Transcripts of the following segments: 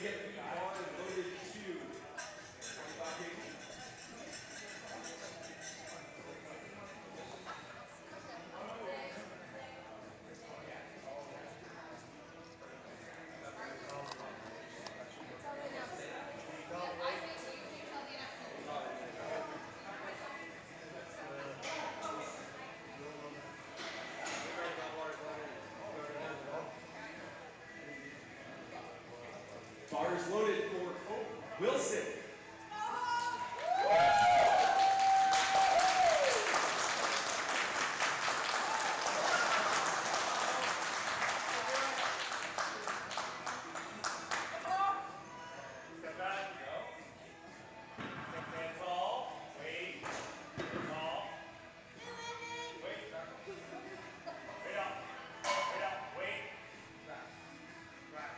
We have feet on and loaded to 25 kg. Bars loaded for Wilson. Step back, go. Stand tall, wait, tall. Wait, back. Wait up, wait. Back. Back.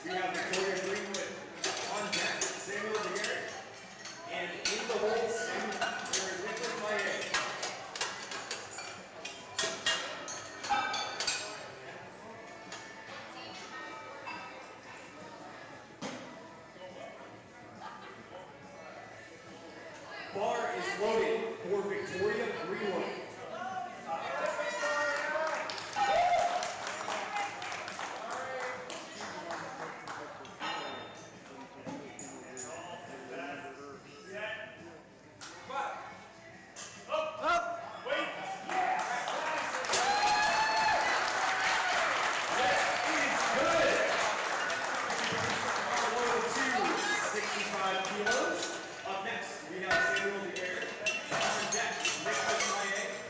We have Victoria Greenwood on deck, Samuel DeGarrett. And in the hole, there's Nicholas Maillet. Bar is loaded for Victoria Greenwood. Kilos. Up next, we have Samuel DeGarrett. On deck, Nicholas Maillet.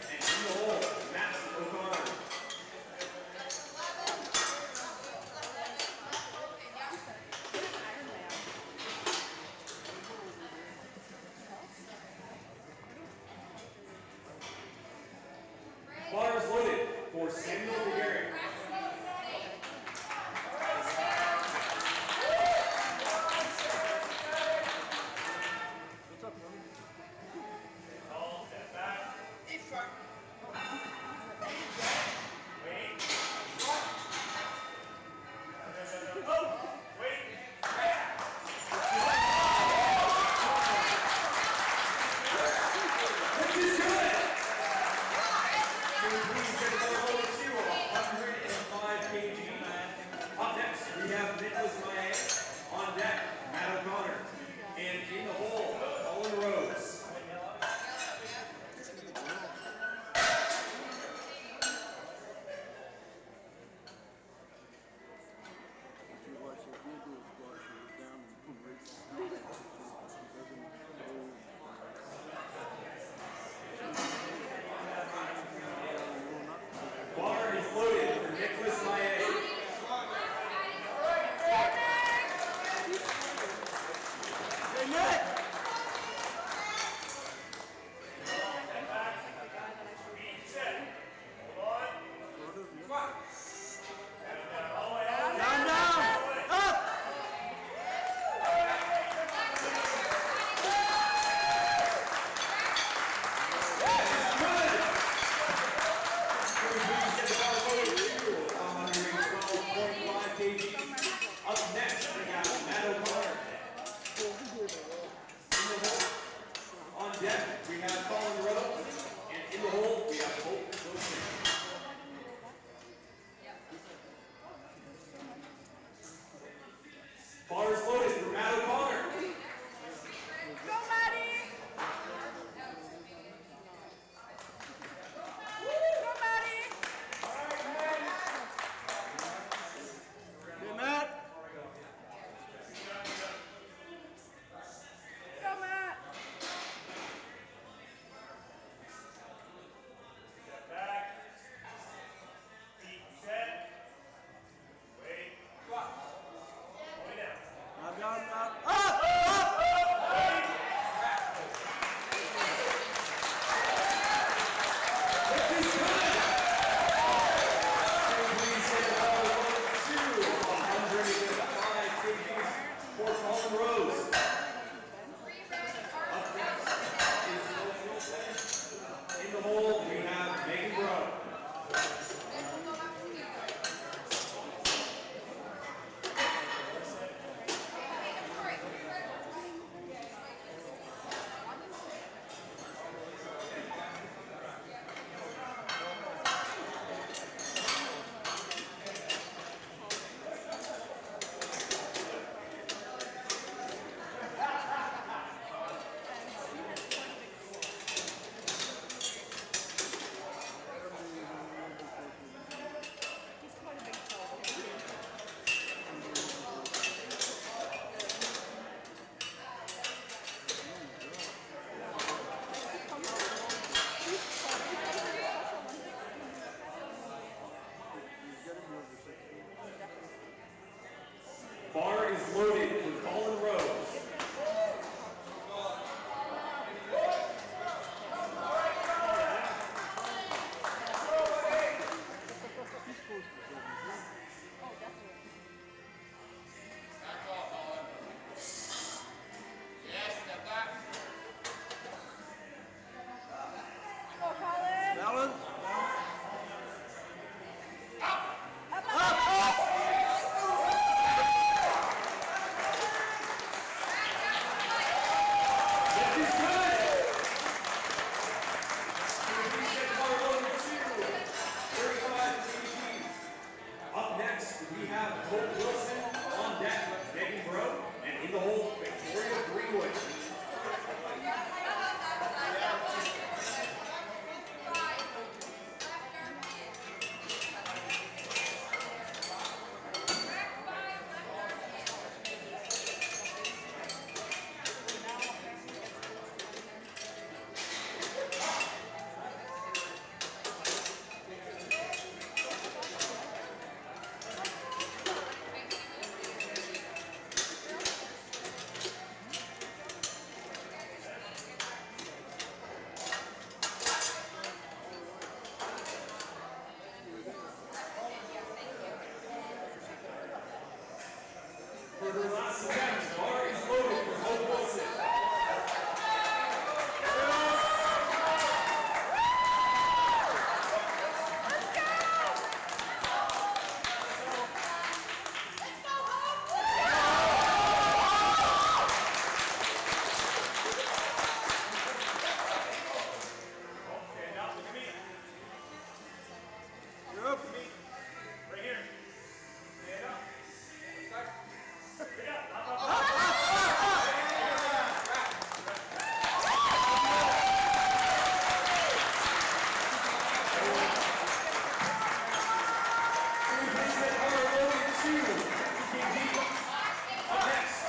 Bro, and in the hole, Victoria Greenwood. For the last attempt, bar is loaded for Hope Wilson. Stand up, look at me. Yep. Right here. Stand up. Straight up. Up, up, up.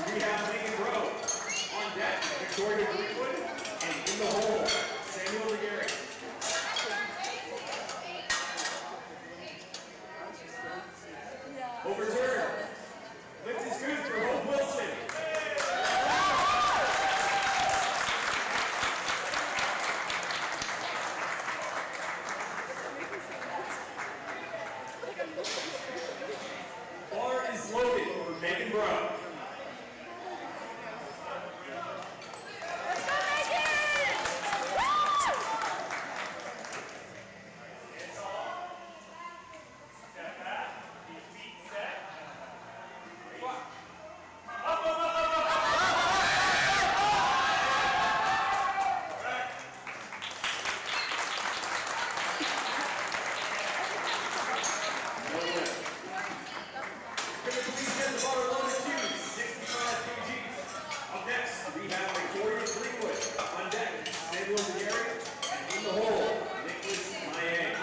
We have Megan Bro on deck, Victoria Greenwood, and in the hole, Samuel Legary. Overturn. Lift is good for Hope Wilson. Bar is loaded for Megan Bro. Step back. Keep feet set. Up, up, up, up, up. Right. No lift. Can the police get the bar loaded too? 65 kgs. Up next, we have Victoria Greenwood on deck, Samuel Legary, and in the hole, Nicholas Maye.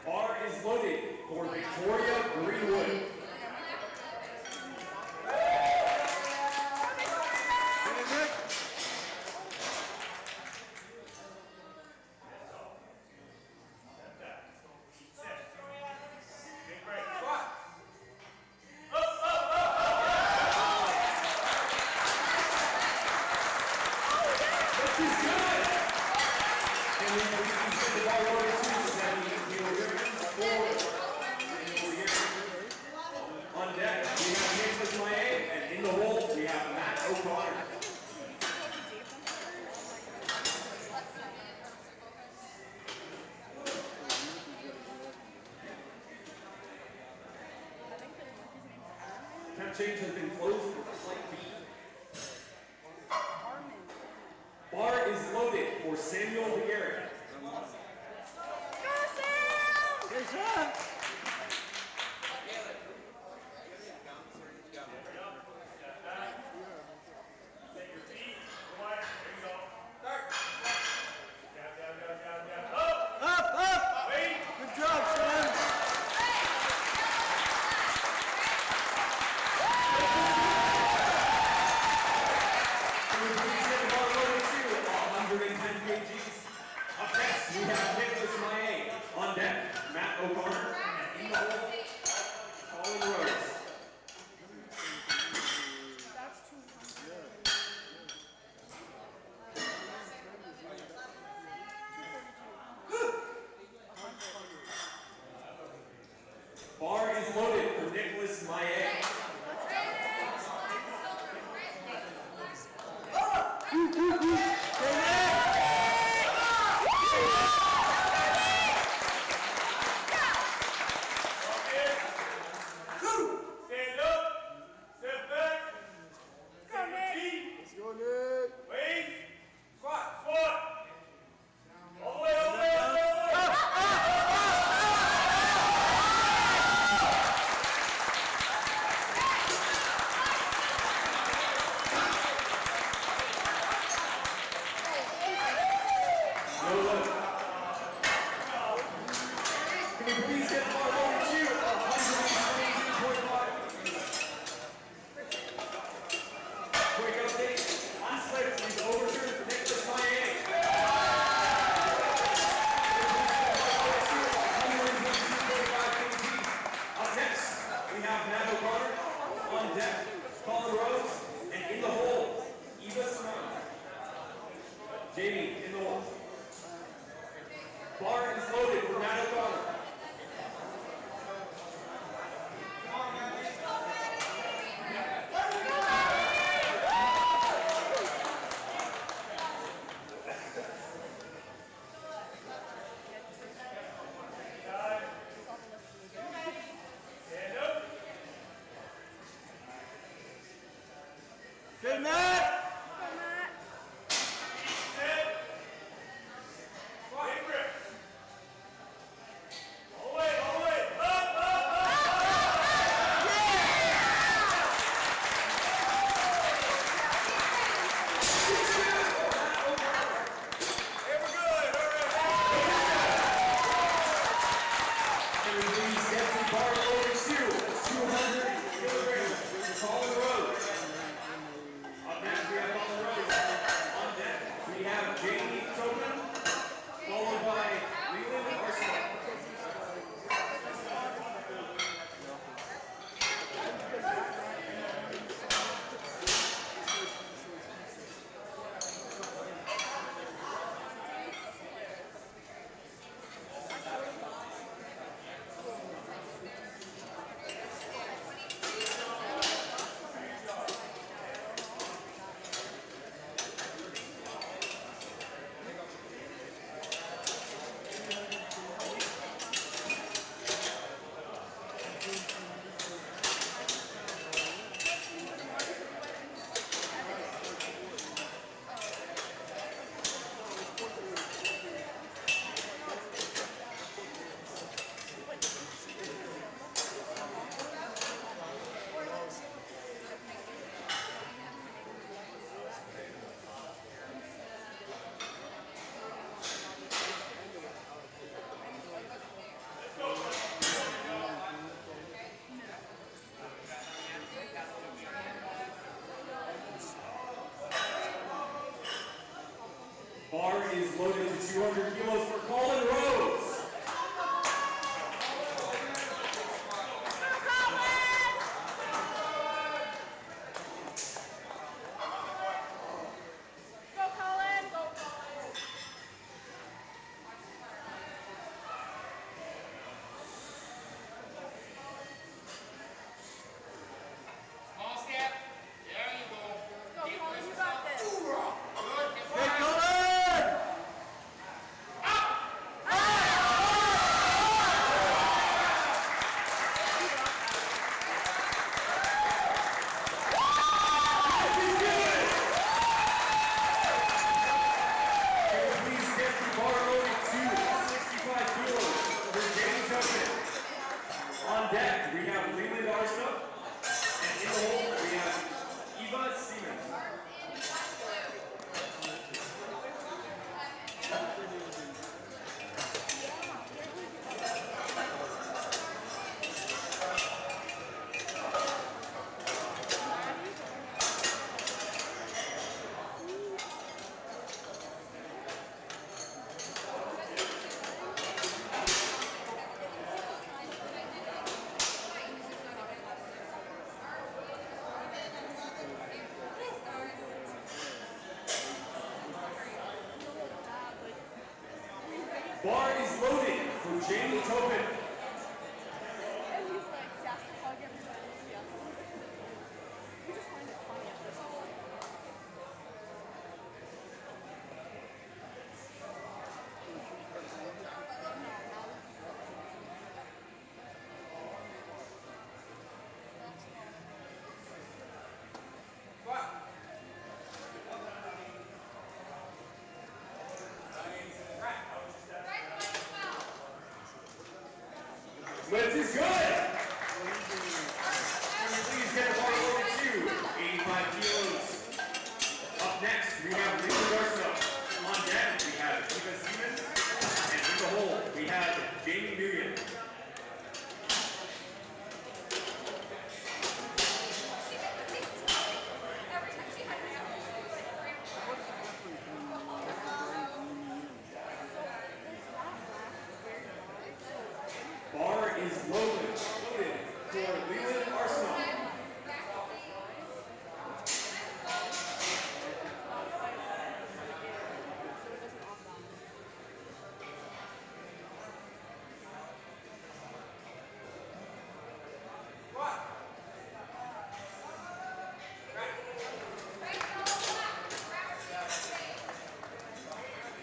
Bar is loaded for Victoria Greenwood. Big break. Up, up, up, up. This is good! And we can send the ball over to on deck, we have Nicholas Maye, and in the hole, we have Matt O'Connor. Temp change has been closed with a slight beat. Bar is loaded for Samuel Legary. Good job. Set your feet. Go wide. There you go. Start. Down, down, down, down, down. Up. Up, up. Wait. Good job, son. Up next, we have Nicholas Maye on deck, Matt O'Connor, and in the hole, Colin Rhodes. Stand up, step back, take your feet, Let's go, Nick. wait, squat. All the way, all the way, all the way, all the way. No limit. Can you please get more over to 118.5? Quick update. Last night, please overturn for Nicholas Miami. 122.5 kg. Up next, we have Matt O'Connor on deck, Colin Rose, and in the hole, Eva Simone. Jamie in the hole. Bar is loaded for Matt O'Connor. Stand up. Good, Matt. Set. Big grip. All the way, all the way. Up, up, up, up. Here we go. And we please get the bar over to 200 kilograms. Colin Rose. Up next, we have Colin Rose. On deck, we have Jamie Tobin, followed by Leland Arsenal. Bar is loaded to 200 kilos for Colin Rose. Go, Colin! Go, Small step. There you go. Go, Colin, you got this. Good. Hey, Colin. Can we please get the bar loaded to 65 kilos for Jamie Tobin. On deck, we have Leland Arsenal. And in the hole, we have Eva Seaman. Bar is loaded for Jamie Tobin. And he's like, he has to hug everybody. We just find it funny at this point. next, we have Lisa Garcia. On deck, we have Eva Siemens. And in the hole, we have Jamie Nguyen. Bar is loaded for Leland Arsenal.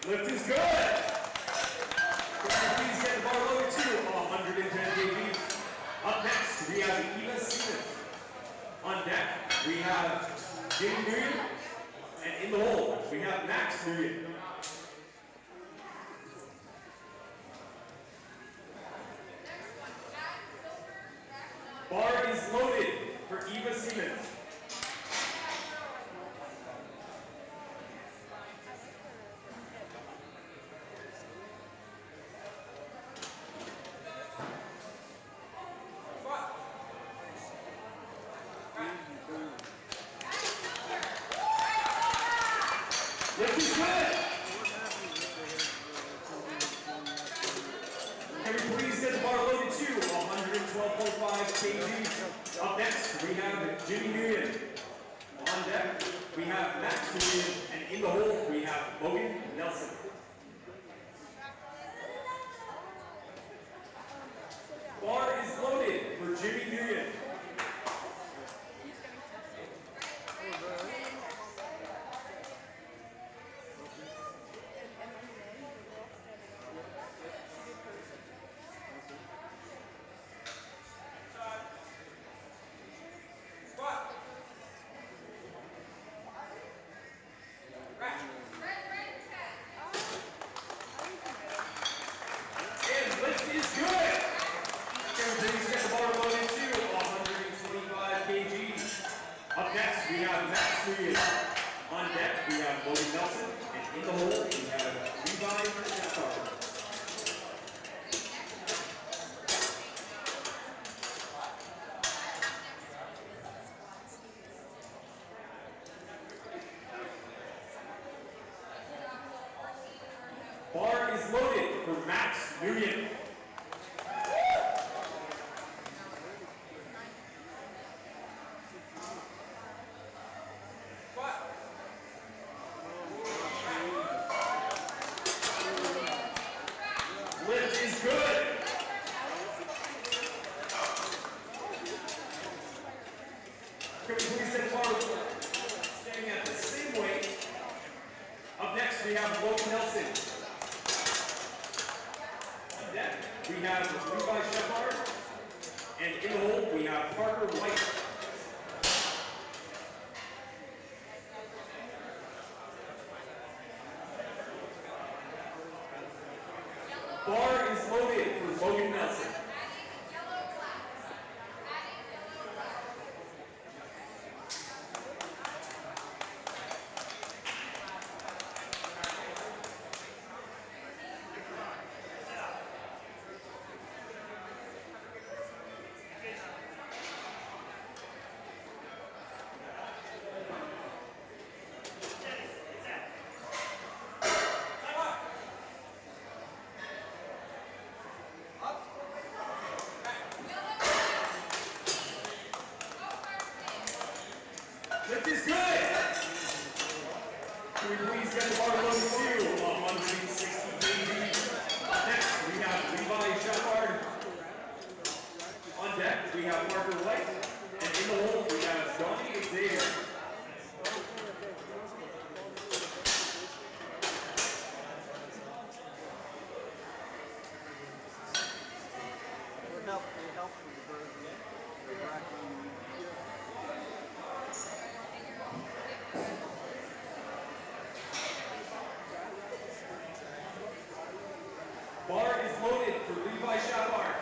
Lift is good. Please get the bar loaded to 110 kgs. Up next, we have Eva Siemens. On deck, we have Jamie Nguyen. And in the hole, we have Max Nguyen. Bar is loaded for Eva Siemens. Lift is good. Can we please get the bar loaded to 112.5 kgs. Up next, we have Jimmy Nguyen. On deck, we have Max Nguyen. And in the hole, we have Logan Nelson. Bar is loaded for Jimmy Nguyen. And lift is good. Can we please get the bar loaded to 125 kgs. Up next, we have Max Nguyen. On deck, we have Logan Nelson. And in the hole, we have Levi Shepard. Bar is loaded for Max Nguyen. Lift is good. Can we please get the bar staying at the same weight? Up next, we have Logan Nelson. On deck, we have Levi Shepard. And in the hole, we have Parker White. Bar is loaded for Logan Nelson. Lift is good. Can we please get the bar loaded to 160 kgs. Next, we have Levi Shepard. On deck, we have Parker White. And in the hole, we have Donnie Xavier. Bar is loaded for Levi Shepard.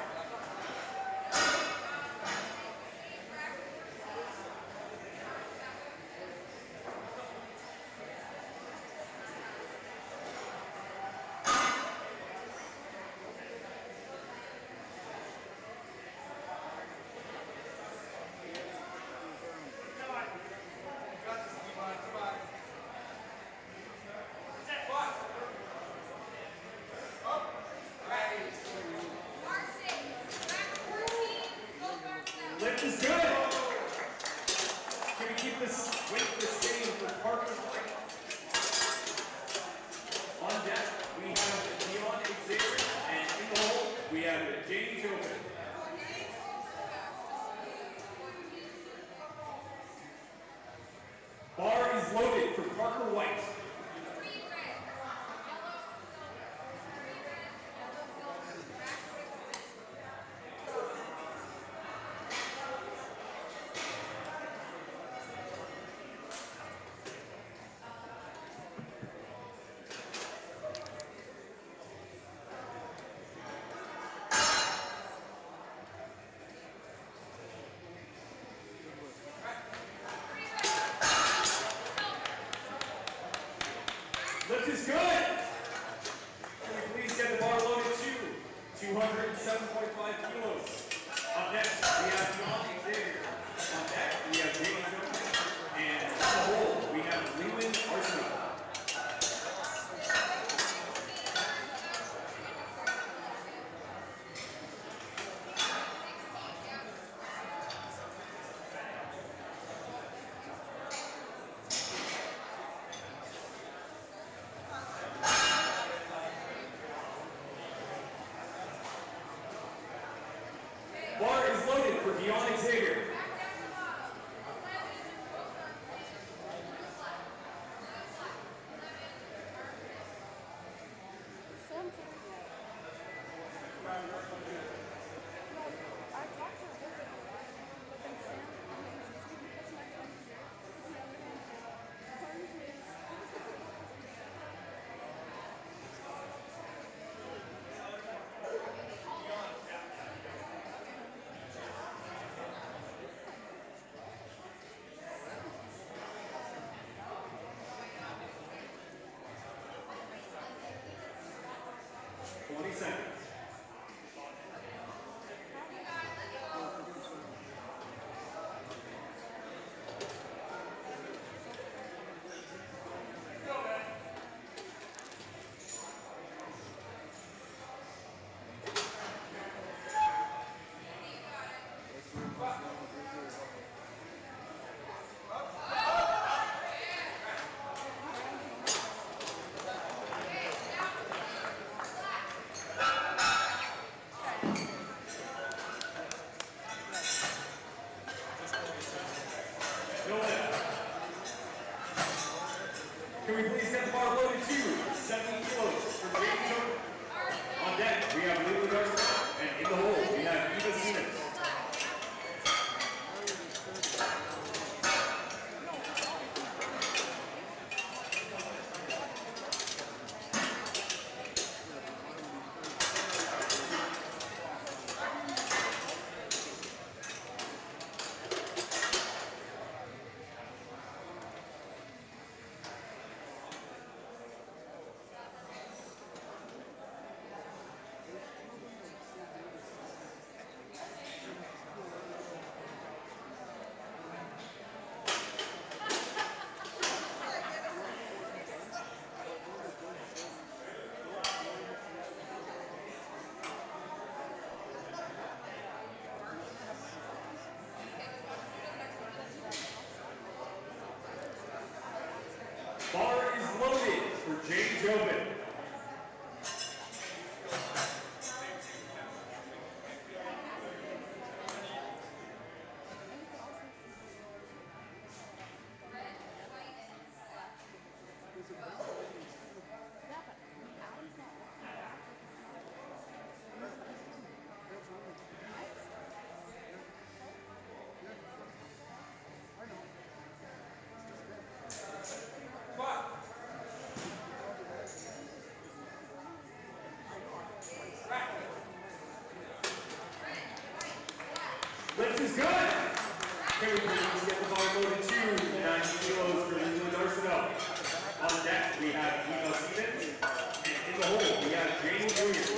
Lift is good. Can we please get the bar loaded to 207.5 kilos. Up next, we have John Xavier. On deck, we have Jamie Jones. And on the whole, we have Leland Arsenal. 20 seconds. Can we please get the bar loaded to 70 kilos for Jamie Jones? On deck, we have Leland Arsenal, and in the hole, we have Eva Siemens. Bar is loaded for James Jobin. Lift is good. Can we please get the bar loaded to 90 kilos for Leland Arsenal? On deck, we have Eva Siemens, and in the hole, we have Jamie Jr.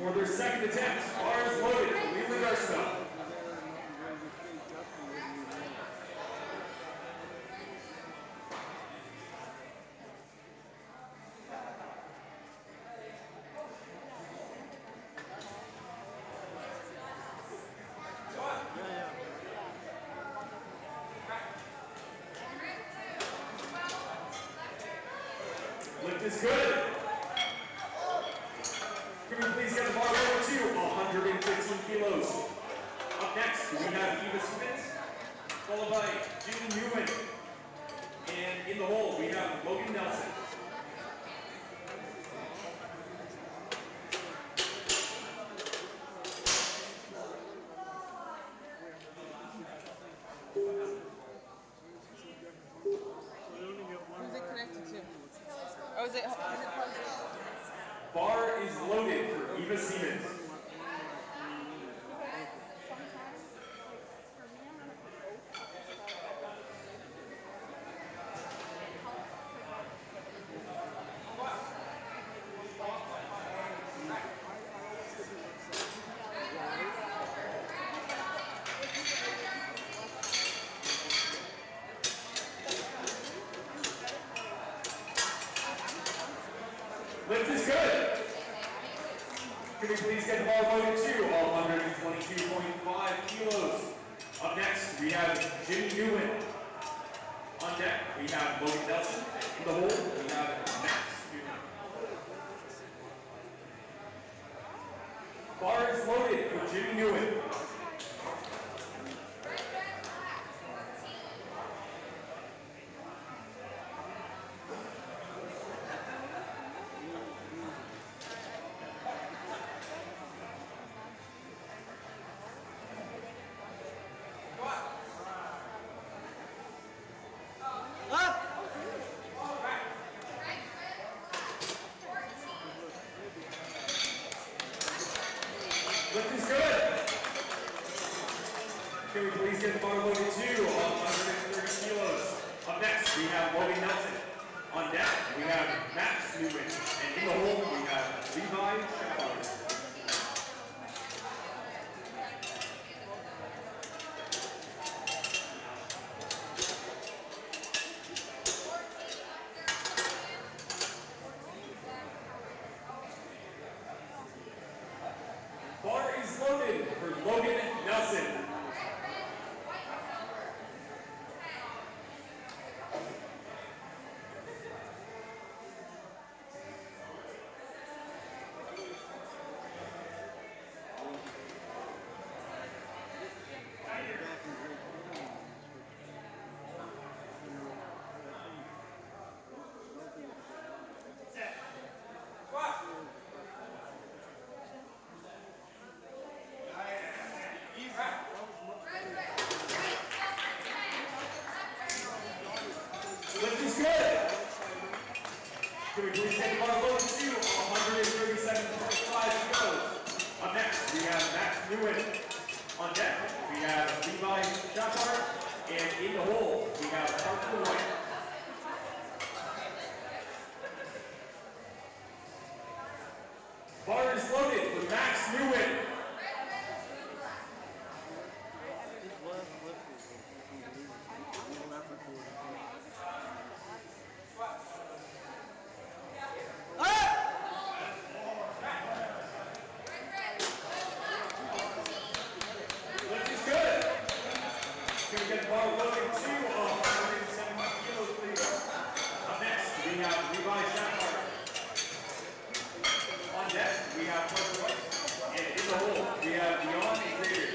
For their second attempt, bar is loaded for Leland Arsenal. Lift is good. Can we please get the bar loaded to 115 kilos? Up next, we have Eva Siemens, followed by Jimmy Newman. And in the hole, we have Logan Nelson. is loaded for Eva Siemens. Lift is good. Can we please get the ball loaded to 122.5 kilos. Up next, we have Jimmy Ewan. On deck, we have Logan Nelson. In the hole, we have Max Newman. Bar is loaded for Jimmy Ewan. Lift is good. Can we please get the bar loaded to 130 kilos. Up next, we have Logan Nelson. On deck, we have Max Newman. And in the hole, we have Levi Shepard. Bar is loaded for Logan Nelson. Lift is good. Can we please take the bar loaded to 137.5 kilos. Up next, we have Max Newen. On deck, we have Levi Shepard. And in the hole, we have Parker White. Bar is loaded for Max Newen. Lift is good. Can we get the bar loaded to 170 kilos, please? Up next, we have Levi Shepard. On deck, we have Parker White. And in the hole, we have Dion Xavier.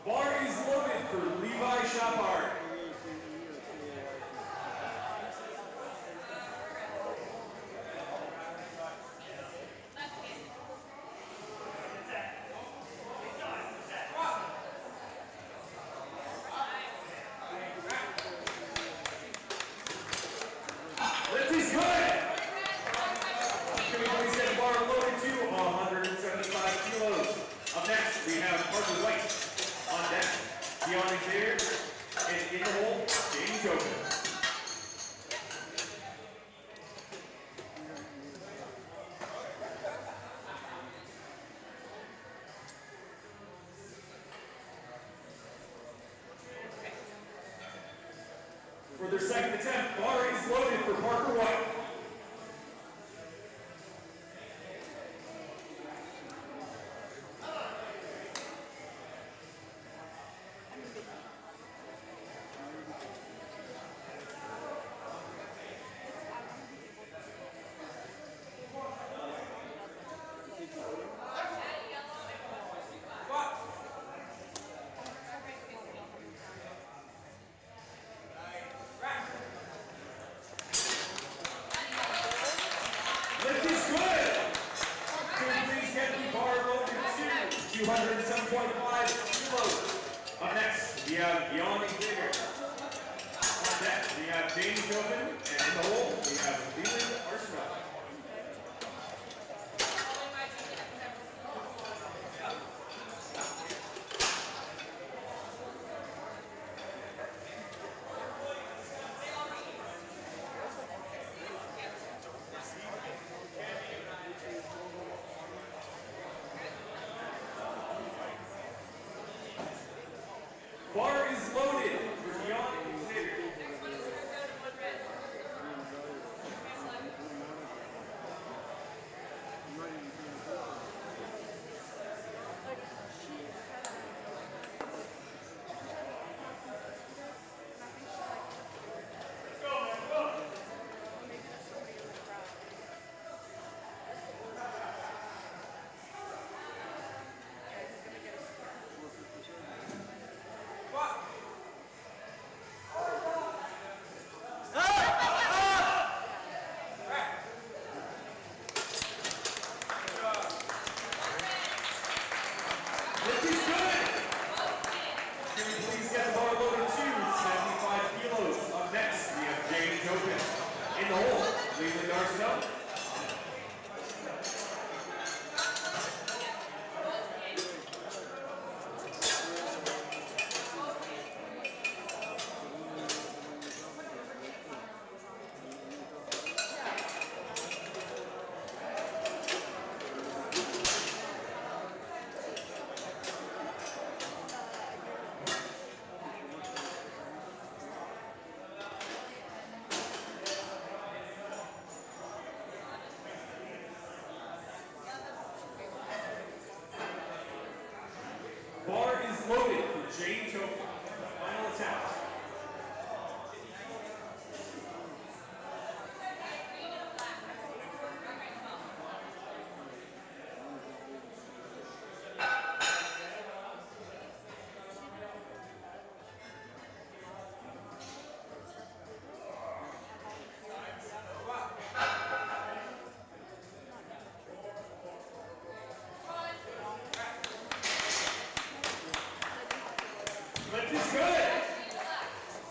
Bar is loaded for Levi Shepard. Lift is good. Can we please get the bar loaded to 175 kilos. Up next, we have Parker White. On deck, Dion Xavier, and in the hole, James Joker. For their second attempt, bar is loaded for Parker White. have Beyond Xavier. On deck, we have James Open, and in the hole, we have Leland Arsenal. Bar is loaded for Beyond Xavier. This is good! Can we please get the bar loaded to 75 kilos? Up next, we have James Open. In the hole, Leland Arsenal. Bar is loaded for James Open. Final attempt. Lift is good.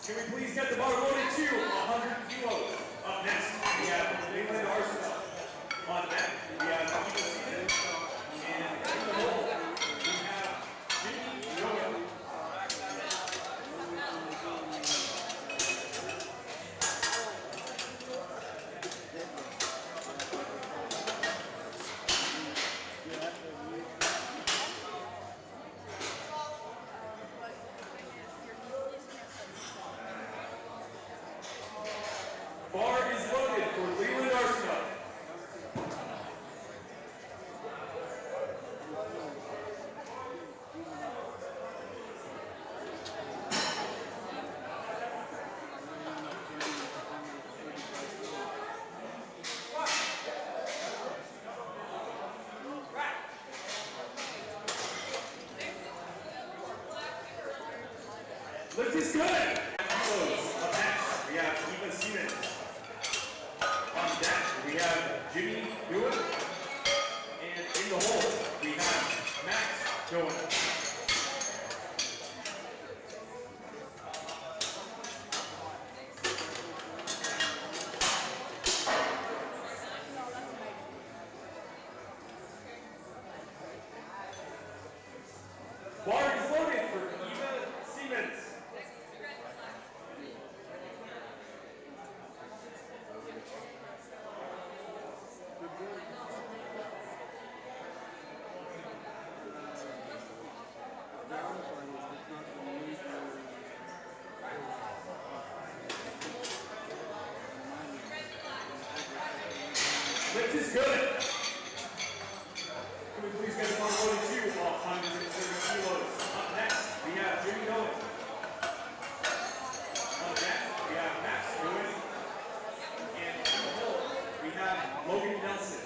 Can we please get the bar loaded to 100 kilos? Up next, we have Leland Arsenal. On deck, we have Intermission. And in the hole, we have Jimmy Joe. Bar is loaded for Leland Arsenal. Lift is good. Up next, we have Eva Siemens. On deck, we have Jimmy Hewitt. And in the hole, we have Max Doan. Bar is loaded for Eva Siemens. Lift is good. Can we please get the bar loaded to 130 kilos? Up next, we have Jimmy Owen. On deck, we have Max Owen. And in the hole, we have Logan Nelson.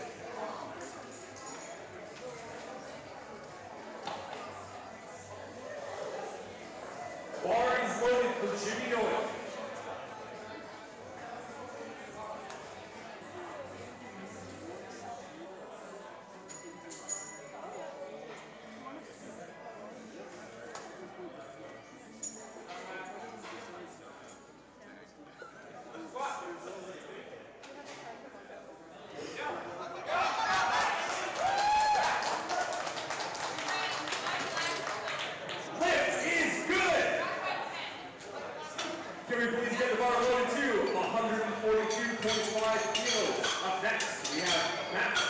Bar is loaded for Jimmy Owen.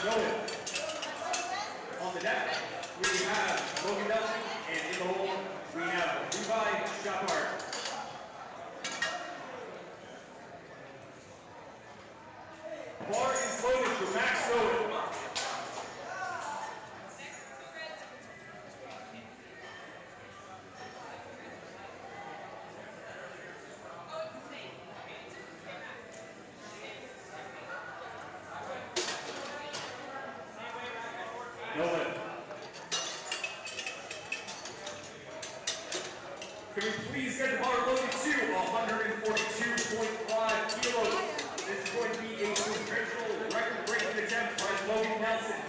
Nolan. On the deck, we have Logan Nelson, and in the hole, we have Levi Shepard. Bar is loaded for Max Nolan. Nolan. Can we please get the bar loaded to 142.5 kilos? This is going to be a provincial record-breaking attempt by Logan Nelson.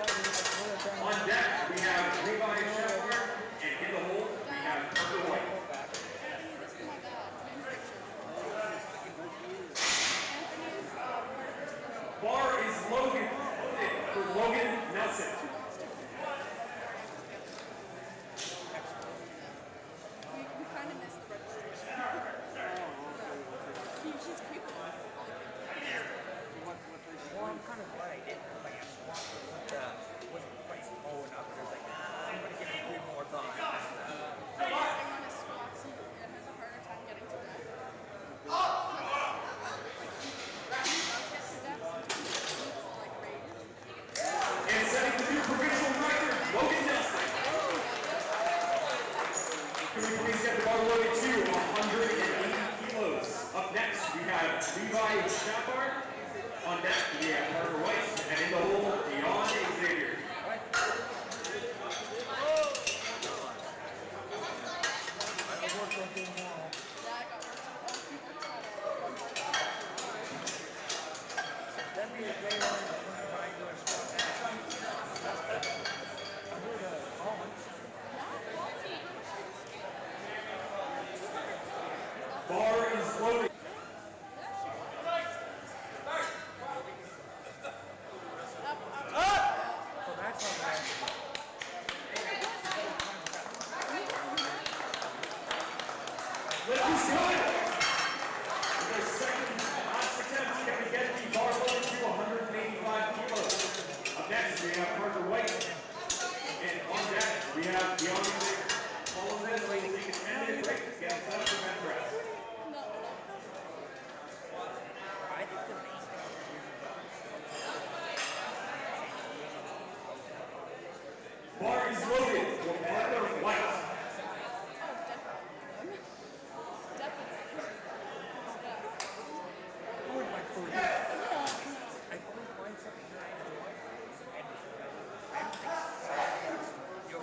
On deck, we have Levi Shepard, and in the hole, we have Parker White. Bar is loaded for Logan Nelson. We kind of missed the registration. She's cute. Well, I'm kind of glad I didn't. Like, I wasn't quite slow enough. I was like, I'm going to give it 3 more times. I want to squat some and has a harder time getting to that. And setting the new provincial record, Logan Nelson. Can we please get the bar loaded to 180 kilos? Up next, we have Levi Shepard. On deck, we have Parker White. And in the hole, beyond Xavier. That'd be a great one when I do a squat. I heard Collins. Bar is loaded. So that's all right. Let's go! With our second last attempt, can we get the bar loaded to 185 kilos? Up next, we have Parker White. And on deck, we have Deanna Xavier. Follow this, we'll take a 10-minute break to get set up for bench press. I think the main Bar is loaded for Parker White. in my career. I couldn't find something that I enjoy. And I don't think you're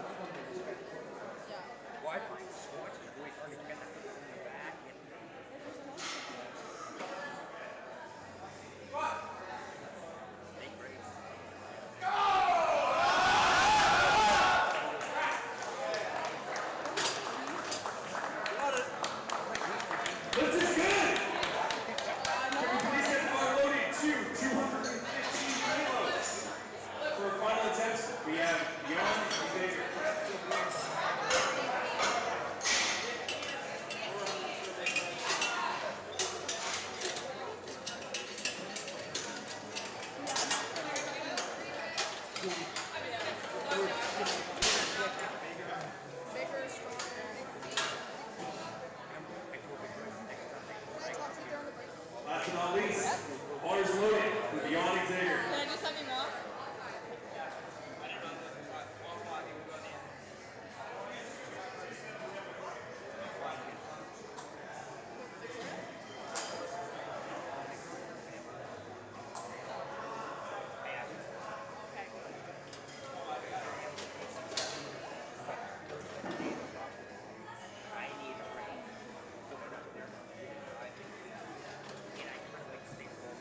well, I find sports is really hard to get that in the back. And take breaks. This is good! Can we please get the bar loaded to 215 kilos? For our final attempt, we have Jan Xavier. Bigger, stronger. Last but not least, bar is loaded with Jan Xavier. Can I just have you off? I need a break. So we're not there. And I kind of like stay full.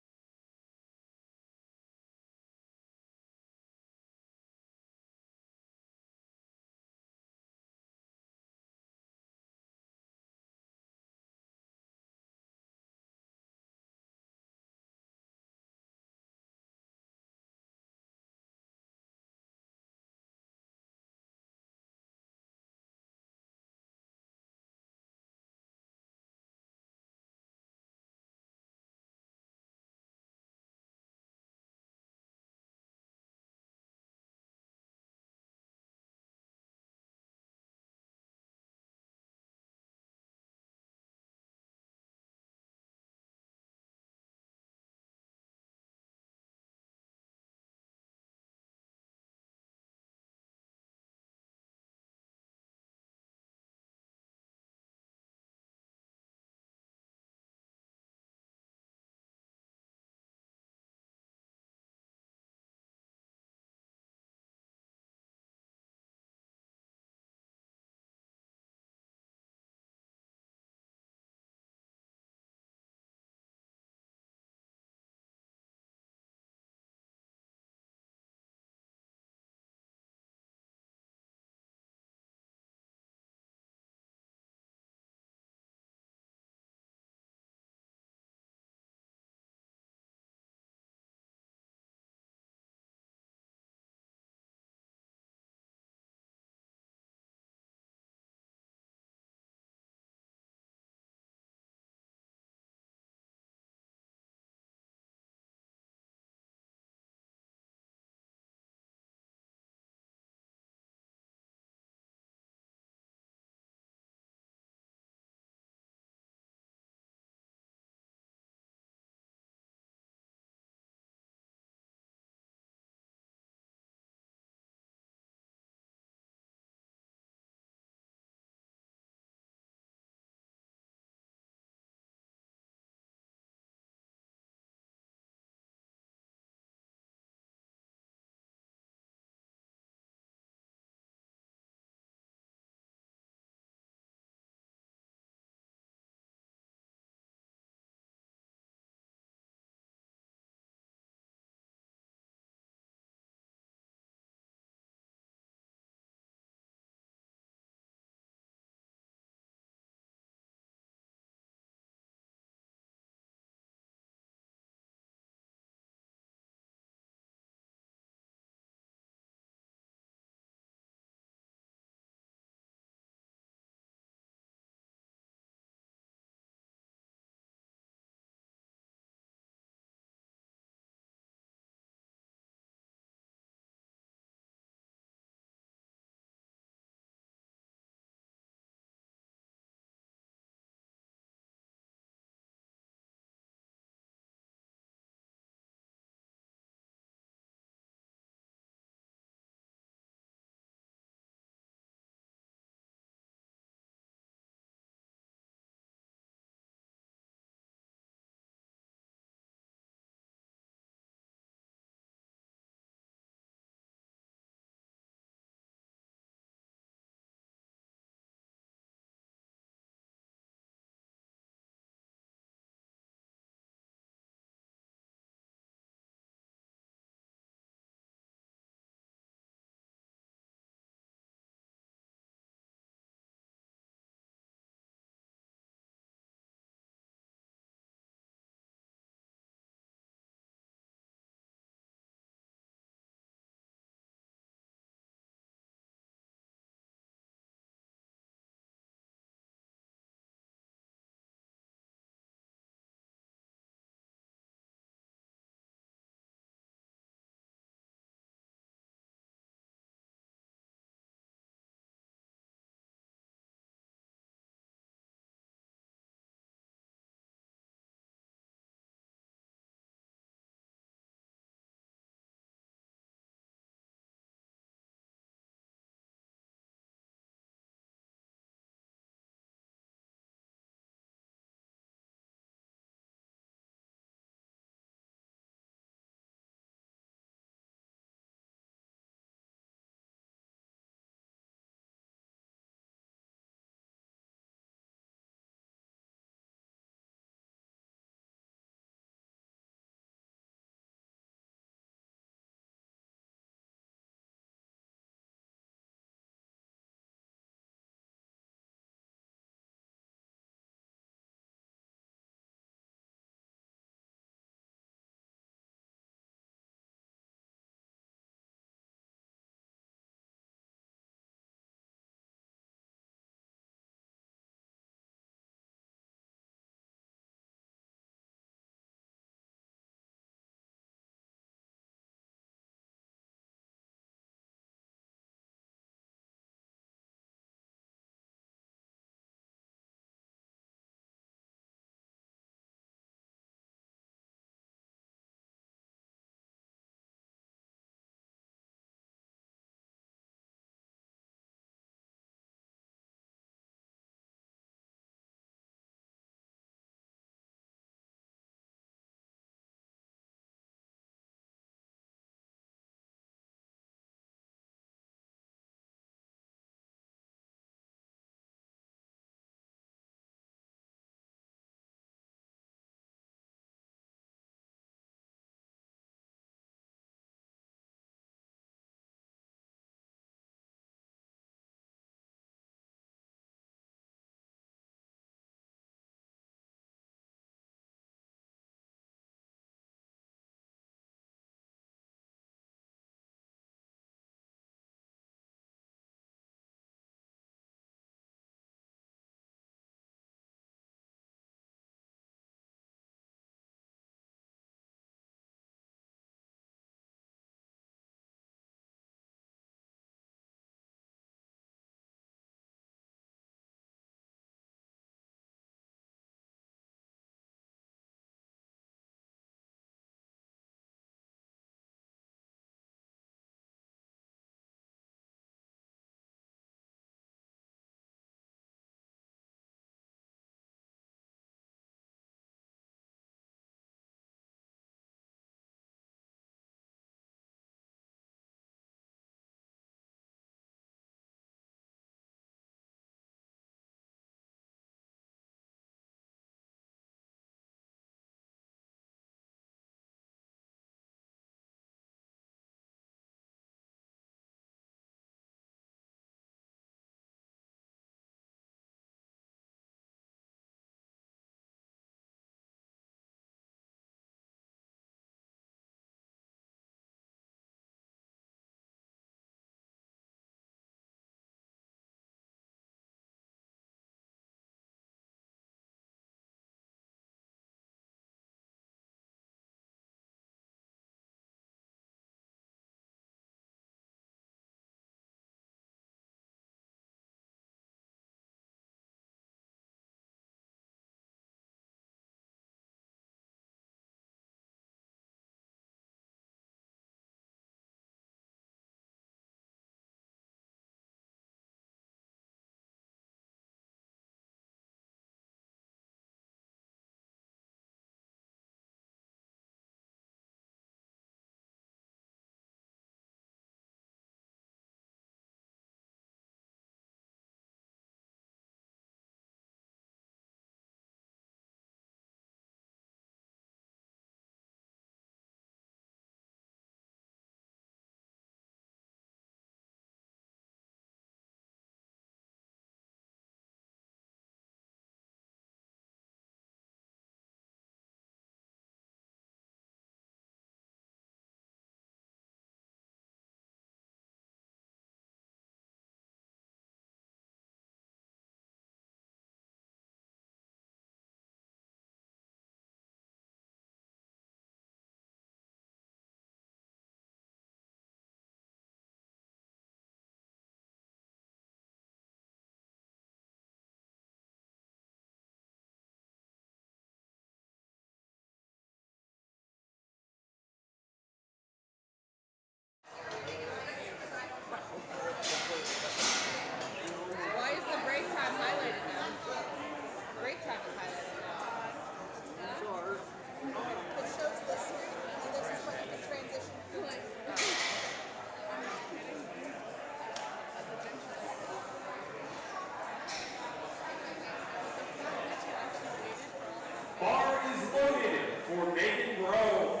for Megan Grove.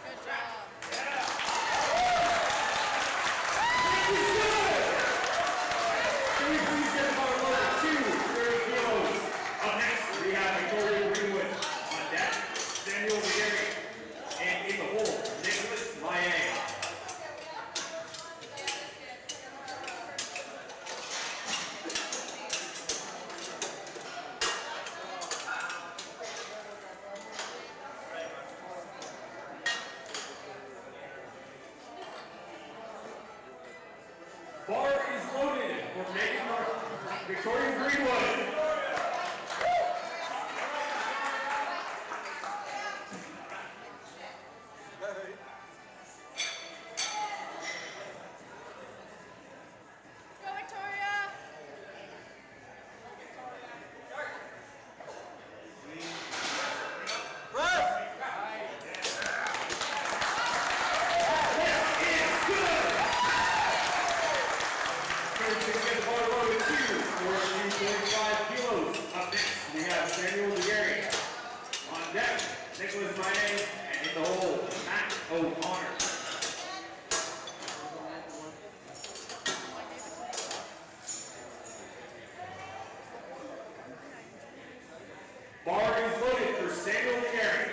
Good job. Can we please get about number 2, 30 kilos? Up next, we have Victoria Greenwood. On deck, Samuel McGarry. And in the hole, Nicholas Maye. Bar is loaded for Megan Victoria Greenwood. Go, Victoria. Kilos. Up next, we have Samuel McGarry. On deck, Nicholas Maye, and in the hole, Matt O'Connor. Bar is loaded for Samuel McGarry.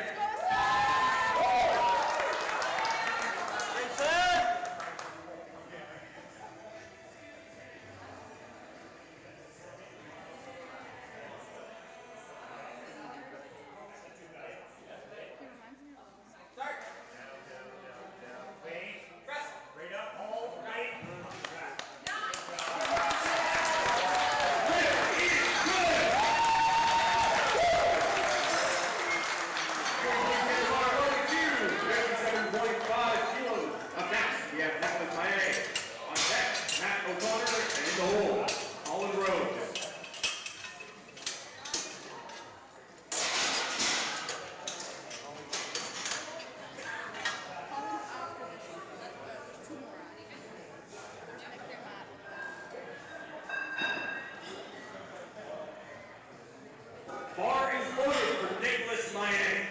Bar is loaded for Nicholas Maye.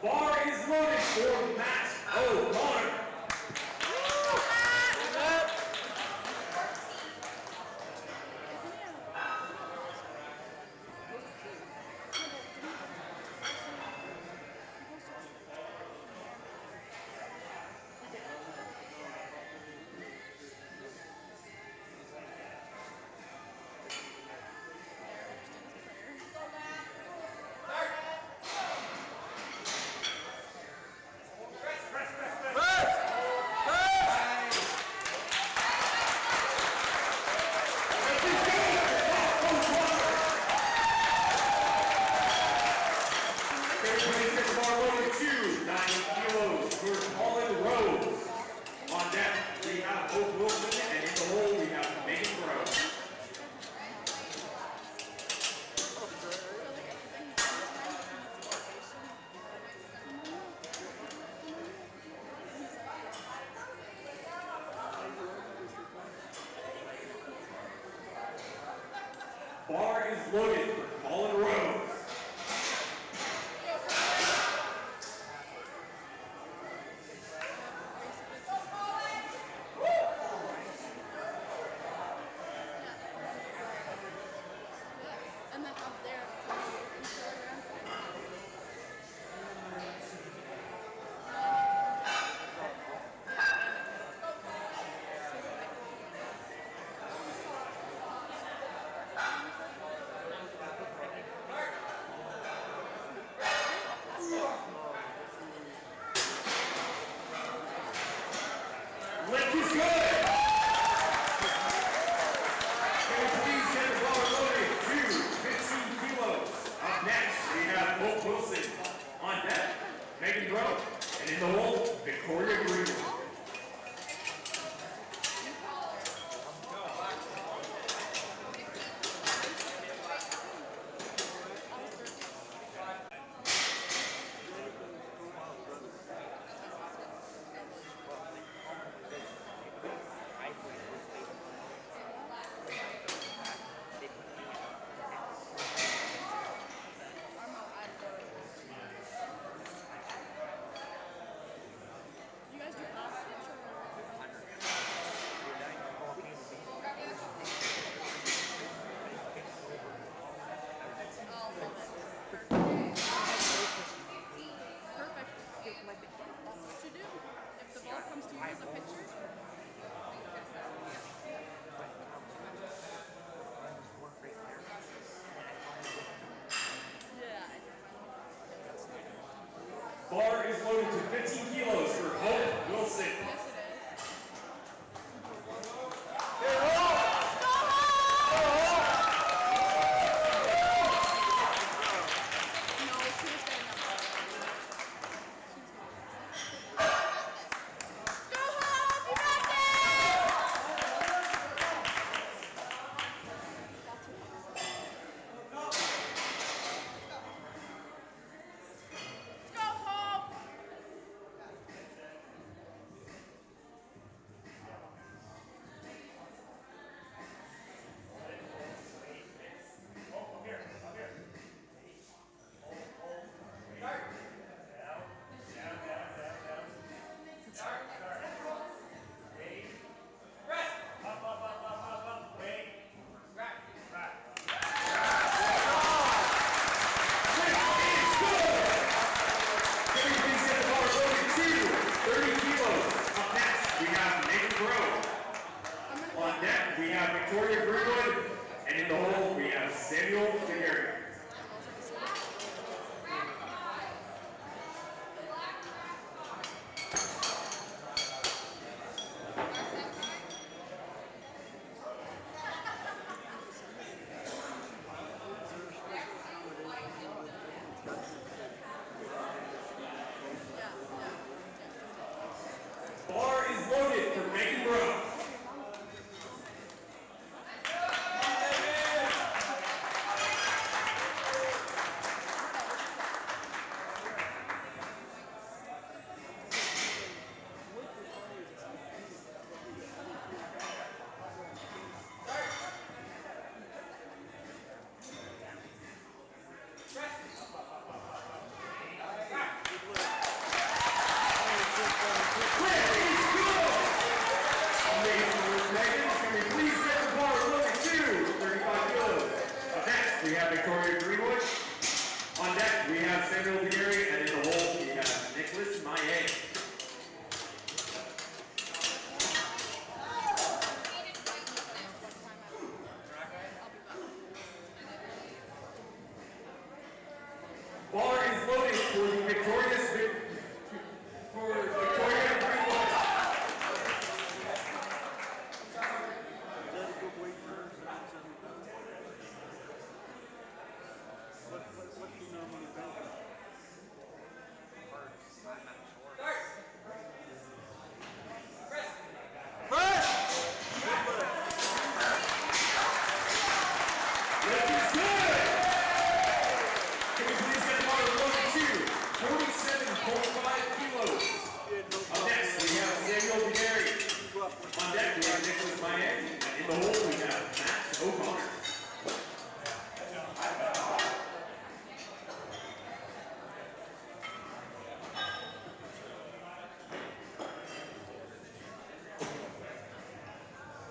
Bar is loaded for Matt O'Connor. loaded for Colin Rose. And then up there, Lift is good. Can we please get the bar loaded to 15 kilos? Up next, we have Hope Wilson on deck, Megan Bro, and in the hole, Victoria Greenwood. you guys do past Perfect. That's what you do. If the ball comes to you as a pitcher, yeah. Bar is loaded to 15 kilos for Hope Wilson. Yes, it is. No, she was getting up. Go home! You got this! Go home! Can we please get the bar loaded to 30 kilos? Up next, we have Megan Bro. On deck, we have Victoria Greenwood, and in the hole, we have Samuel DeGarry. Bar is loaded for Megan Bro. Lift is good.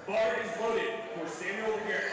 Bar is loaded for Samuel Garrett.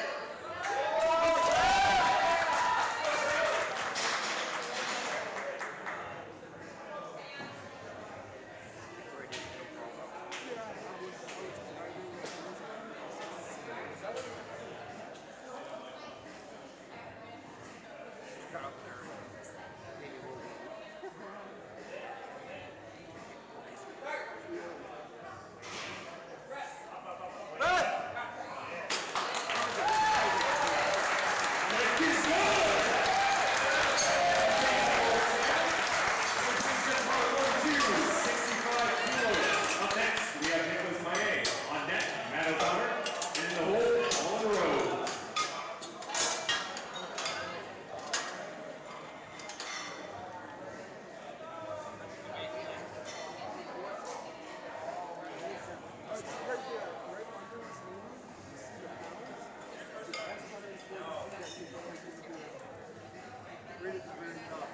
Right at the very top.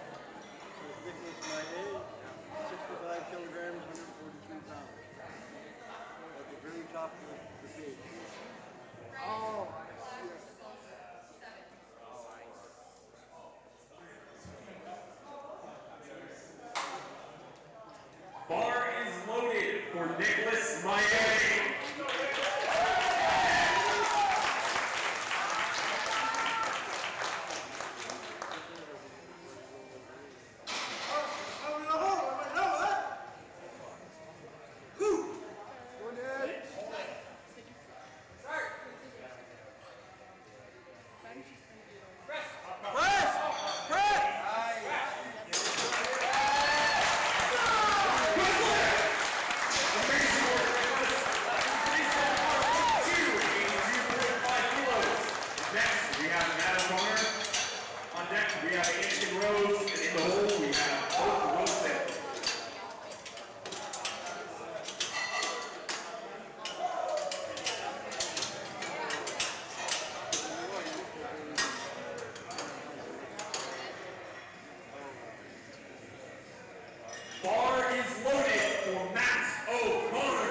So Nicholas Maillet, 65 kilograms, 143 pounds. At the very top of the page. Oh, yes. Bar is loaded for Nicholas Maillet. Bar is loaded for Max O'Connor.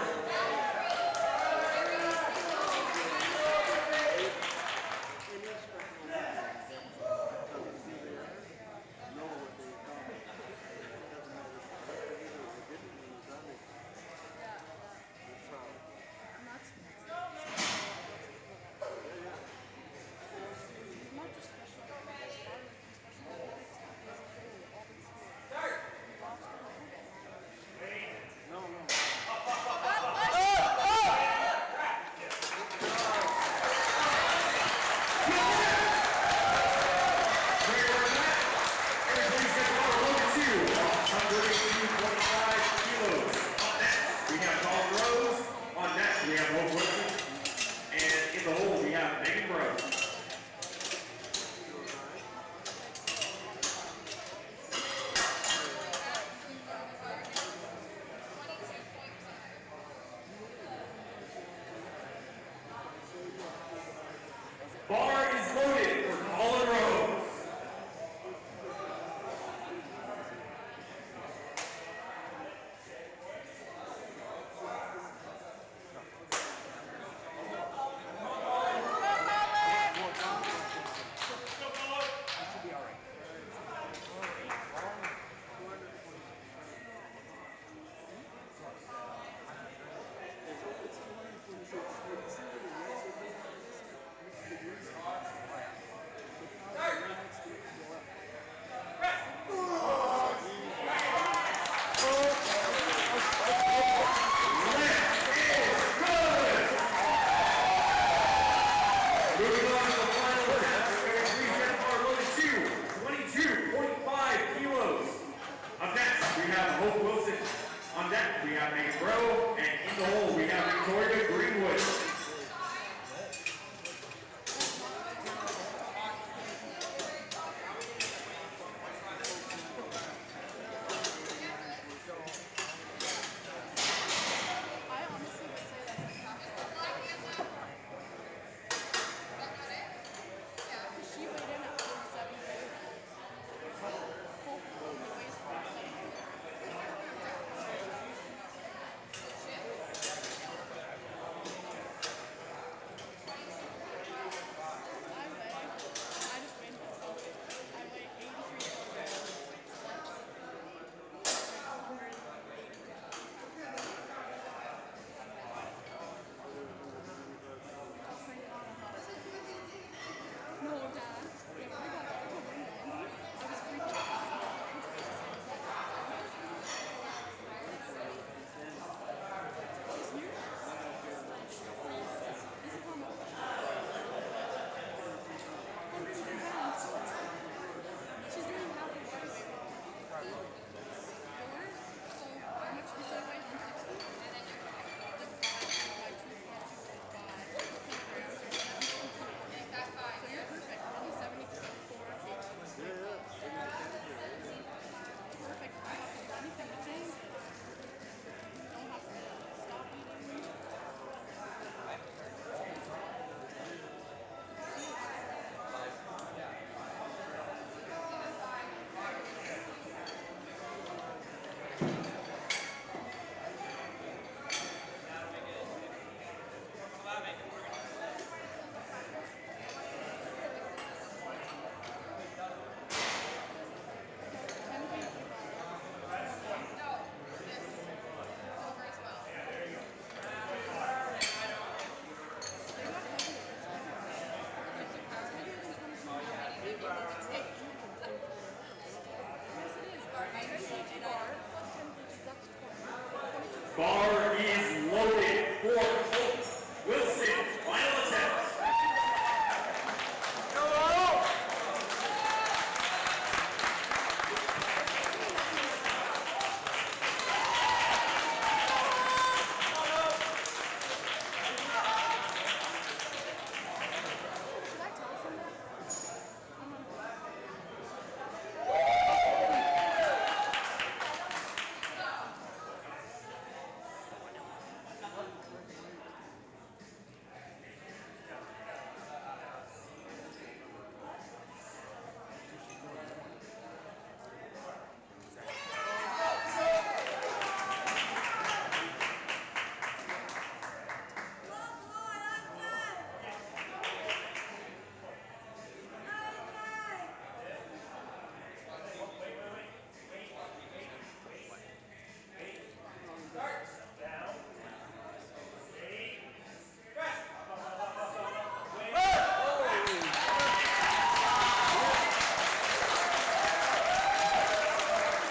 Bar is loaded for Colin Rose. Bar is loaded for Wilson. Final attempt. Did I tell someone?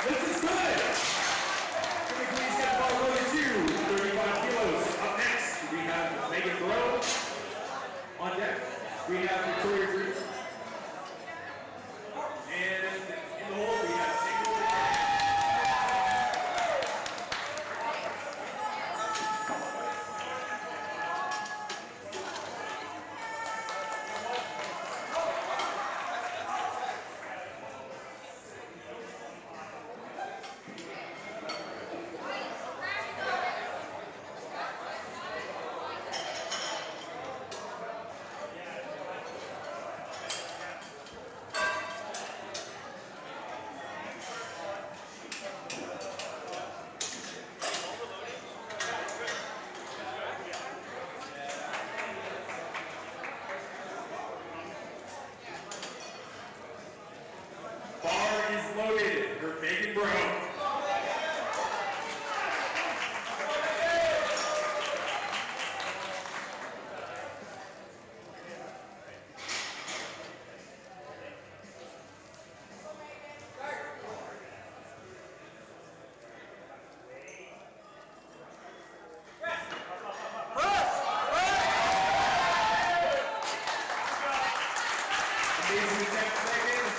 This is good. Can we please get the ball loaded to 35 kilos. Up next, we have Megan Bro. On deck, we have Victoria Green. And in the hole, we have Samuel McCann. Bar is loaded for Megan Bro. Amazing 10 seconds.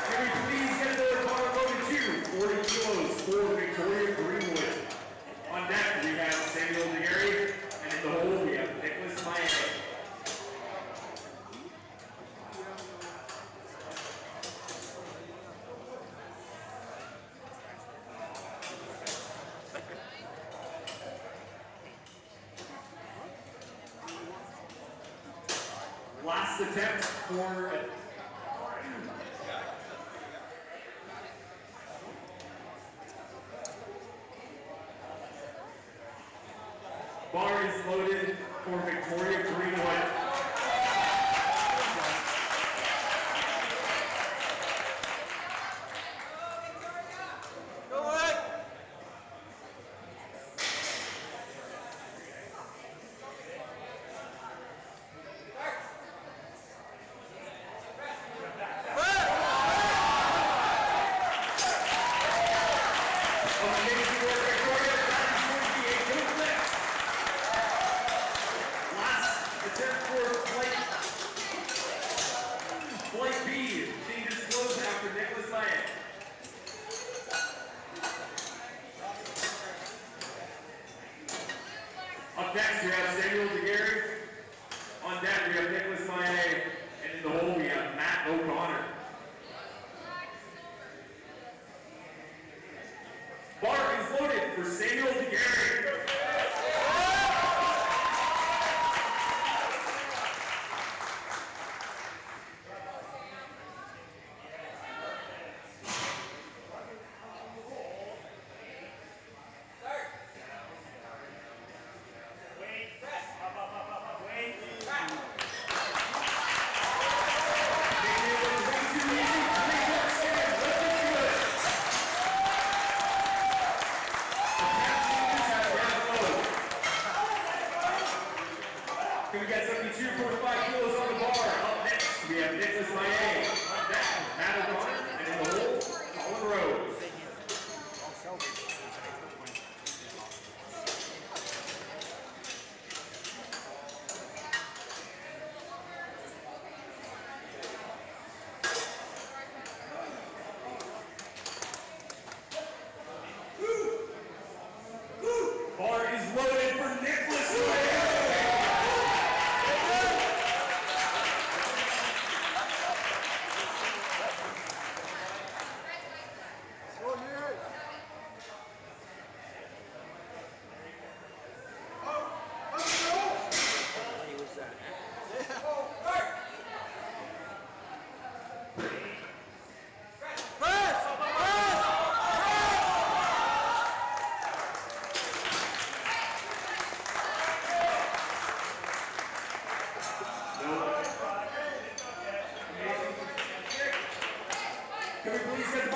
Can we please get the bar loaded to 40 kilos for Victoria Greenwood. On deck, we have Samuel DeGarry, and in the hole, we have Nicholas Miami. Last attempt for bar is loaded for Victoria Greenwood. Amazing work, Victoria. That is going to be a good lift. Last attempt for flight B being disclosed after Nicholas Miami. Up next, we have Samuel DeGarry. On deck, we have Nicholas Miami. And in the hole, we have Matt O'Connor. Bar is loaded for Samuel DeGarry. Flight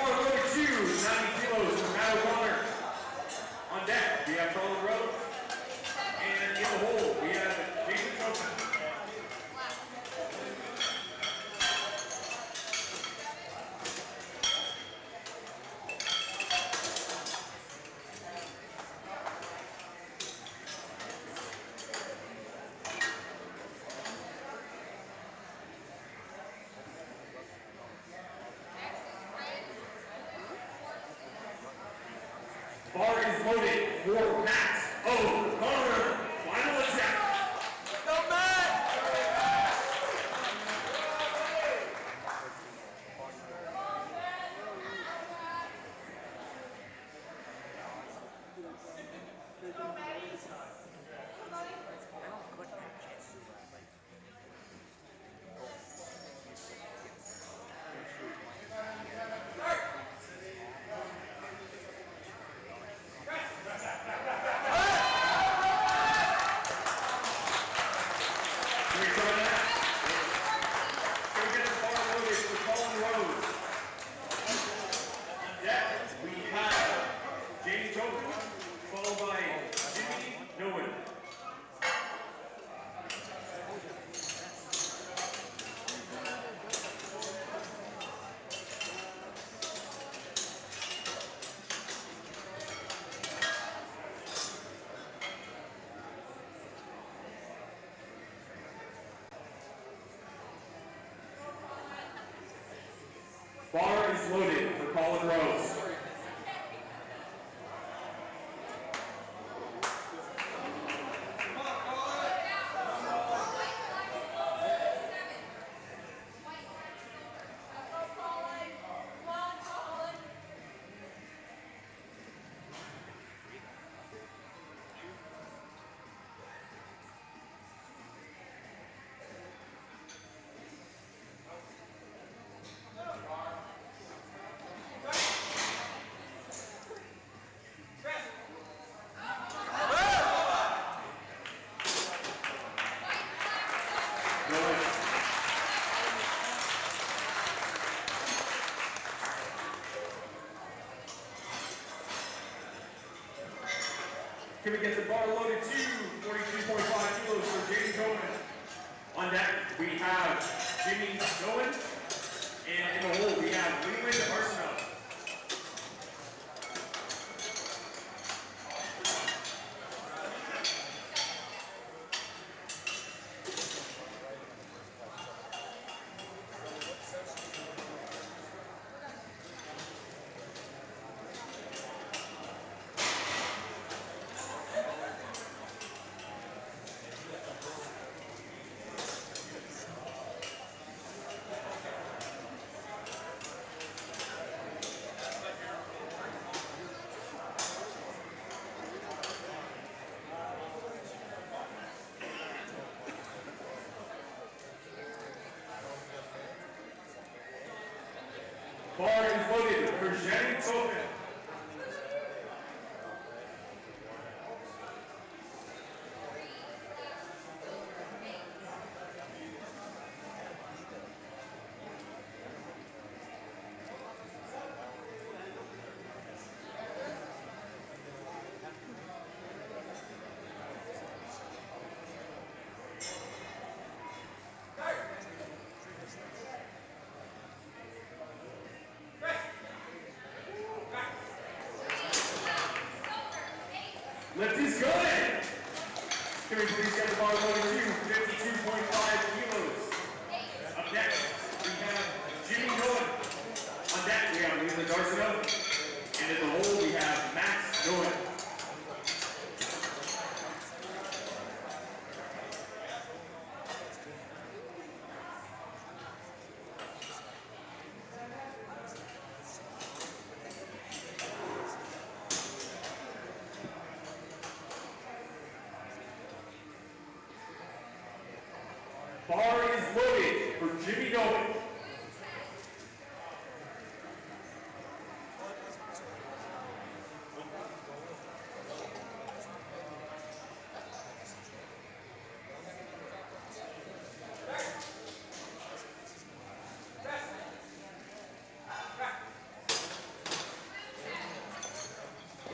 bar loaded to 90 kilos from Matt O'Connor. On deck, we have Colin Rhodes. And in the hole, we have Jason Johnson. Bar is loaded for Matt O'Connor. Final attempt. Go Matt! Bar is loaded for Colin Rose. Can we get the bar loaded to 43.5 kilos for James Coleman? On deck, we have Jimmy Nolan, and in the hole, we have Leland Arsenal. Bar is loaded for Jenny Tobin. Lift is good! Can we please get the bar loaded to 52.5 kilos? Up next, we have Jimmy Nolan. On deck, we have Leland Darcino. And in the hole, we have Max Nolan. Bar is loaded for Jimmy Nolan.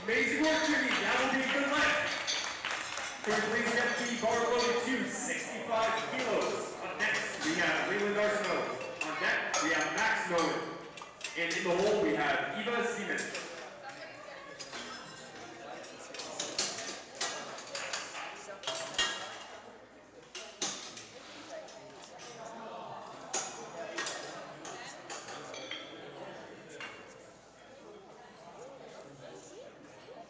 Amazing work, Jimmy. That will be a good lift. Can we please get the bar loaded to 65 kilos? Up next, we have Leland Arsenault. On deck, we have Max Nolan. And in the hole, we have Eva Siemens.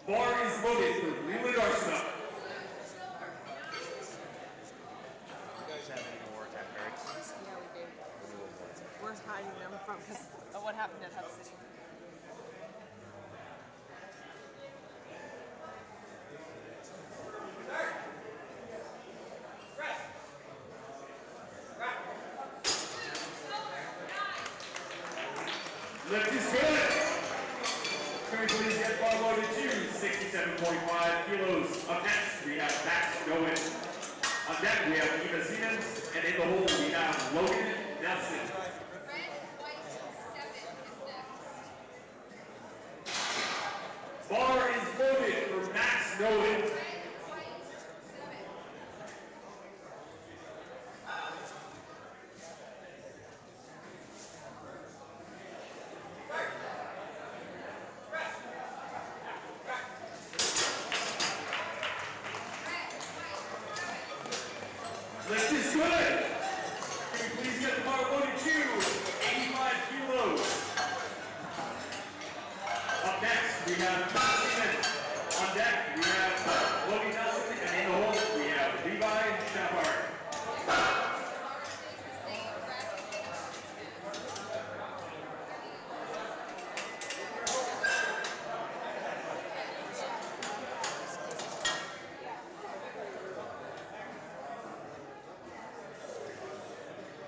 Bar is loaded for Leland Arsenault. You guys have any more attack cards? Yeah, we do. We're hiding them from because of what happened at Hub City. Lift is good. Can we please get bar loaded to 67.5 kilos? Up next, we have Max Nolan. On deck, we have Eva Siemens. And in the hole, we have Logan Nelson. Bar is loaded for Max Nolan. Lift is good. Can we please get the bar loaded to 85 kilos? Up next, we have Max Siemens. On deck, we have Logan Nelson, and in the hole, we have Levi Shepard.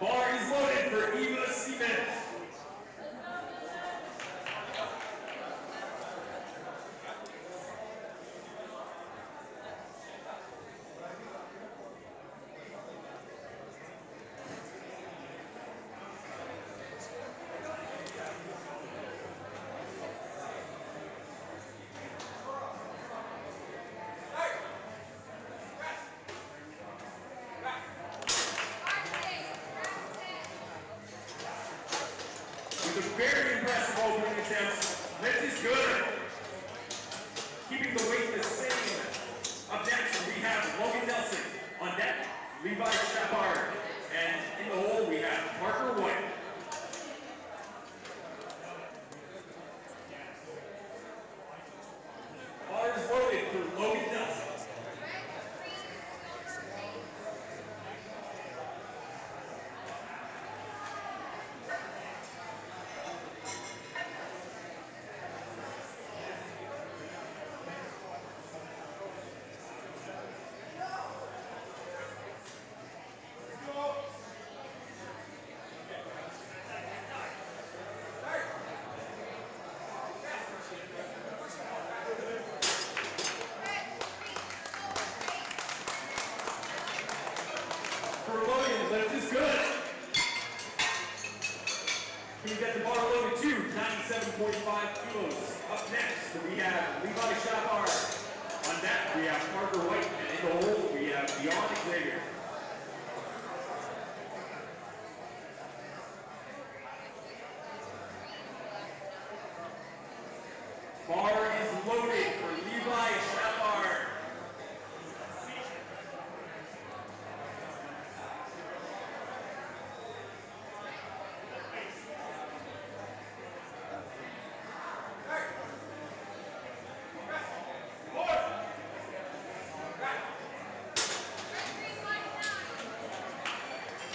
Bar is loaded for Eva Siemens. With a very impressive opening attempt. Lift is good. Keeping the weight the same. Up next, we have Logan Nelson. On deck, Levi Shepard. And in the hole, we have Parker White. Bar is loaded for Logan Nelson. For Logan, lift is good. Can we get the bar loaded to 97.5 kilos? Up next, we have Levi Shepard. On deck, we have Parker White. And in the hole, we have Dion Xavier. Bar is loaded for Levi Shepard.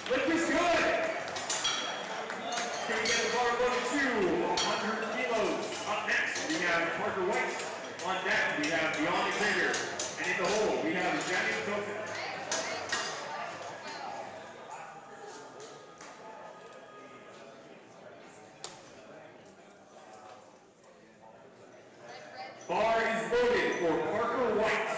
Lift is good. Can we get the bar loaded to 100 kilos? Up next, we have Parker White. On deck, we have Dion Xavier. And in the hole, we have Jenny Token. Bar is loaded for Parker White.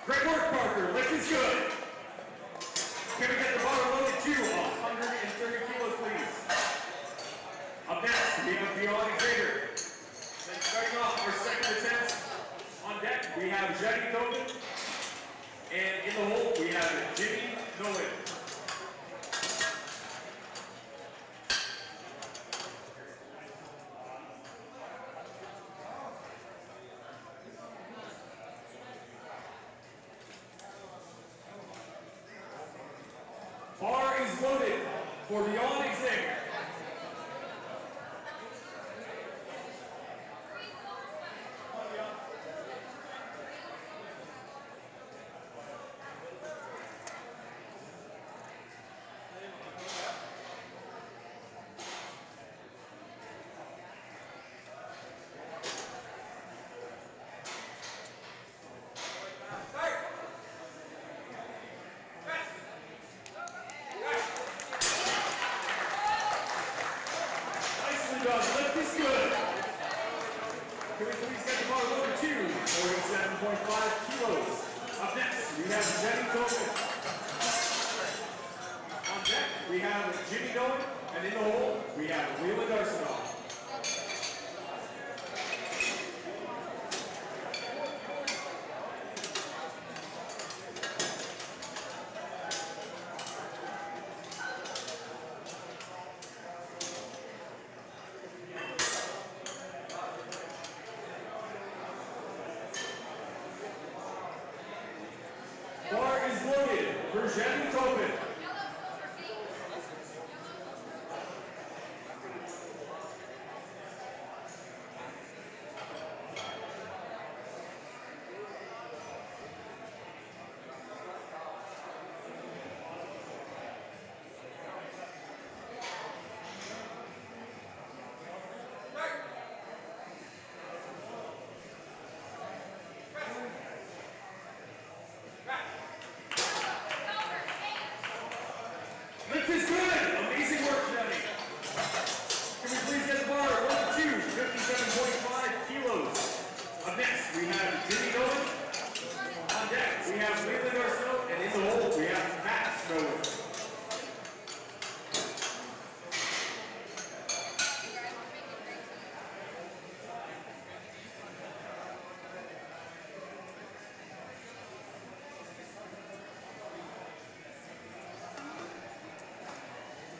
Great work, Parker. Lift is good. Can we get the bar loaded to 130 kilos, please? Up next, we have Beyond Xavier. Then starting off our second attempt on deck, we have Jenny Nolan. And in the hole, we have Jimmy Nolan. Bar is loaded for Beyond Xavier. Lift is good. Can we please get the bar loaded to 47.5 kilos? Up next, we have Jenny Nolan. On deck, we have Jimmy Nolan, and in the hole, we have Leland Arsenal. Bar is loaded for Jenny Tobin. Lift is good. Amazing work, Jenny. Can we please get the bar loaded to 57.5 kilos? Up next, we have Jimmy Nolan. On deck, we have Leland Arsenal, and in the hole, we have Max Nolan.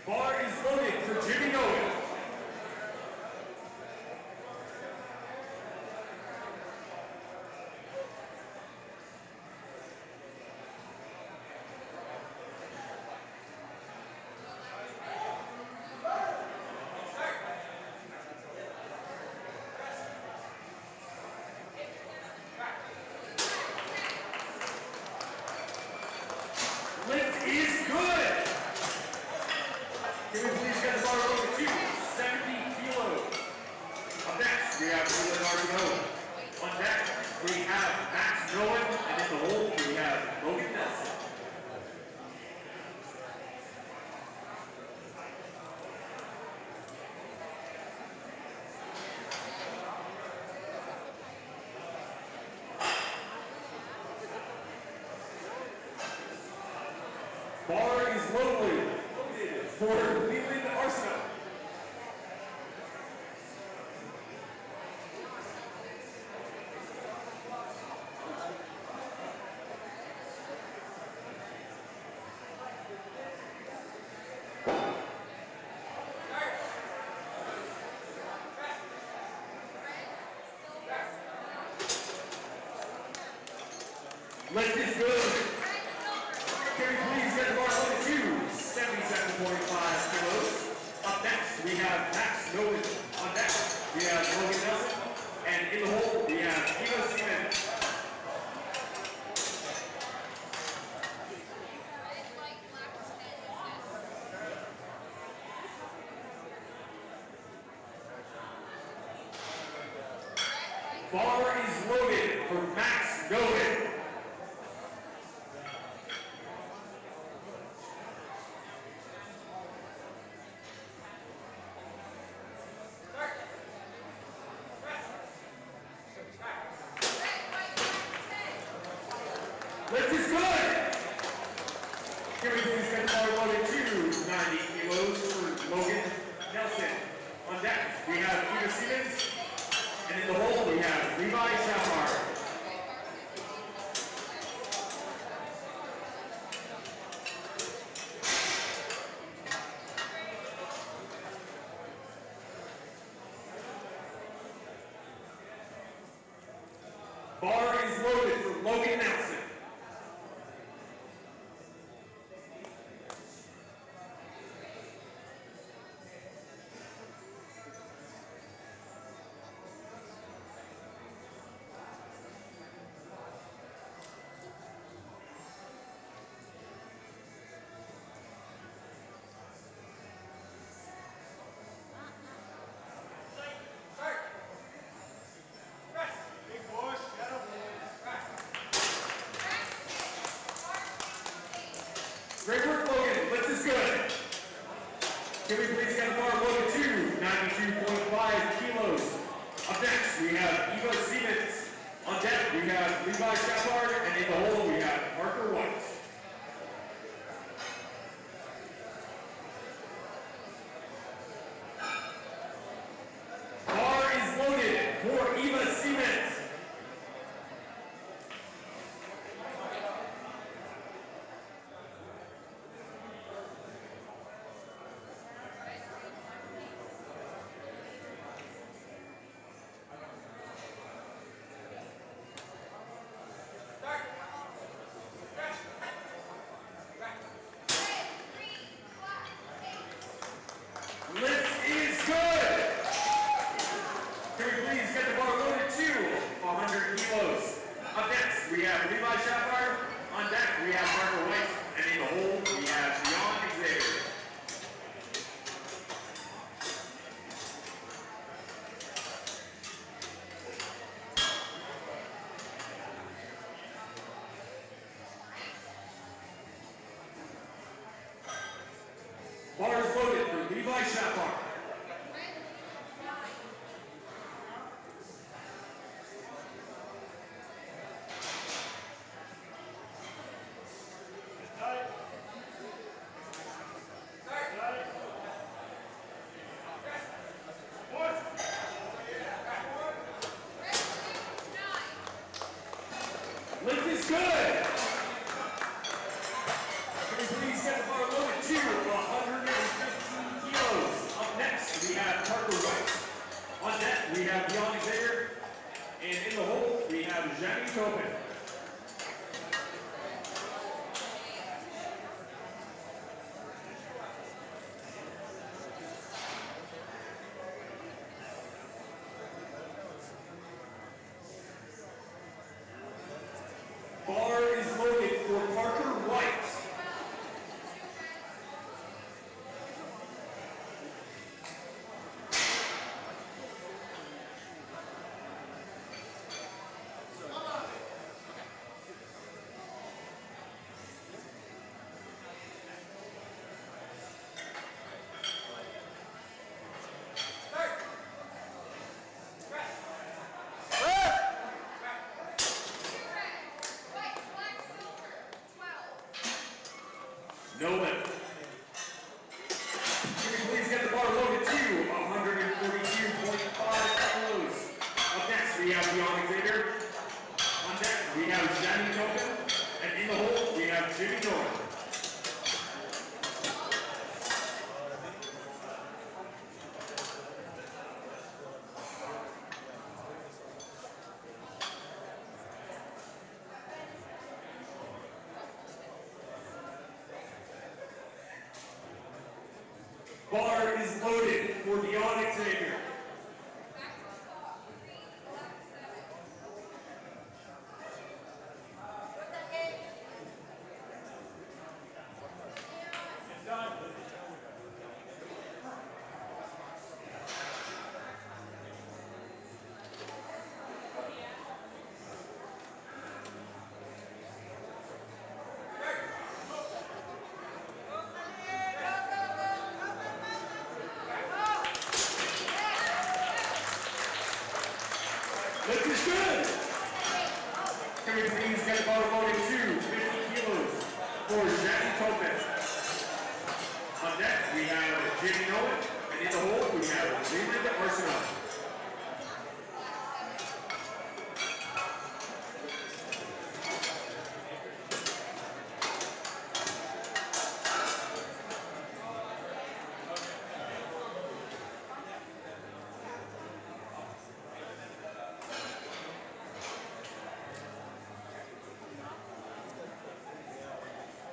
Bar is loaded for Jimmy Nolan. Lift is good. Can we please get the bar loaded to 70 kilos? Up next, we have Leland Arsenal. On deck, we have Max Nolan, and in the hole, we have Logan Nelson. Bar is loaded for Leland Arsenal. Lift is good. Can we please get the bar loaded to 77.5 kilos? Up next, we have Max Nolan. On deck, we have Logan Nelson. And in the hole, we have Eva Seaman. Bar is loaded for Max Nolan. Lift is good. Can we please get the bar loaded to 90 kilos for Logan Nelson. On deck, we have Peter Stevens. And in the hole, we have Levi Shafar. Bar is loaded for Logan Nelson. Great work, Logan. Lift is good. Can we please get the bar loaded to 92.5 kilos. Up next, we have Eva Stevens. On deck, we have Levi Shepard, and in the hole, we have Parker White. Bar is loaded for Eva Stevens. Lift is good. Can we please get the bar loaded to 100 kilos. Up next, we have Levi Shepard. On deck, we have Parker White. And in the hole, we have John Xavier. Bar is loaded for Levi Shepard. Lift is good. Can we please get the bar loaded to 115 kilos. Up next, we have Parker White. On deck, we have John Xavier. And in the hole, we have Jamie Tobin. Bar is loaded for Parker White. No lift. Can we please get the bar loaded to 142.5 kilos. Up next, we have John Xavier. On deck, we have Jamie Tobin. And in the hole, we have Jimmy Norton. Bar is loaded for Deon Xavier. Lift is good. Can we please get the bar loaded to 50 kilos for Jackie Topin? On deck, we have Jimmy Nolan, and in the hole, we have Leland Arsenal.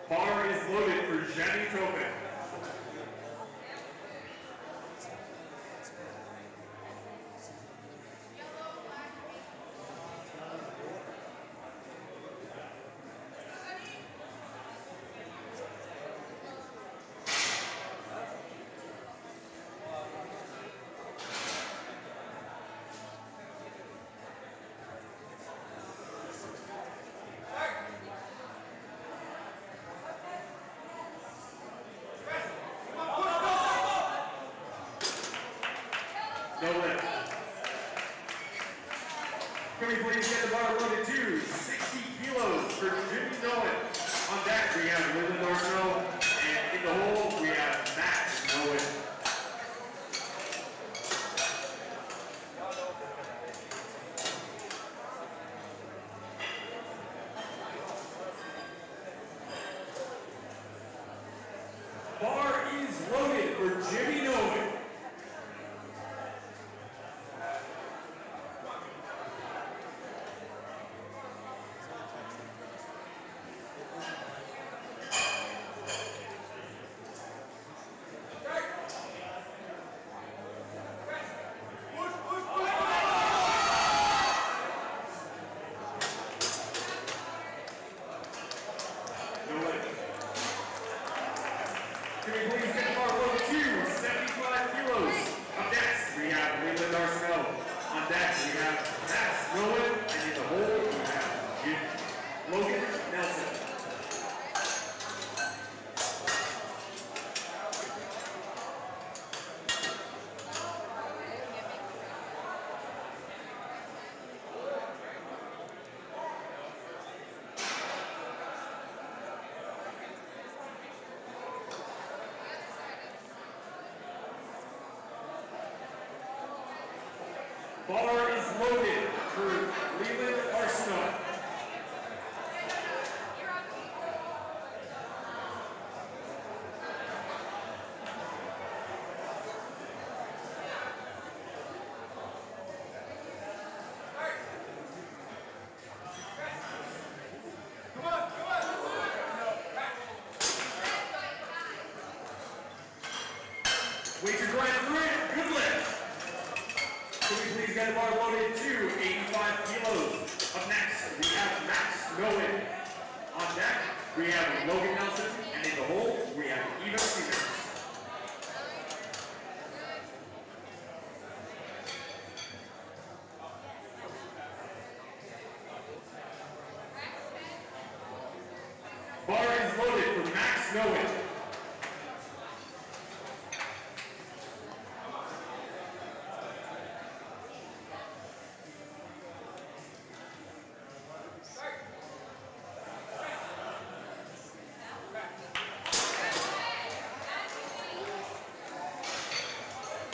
Bar is loaded for Jenny Topin. No lift. Can we please get the bar loaded to 60 kilos for Jimmy Nolan? On deck, we have Leland Arsenal, and in the hole, we have Max Nolan. Bar is loaded for Jimmy Nolan. Can we please get the bar loaded to 75 kilos? Up next, we have Leland Arsenal. On deck, we have Max Nolan, and in the hole, we have Logan Nelson. Bar is loaded for Leland Arsenal. Weight to grind through it, good lift. Can we please get the bar loaded to 85 kilos? Up next, we have Max Nolan. On deck, we have Logan Nelson, and in the hole, we have Eva Stevens. Bar is loaded for Max Nolan.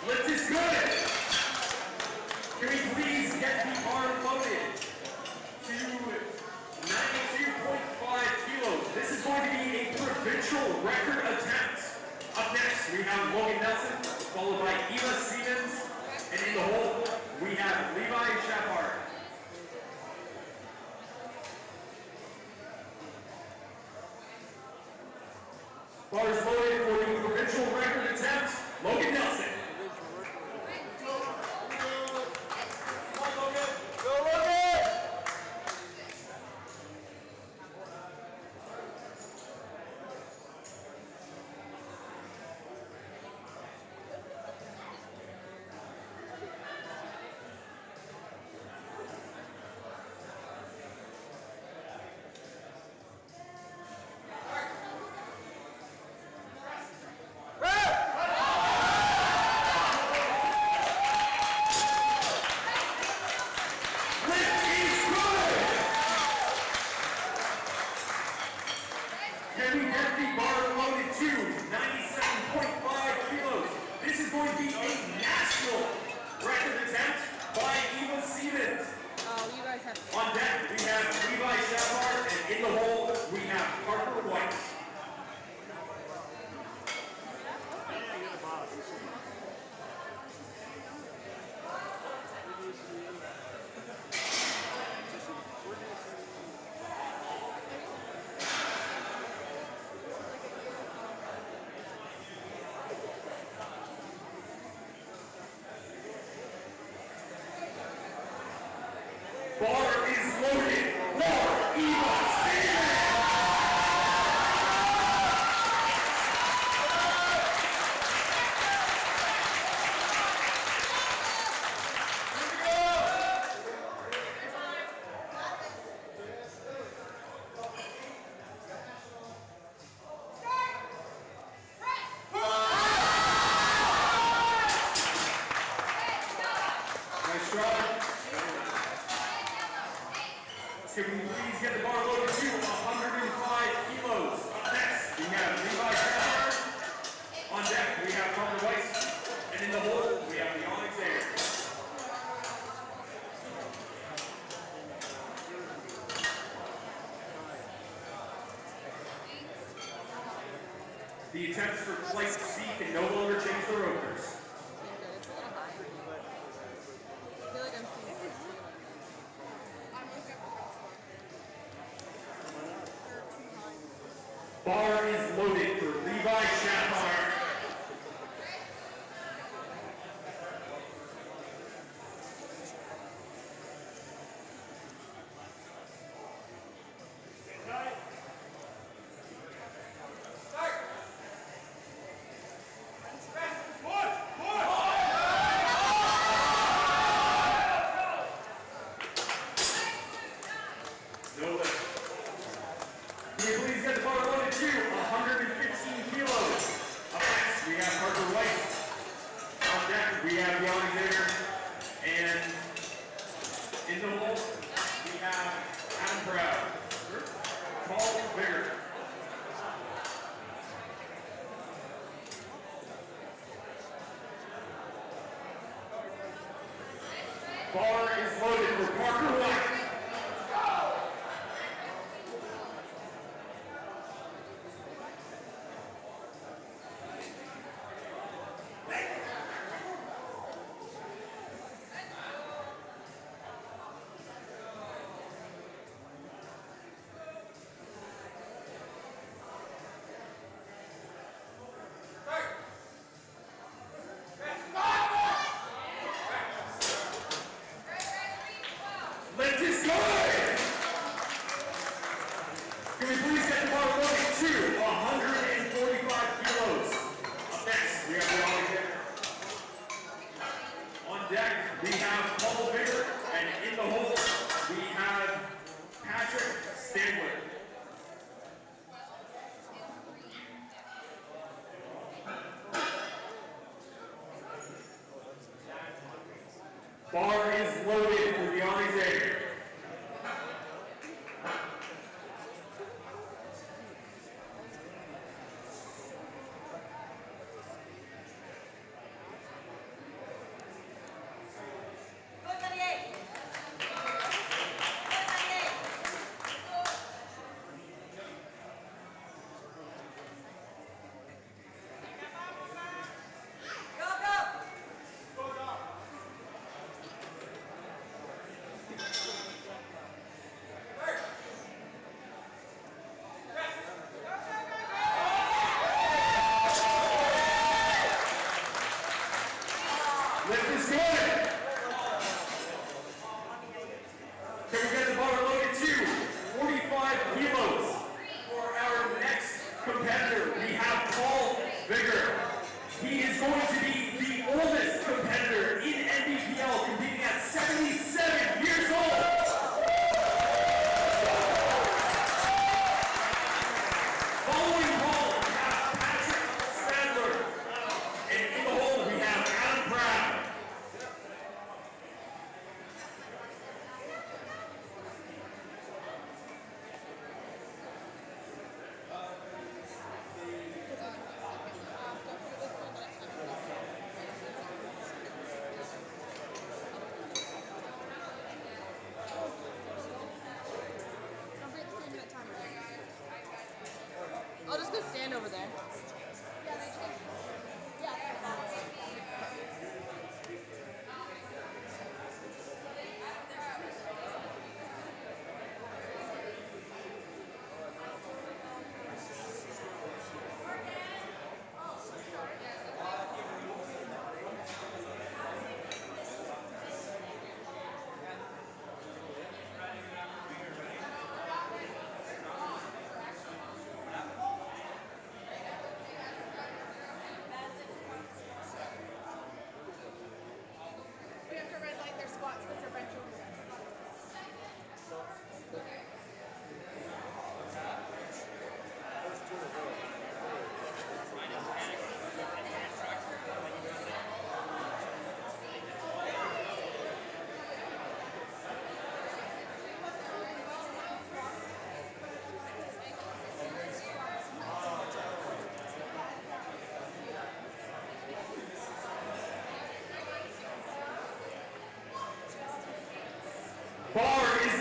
Lift is good. Can we please get the bar loaded to 92.5 kilos? This is going to be a provincial record attempt. Up next, we have Logan Nelson, followed by Eva Stevens, and in the hole, we have Levi Shepard. Bar is loaded for the provincial record attempt, Logan Nelson. Bar is loaded for Eva Stevens. Nice job. Can we please get the bar loaded to 105 kilos? Up next, we have Levi Chandler. On deck, we have Carter Weiss. And in the hole, we have the Onyx Air. The attempts for flight C can no longer change the rotors. It's a little high. I feel like I'm seeing this. I'm looking at the front score. They're too high. Bar is loaded for Levi Chandler. No lift. Can we please get the bar loaded to 115 kilos? Up next, we have Parker White. On deck, we have the Onyx Air. And in the hole, we have Adam Proud. Paul Bigger. Bar is loaded for Parker White.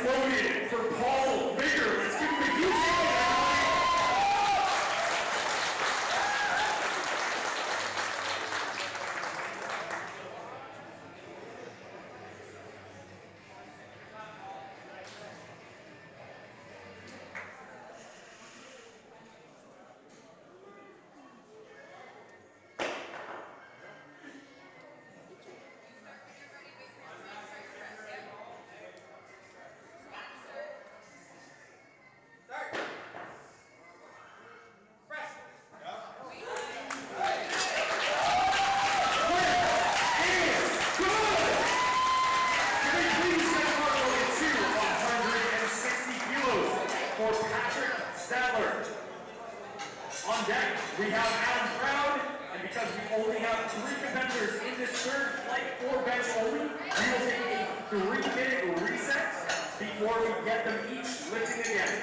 loaded for Paul Bigger. Let's give him a huge hand, everybody. For Patrick Stadler. On deck, we have Adam Brown, and because we only have 3 competitors in this third flight for bench only, we will take a 3-minute reset before we get them each lifting again.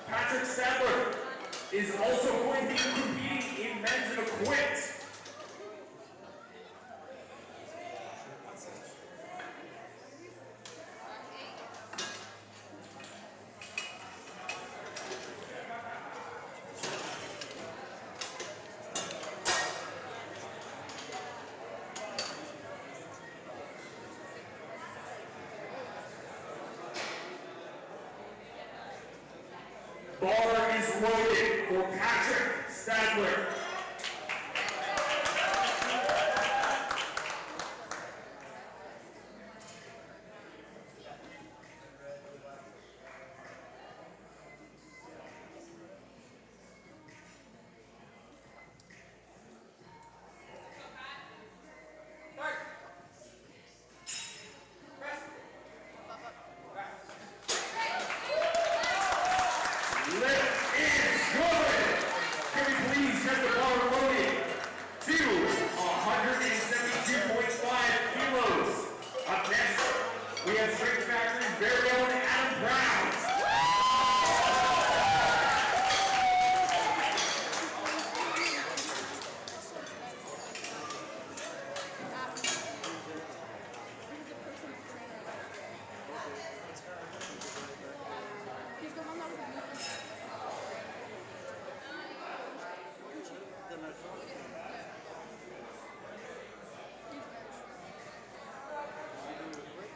Patrick Stadler is also going to be competing in men's and equipped. Bar is loaded for Patrick Stadler. Lift is good. Can we please get the bar loaded to 172.5 kilos. Up next, we have Strength Factory's very own Adam Brown. He's the one that was moving. Then I saw it. He's good. You doing it quick?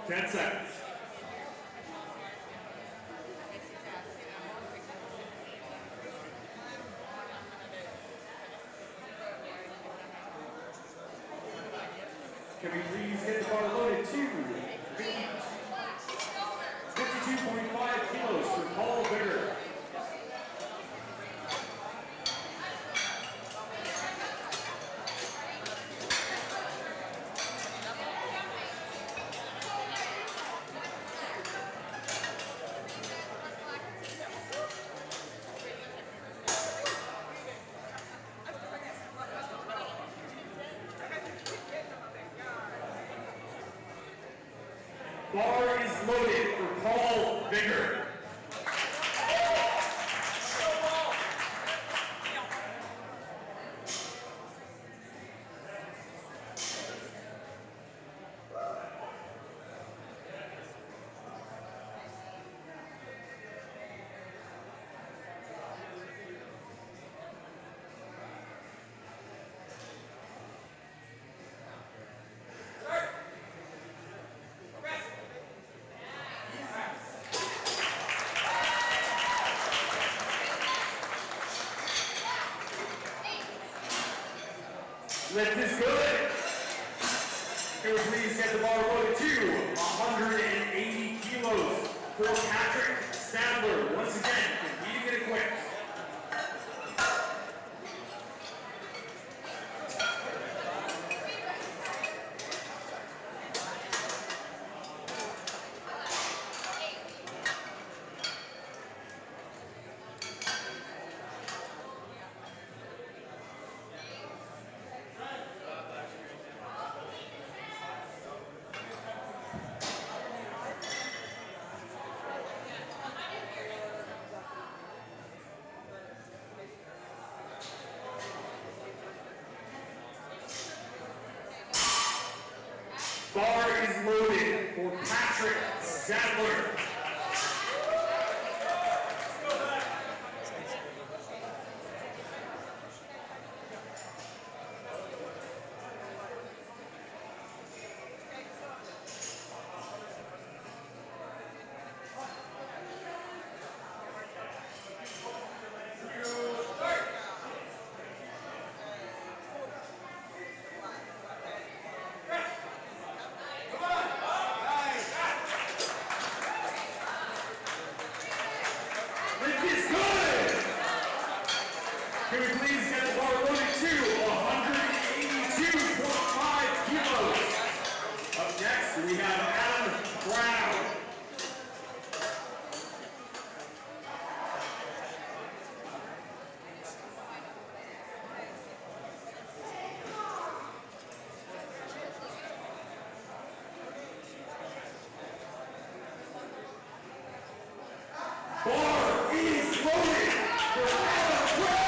10 seconds. Can we please get the bar loaded to 52.5 kilos for Paul Bigger. Bar is loaded for Paul Bigger. Lift is good. Can we please get the bar loaded to 180 kilos for Patrick Stadler. Once again, competing and equipped. Bar is loaded for Patrick Stadler. Can we please get the bar loaded to 182.5 kilos? Up next, we have Adam Brown. Bar is loaded for Adam Brown.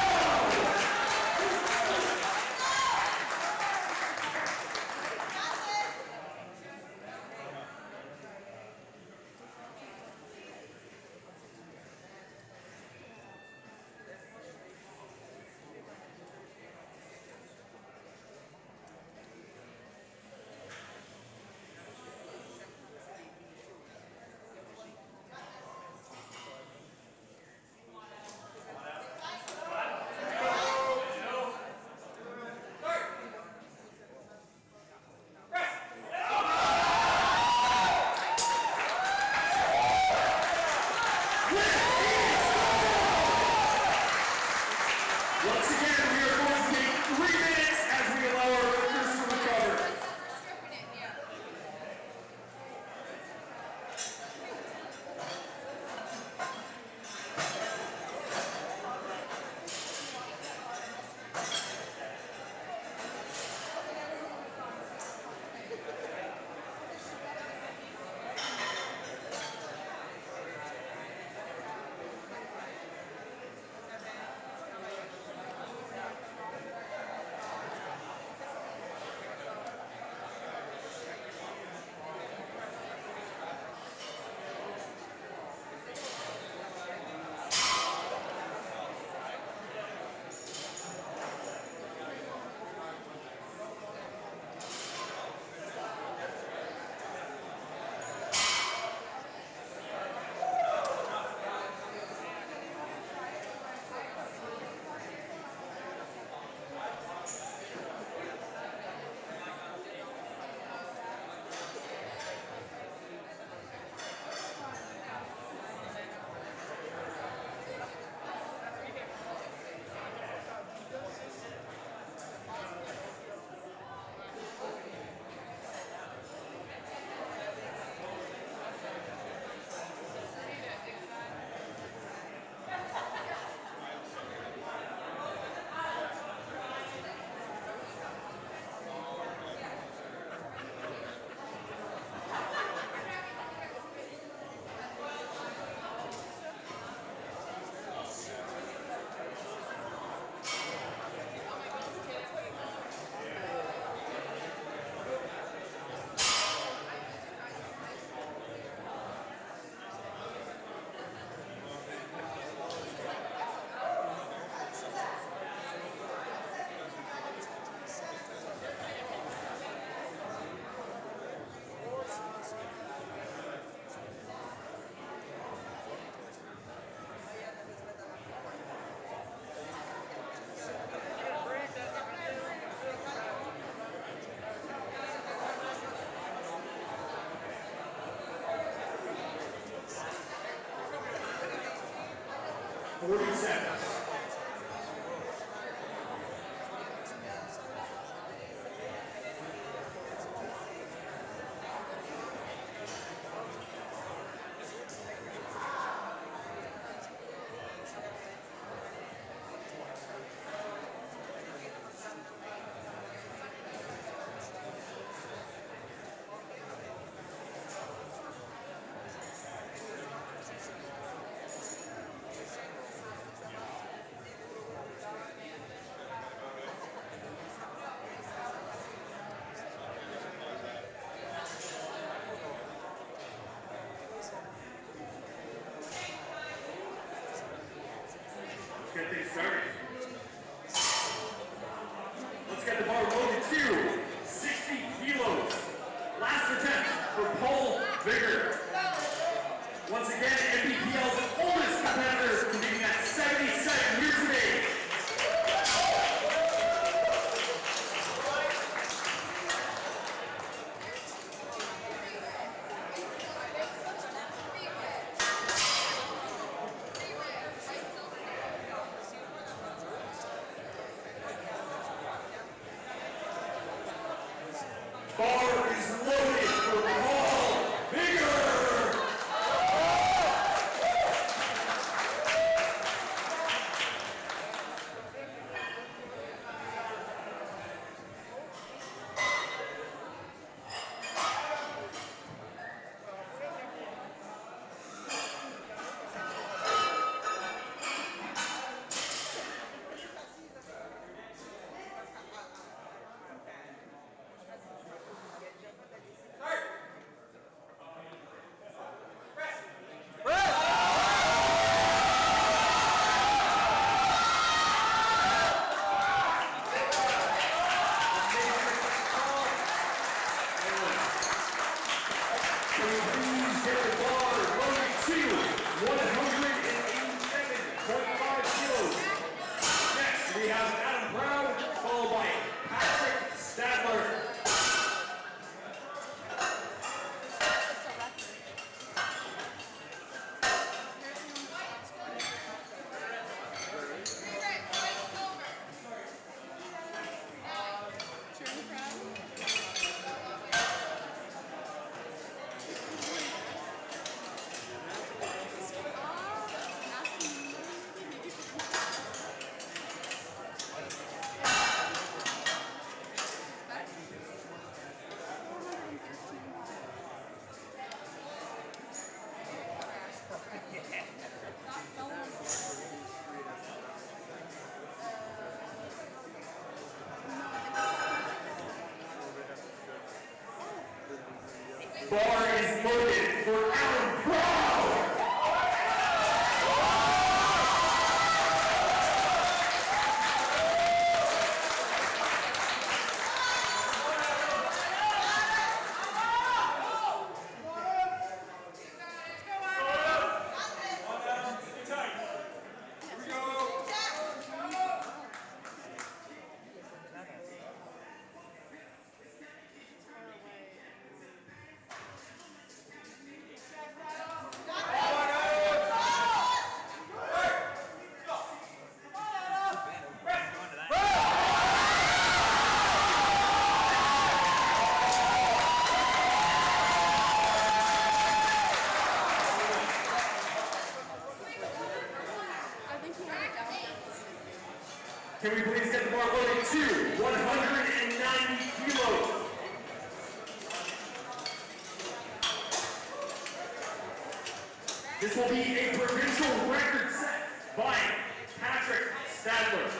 is loaded for Paul Bigger. Can we please get the bar loaded to 187.5 kilos. Next, we have Adam Brown, followed by Patrick Stadler. Bar is loaded for Adam Brown. Can we please get the bar loaded to 190 kilos? This will be a provincial record set by Patrick Stadler.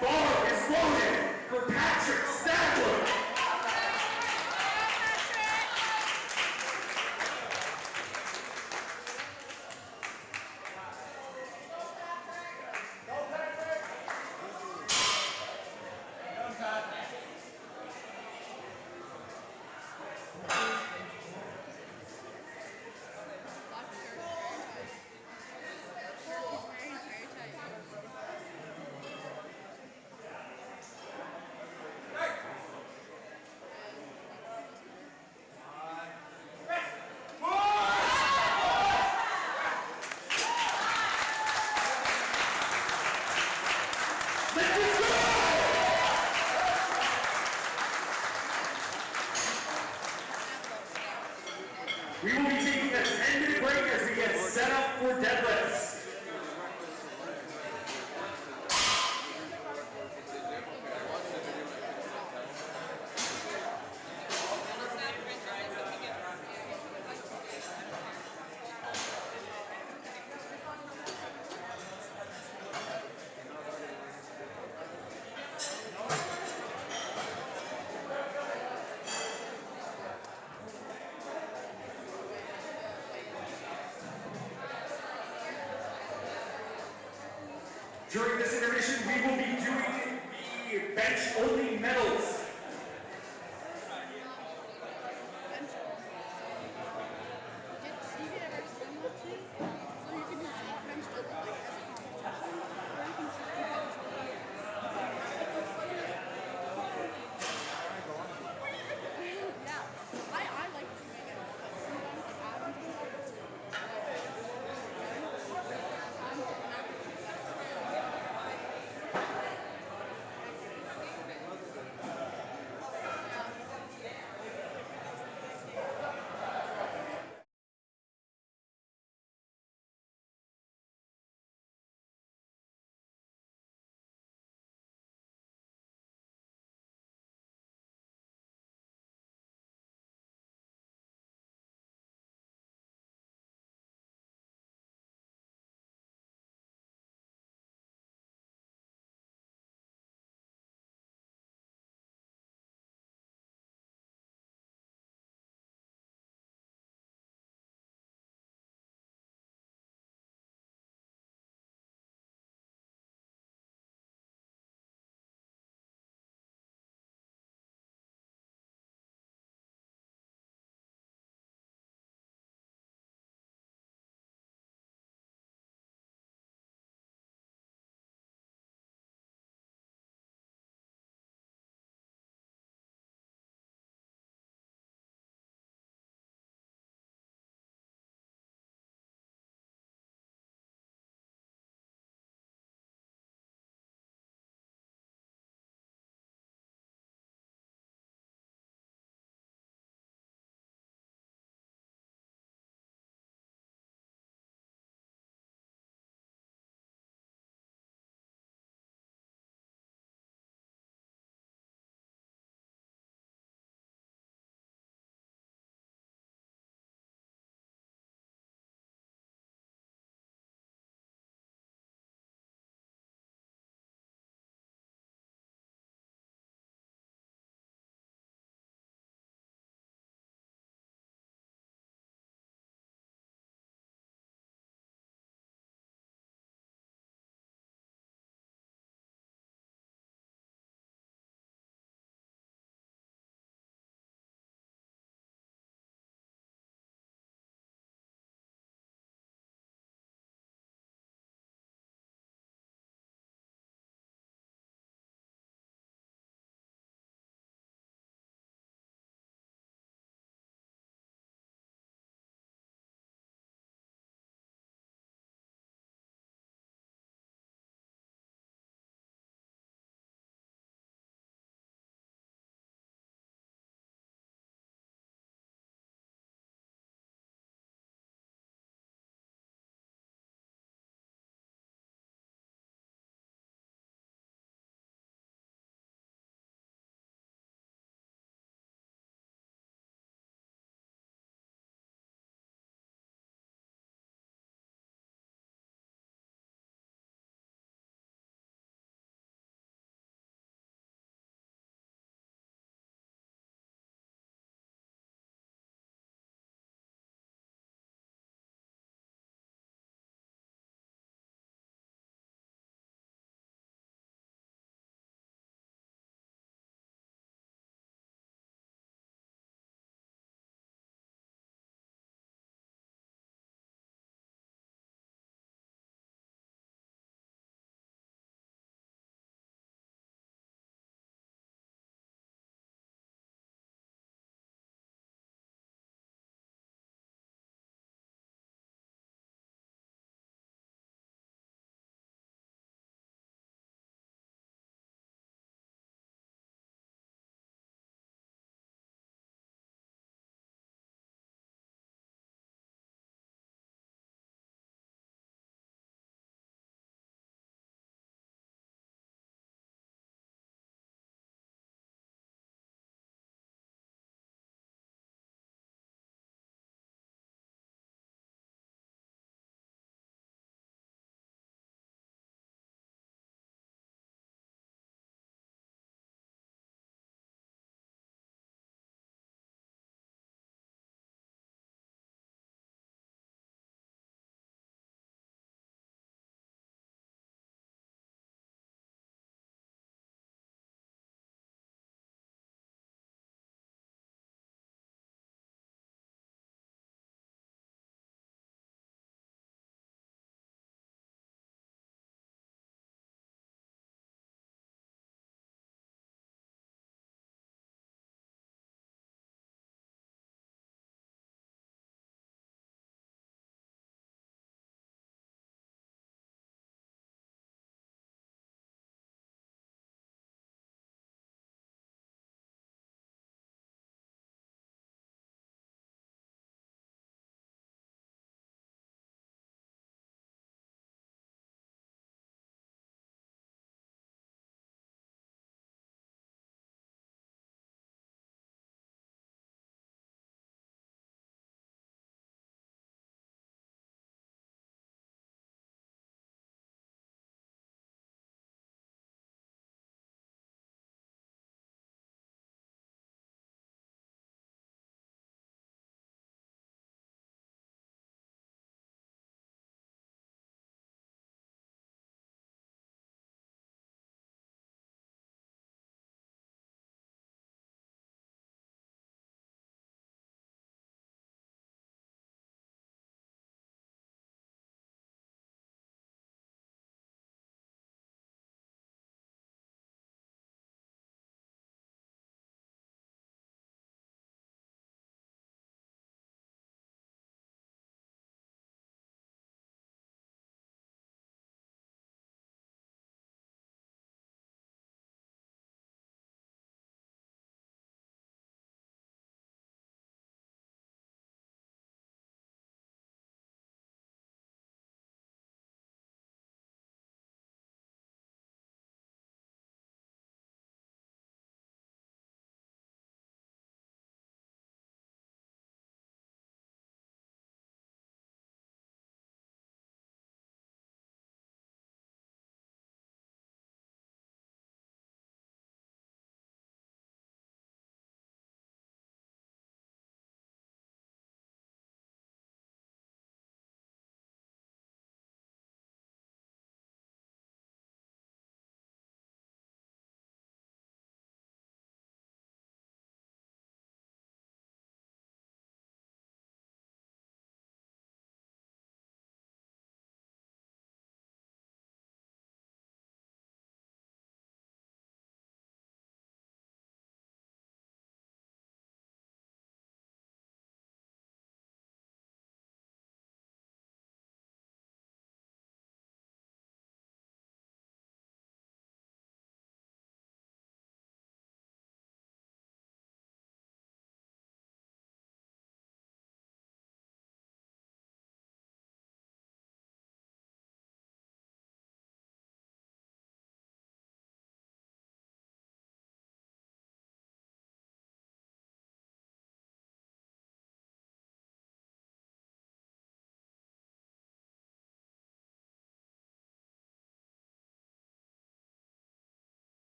Bar is loaded for Patrick Stadler. We will be taking a 10-minute break as we get set up for deadlifts. During this intermission, we will be doing the bench-only medals.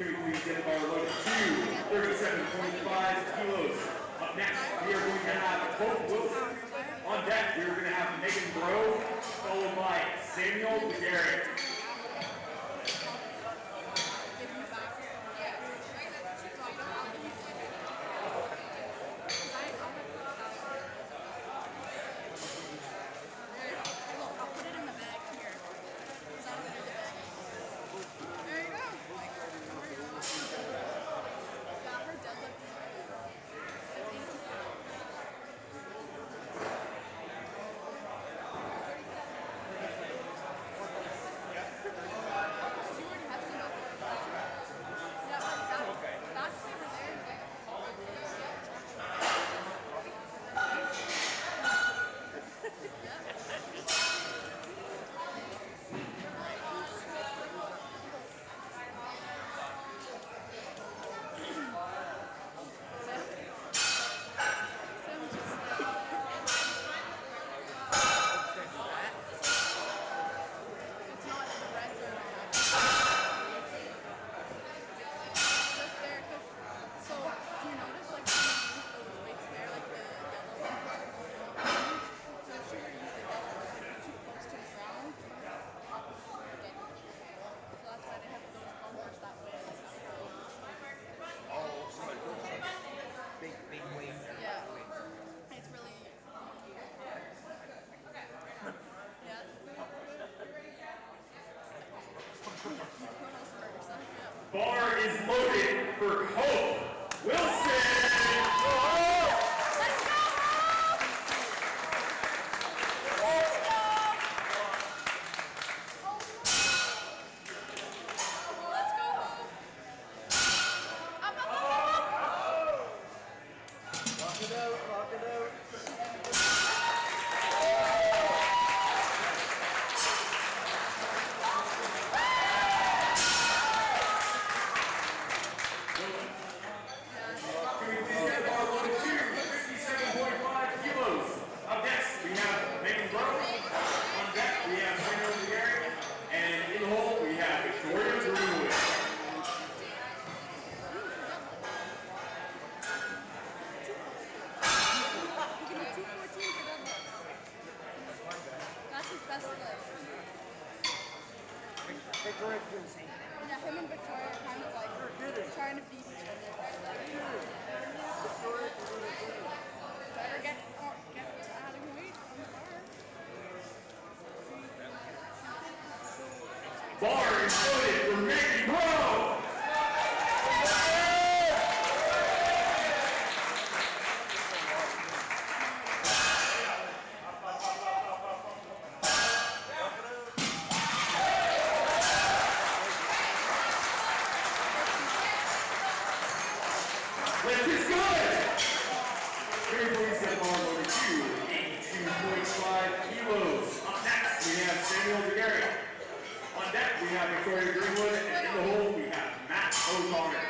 Can we please get the bar loaded to 37.5 kilos? Up next, we are going to have Hope Wilson. On deck, we are going to have Megan Grove, followed by Samuel McGarrett. Bar is loaded for Hope Wilson. Yeah, him and Victoria are kind of like trying to beat each other. Better get adding weight on the bar. Bar is loaded for Megan Grove. Lift is good. Here, please get the bar loaded to 82.5 kilos. Up next, we have Samuel McGarrett. On deck, we have Victoria Greenwood, and in the hole, we have Matt O'Connor.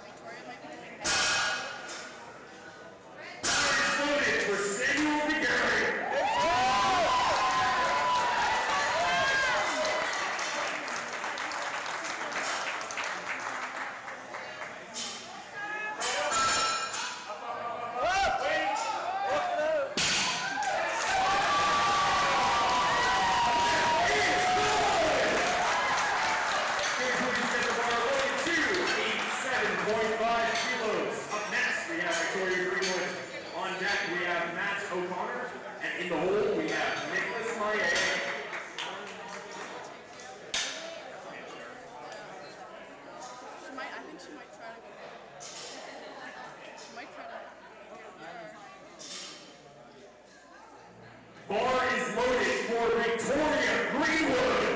Victoria might be doing that. Loaded for Samuel McGarrett. In the hole, we have Nicholas Maye. I think she might try to go. She might try to Bar is loaded for Victoria Greenwood.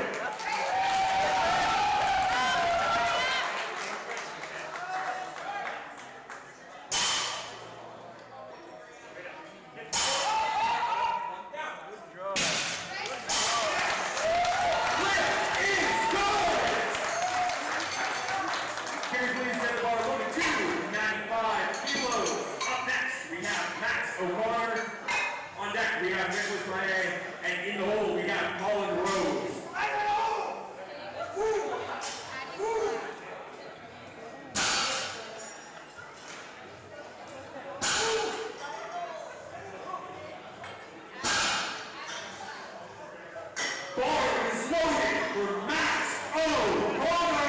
O'Connor. On deck, we have Nicholas Maye. And in the hole, we have Colin Rose. Bar is loaded for Max O'Connor.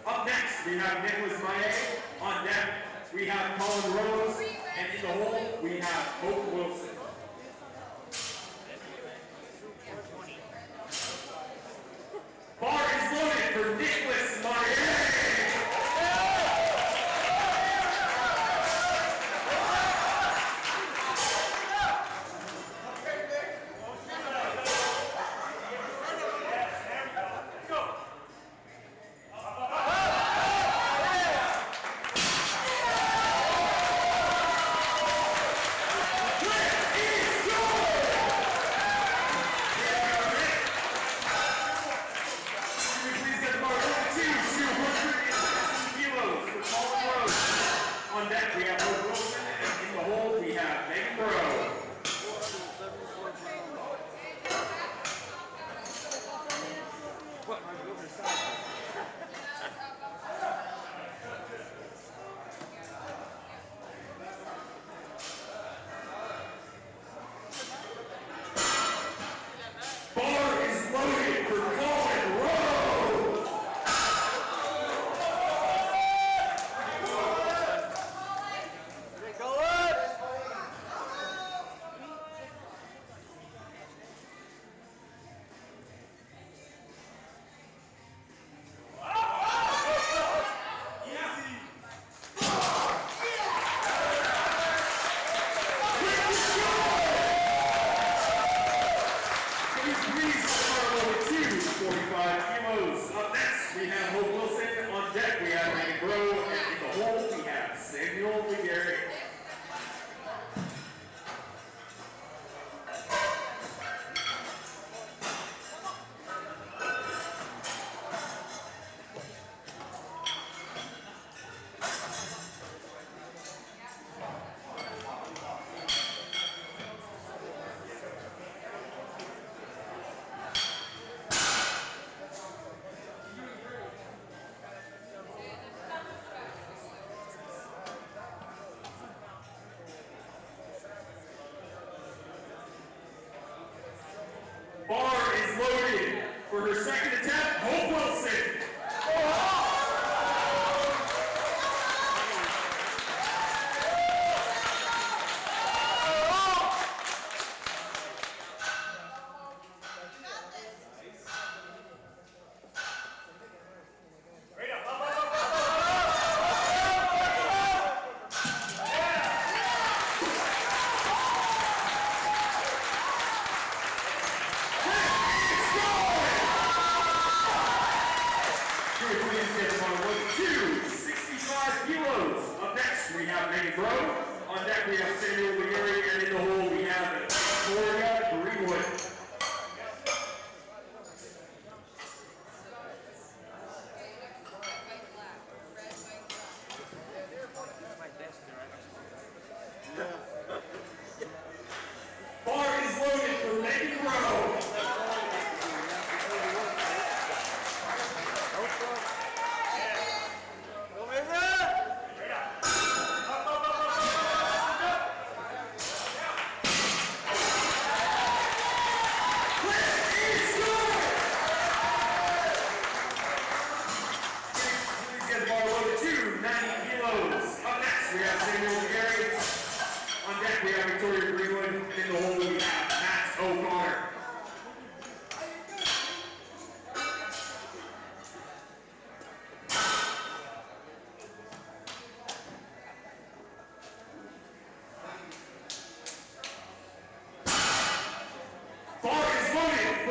Up next, we have Nicholas Maye. On deck, we have Colin Rose. And in the hole, we have Hope Wilson. Bar is loaded for Nicholas Maye. On deck, we have Hope Wilson, and in the hole, we have Megan Burrow. Bar is loaded for Colin Rose. Up next, we have Hope Wilson. On deck, we have Megan Burrow. And in the hole, we have Samuel McGarry. Bar is loaded for her second attempt, Hope Wilson. Up next, we have Megan Burrow. On deck, we have Samuel McGarry, and in the hole, we have Victoria Greenwood. Bar is loaded for Megan Burrow.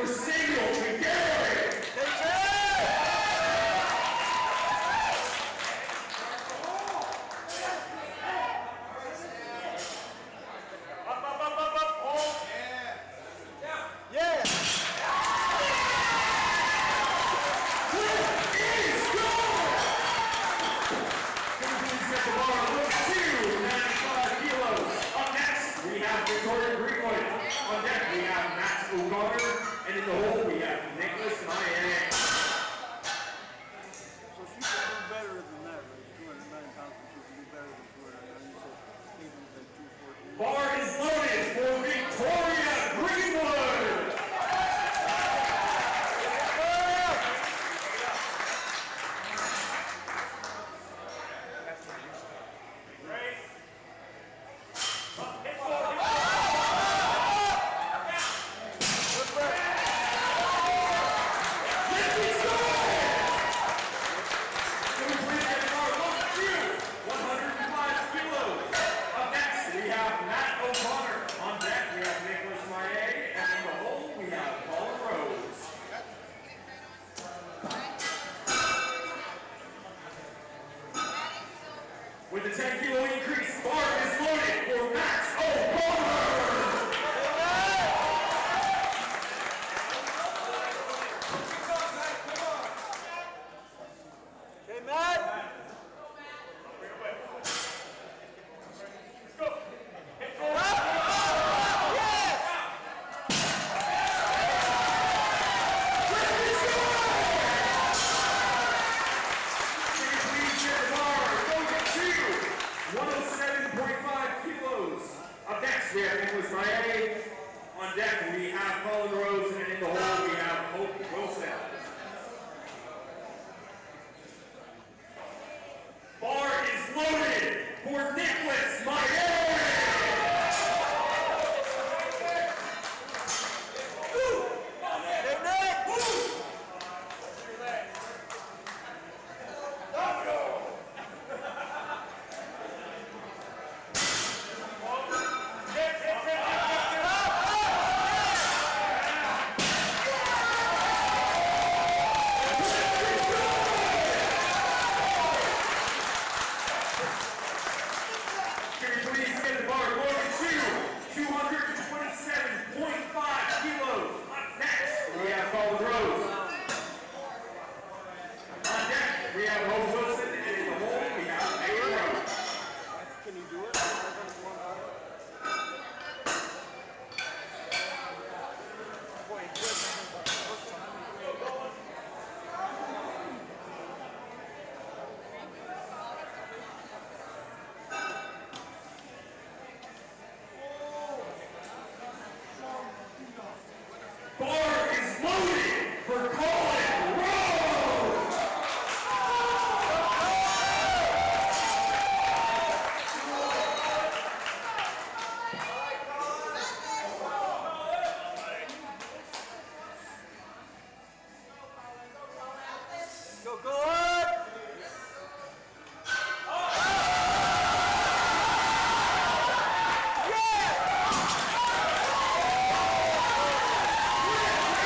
for Samuel McGarry. Up, hold. Yeah! We have Victoria Greenwood. On deck, we have Max O'Connor. And in the hole, we have Nicholas Mayan. So she can do better than that, right? 209 pounds, she can do better than 209. You said Stevens at 214. Bar is loaded for Victoria Greenwood. With a 10-kilo increase, bar is loaded for Max O'Connor. Hey, Matt! Please get the bar. Go to 107.5 kilos. Up next, we have Nicholas Mayan. On deck, we have Colin Rose, and in the hole, we have Hope Wilson. Bar is loaded for Nicholas Mayan. Can you please get the bar loaded to 227.5 kilos. Up next, we have Colin Rose. On deck, we have Hope Wilson, and in the hole, we have Megan Rose. Can you do it? Bar is loaded for Colin Rose. Go on! Nicholas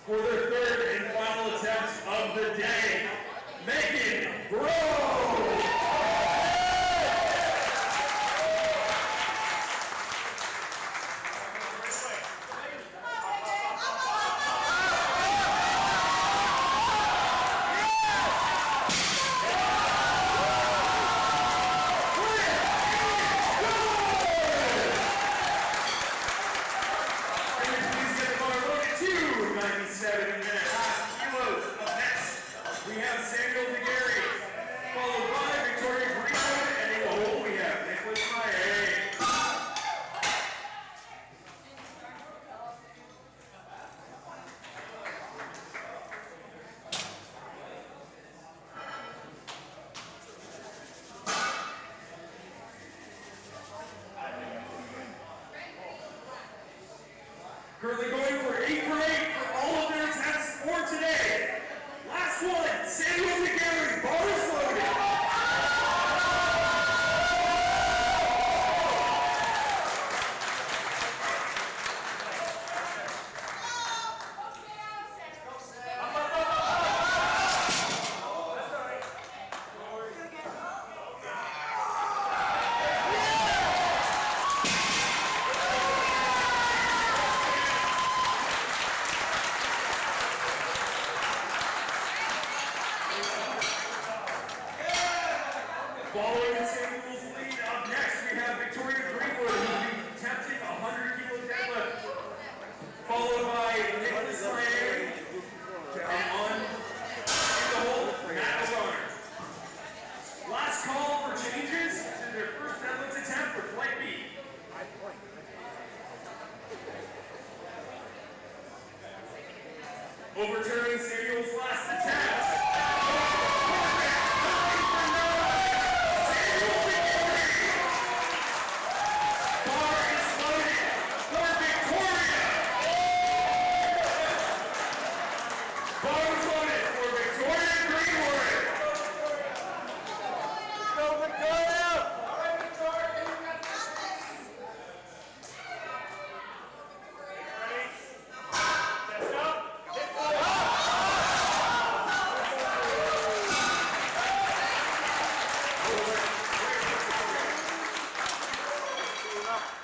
For their third and final attempt of the day, Megan Grove. Currently going for 8 for 8 for all of their attempts for today. Last one, Samuel McGarry, bar is loaded. Following the Samuel's lead, up next we have Victoria Greenwood, who will be attempting a 100-kilo deadlift, followed by Nicholas Lane, and on in the hole, Matt O'Connor. Last call for changes to their first deadlift attempt for Flight B. Overturning Samuel's last attempt.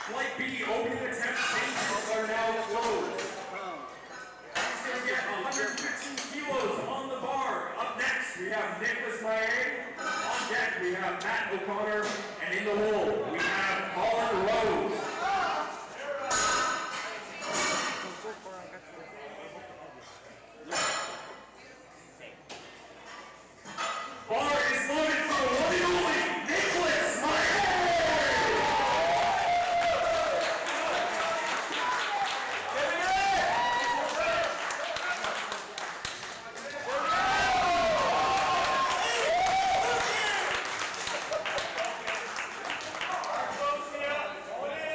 Flight B opening attempt changes are now closed. He's going to get 115 kilos on the bar. Up next, we have Nicholas Mayer. On deck, we have Matt O'Connor. And in the hole, we have Colin Rose. Bar is loaded for the one and only Nicholas Mayer. Close here. Hold in.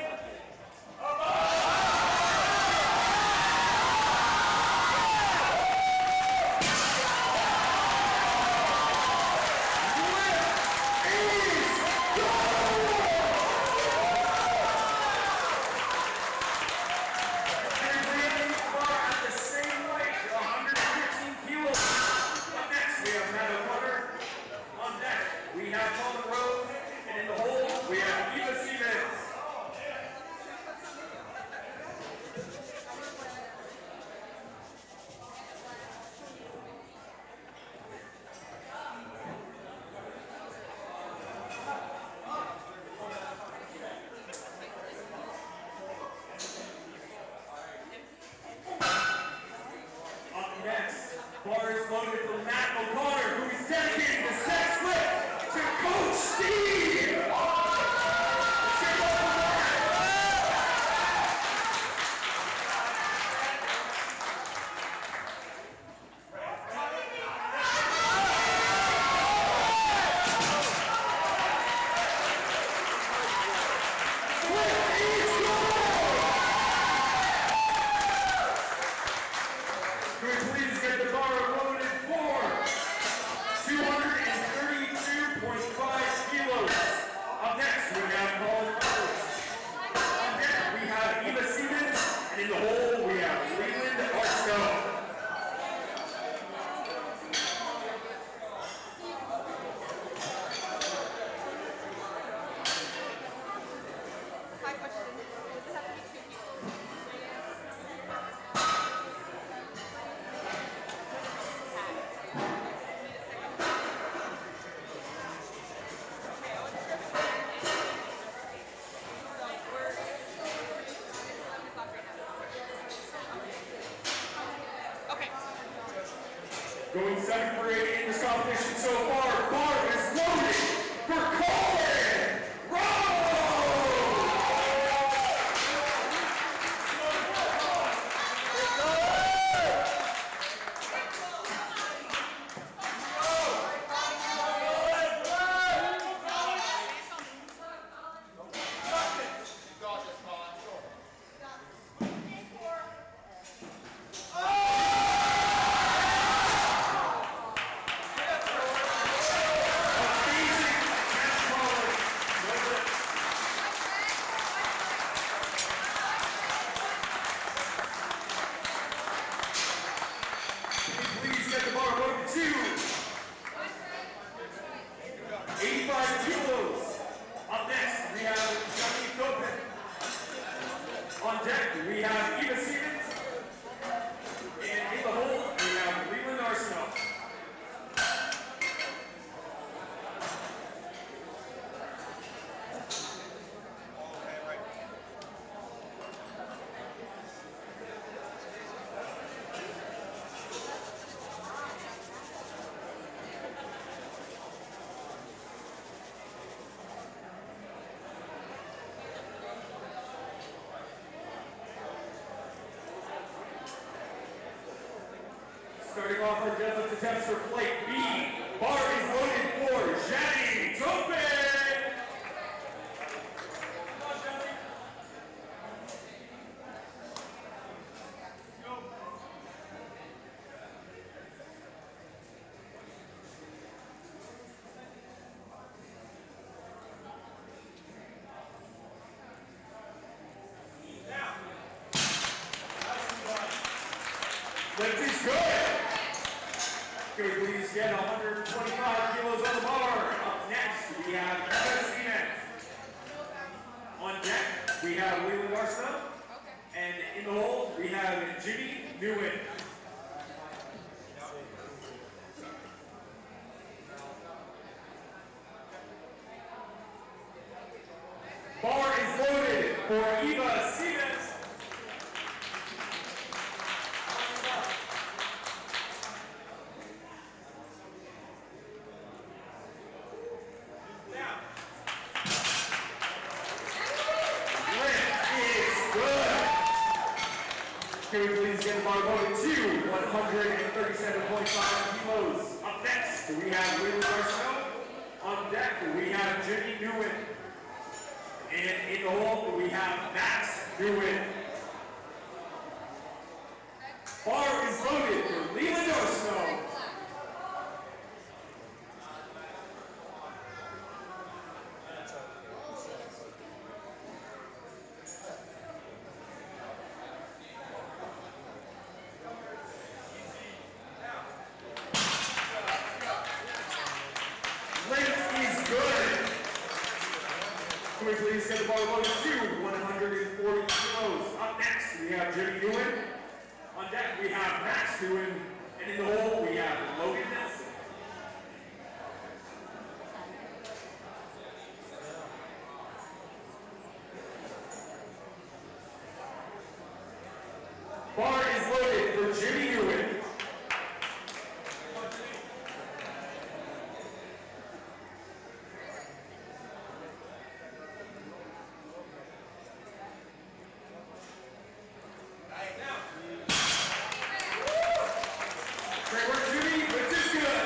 Going 7 for 8 in this competition so far. Bar is loaded for Colin Rose! You got this, Colin. Please get the bar loaded to 85 kilos. Up next, we have Johnny Copen. On deck, we have Eva Stevens. And in the hole, we have Leland Arsenal. Starting off our deadlift attempts for plate B. Bar is loaded for Jenny Tope. Lift is good. Can we please get 125 kilos on the bar? Up next, we have Eva Stevens. On deck, we have Leland Arsenal. And in the hole, we have Jimmy Newen. Bar is loaded for Eva Stevens. Can we please get the bar loaded to 137.5 kilos? Up next, we have Leland Arsenal. On deck, we have Jimmy Newen. And in the hole, we have Max Newen. Bar is loaded for Leland Arsenal. Can we please get the bar loaded to 140 kilos? Up next, we have Jimmy Newen. On deck, we have Max Newen. And in the hole, we have Logan Nelson. Bar is loaded for Jimmy Newen. Great work, Jimmy. This is good.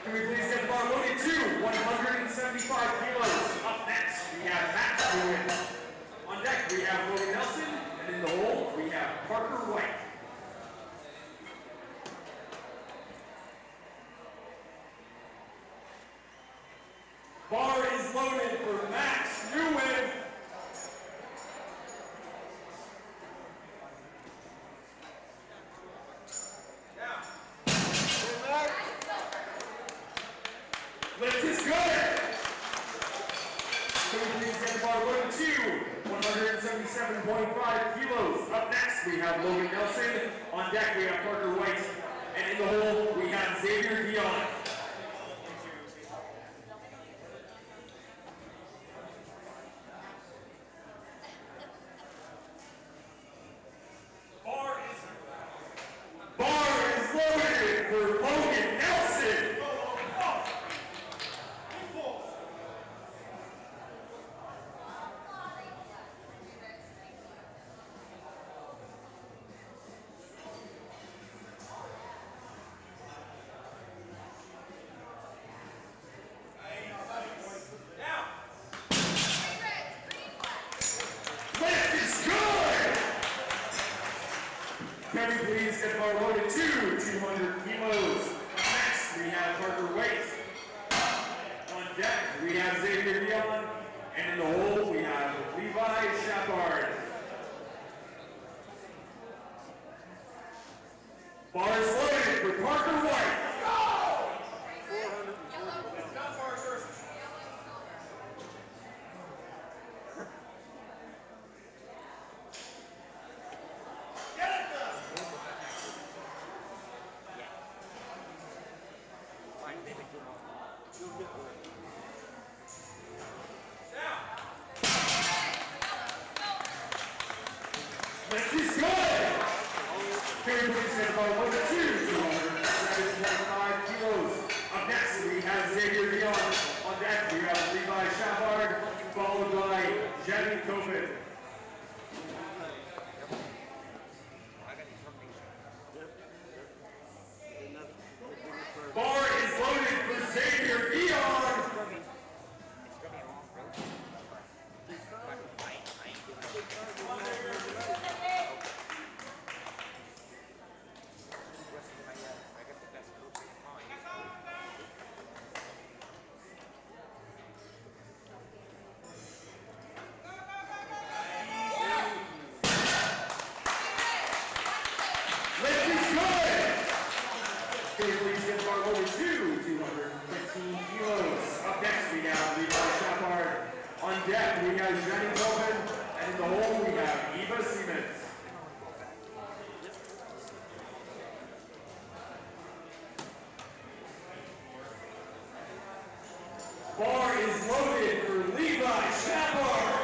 Can we please get the bar loaded to 175 kilos? Up next, we have Max Newen. On deck, we have Logan Nelson. And in the hole, we have Parker White. Bar is loaded for Max Newen. Lift is good. Can we please get the bar loaded to 177.5 kilos? Up next, we have Logan Nelson. On deck, we have Parker White. And in the hole, we have Xavier Dion. Bar is loaded for Can we please get bar loaded to 200 kilos? Next, we have Parker White. On deck, we have Xavier Dion. And in the hole, we have Levi Shepard. Bar is loaded for Parker White. This is good! Carry please get bar loaded to 275 kilos. Up next, we have Xavier Dion. On deck, we have Levi Shepard, followed by Jenny Copen. Bar is loaded for Xavier Dion. Please get bar loaded to 215 kilos. Up next, we have Levi Shepard. On deck, we have Jenny Copen. And in the hole, we have Eva Siemens. Bar is loaded for Levi Shepard.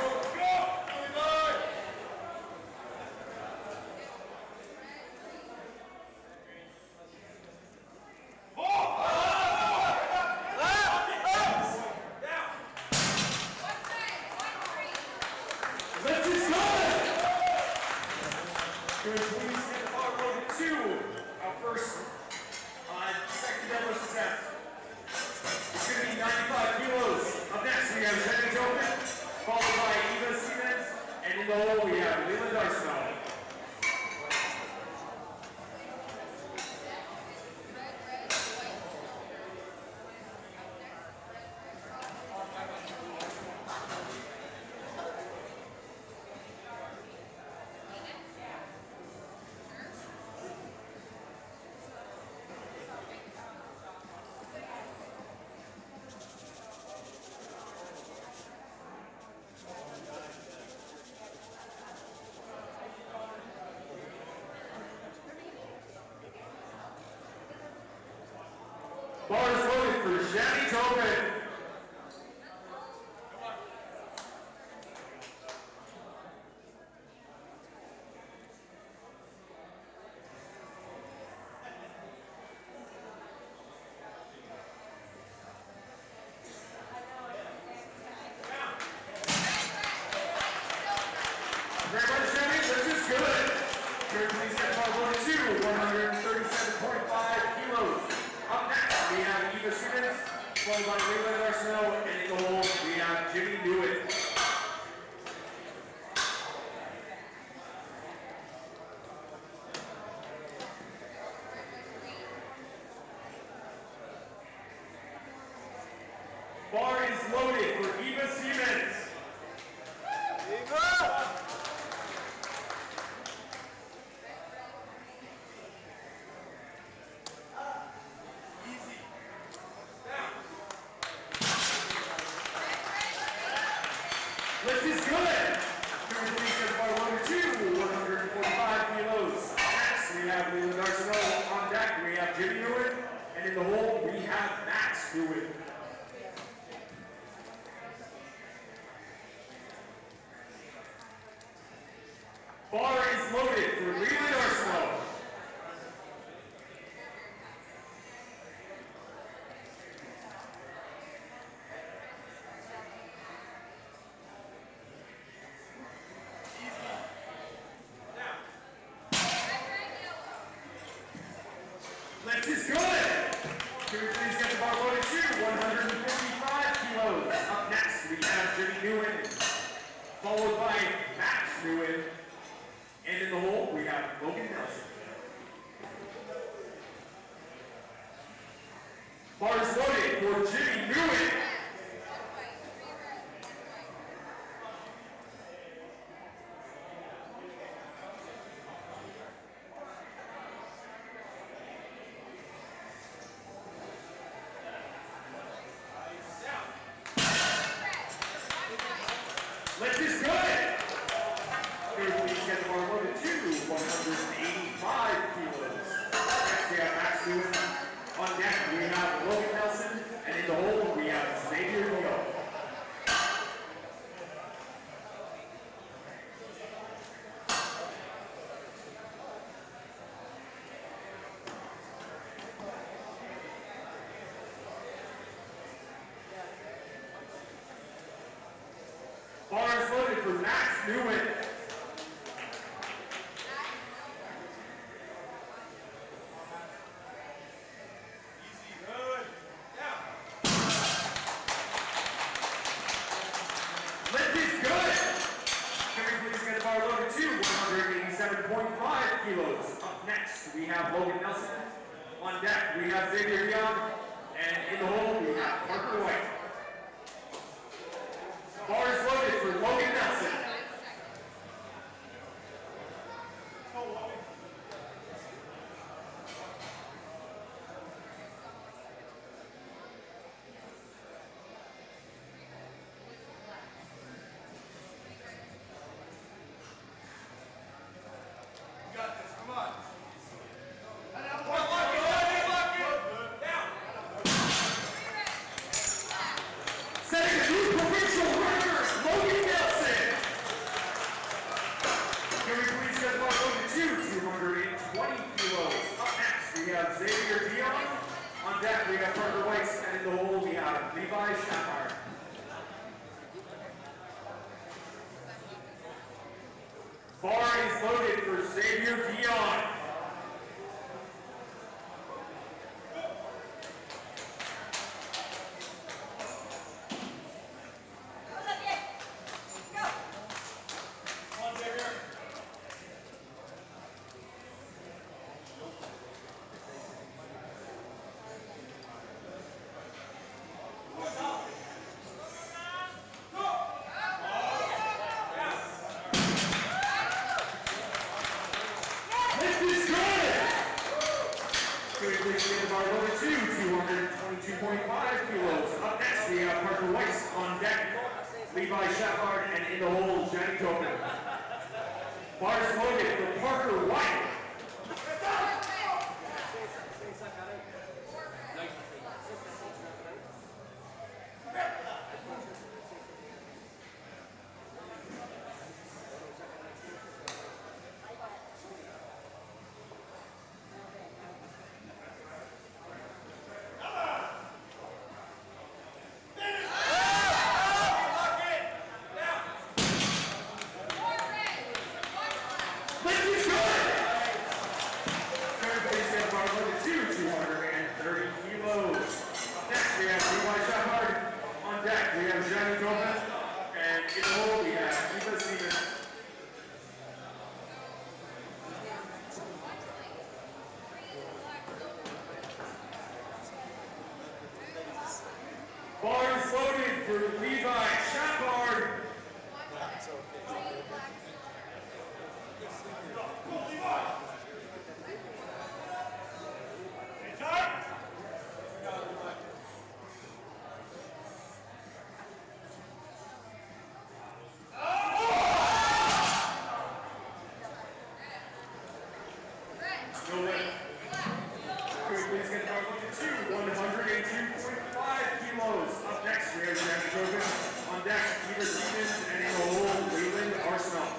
Second deadlift attempt. It's going to be 95 kilos. Up next, we have Jenny Copen, followed by Eva Siemens, and in the hole, we have Leland Arsenal. Bar is loaded for Jenny Copen. Very much, Jenny. This is good. Here, please get bar loaded to 137.5 kilos. Up next, we have Eva Siemens, followed by Leland Arsenal, and in the hole, we have Jimmy Newitt. Bar is loaded for Eva Siemens. Eva! Lift is good. Please get bar loaded to 145 kilos. Next, we have Leland Arsenal. On deck, we have Jimmy Newitt. And in the hole, we have Max Newitt. Bar is loaded for Leland Arsenal. Lift is good. Can we please get the bar loaded to 155 kilos. Up next, we have Jimmy Newitt, followed by Max Newitt. And in the hole, we have Logan Nelson. loaded for Jimmy Newman. Let's just go it. Here, please get the bar loaded to 185 kilos. Next, we have Max Lewis. On deck, we have Logan Nelson. And in the hole, we have Xavier Dion. Bar is loaded for Max Newman. Lift is good. Can we please get the bar loaded to 187.5 kilos. Up next, we have Logan Nelson. On deck, we have Xavier Dion. And in the hole, we have Parker White. Bar is loaded for Logan Nelson. You got this, come on. Setting a new provincial record, Logan Nelson. Can we please get the bar loaded to 220 kilos. Up next, we have Xavier Dion. On deck, we have Parker Weiss. And in the hole, we have Levi Shapard. Bar is loaded for Xavier Dion. This is good! Can we please get the bar loaded to 222.5 kilos. Up next, we have Parker Weiss. On deck, Levi Shepard, and in the hole, Jenny Tobin. Bar is loaded for Parker White. Lift is good! Third place get bar loaded to 230 kilos. Up next, we have Levi Shepard. On deck, we have Jenny Tobin. And in the hole, we have Eva Stevens. Bar is loaded for Levi Shepard. No way. Can we please get the bar loaded to 102.5 kilos. Up next, we have Jenny Tobin. On deck, Peter Stevens, and in the hole, Leland Arsenal.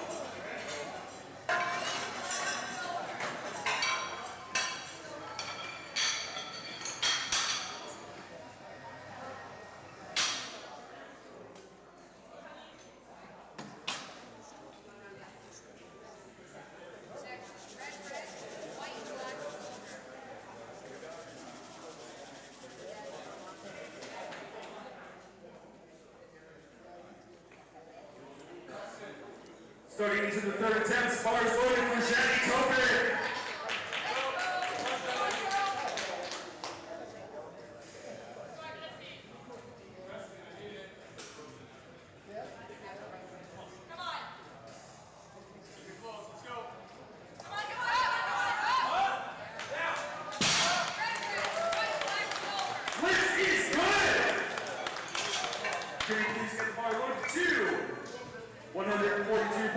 Starting into the third attempt, bar is loaded for Jenny Tobin.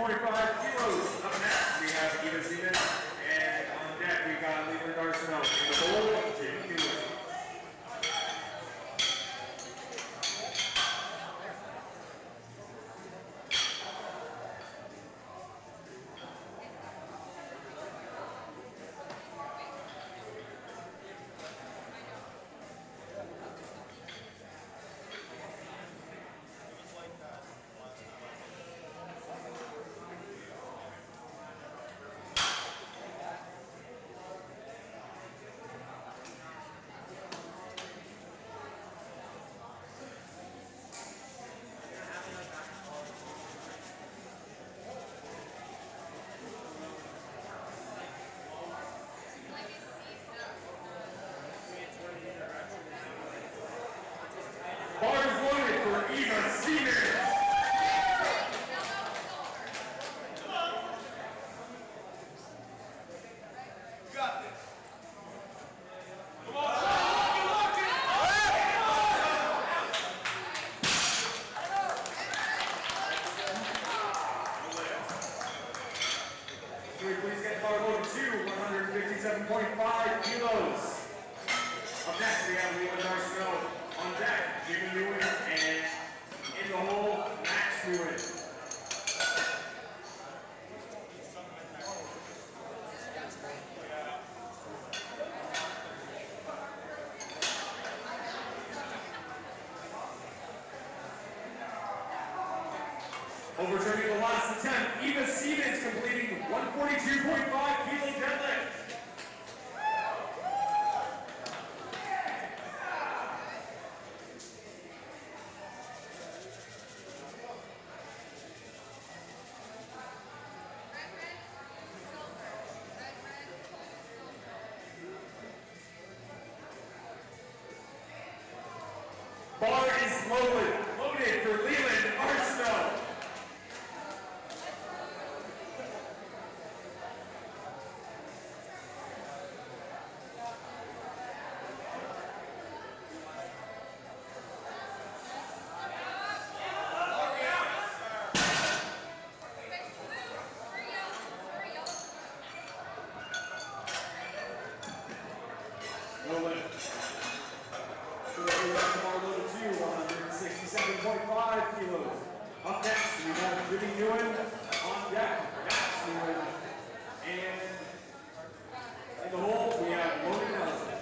kilos. Up next, we have Eva Seaman, and on deck, we got Leland Arsenault. In the bowl, Jimmy Newman. Bar is loaded for Eva Seaman. Got this. Come on. Can we please get bar loaded to 157.5 kilos. Up next, we have Leland Arsenault. On deck, Jimmy Newman, and in the hole, Max Newman. Overturning the last attempt, Eva Stevens completing 142.5 kilo deadlift. Bar is loaded for Leland Arsenault. Loaded. Bar loaded to 167.5 kilos. Up next, we have Jimmy Newman on deck, Max Newman, and in the hole, we have Logan Nelson.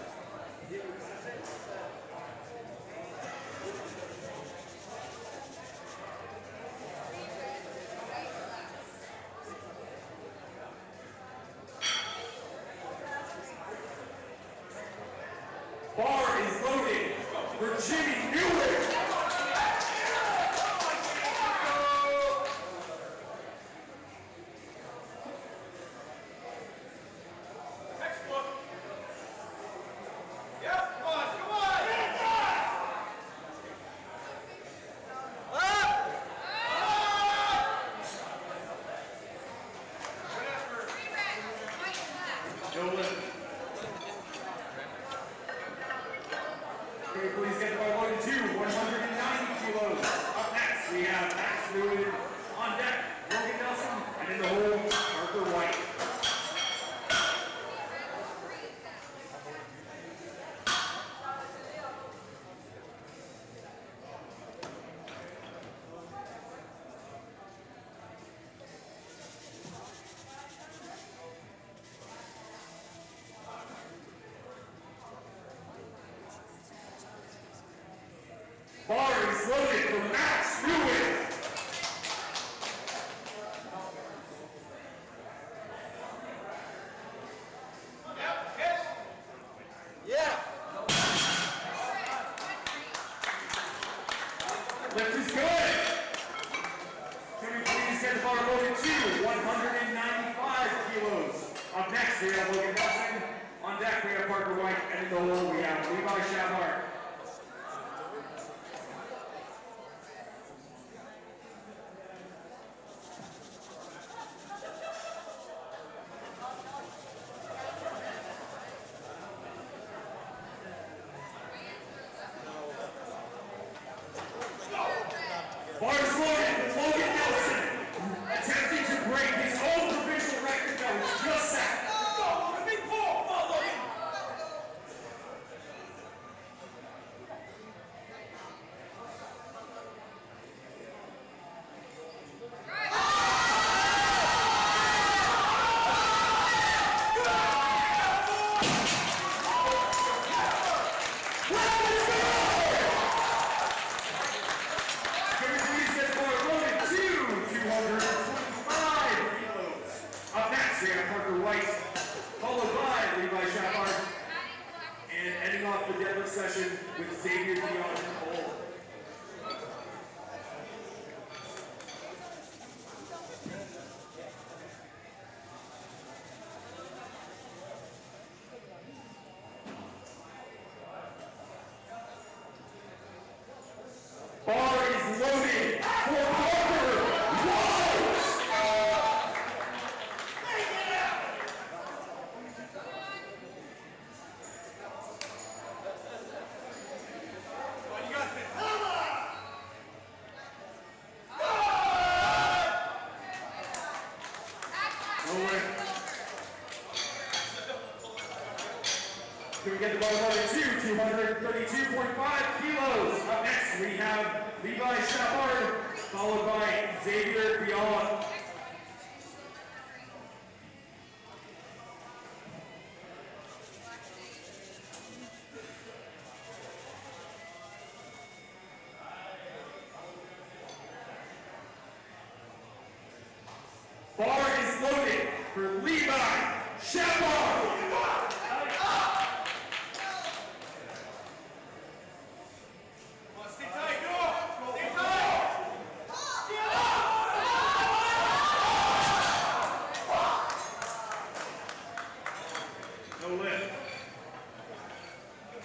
Bar is loaded for Jimmy Newman. Textbook. Yep, come on, come on. No lift. Can we please get the bar loaded to 190 kilos. Up next, we have Max Newman on deck, Logan Nelson, and in the hole, Arthur White. Bar is loaded for Max Newman. Yeah. Lift is good. Can we please get the bar loaded to 195 kilos. Up next, we have Logan Nelson. On deck, we have Parker White. And in the hole, we have Levi Chavard. Bar is loaded with Logan Nelson, attempting to Can we get the bottom line to 232.5 kilos? Up next, we have Levi Shepard, followed by Xavier Beyond. Bar is loaded for Levi Shepard. Stay tight, go! Stay tight! No lift.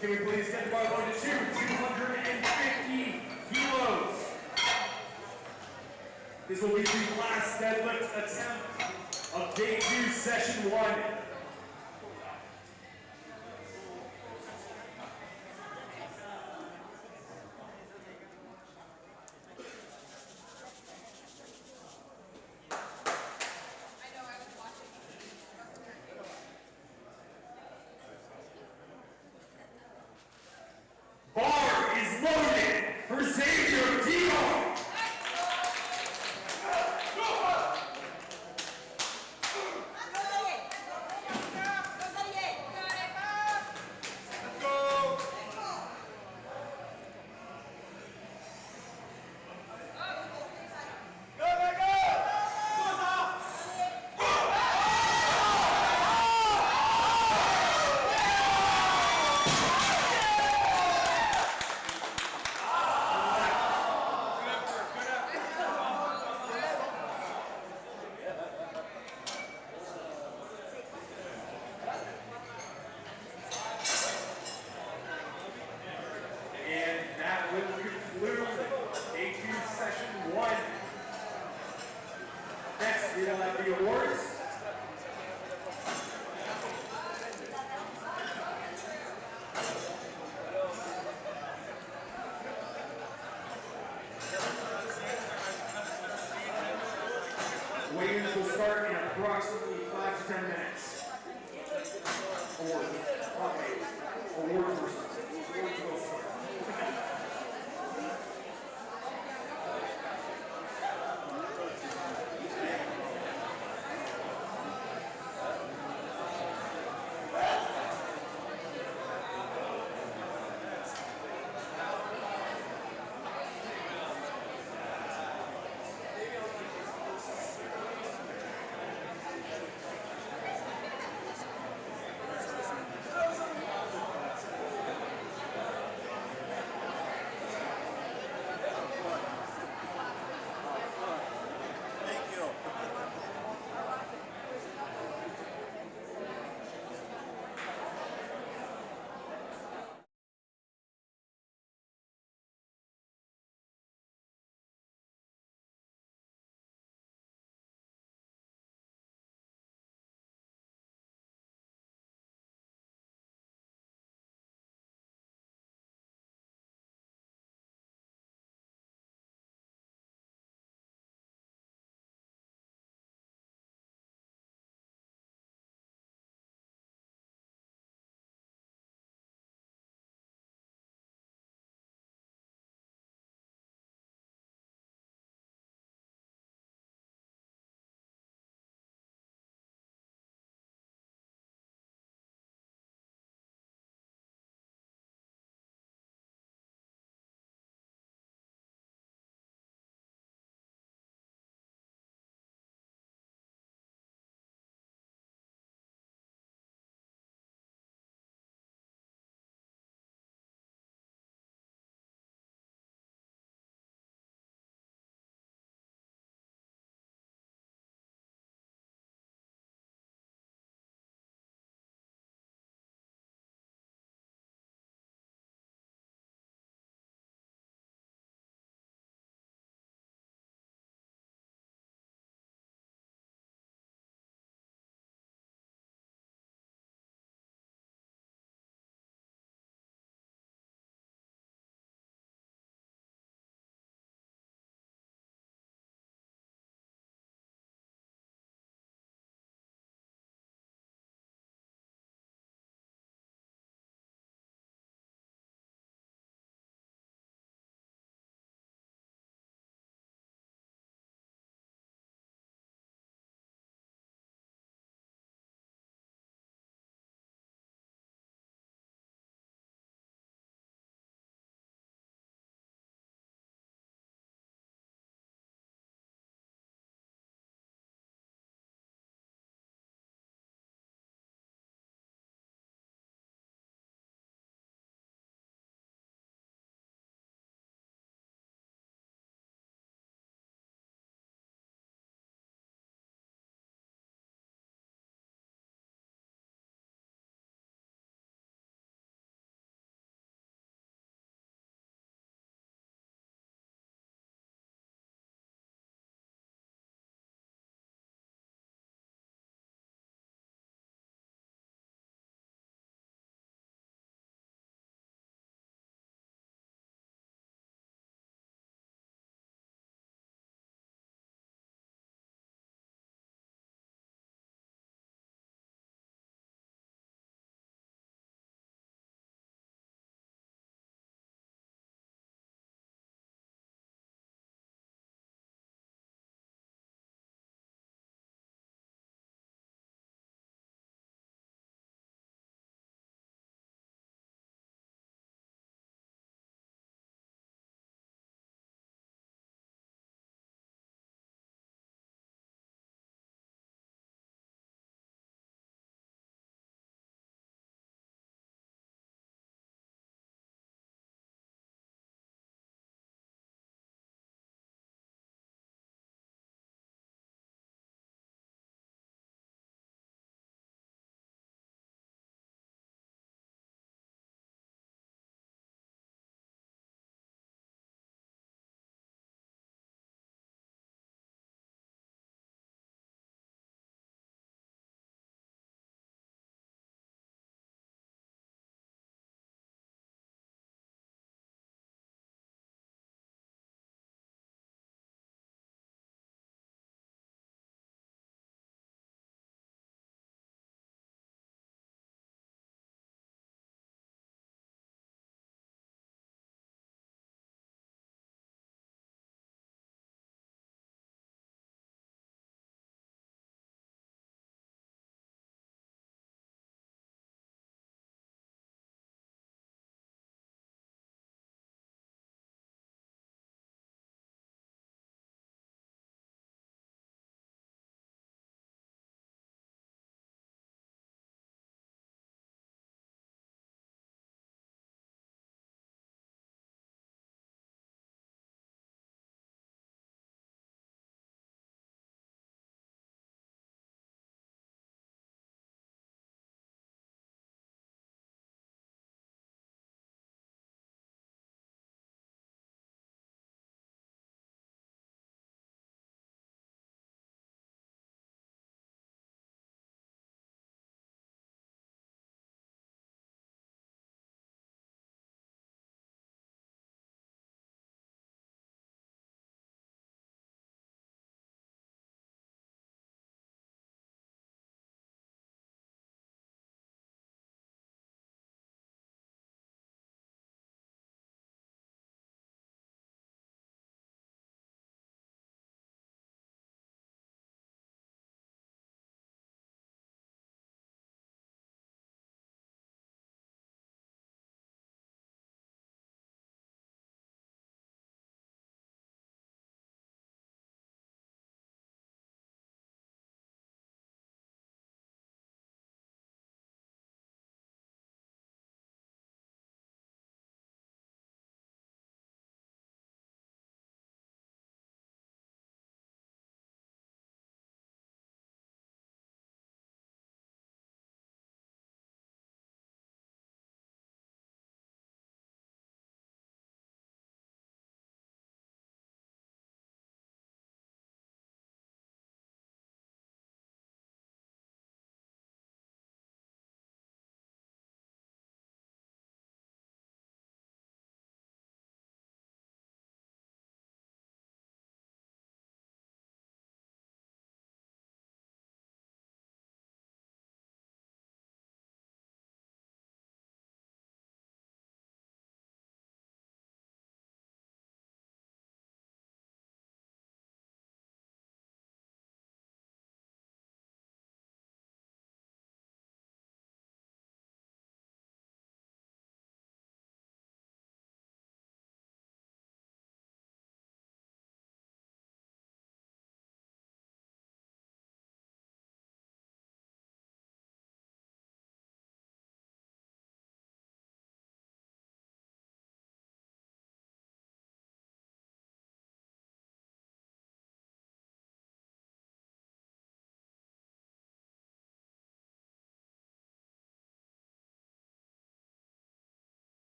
Can we please get the bar loaded to 250 kilos? This will be the last deadlift attempt of day 2, session 1. Bar is loaded for Xavier Dion. And that will conclude day 2, session 1. Next, we will have the awards. Weigh-ins will start in approximately 5 to 10 minutes. Awards. Okay. Awards will start. Awards will start.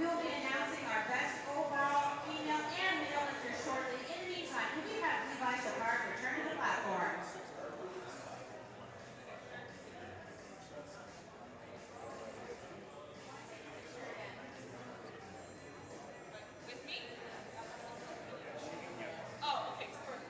We will be announcing our best overall female and male lifters shortly. In the meantime, can we have Levi Shepard return to the platform? With me? Oh, okay. Perfect.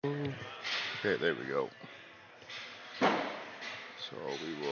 Okay, there we go. So we will.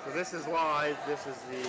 So this is live. This is the.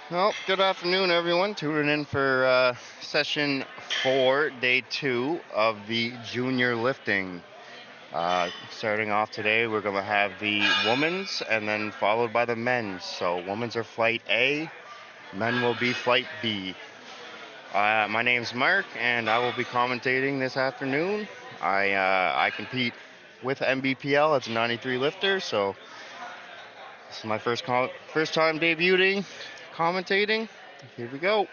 Well, good afternoon, everyone. Tuning in for session 4, day 2 of the junior lifting. Starting off today, we're going to have the women's and then followed by the men's. So, women's are flight A, men will be flight B. My name's Mark, and I will be commentating this afternoon. I compete with NBPL as a 93 lifter, so this is my first time debuting, commentating. Here we go.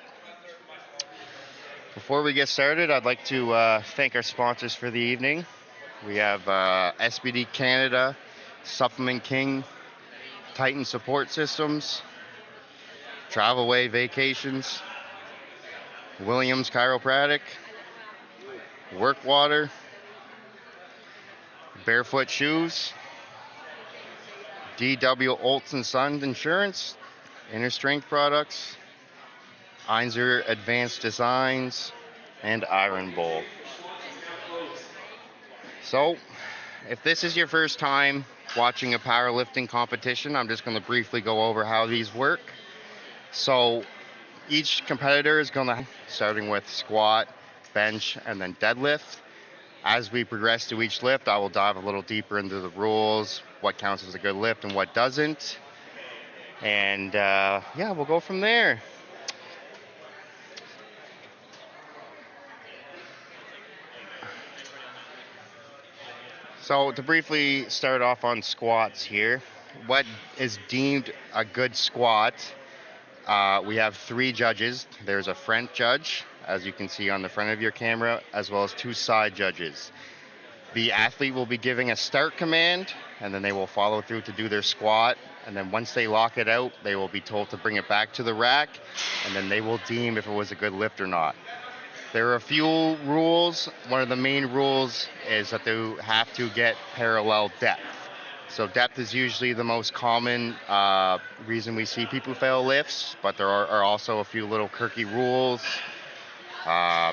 Before we get started, I'd like to thank our sponsors for the evening. We have SBD Canada, Supplement King, Titan Support Systems, Travelway Vacations, Williams Chiropractic, Workwater, Barefoot Shoes, DW Olson Sons Insurance, Inner Strength Products, Einzer Advanced Designs, and Iron Bowl. So, if this is your first time watching a powerlifting competition, I'm just going to briefly go over how these work. So, each competitor is going to, starting with squat, bench, and then deadlift. As we progress to each lift, I will dive a little deeper into the rules, what counts as a good lift and what doesn't. And yeah, we'll go from there. So to briefly start off on squats here, what is deemed a good squat? We have 3 judges. There's a front judge, as you can see on the front of your camera, as well as 2 side judges. The athlete will be giving a start command, and then they will follow through to do their squat. And then once they lock it out, they will be told to bring it back to the rack, and then they will deem if it was a good lift or not. There are a few rules. One of the main rules is that they have to get parallel depth. So depth is usually the most common reason we see people fail lifts, but there are also a few little quirky rules.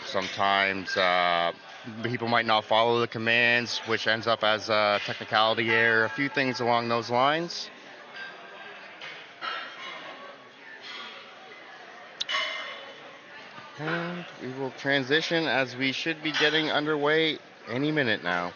Sometimes people might not follow the commands, which ends up as a technicality error, a few things along those lines. And we will transition as we should be getting underway any minute now.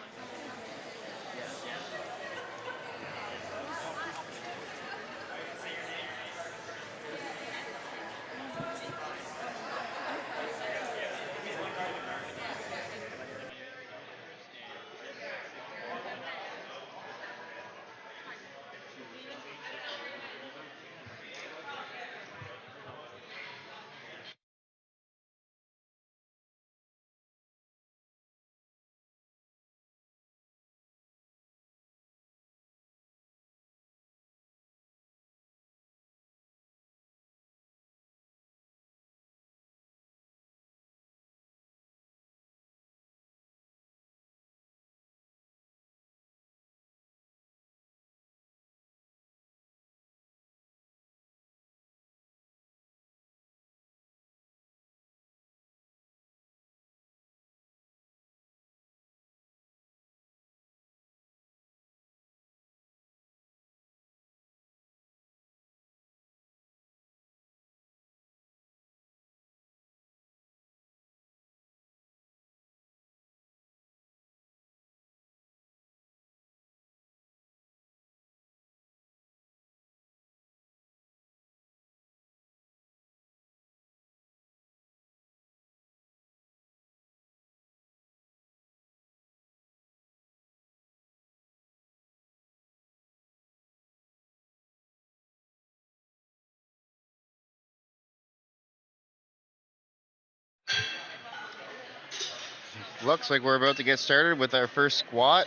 Looks like we're about to get started with our first squat.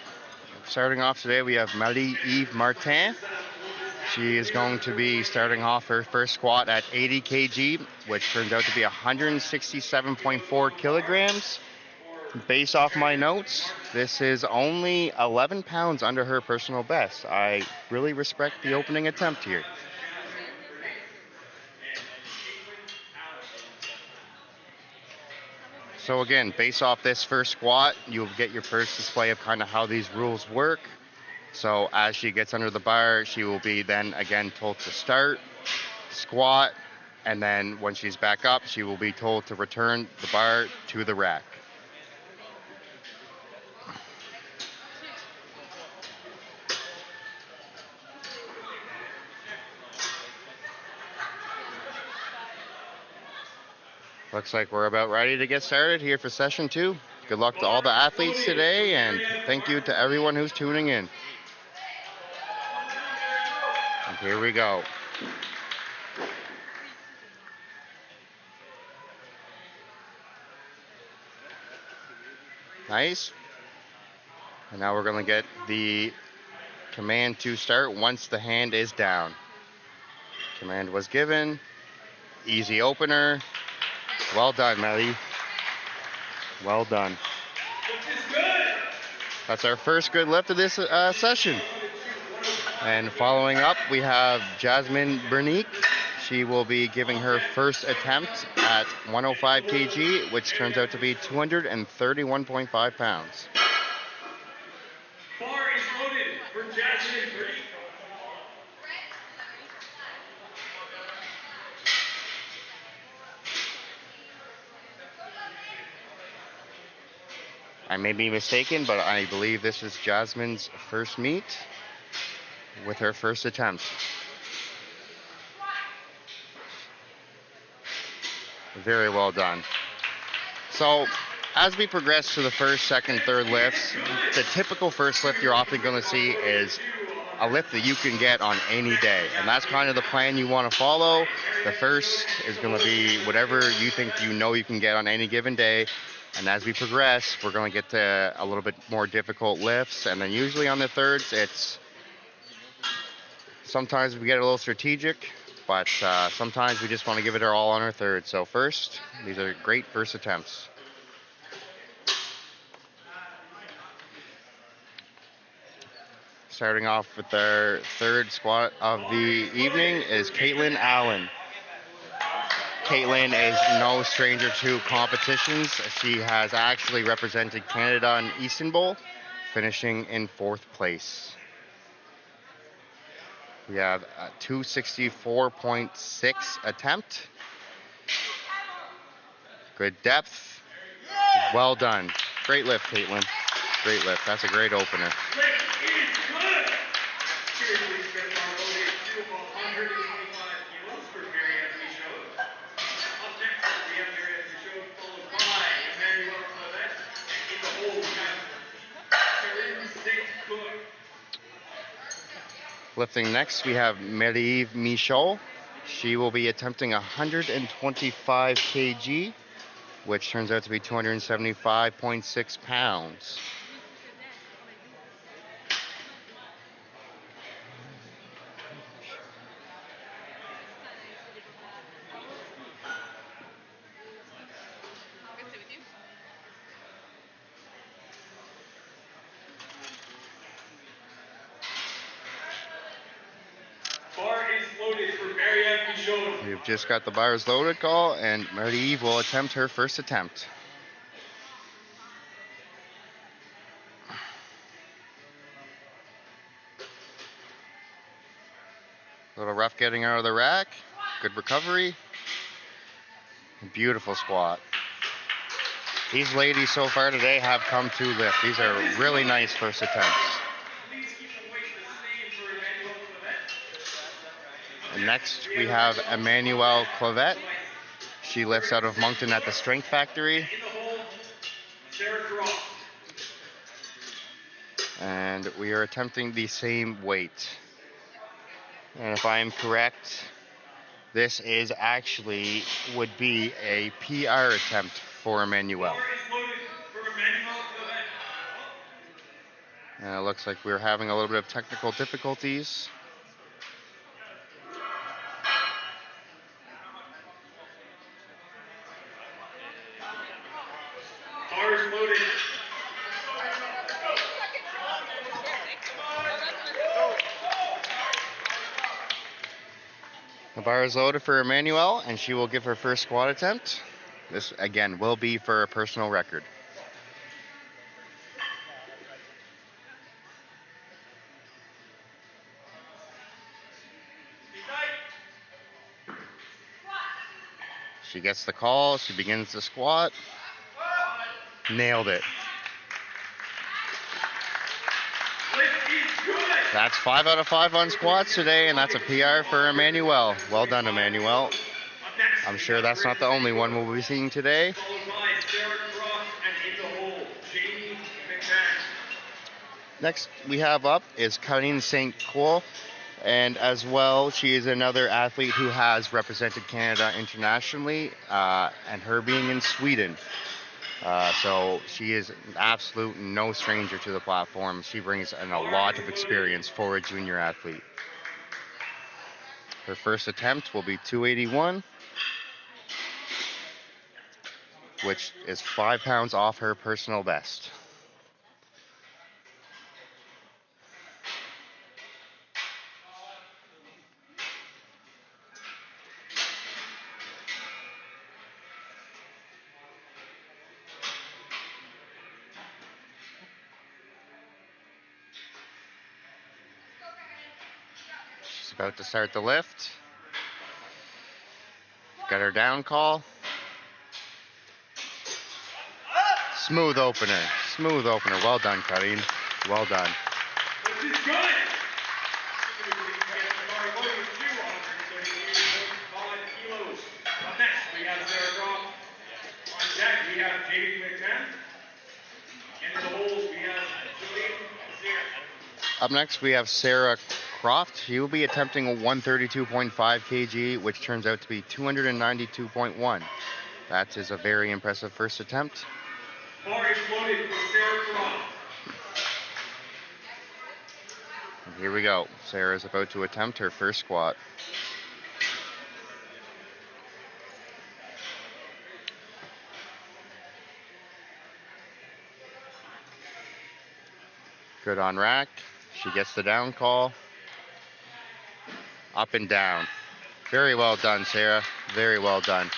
Starting off today, we have Marie-Eve Martin. She is going to be starting off her first squat at 80 kg, which turns out to be 167.4 kilograms. Based off my notes, this is only 11 pounds under her personal best. I really respect the opening attempt here. So again, based off this first squat, you'll get your first display of kind of how these rules work. So as she gets under the bar, she will be then again told to start, squat, And then when she's back up, she will be told to return the bar to the rack. Looks like we're about ready to get started here for session 2. Good luck to all the athletes today, and thank you to everyone who's tuning in. And here we go. Nice. And now we're going to get the command to start once the hand is down. Command was given. Easy opener. Well done, Melly. Well done. That's our first good lift of this session. And following up, we have Jasmine Bernique. She will be giving her first attempt at 105 kg, which turns out to be 231.5 pounds. Bar is loaded for Jasmine Brady. I may be mistaken, but I believe this is Jasmine's first meet with her first attempt. Very well done. So, as we progress to the first, second, third lifts, the typical first lift you're often going to see is a lift that you can get on any day. And that's kind of the plan you want to follow. The first is going to be whatever you think you can get on any given day. And as we progress, we're going to get to a little bit more difficult lifts. And then usually on the thirds, sometimes we get a little strategic, but sometimes we just want to give it our all on our third. So first, these are great first attempts. Starting off with our third squat of the evening is Caitlin Allen. Caitlin is no stranger to competitions. She has actually represented Canada in Istanbul, finishing in 4th place. We have a 264.6 attempt. Good depth. Well done. Great lift, Caitlin. Great lift. That's a great opener. Lifting next, we have Marie-Eve Michaud. She will be attempting 125 kg, which turns out to be 275.6 pounds. We've just got the bars loaded call, and Marie-Eve will attempt her first attempt. A little rough getting out of the rack. Good recovery. Beautiful squat. These ladies so far today have come to lift. These are really nice first attempts. And next we have Emmanuelle Clavette. She lifts out of Moncton at the Strength Factory. And we are attempting the same weight. And if I am correct, this is actually would be a PR attempt for Emmanuelle. And it looks like we're having a little bit of technical difficulties. The bar is loaded for Emmanuelle, and she will give her first squat attempt. This, again, will be for a personal record. gets the call. She begins the squat. Nailed it. That's 5 out of 5 on squats today, and that's a PR for Emmanuel. Well done, Emmanuel. I'm sure that's not the only one we'll be seeing today. Next we have up is Colleen St. Croix, and as well, she is another athlete who has represented Canada internationally, and her being in Sweden. So she is an absolute no stranger to the platform. She brings in a lot of experience for a junior athlete. Her first attempt will be 281, which is 5 pounds off her personal best. She's about to start the lift. Got her down call. Smooth opener. Smooth opener. Well done, Colleen. Well done. This is good. Kilos. Up next, we have Sarah Croft. On deck, we have Jamie McMahon. And in the holes, we have Julian Sarah. Up next, we have Sarah Croft. She will be attempting a 132.5 kg, which turns out to be 292.1. That is a very impressive first attempt. Bar is loaded for Sarah Croft. And here we go. Sarah's about to attempt her first squat. Good on rack. She gets the down call. Up and down. Very well done, Sarah. Very well done.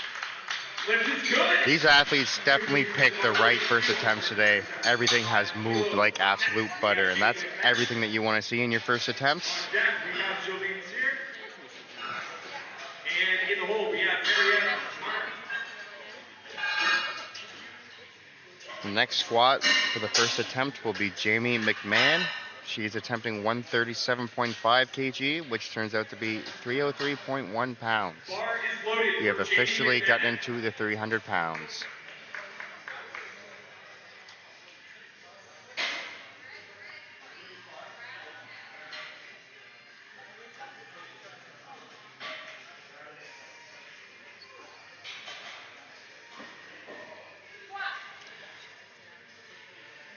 These athletes definitely picked the right first attempts today. Everything has moved like absolute butter, and that's everything that you want to see in your first attempts. And in the hole, we have Marietta. The next squat for the first attempt will be Jamie McMahon. She's attempting 137.5 kg, which turns out to be 303.1 pounds. We have officially gotten into the 300 pounds.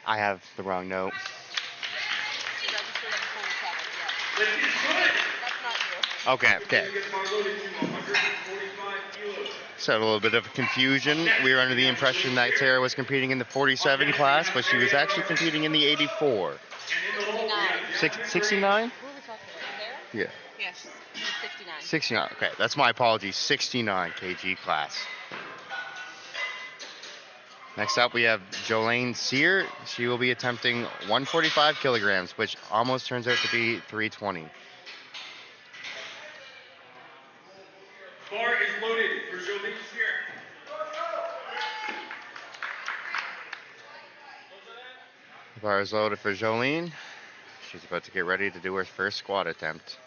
I have the wrong note. Okay. So a little bit of confusion. We were under the impression that Sarah was competing in the 47 class, but she was actually competing in the 84. 69? Yeah. Yes, 69. 69. Okay, that's my apologies. 69 kg class. Next up, we have Jolene Sear. She will be attempting 145 kilograms, which almost turns out to be 320. Bar is loaded for Jolene Sear. The bar is loaded for Jolene. She's about to get ready to do her first squat attempt.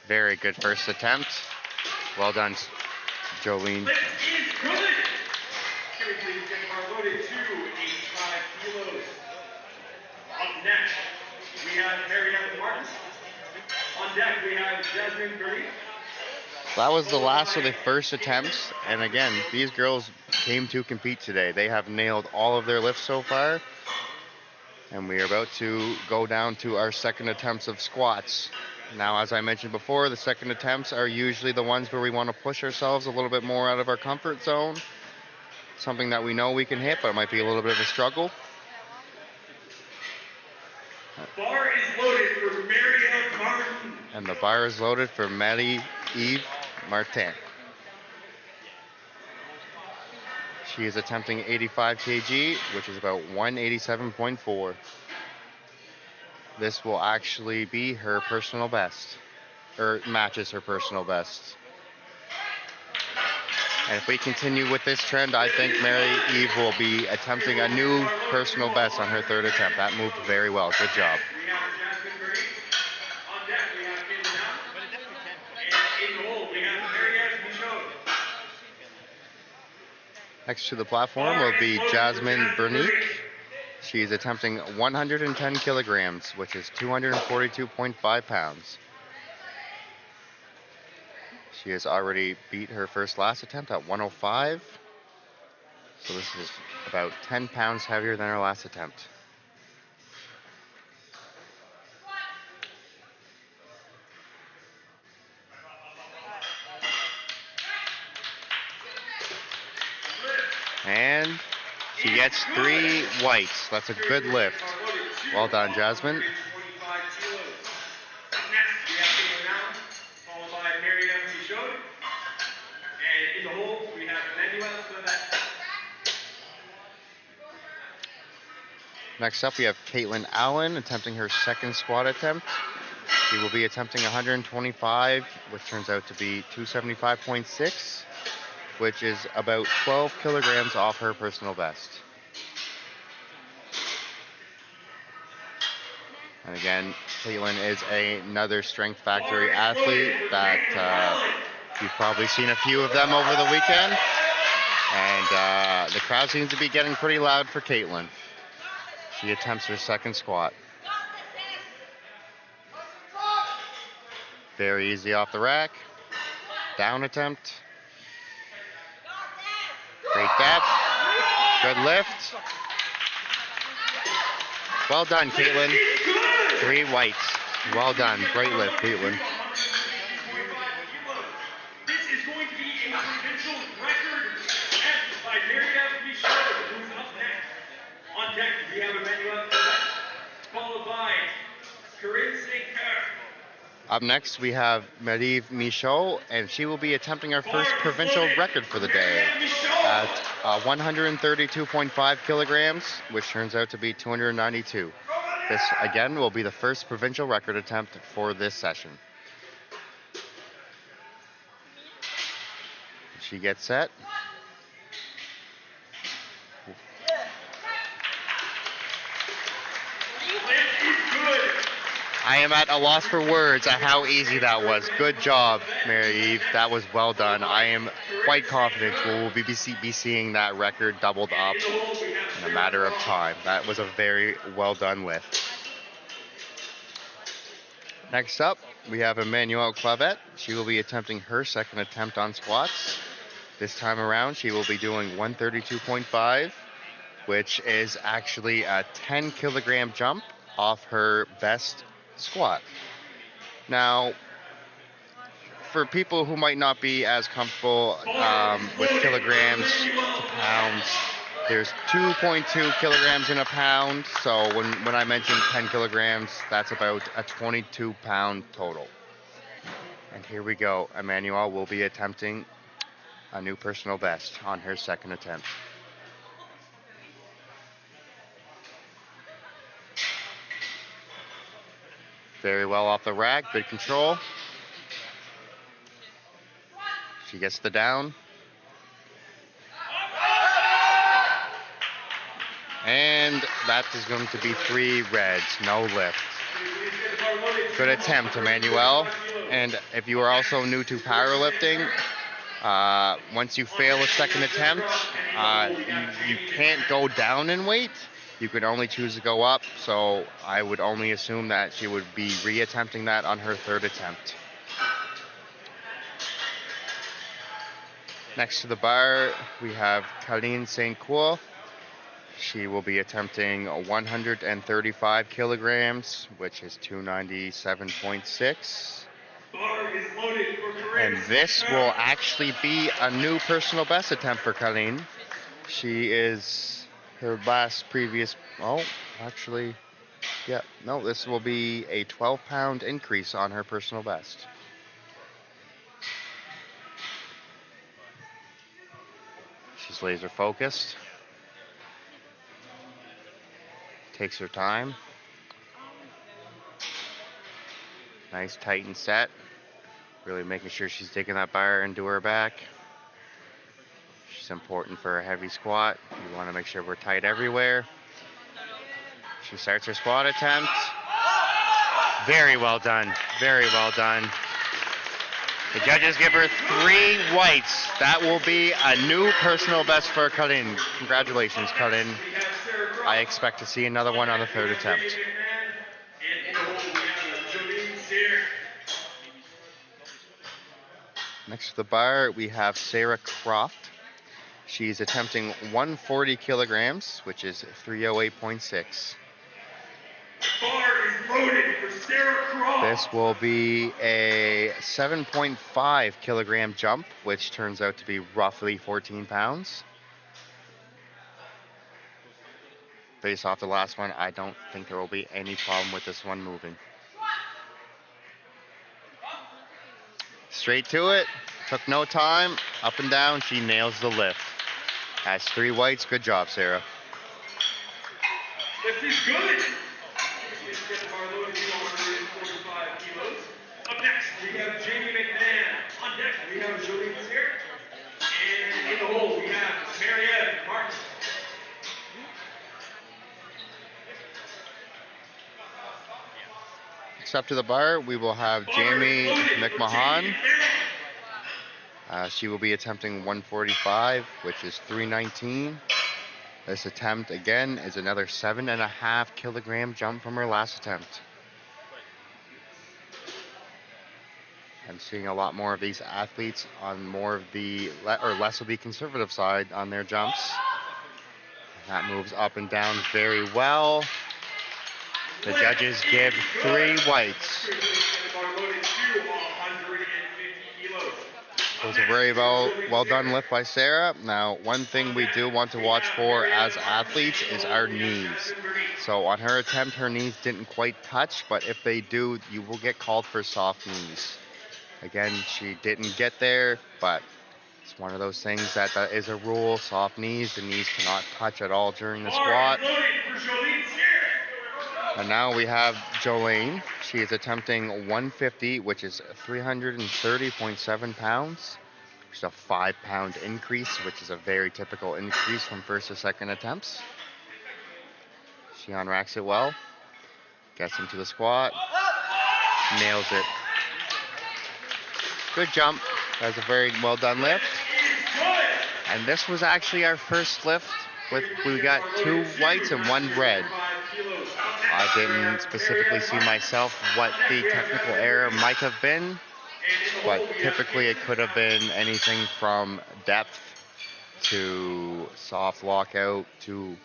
Very good first attempt. Well done, Jolene. This is good. Can we please get bar loaded to 85 kilos. Up next, we have Marietta Martin. On deck, we have Jasmine Curry. That was the last of the first attempts, and again, these girls came to compete today. They have nailed all of their lifts so far, and we are about to go down to our second attempts of squats. Now, as I mentioned before, the second attempts are usually the ones where we want to push ourselves a little bit more out of our comfort zone. Something that we know we can hit, but it might be a little bit of a struggle. Bar is loaded for Marietta Martin. And the bar is loaded for Marie-Eve Martin. She is attempting 85 kg, which is about 187.4. this will actually be her personal best, or matches her personal best. And if we continue with this trend, I think Mary Eve will be attempting a new personal best on her third attempt. That moved very well. Good job. We have Jasmine Bernice. On deck, we have Caitlin Allen. And in the hole, we have Marianne Michaud. Next to the platform will be Jasmine Bernique. She's attempting 110 kilograms, which is 242.5 pounds. She has already beat her last attempt at 105. So this is about 10 pounds heavier than her last attempt. And she gets 3 whites. That's a good lift. Well done, Jasmine. 25 kilos. Next, we have Caitlin Allen, followed by Marianne Michaud. And in the hole, we have Emmanuel Clevet. Next up, we have Caitlin Allen attempting her second squat attempt. She will be attempting 125, which turns out to be 275.6, which is about 12 kilograms off her personal best. And again, Caitlin is another Strength Factory athlete that you've probably seen a few of them over the weekend. And the crowd seems to be getting pretty loud for Caitlin. She attempts her second squat. Very easy off the rack. Down attempt. Great depth. Good lift. Well done, Caitlin. 3 whites. Well done. Great lift, Caitlin. This is going to be a provincial record attempt by Marianne Michaud, who's up next. On deck, we have Emmanuel Clevet, followed by Corinne St. Clair. Up next, we have Marie-Eve Michaud, and she will be attempting her first provincial record for the day at 132.5 kilograms, which turns out to be 292. This, again, will be the first provincial record attempt for this session. She gets set. I am at a loss for words at how easy that was. Good job, Mary-Eve. That was well done. I am quite confident we will be seeing that record doubled up in a matter of time. That was a very well done lift. Next up, we have Emmanuelle Clavet. She will be attempting her second attempt on squats. This time around, she will be doing 132.5, which is actually a 10 kilogram jump off her best squat. Now, for people who might not be as comfortable with kilograms to pounds, there's 2.2 kilograms in a pound. So when I mention 10 kilograms, that's about a 22 pound total. And here we go. Emmanuelle will be attempting a new personal best on her second attempt. Very well off the rack, good control. She gets the down. And that is going to be 3 reds, no lift. Good attempt, Emmanuelle. And if you are also new to powerlifting, once you fail a second attempt, you can't go down in weight. You can only choose to go up, so I would only assume that she would be reattempting that on her third attempt. Next to the bar, we have Colleen St. Croix. She will be attempting 135 kilograms, which is 297.6. And this will actually be a new personal best attempt for Colleen. She is her previous, this will be a 12-pound increase on her personal best. She's laser focused. Takes her time. Nice tight and set. Really making sure she's taking that bar into her back. She's important for a heavy squat. We want to make sure we're tight everywhere. She starts her squat attempt. Very well done. Very well done. The judges give her 3 whites. That will be a new personal best for Colin. Congratulations, Colin. I expect to see another one on the 3rd attempt. Next to the bar, we have Sarah Croft. She's attempting 140 kilograms, which is 308.6. Bar is loaded for Sarah Croft. This will be a 7.5 kilogram jump, which turns out to be roughly 14 pounds. Based off the last one, I don't think there will be any problem with this one moving. Straight to it. Took no time. Up and down. She nails the lift. Has 3 whites. Good job, Sarah. Lift is good. Bar loaded to 145 kilos. Up next, we have Jamie McMahon. On deck, we have Jolene here. And in the hole, we have Mariette Martin. Next up to the bar, we will have Jamie McMahon. She will be attempting 145, which is 319. This attempt, again, is another 7.5 kilogram jump from her last attempt. I'm seeing a lot more of these athletes on more of the, or less of the conservative side on their jumps. That moves up and down very well. The judges give 3 whites. It was a very well done lift by Sarah. Now, one thing we do want to watch for as athletes is our knees. So on her attempt, her knees didn't quite touch, but if they do, you will get called for soft knees. Again, she didn't get there, but it's one of those things that is a rule. Soft knees, the knees cannot touch at all during the squat. And now we have Jolene. She is attempting 150, which is 330.7 pounds. Which is a 5-pound increase, which is a very typical increase from first to second attempts. She unracks it well. Gets into the squat. Nails it. Good jump. That's a very well done lift. And this was actually our first lift. We got 2 whites and 1 red. I didn't specifically see myself what the technical error might have been, but typically it could have been anything from depth to soft lockout to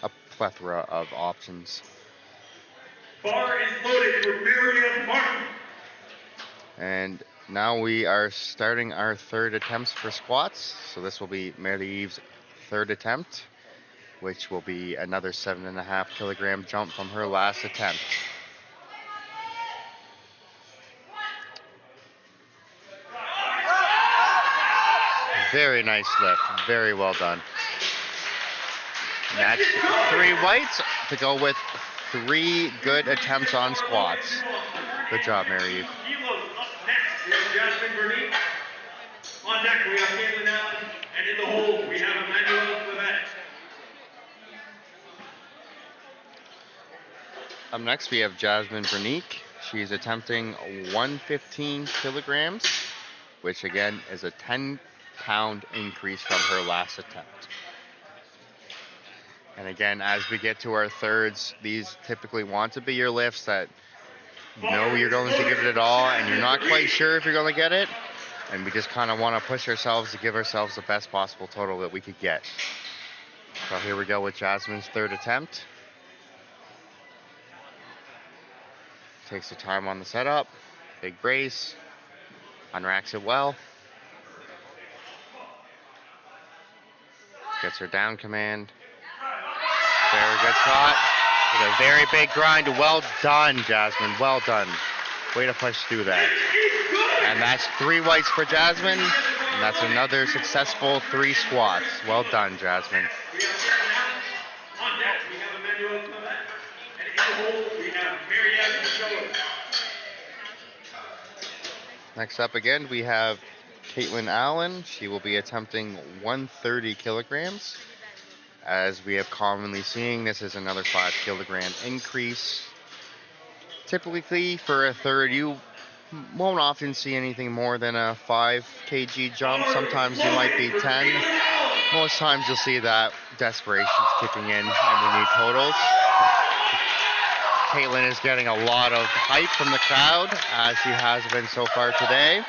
a plethora of options. Bar is loaded for Miriam Martin. And now we are starting our 3rd attempts for squats. So this will be Mary's 3rd attempt, which will be another 7.5 kilogram jump from her last attempt. Very nice lift. Very well done. And that's 3 whites to go with 3 good attempts on squats. Good job, Mary Eve. We have Jasmine Bernice. On deck, we have Caitlin Allen. And in the hole, we have Emmanuel Clemente. Up next, we have Jasmine Bernique. She's attempting 115 kilograms, which again is a 10-pound increase from her last attempt. And again, as we get to our thirds, these typically want to be your lifts that you know you're going to give it all and you're not quite sure if you're going to get it. And we just kind of want to push ourselves to give ourselves the best possible total that we could get. So here we go with Jasmine's 3rd attempt. Takes the time on the setup. Big brace. Unracks it well. Gets her down command. Very good shot. With a very big grind. Well done, Jasmine. Well done. Way to push through that. And that's 3 whites for Jasmine. And that's another successful 3 squats. Well done, Jasmine. On deck, we have Emmanuel Clemente. And in the hole, we have Marianne Michaud. Next up again, we have Caitlin Allen. She will be attempting 130 kilograms. As we have commonly seen, this is another 5 kilogram increase. Typically, for a third, you won't often see anything more than a 5 kg jump. Sometimes you might be 10. Most times you'll see that desperation's kicking in and we need totals. Caitlin is getting a lot of hype from the crowd, as she has been so far today.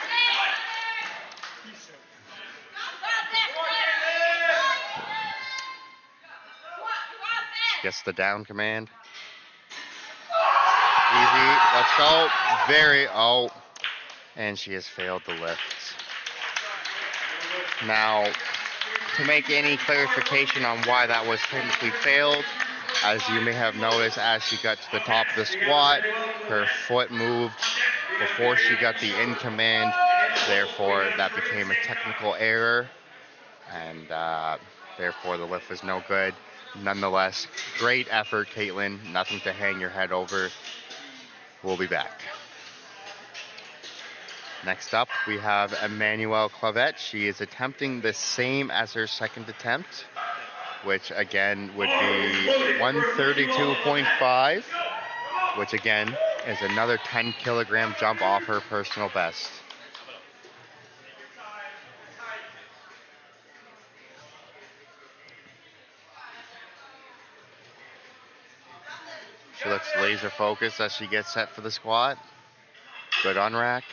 She gets the down command. Easy, let's go. And she has failed the lifts. Now, to make any clarification on why that was technically failed, as you may have noticed, as she got to the top of the squat, her foot moved before she got the in command. Therefore, that became a technical error, and therefore the lift was no good. Nonetheless, great effort, Caitlin. Nothing to hang your head over. We'll be back. Next up, we have Emmanuelle Clavette. She is attempting the same as her second attempt, which again would be 132.5, which again is another 10 kilogram jump off her personal best. She looks laser focused as she gets set for the squat. Good on rack.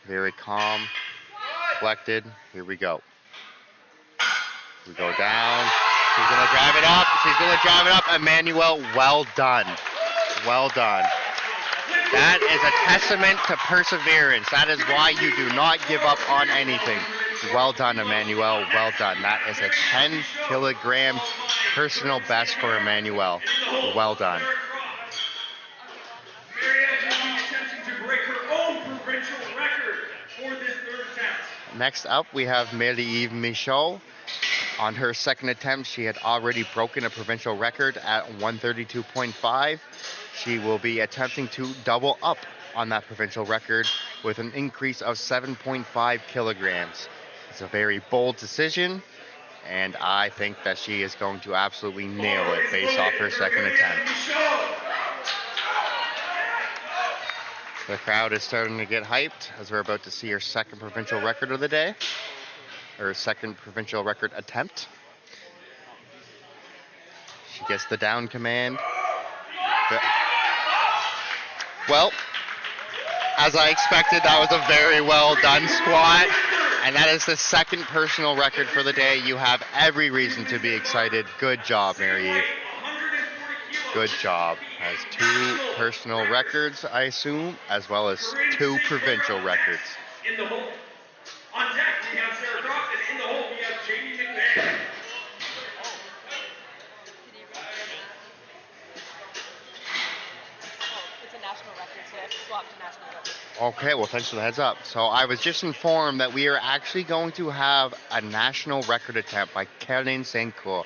Very calm, collected. Here we go. We go down. She's going to drive it up. She's going to drive it up. Emmanuelle, well done. Well done. That is a testament to perseverance. That is why you do not give up on anything. Well done, Emmanuelle. Well done. That is a 10 kilogram personal best for Emmanuelle. Well done. Next up, we have Marie-Eve Michaud. On her second attempt, she had already broken a provincial record at 132.5. She will be attempting to double up on that provincial record with an increase of 7.5 kilograms. It's a very bold decision, and I think that she is going to absolutely nail it based off her second attempt. The crowd is starting to get hyped as we're about to see her second provincial record of the day, or second provincial record attempt. She gets the down command. Well, as I expected, that was a very well done squat, and that is the second personal record for the day. You have every reason to be excited. Good job, Marie-Eve. Good job. Has 2 personal records, I assume, as well as 2 provincial records. In the hole. On deck, we have Sarah Croft, and in the hole, we have Jamie McMahon. It's a national record, so I have to swap to national record. Okay, well, thanks for the heads up. So I was just informed that we are actually going to have a national record attempt by Caroline St. Cour.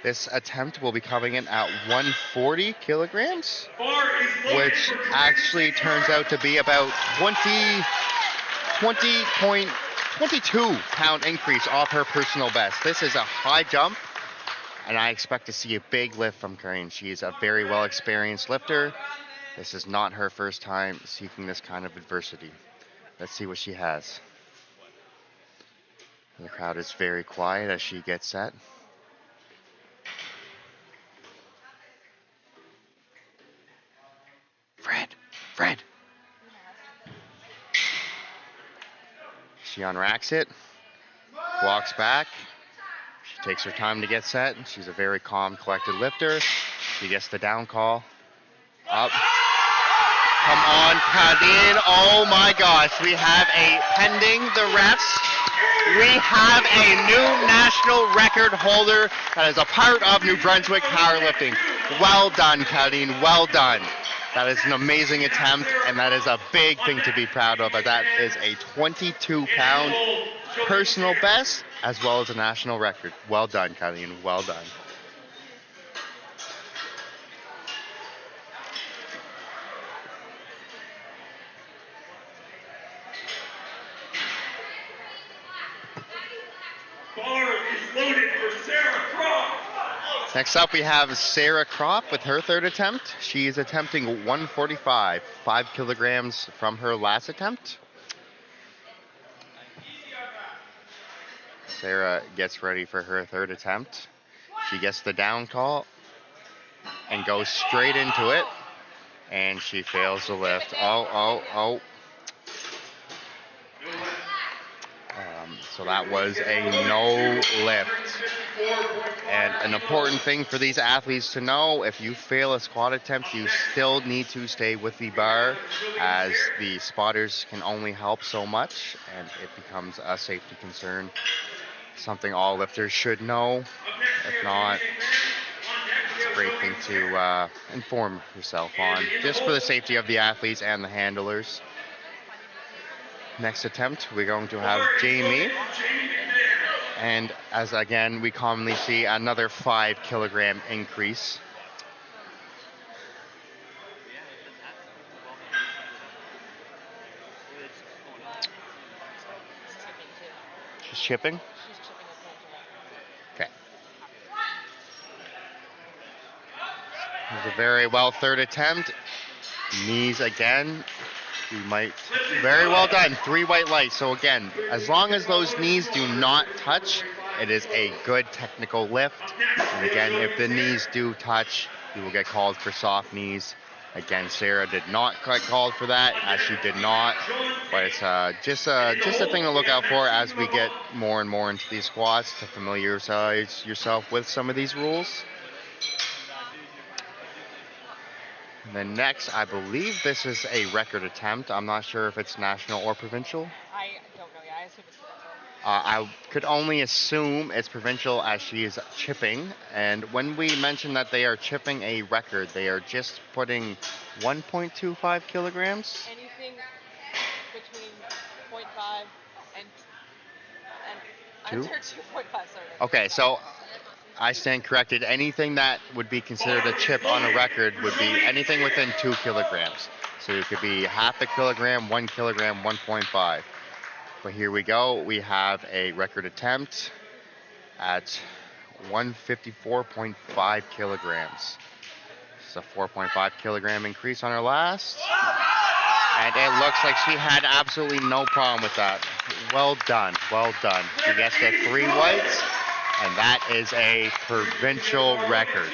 This attempt will be coming in at 140 kilograms, which actually turns out to be about 20.22 pound increase off her personal best. This is a high jump, and I expect to see a big lift from Corinne. She is a very well experienced lifter. This is not her first time seeking this kind of adversity. Let's see what she has. And the crowd is very quiet as she gets set. Fred. She unracks it, walks back. She takes her time to get set. She's a very calm, collected lifter. She gets the down call. Up. Come on, Cadine. Oh my gosh. We have a pending the refs. We have a new national record holder that is a part of New Brunswick powerlifting. Well done, Cadine. Well done. That is an amazing attempt, and that is a big thing to be proud of. That is a 22-pound personal best, as well as a national record. Well done, Colleen. Well done. Next up, we have Sarah Kropp with her third attempt. She is attempting 145, 5 kilograms from her last attempt. Sarah gets ready for her third attempt. She gets the down call and goes straight into it. And she fails the lift. Oh. So that was a no lift. And an important thing for these athletes to know, if you fail a squat attempt, you still need to stay with the bar, as the spotters can only help so much, and it becomes a safety concern. Something all lifters should know. If not, it's a great thing to inform yourself on, just for the safety of the athletes and the handlers. Next attempt, we're going to have Jamie. And as again, we commonly see another 5 kilogram increase. She's chipping? Okay. This is a very well third attempt. Knees again. We might, very well done, 3 white lights. So again, as long as those knees do not touch, it is a good technical lift. And again, if the knees do touch, you will get called for soft knees. Again, Sarah did not get called for that, as she did not. But it's just a thing to look out for as we get more and more into these squats, to familiarize yourself with some of these rules. And then next, I believe this is a record attempt. I'm not sure if it's national or provincial. I don't know. Yeah, I assume it's provincial. I could only assume it's provincial, as she is chipping. And when we mention that they are chipping a record, they are just putting 1.25 kilograms. Anything between 0.5 and Two? under 2.5. Sorry. Okay, so I stand corrected. Anything that would be considered a chip on a record would be anything within 2 kilograms. So it could be half a kilogram, 1 kilogram, 1.5. But here we go. We have a record attempt at 154.5 kilograms. It's a 4.5 kilogram increase on her last. And it looks like she had absolutely no problem with that. Well done, well done. She gets the 3 whites, and that is a provincial record.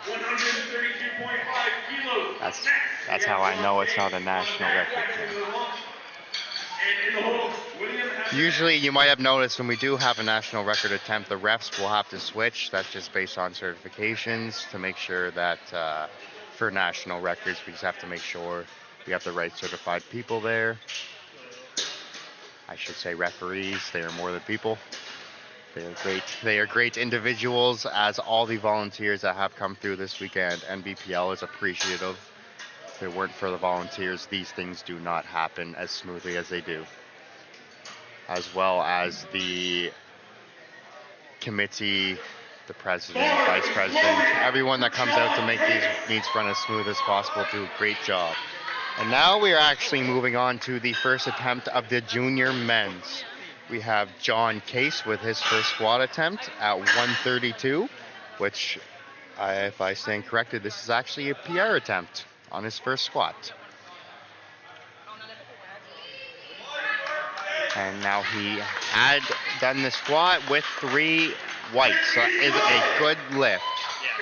132.5 kilos. That's how I know it's not a national record. And in the hole, William has Usually, you might have noticed when we do have a national record attempt, the refs will have to switch. That's just based on certifications to make sure that for national records, we just have to make sure we have the right certified people there. I should say referees. They are more than people. They are great. They are great individuals, as all the volunteers that have come through this weekend. NBPL is appreciative. If it weren't for the volunteers, these things do not happen as smoothly as they do. As well as the committee, the president, vice president, everyone that comes out to make these meets run as smooth as possible do a great job. And now we are actually moving on to the first attempt of the junior men's. We have John Case with his first squat attempt at 132, which, if I stand corrected, this is actually a PR attempt on his first squat. And now he had done the squat with 3 whites, so that is a good lift.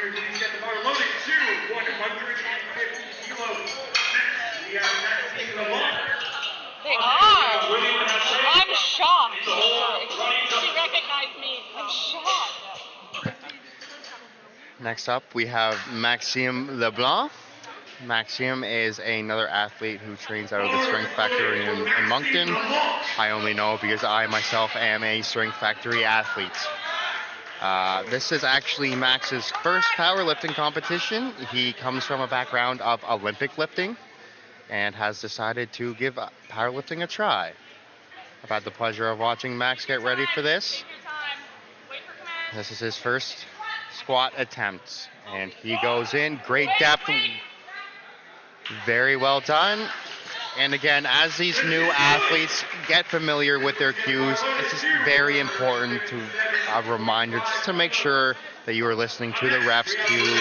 He's got the bar loaded to 150 kilos. Next, we have Maxine Lamont. They are. I'm shocked. She recognized me. I'm shocked. Next up, we have Maxime Leblanc. Maxime is another athlete who trains out of the Strength Factory in Moncton. I only know because I myself am a Strength Factory athlete. This is actually Max's first powerlifting competition. He comes from a background of Olympic lifting and has decided to give powerlifting a try. I've had the pleasure of watching Max get ready for this. This is his first squat attempt, and he goes in. Great depth. Very well done. And again, as these new athletes get familiar with their cues, it's just very important to a reminder just to make sure that you are listening to the ref's cues.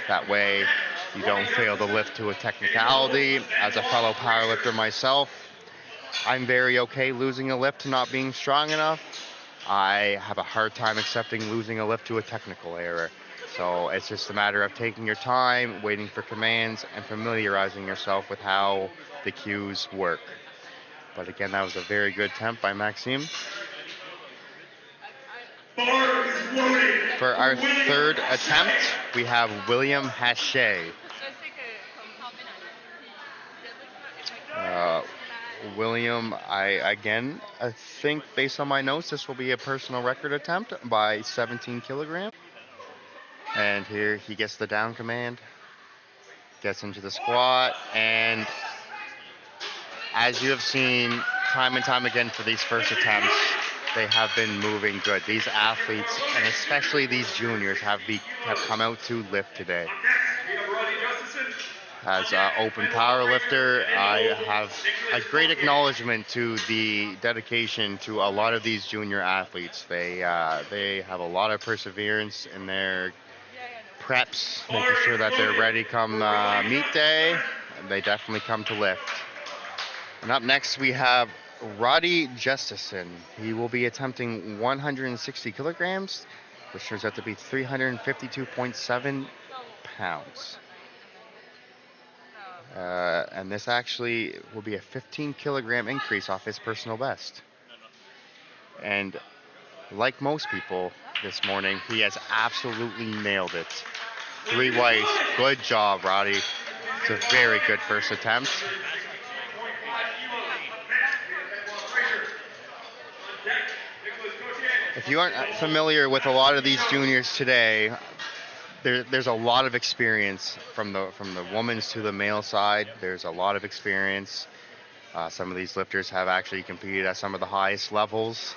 That way you don't fail the lift to a technicality. As a fellow powerlifter myself, I'm very okay losing a lift to not being strong enough. I have a hard time accepting losing a lift to a technical error. So it's just a matter of taking your time, waiting for commands, and familiarizing yourself with how the cues work. But again, that was a very good attempt by Maxime. Bar is loaded. For our third attempt, we have William Hache. William, I think based on my notes, this will be a personal record attempt by 17 kilograms. And here he gets the down command, gets into the squat, and as you have seen time and time again for these first attempts, they have been moving good. These athletes, and especially these juniors, have come out to lift today. As an open power lifter, I have a great acknowledgement to the dedication to a lot of these junior athletes. They have a lot of perseverance in their preps, making sure that they're ready come meet day. And they definitely come to lift. And up next we have Roddy Justison. He will be attempting 160 kilograms, which turns out to be 352.7 pounds. And this actually will be a 15 kilogram increase off his personal best. And like most people this morning, he has absolutely nailed it. 3 whites. Good job, Roddy. It's a very good first attempt. If you aren't familiar with a lot of these juniors today, there's a lot of experience from the women's to the male side. There's a lot of experience. Some of these lifters have actually competed at some of the highest levels.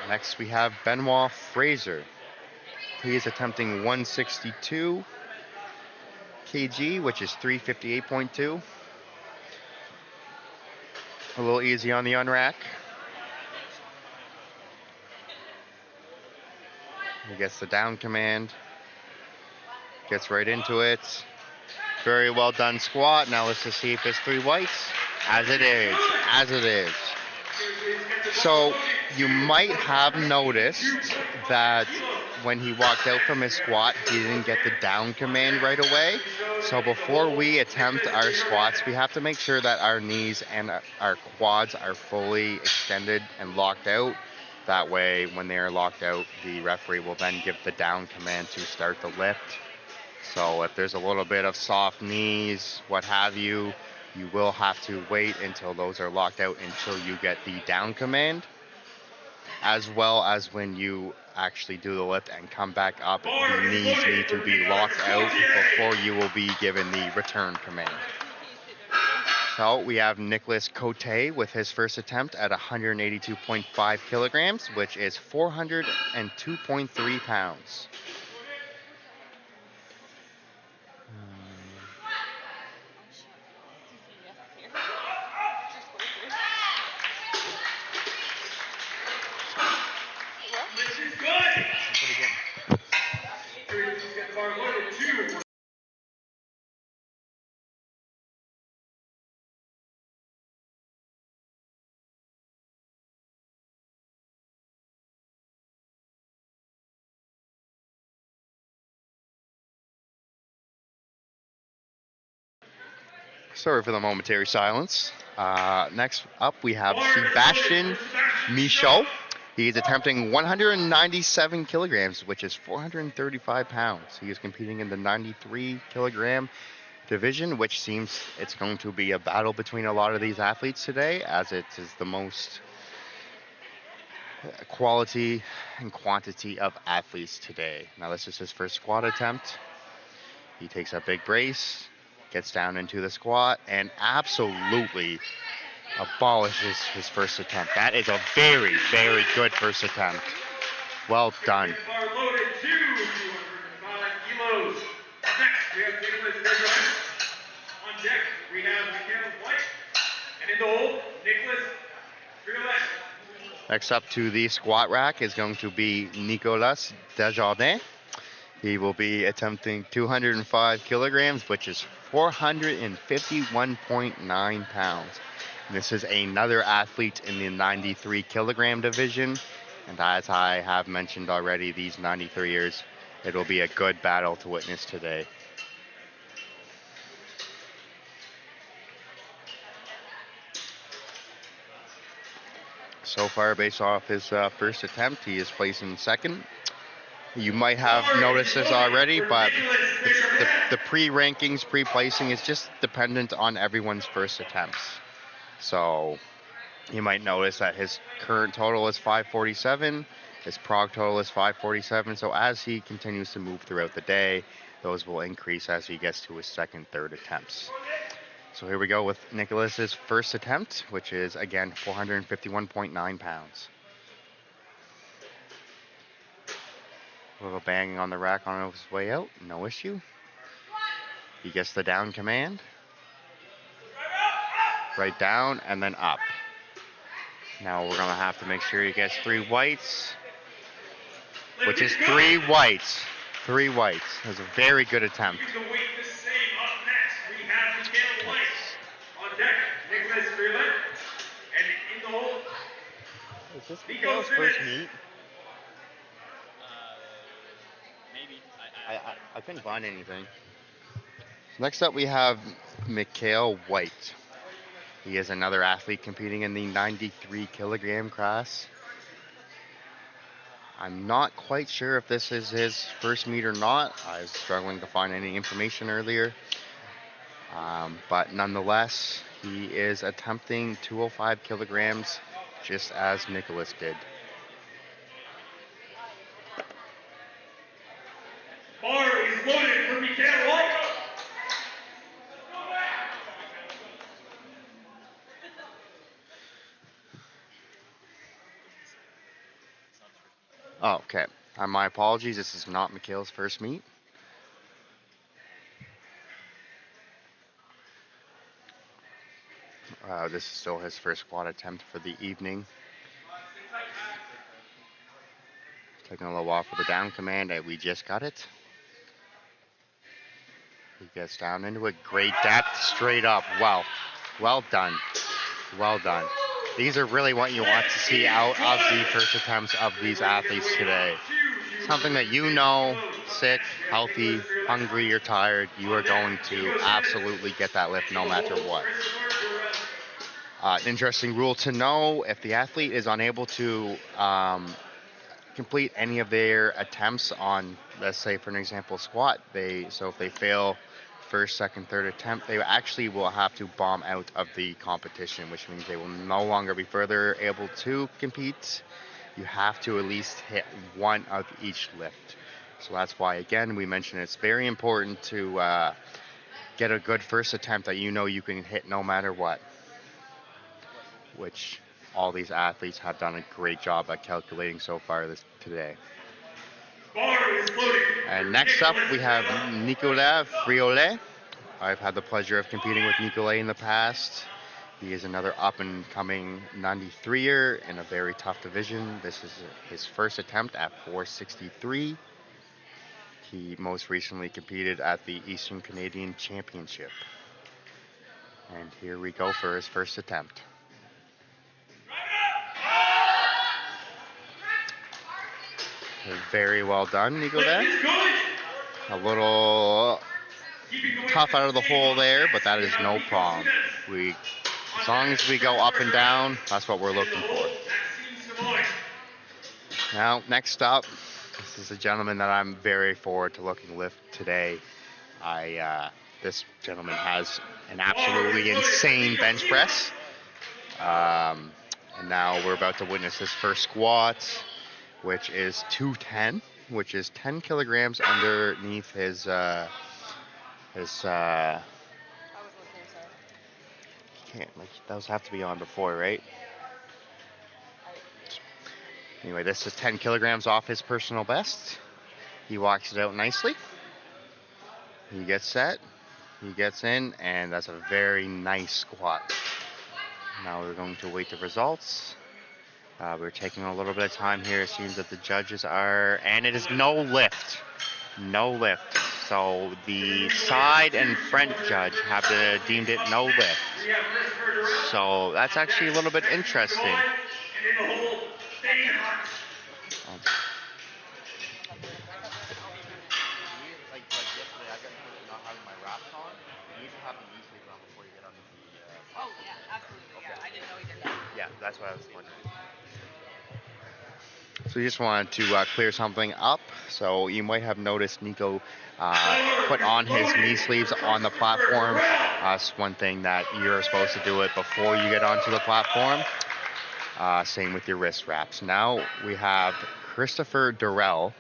Next we have Benoit Fraser. He is attempting 162 kg, which is 358.2. A little easy on the unrack. He gets the down command, gets right into it. Very well done squat. Now let's just see if it's 3 whites. As it is. So you might have noticed that when he walked out from his squat, he didn't get the down command right away. So before we attempt our squats, we have to make sure that our knees and our quads are fully extended and locked out. That way, when they are locked out, the referee will then give the down command to start the lift. So if there's a little bit of soft knees, what have you, you will have to wait until those are locked out until you get the down command. As well as when you actually do the lift and come back up, the knees need to be locked out before you will be given the return command. So we have Nicholas Cote with his first attempt at 182.5 kilograms, which is 402.3 pounds. Sorry for the momentary silence. Next up, we have Sebastian Michaud. He is attempting 197 kilograms, which is 435 pounds. He is competing in the 93 kilogram division, which seems it's going to be a battle between a lot of these athletes today, as it is the most quality and quantity of athletes today. Now, this is his first squat attempt. He takes a big brace, gets down into the squat, and absolutely abolishes his first attempt. That is a very, very good first attempt. Well done. Next, we have Deadlift Session. On deck, we have Michael White. And in the hole, Nicholas Triolet. Next up to the squat rack is going to be Nicolas Desjardins. He will be attempting 205 kilograms, which is 451.9 pounds. And this is another athlete in the 93 kilogram division. And as I have mentioned already, these 93ers, it will be a good battle to witness today. So far, based off his first attempt, he is placing second. You might have noticed this already, but the pre-rankings, pre-placing is just dependent on everyone's first attempts. So you might notice that his current total is 547, his prog total is 547. So as he continues to move throughout the day, those will increase as he gets to his second, third attempts. So here we go with Nicholas's first attempt, which is again 451.9 pounds. A little banging on the rack on his way out, no issue. He gets the down command. Right down and then up. Now we're going to have to make sure he gets 3 whites, which is 3 whites. 3 whites. That was a very good attempt. You can wait the same. Up next, we have Miguel White. On deck, Nicholas Freeland. And in the hole, Is this Nico's first Simmons. meet? Maybe. I couldn't find anything. Next up, we have Mikhail White. He is another athlete competing in the 93 kilogram class. I'm not quite sure if this is his first meet or not. I was struggling to find any information earlier. But nonetheless, he is attempting 205 kilograms just as Nicholas did. Bar is loaded for Miguel White. Oh, okay. My apologies. This is not Mikhail's first meet. This is still his first squat attempt for the evening. Taking a little while for the down command, and we just got it. He gets down into it. Great depth, straight up. Wow. Well done. Well done. These are really what you want to see out of the first attempts of these athletes today. Something that you know, sick, healthy, hungry, or tired, you are going to absolutely get that lift no matter what. Interesting rule to know, if the athlete is unable to complete any of their attempts on, let's say for an example, squat, so if they fail first, second, third attempt, they actually will have to bomb out of the competition, which means they will no longer be further able to compete. You have to at least hit one of each lift. So that's why, again, we mentioned it's very important to get a good first attempt that you know you can hit no matter what, which all these athletes have done a great job at calculating so far today. And next up, we have Nicolas Friolet. I've had the pleasure of competing with Nicolas in the past. He is another up-and-coming 93er in a very tough division. This is his first attempt at 463. He most recently competed at the Eastern Canadian Championship. And here we go for his first attempt. Very well done, Nicolas. A little tough out of the hole there, but that is no problem. As long as we go up and down, that's what we're looking for. Now, next up, this is a gentleman that I'm very forward to looking lift today. This gentleman has an absolutely insane bench press. And now we're about to witness his first squat, which is 210, which is 10 kilograms underneath his those have to be on before, right? Anyway, this is 10 kilograms off his personal best. He walks it out nicely. He gets set, he gets in, and that's a very nice squat. Now we're going to wait the results. We're taking a little bit of time here. It seems that the judges are, and it is no lift. No lift. So the side and front judge have deemed it no lift. So that's actually a little bit interesting. Like yesterday, I got not having my wraps on. You need to have the knee sleeves on before you get on the. Oh yeah, absolutely. Yeah, I didn't know he did that. Yeah, that's what I was wondering. So we just wanted to clear something up. So you might have noticed Nico put on his knee sleeves on the platform. That's one thing that you're supposed to do it before you get onto the platform. Same with your wrist wraps. Now we have Christopher Durrell,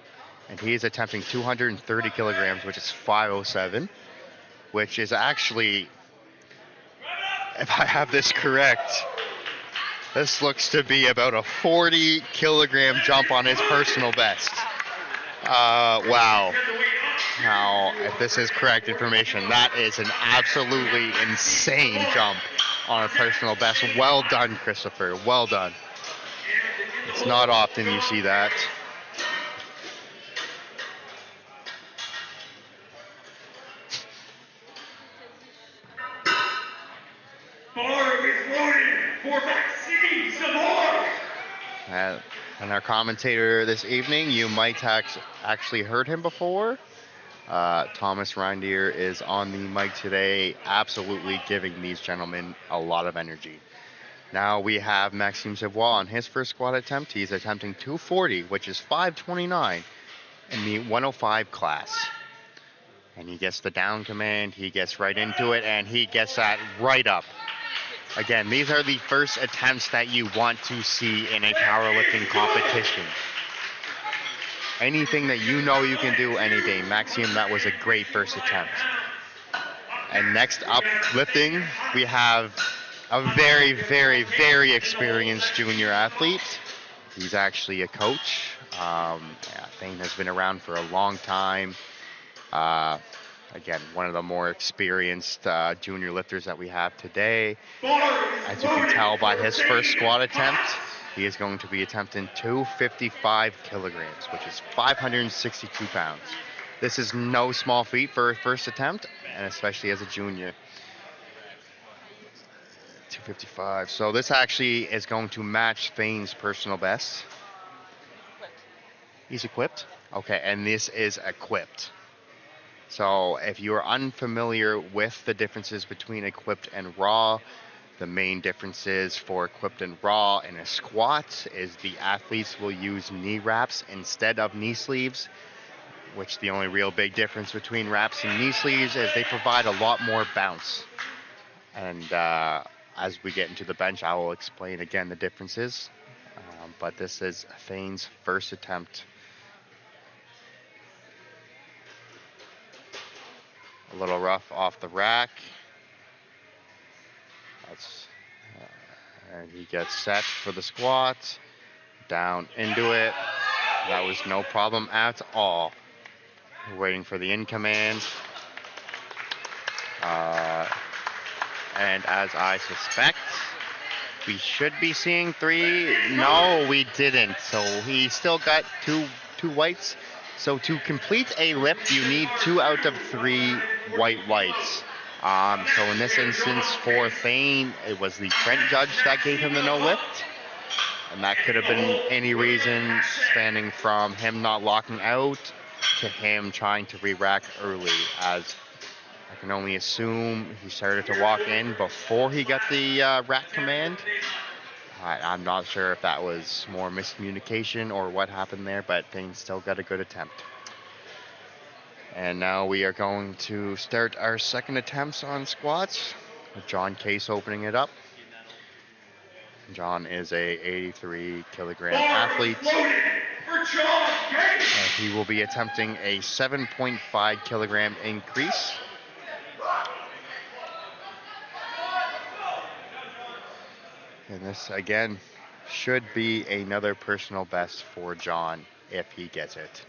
and he is attempting 230 kilograms, which is 507, which is actually, if I have this correct, this looks to be about a 40 kilogram jump on his personal best. Wow. Now, if this is correct information, that is an absolutely insane jump on a personal best. Well done, Christopher. Well done. It's not often you see that. And our commentator this evening, you might actually heard him before. Thomas Reindeer is on the mic today, absolutely giving these gentlemen a lot of energy. Now we have Maxime Savoy on his first squat attempt. He's attempting 240, which is 529 in the 105 class. And he gets the down command, he gets right into it, and he gets that right up. Again, these are the first attempts that you want to see in a powerlifting competition. Anything that you know you can do any day. Maxime, that was a great first attempt. And next up, lifting, we have a very, very, very experienced junior athlete. He's actually a coach. Thane has been around for a long time. Again, one of the more experienced junior lifters that we have today. As you can tell by his first squat attempt, he is going to be attempting 255 kilograms, which is 562 pounds. This is no small feat for a first attempt, and especially as a junior. 255. So this actually is going to match Thane's personal best. He's equipped? Okay, and this is equipped. So if you are unfamiliar with the differences between equipped and raw, the main differences for equipped and raw in a squat is the athletes will use knee wraps instead of knee sleeves, which the only real big difference between wraps and knee sleeves is they provide a lot more bounce. And as we get into the bench, I will explain again the differences. But this is Thane's first attempt. A little rough off the rack. And he gets set for the squat. Down into it. That was no problem at all. We're waiting for the in command. And as I suspect, we should be seeing 3. No, we didn't. So he still got two whites. So to complete a lift, you need 2 out of 3 white lights. So in this instance for Thane, it was the front judge that gave him the no lift. And that could have been any reason, spanning from him not locking out to him trying to re-rack early, as I can only assume he started to walk in before he got the rack command. I'm not sure if that was more miscommunication or what happened there, but Thane still got a good attempt. And now we are going to start our second attempts on squats, with John Case opening it up. John is a 83 kilogram athlete. And he will be attempting a 7.5 kilogram increase. And this, again, should be another personal best for John if he gets it,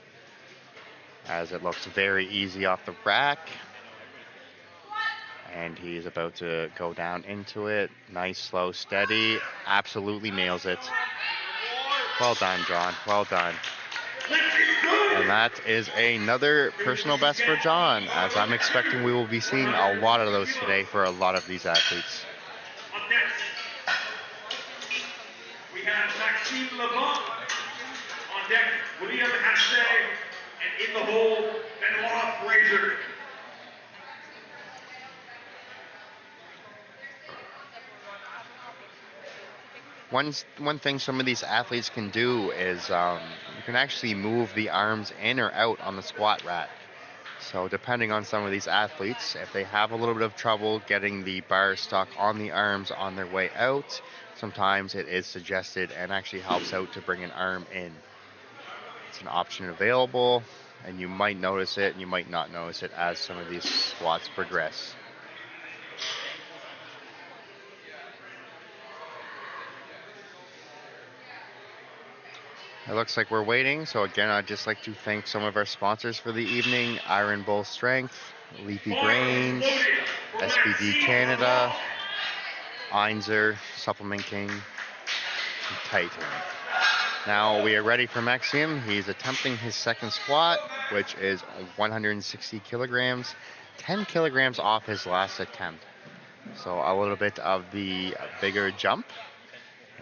as it looks very easy off the rack. And he's about to go down into it. Nice, slow, steady. Absolutely nails it. Well done, John. Well done. And that is another personal best for John, as I'm expecting we will be seeing a lot of those today for a lot of these athletes. Up next, we have Maxime Levant. On deck, William Hasse, and in the hole, Benoit Fraser. One thing some of these athletes can do is you can actually move the arms in or out on the squat rack. So depending on some of these athletes, if they have a little bit of trouble getting the bar stuck on the arms on their way out, sometimes it is suggested and actually helps out to bring an arm in. It's an option available, and you might notice it and you might not notice it as some of these squats progress. It looks like we're waiting, so again, I'd just like to thank some of our sponsors for the evening: Iron Bull Strength, Leafy Grains, SBD Canada, Einzer, Supplement King, and Titan. Now we are ready for Maxime. He's attempting his second squat, which is 160 kilograms, 10 kilograms off his last attempt. So a little bit of the bigger jump.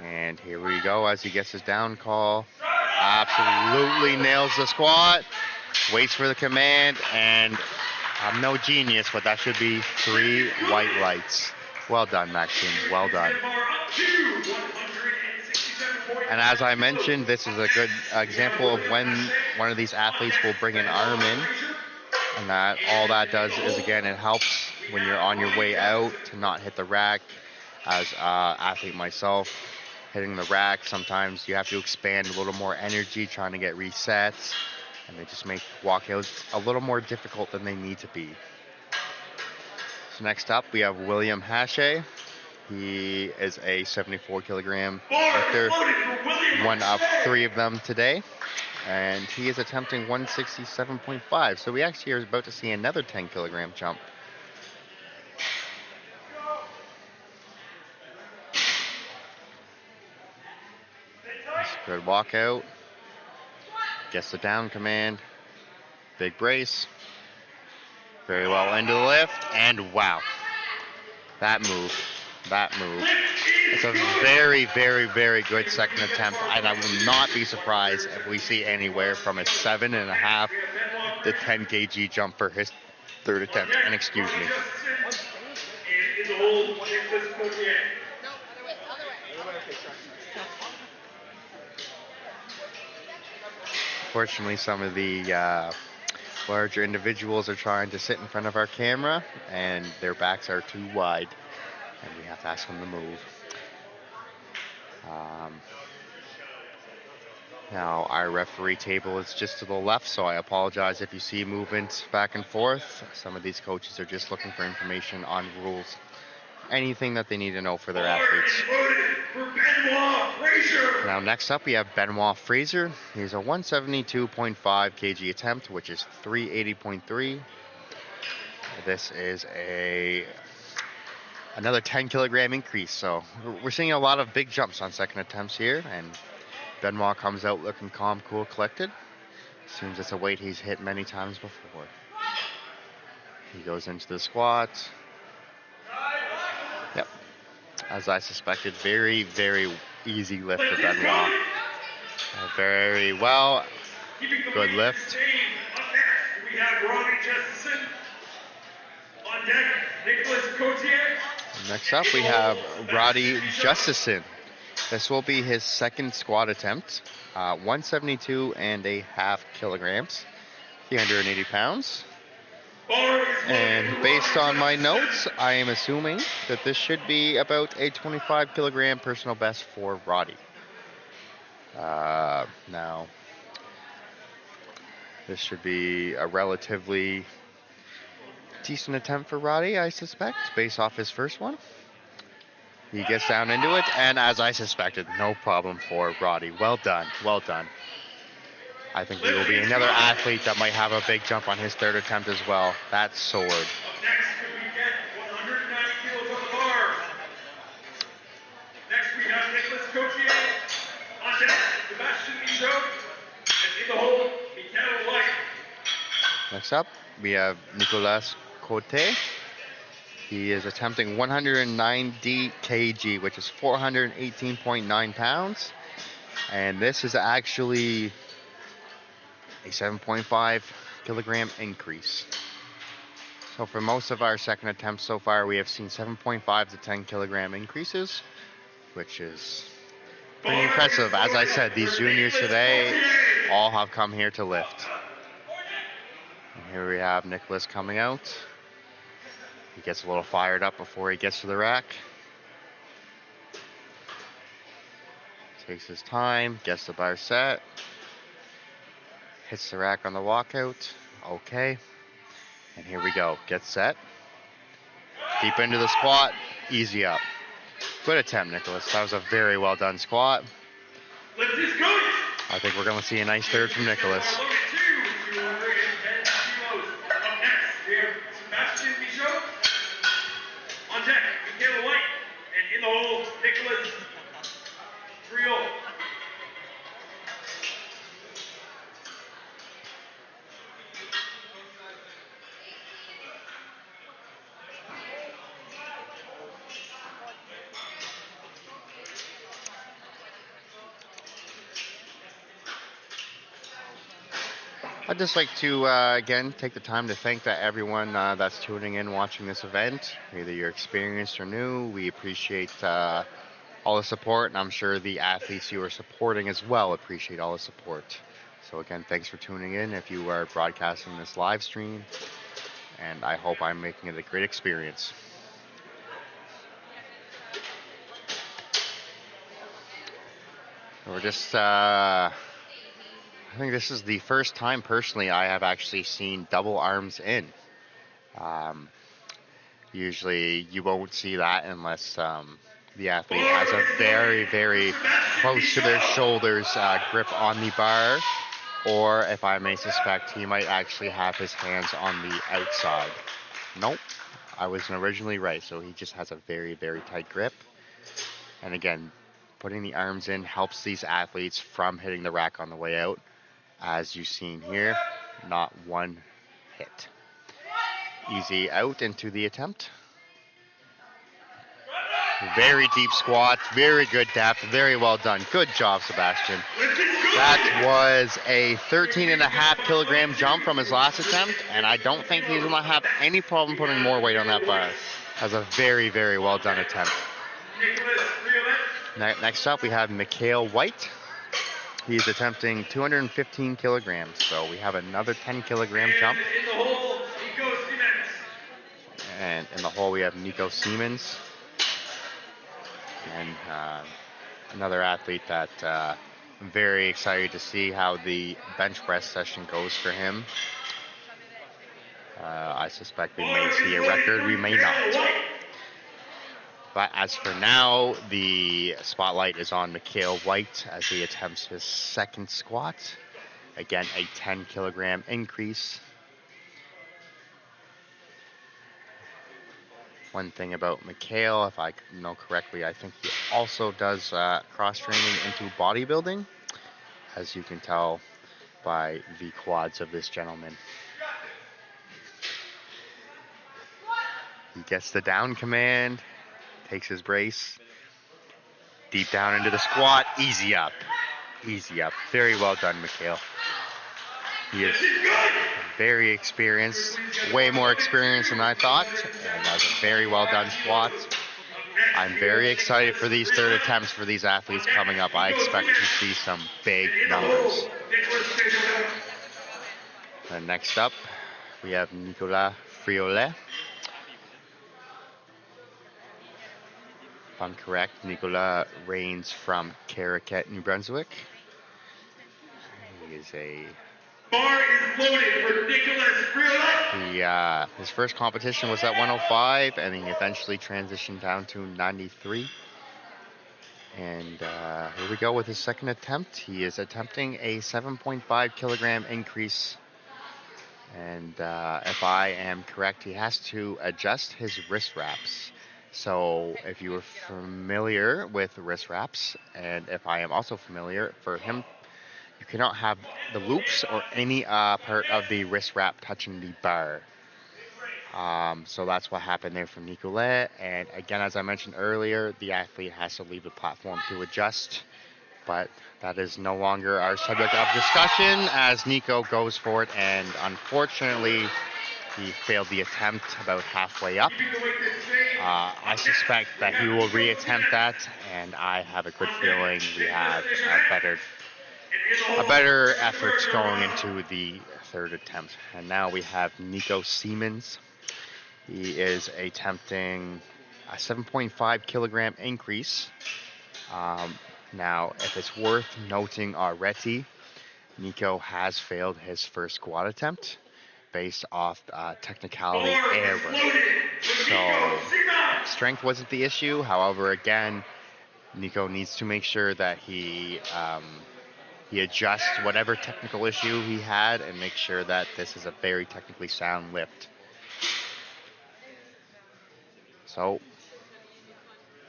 And here we go as he gets his down call. Absolutely nails the squat. Waits for the command, and I'm no genius, but that should be 3 white lights. Well done, Maxime. Well done. And as I mentioned, this is a good example of when one of these athletes will bring an arm in. And that all that does is, again, it helps when you're on your way out to not hit the rack. As an athlete myself, hitting the rack, sometimes you have to expand a little more energy trying to get resets, and they just make walkouts a little more difficult than they need to be. So next up, we have William Hache. He is a 74 kilogram lifter, one of 3 of them today, and he is attempting 167.5. So we actually are about to see another 10 kilogram jump. Good walkout. Gets the down command. Big brace. Very well into the lift. And wow. That move. It's a very, very, very good second attempt. And I will not be surprised if we see anywhere from a 7.5 to 10 kg jump for his third attempt. And excuse me. Unfortunately, some of the larger individuals are trying to sit in front of our camera, and their backs are too wide, and we have to ask them to move. Now, our referee table is just to the left, so I apologize if you see movement back and forth. Some of these coaches are just looking for information on rules, anything that they need to know for their athletes. Now next up we have Benoit Fraser. He's a 172.5 kg attempt, which is 380.3. This is another 10 kilogram increase, so we're seeing a lot of big jumps on second attempts here, and Benoit comes out looking calm, cool, collected. Seems it's a weight he's hit many times before. He goes into the squat. Yep. As I suspected, very, very easy lift for Benoit. Very well. Good lift. We have Ronnie Justison. On deck, Nicholas Cotier. Next up, we have Roddy Justison. This will be his second squat attempt. 172.5 kilograms, 380 pounds. And based on my notes, I am assuming that this should be about a 25 kilogram personal best for Roddy. Now, this should be a relatively decent attempt for Roddy, I suspect, based off his first one. He gets down into it, and as I suspected, no problem for Roddy. Well done, well done. I think there will be another athlete that might have a big jump on his third attempt as well. That soared. Up next, we get 190 kilos on the bar. Next, we have Nicholas Cotier. On deck, Sebastian Next up, we have Nicolas Cote. He is attempting 190 kg, which is 418.9 pounds. And this is actually a 7.5 kilogram increase. So for most of our second attempts so far, we have seen 7.5 to 10 kilogram increases, which is pretty impressive. As I said, these juniors today all have come here to lift. And here we have Nicholas coming out. He gets a little fired up before he gets to the rack. Takes his time, gets the bar set. Hits the rack on the walkout. Okay. And here we go. Get set. Deep into the squat. Easy up. Good attempt, Nicholas. That was a very well done squat. I think we're going to see a nice third from Nicholas. On deck, Michaela White, and in the hole, Nicholas Friol. I'd just like to, again, take the time to thank everyone that's tuning in watching this event. Either you're experienced or new, we appreciate all the support, and I'm sure the athletes you are supporting as well appreciate all the support. So again, thanks for tuning in if you are broadcasting this live stream, and I hope I'm making it a great experience. We're just, I think this is the first time personally I have actually seen double arms in. Usually you won't see that unless the athlete has a very, very close to their shoulders grip on the bar, or if I may suspect, he might actually have his hands on the outside. Nope, I was originally right, so he just has a very, very tight grip. And again, putting the arms in helps these athletes from hitting the rack on the way out. As you've seen here, not one hit. Easy out into the attempt. Very deep squat, very good depth, very well done. Good job, Sebastian. That was a 13.5 kilogram jump from his last attempt, and I don't think he's going to have any problem putting more weight on that bar. That's a very, very well done attempt. Next up, we have Mikhail White. He's attempting 215 kilograms, so we have another 10 kilogram jump. And in the hole, we have Nico Siemens. And another athlete that I'm very excited to see how the bench press session goes for him. I suspect we may see a record, we may not. But as for now, the spotlight is on Mikhail White as he attempts his second squat. Again, a 10 kilogram increase. One thing about Mikhail, if I know correctly, I think he also does cross-training into bodybuilding, as you can tell by the quads of this gentleman. He gets the down command, takes his brace, deep down into the squat, easy up. Easy up. Very well done, Mikhail. He is very experienced, way more experienced than I thought, and that was a very well done squat. I'm very excited for these third attempts for these athletes coming up. I expect to see some big numbers. And next up, we have Nicolas Friolet. If I'm correct, Nicolas reigns from Caracat, New Brunswick. He is a... Bar is loaded for Nicolas Friolet. His first competition was at 105, and he eventually transitioned down to 93. And here we go with his second attempt. He is attempting a 7.5 kilogram increase. And if I am correct, he has to adjust his wrist wraps. So if you were familiar with wrist wraps, and if I am also familiar, for him, you cannot have the loops or any part of the wrist wrap touching the bar. So that's what happened there for Nicolet. And again, as I mentioned earlier, the athlete has to leave the platform to adjust. But that is no longer our subject of discussion as Nico goes for it. And unfortunately, he failed the attempt about halfway up. I suspect that he will reattempt that. And I have a good feeling we have a better effort going into the third attempt. And now we have Nico Siemens. He is attempting a 7.5 kilogram increase. Now, if it's worth noting already, Nico has failed his first squat attempt based off technicality error. So, strength wasn't the issue. However, again, Nico needs to make sure that he adjusts whatever technical issue he had and make sure that this is a very technically sound lift. So,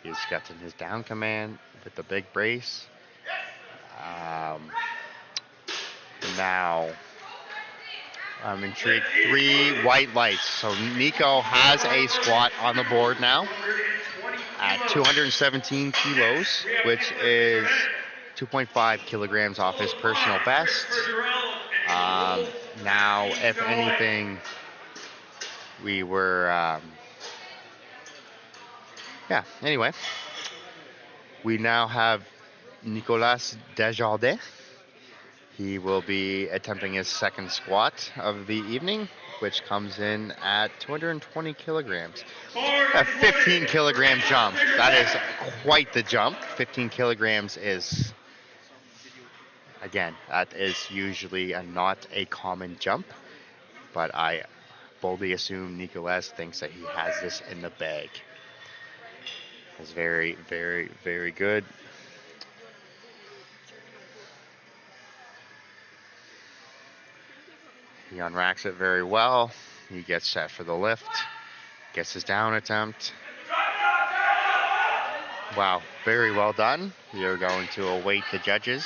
he's getting his down command with the big brace. Now, I'm intrigued. 3 white lights. So, Nico has a squat on the board now at 217 kilos, which is 2.5 kilograms off his personal best. Now, if anything, we were... anyway. We now have Nicolas Desjardins. He will be attempting his second squat of the evening, which comes in at 220 kilograms. A 15 kilogram jump. That is quite the jump. 15 kilograms is, again, that is usually not a common jump, but I boldly assume Nicolas thinks that he has this in the bag. It's very, very, very good. He unracks it very well. He gets set for the lift. Gets his down attempt. Wow, very well done. We are going to await the judges.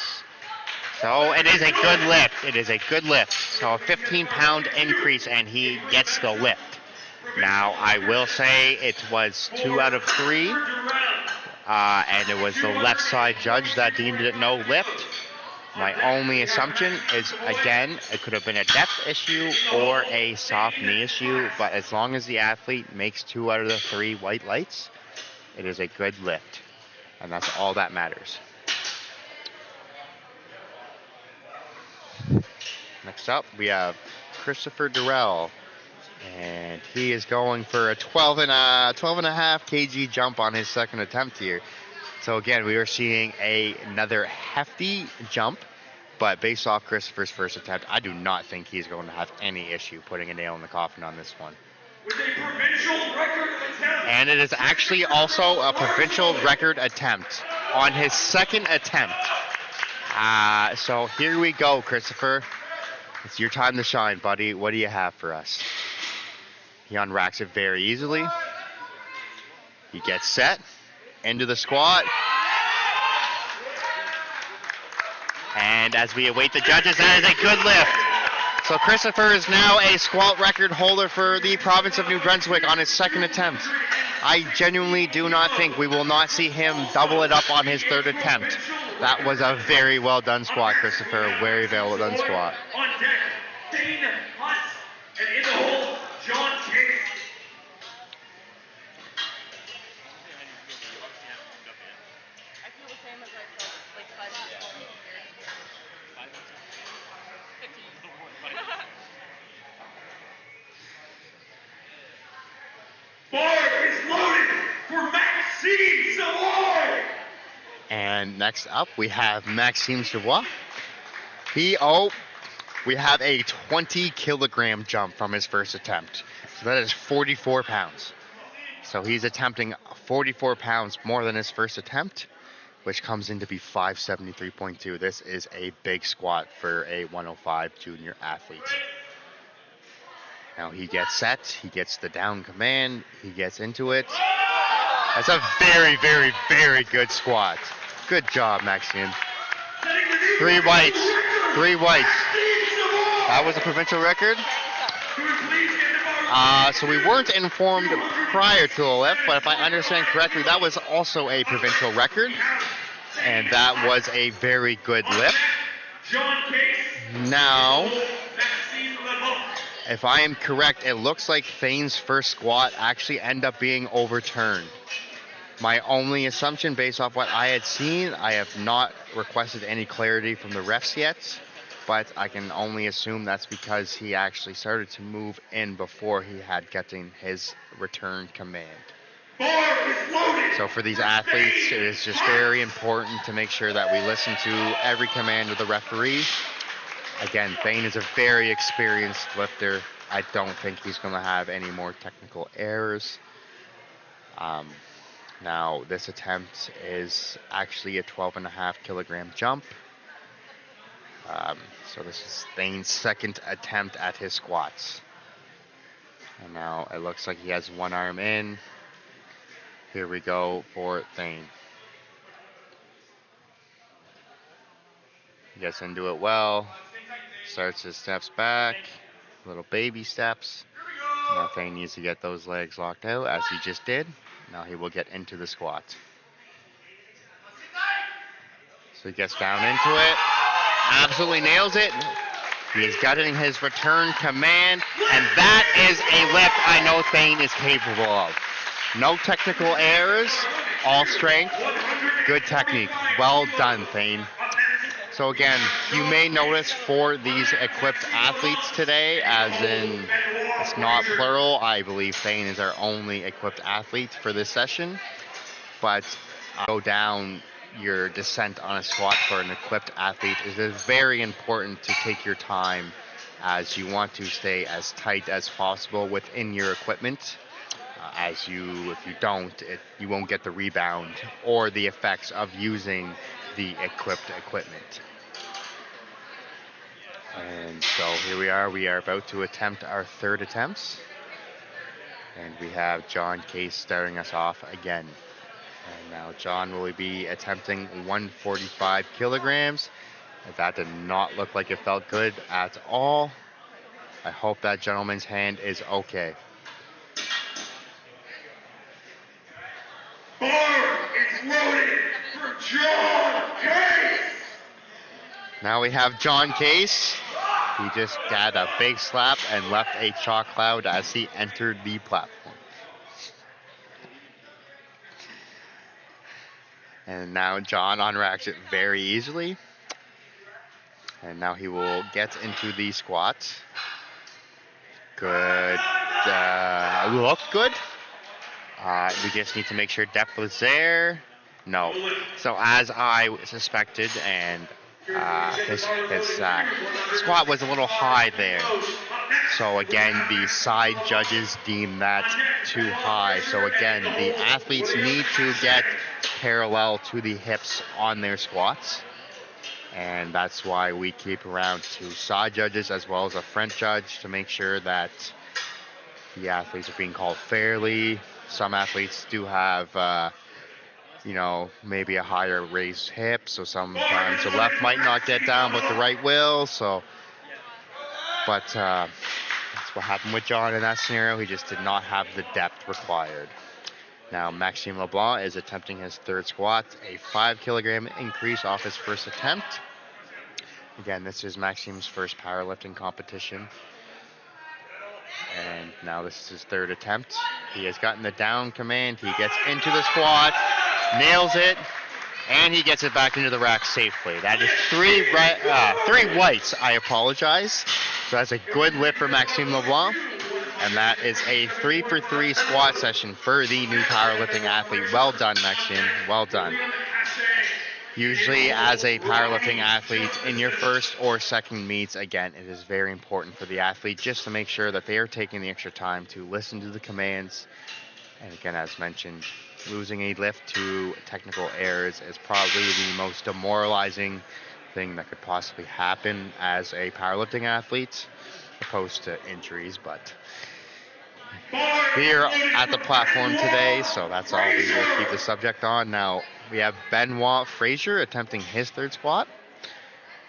So it is a good lift. It is a good lift. So a 15-pound increase, and he gets the lift. Now, I will say it was 2 out of 3, and it was the left side judge that deemed it no lift. My only assumption is, again, it could have been a depth issue or a soft knee issue, but as long as the athlete makes 2 out of the 3 white lights, it is a good lift, and that's all that matters. Next up, we have Christopher Durrell. And he is going for a 12.5 kg jump on his second attempt here. So again, we are seeing another hefty jump, but based off Christopher's first attempt, I do not think he's going to have any issue putting a nail in the coffin on this one. With a provincial record attempt. And it is actually also a provincial record attempt on his second attempt. So here we go, Christopher. It's your time to shine, buddy. What do you have for us? He unracks it very easily. He gets set into the squat. And as we await the judges, that is a good lift. So Christopher is now a squat record holder for the province of New Brunswick on his second attempt. I genuinely do not think we will not see him double it up on his third attempt. That was a very well done squat, Christopher. Very well done squat. On deck, Dane Hunt. And in the hole, John Tate. I feel the same as I felt like 5 minutes ago. 15. Bar is loaded for Maxime Savoy. And next up, we have Maxime Savoy. We have a 20 kilogram jump from his first attempt. So that is 44 pounds. So he's attempting 44 pounds more than his first attempt, which comes in to be 573.2. This is a big squat for a 105 junior athlete. Now he gets set, he gets the down command, he gets into it. That's a very, very, very good squat. Good job, Maxime. 3 whites. 3 whites. That was a provincial record. So we weren't informed prior to the lift, but if I understand correctly, that was also a provincial record. And that was a very good lift. Now, if I am correct, it looks like Thane's first squat actually ended up being overturned. My only assumption based off what I had seen, I have not requested any clarity from the refs yet, but I can only assume that's because he actually started to move in before he had gotten his return command. So for these athletes, it is just very important to make sure that we listen to every command of the referee. Again, Thane is a very experienced lifter. I don't think he's going to have any more technical errors. Now, this attempt is actually a 12.5 kilogram jump. So this is Thane's second attempt at his squats. And now it looks like he has one arm in. Here we go for Thane. He gets into it well. Starts his steps back. Little baby steps. Now Thane needs to get those legs locked out as he just did. Now he will get into the squat. So he gets down into it. Absolutely nails it. He is getting his return command. And that is a lift I know Thane is capable of. No technical errors. All strength. Good technique. Well done, Thane. So again, you may notice for these equipped athletes today, as in it's not plural, I believe Thane is our only equipped athlete for this session, but go down your descent on a squat for an equipped athlete. It is very important to take your time as you want to stay as tight as possible within your equipment. If you don't, you won't get the rebound or the effects of using the equipped equipment. And so here we are about to attempt our third attempts. And we have John Case starting us off again. And now John will be attempting 145 kilograms. That did not look like it felt good at all. I hope that gentleman's hand is okay. Bar is loaded for John Case. Now we have John Case. He just got a big slap and left a chalk cloud as he entered the platform. And now John unracks it very easily. And now he will get into the squat. Good. Looks good. We just need to make sure depth was there. No. So as I suspected, and his squat was a little high there. So again, the side judges deem that too high. So again, the athletes need to get parallel to the hips on their squats. And that's why we keep around 2 side judges as well as a front judge to make sure that the athletes are being called fairly. Some athletes do have maybe a higher raised hip, so sometimes the left might not get down, but the right will. But that's what happened with John in that scenario. He just did not have the depth required. Now Maxime LeBlanc is attempting his third squat, a 5 kilogram increase off his first attempt. Again, this is Maxime's first powerlifting competition. And now this is his third attempt. He has gotten the down command. He gets into the squat, nails it, and he gets it back into the rack safely. That is 3 whites, I apologize. So that's a good lift for Maxime LeBlanc. And that is a 3 for 3 squat session for the new powerlifting athlete. Well done, Maxime. Well done. Usually as a powerlifting athlete in your first or second meets, again, it is very important for the athlete just to make sure that they are taking the extra time to listen to the commands. And again, as mentioned, losing a lift to technical errors is probably the most demoralizing thing that could possibly happen as a powerlifting athlete, opposed to injuries. But here at the platform today, so that's all we will keep the subject on. Now we have Benoit Frazier attempting his third squat.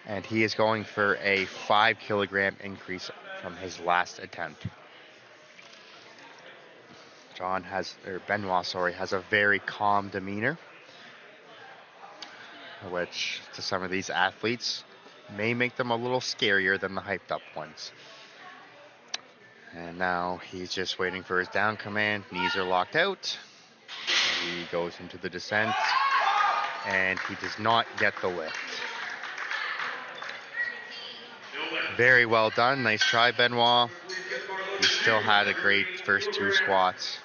And he is going for a 5 kilogram increase from his last attempt. Benoit, has a very calm demeanor, which to some of these athletes may make them a little scarier than the hyped up ones. And now he's just waiting for his down command. Knees are locked out. He goes into the descent, and he does not get the lift. Very well done. Nice try, Benoit. He still had a great first 2 squats.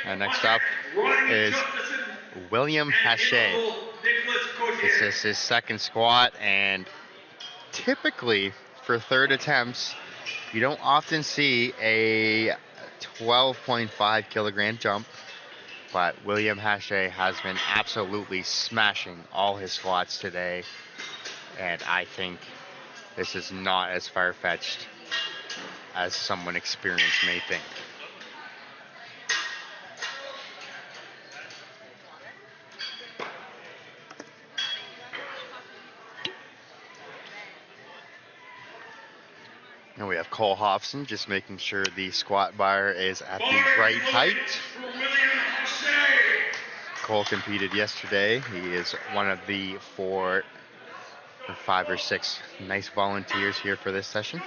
And next up is William Haché. This is his second squat, and typically for third attempts, you don't often see a 12.5 kilogram jump, but William Haché has been absolutely smashing all his squats today, and I think this is not as far-fetched as someone experienced may think. And we have Cole Hobson just making sure the squat bar is at the right height. Cole competed yesterday. He is one of the 4 or 5 or 6 nice volunteers here for this session.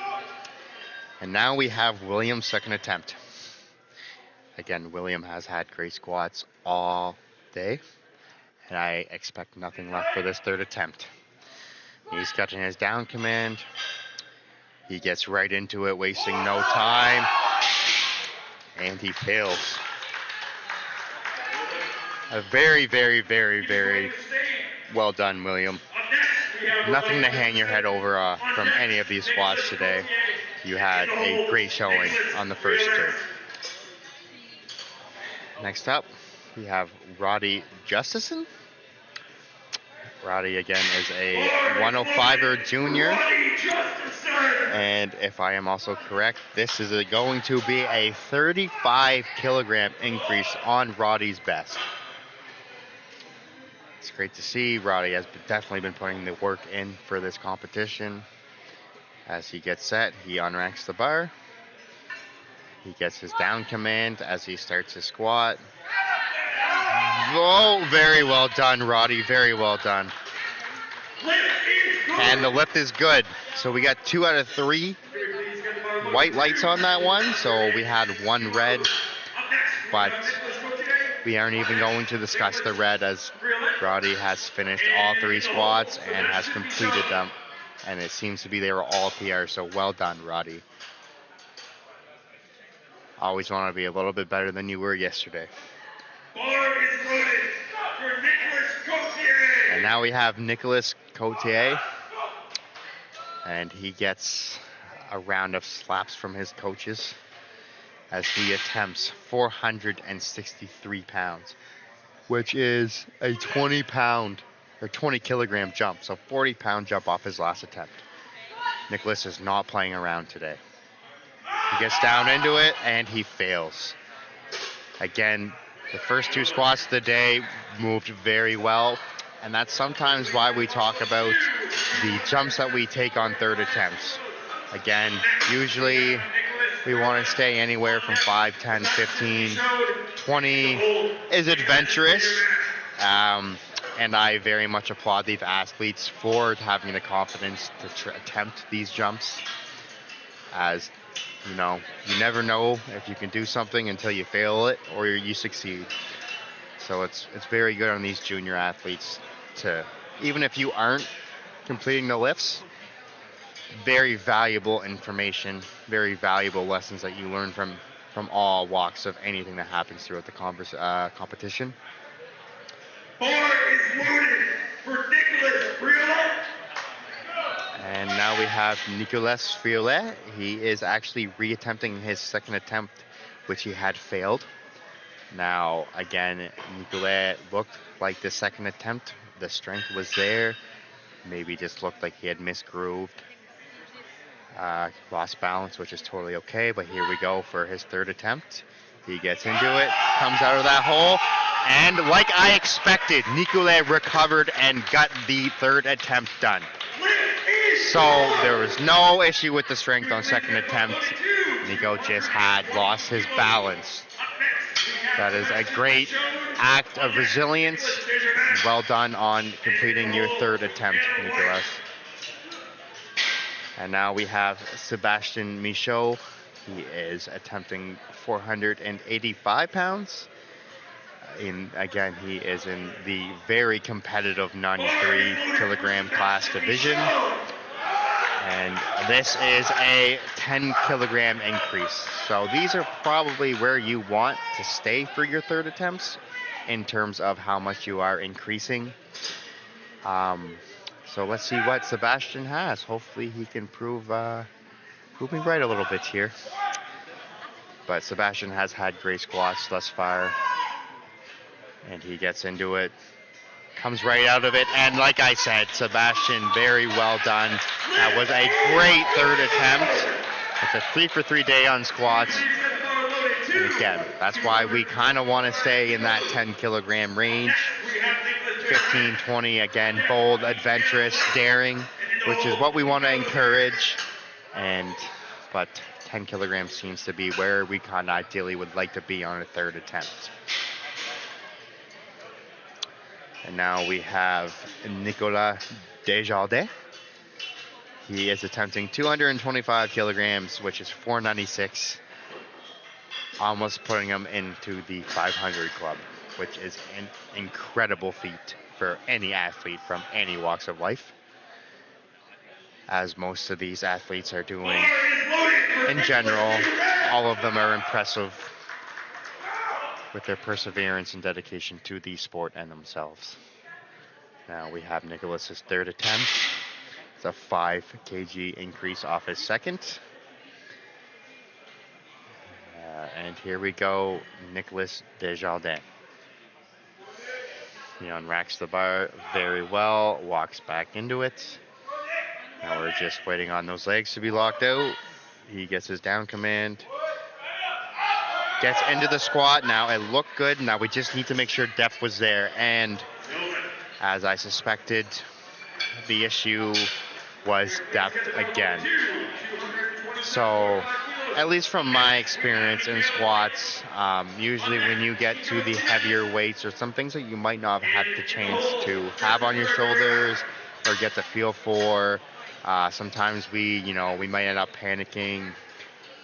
And now we have William's second attempt. Again, William has had great squats all day, and I expect nothing left for this third attempt. He's catching his down command. He gets right into it, wasting no time, and he fails. A very, very, very, very well done, William. Nothing to hang your head over from any of these squats today. You had a great showing on the first 2. Next up, we have Roddy Justison. Roddy, again, is a 105er junior. And if I am also correct, this is going to be a 35 kilogram increase on Roddy's best. It's great to see. Roddy has definitely been putting the work in for this competition. As he gets set, he unracks the bar. He gets his down command as he starts his squat. Oh, very well done, Roddy. Very well done. And the lift is good. So we got 2 out of 3 white lights on that one. So we had 1 red, but we aren't even going to discuss the red as Roddy has finished all 3 squats and has completed them. And it seems to be they were all PR, so well done, Roddy. Always want to be a little bit better than you were yesterday. And now we have Nicolas Cotier. And he gets a round of slaps from his coaches as he attempts 463 pounds, which is a 20 kilogram jump, so 40-pound jump off his last attempt. Nicholas is not playing around today. He gets down into it, and he fails. Again, the first 2 squats of the day moved very well, and that's sometimes why we talk about the jumps that we take on third attempts. Again, usually we want to stay anywhere from 5, 10, 15, 20 is adventurous. And I very much applaud these athletes for having the confidence to attempt these jumps. As you know, you never know if you can do something until you fail it or you succeed. So it's very good on these junior athletes to, even if you aren't completing the lifts, very valuable information, very valuable lessons that you learn from all walks of anything that happens throughout the competition. Bar is loaded for Nicolas Friolet. And now we have Nicolas Friolet. He is actually reattempting his second attempt, which he had failed. Now, again, Nicolas looked like the second attempt. The strength was there. Maybe just looked like he had misgrooved. Lost balance, which is totally okay. But here we go for his third attempt. He gets into it, comes out of that hole, And like I expected, Nicolet recovered and got the third attempt done. So there was no issue with the strength on second attempt. Nico just had lost his balance. That is a great act of resilience. Well done on completing your third attempt, Nicolas. And now we have Sebastian Michaud. He is attempting 485 pounds. Again, he is in the very competitive 93 kilogram class division. And this is a 10 kilogram increase. So these are probably where you want to stay for your third attempts in terms of how much you are increasing. So let's see what Sebastian has. Hopefully he can prove me right a little bit here. But Sebastian has had great squats thus far. And he gets into it. Comes right out of it, and like I said, Sebastian, very well done. That was a great third attempt. It's a 3 for 3 day on squats. And again, that's why we kind of want to stay in that 10 kilogram range. 15, 20, again, bold, adventurous, daring, which is what we want to encourage. But 10 kilograms seems to be where we kind of ideally would like to be on a third attempt. And now we have Nicolas Desjardins. He is attempting 225 kilograms, which is 496, almost putting him into the 500 club, which is an incredible feat for any athlete from any walks of life, as most of these athletes are doing in general. All of them are impressive with their perseverance and dedication to the sport and themselves. Now we have Nicholas's third attempt. It's a 5 kg increase off his second. And here we go, Nicolas Desjardins. He unracks the bar very well, walks back into it. Now we're just waiting on those legs to be locked out. He gets his down command. Gets into the squat. Now it looked good. Now we just need to make sure depth was there. And as I suspected, the issue was depth again. So at least from my experience in squats, usually when you get to the heavier weights or some things that you might not have had the chance to have on your shoulders or get the feel for, sometimes we might end up panicking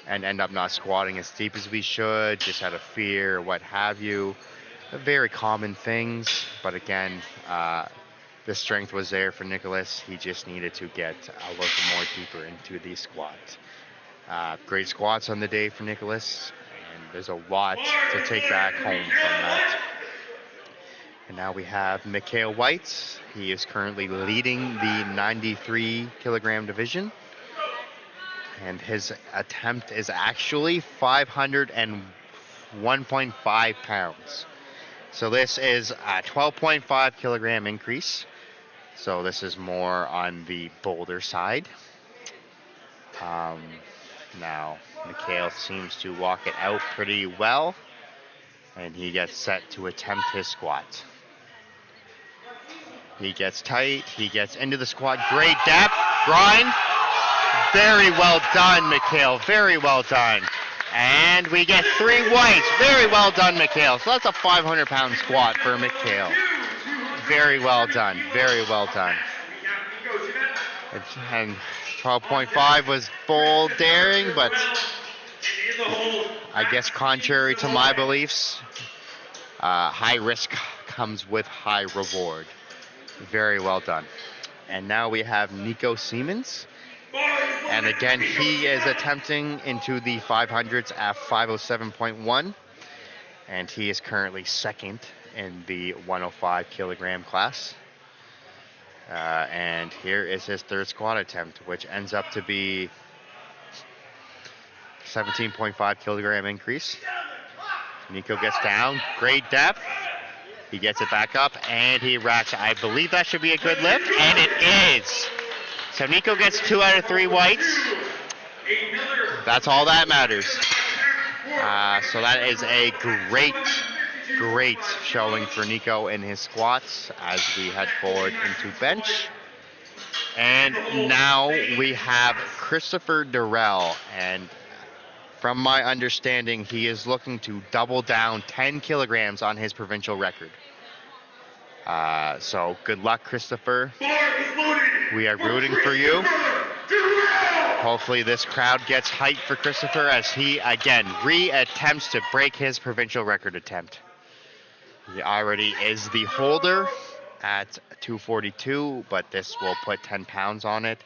and end up not squatting as deep as we should, just out of fear or what have you. Very common things, but again, the strength was there for Nicholas. He just needed to get a little more deeper into the squat. Great squats on the day for Nicholas, and there's a lot to take back home from that. And now we have Mikhail White. He is currently leading the 93 kilogram division. And his attempt is actually 501.5 pounds. So this is a 12.5 kilogram increase. So this is more on the boulder side. Now, Mikhail seems to walk it out pretty well. And he gets set to attempt his squat. He gets tight. He gets into the squat. Great depth. Grind. Very well done, Mikhail. Very well done. And we get 3 whites. Very well done, Mikhail. So that's a 500-pound squat for Mikhail. Very well done. Very well done. And 12.5 was bold, daring, but I guess contrary to my beliefs, high risk comes with high reward. Very well done. And now we have Nico Siemens. And again, he is attempting into the 500s at 507.1. And he is currently second in the 105 kilogram class. And here is his third squat attempt, which ends up to be 17.5 kilogram increase. Nico gets down, great depth. He gets it back up, and he racks. I believe that should be a good lift, and it is. So Nico gets 2 out of 3 whites. That's all that matters. So that is a great great showing for Nico in his squats as we head forward into bench. And now we have Christopher Durrell, and from my understanding, he is looking to double down 10 kilograms on his provincial record. So good luck, Christopher. We are rooting for you. Hopefully this crowd gets hyped for Christopher as he, again, re-attempts to break his provincial record attempt. He already is the holder at 242, but this will put 10 pounds on it.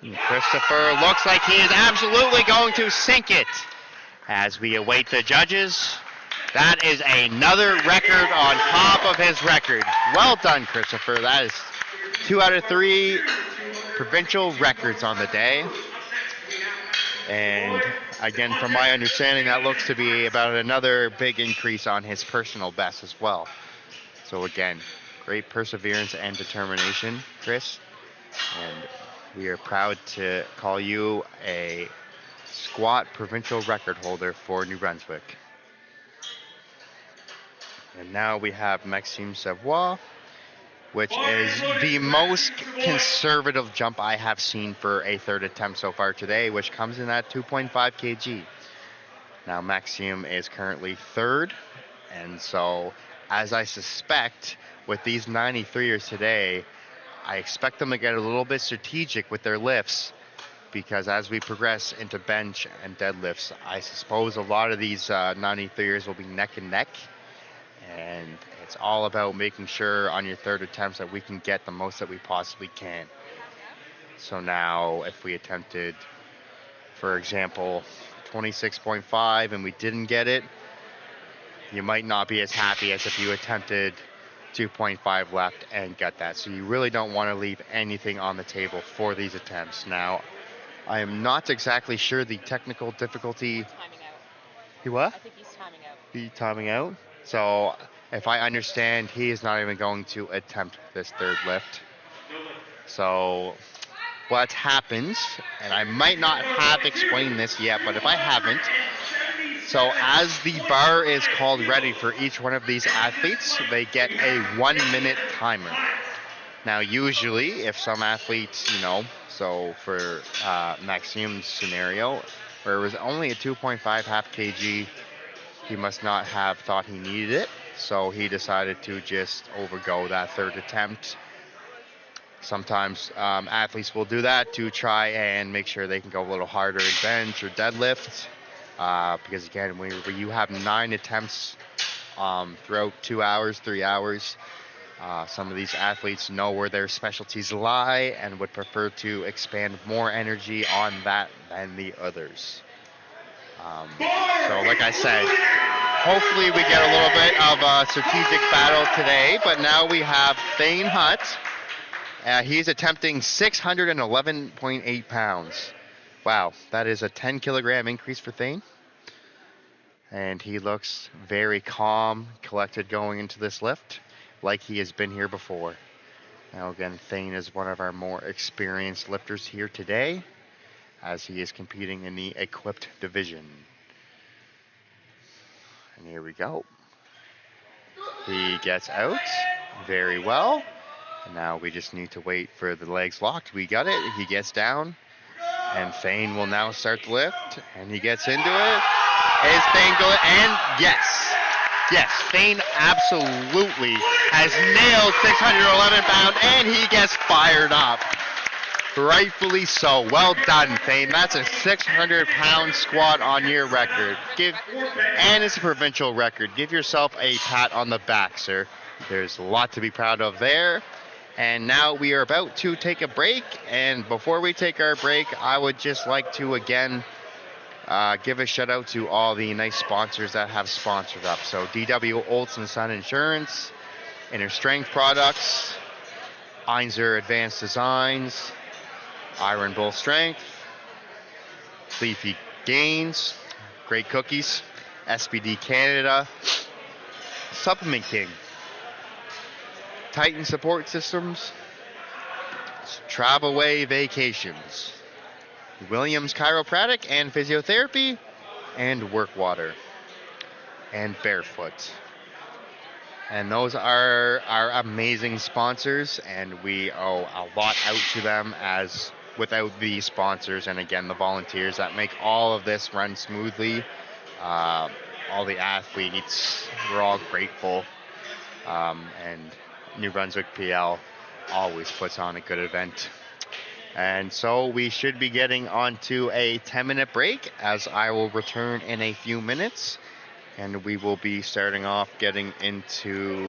And Christopher looks like he is absolutely going to sink it as we await the judges. That is another record on top of his record. Well done, Christopher. That is 2 out of 3 provincial records on the day. And again, from my understanding, that looks to be about another big increase on his personal best as well. So again, great perseverance and determination, Chris. And we are proud to call you a squat provincial record holder for New Brunswick. And now we have Maxime Savoie, which is the most conservative jump I have seen for a third attempt so far today, which comes in at 2.5 kg. Now Maxime is currently third, and so as I suspect with these 93ers today, I expect them to get a little bit strategic with their lifts, because as we progress into bench and deadlifts, I suppose a lot of these 93ers will be neck and neck. And it's all about making sure on your third attempts that we can get the most that we possibly can. So now if we attempted, for example, 26.5 and we didn't get it, you might not be as happy as if you attempted 2.5 left and got that. So you really don't want to leave anything on the table for these attempts. Now, I am not exactly sure the technical difficulty. Timing out. He what? I think he's timing out. He's timing out? So if I understand, he is not even going to attempt this third lift. So what happens, and I might not have explained this yet, but if I haven't, so as the bar is called ready for each one of these athletes, they get a 1-minute timer. Now usually if some athletes, so for Maxime's scenario, where it was only a 2.5 half kg, he must not have thought he needed it, so he decided to just overgo that third attempt. Sometimes athletes will do that to try and make sure they can go a little harder in bench or deadlift, because again, when you have 9 attempts throughout 2 hours, 3 hours, some of these athletes know where their specialties lie and would prefer to expand more energy on that than the others. So like I said, hopefully we get a little bit of a strategic battle today, but now we have Thane Hutt. He's attempting 611.8 pounds. Wow, that is a 10 kilogram increase for Thane. And he looks very calm, collected going into this lift, like he has been here before. Now again, Thane is one of our more experienced lifters here today, as he is competing in the equipped division. And here we go. He gets out very well. And now we just need to wait for the legs locked. We got it. He gets down. And Thane will now start the lift. And he gets into it. Is Thane going? And yes. Yes, Thane absolutely has nailed 611 pounds. And he gets fired up. Rightfully so. Well done, Thane. That's a 600-pound squat on your record. And it's a provincial record. Give yourself a pat on the back, sir. There's a lot to be proud of there. And now we are about to take a break. And before we take our break, I would just like to, again, give a shout out to all the nice sponsors that have sponsored up. So DW Olds & Son Insurance, Inner Strength Products, Einzer Advanced Designs, Iron Bull Strength, Leafy Gains, Great Cookies, SBD Canada, Supplement King, Titan Support Systems, Travelway Vacations, Williams Chiropractic and Physiotherapy, and Workwater, and Barefoot. And those are our amazing sponsors, and we owe a lot out to them, as without the sponsors and again the volunteers that make all of this run smoothly, uh, all the athletes, we're all grateful. And New Brunswick PL always puts on a good event. And so we should be getting on to a 10-minute break, as I will return in a few minutes, and we will be starting off getting into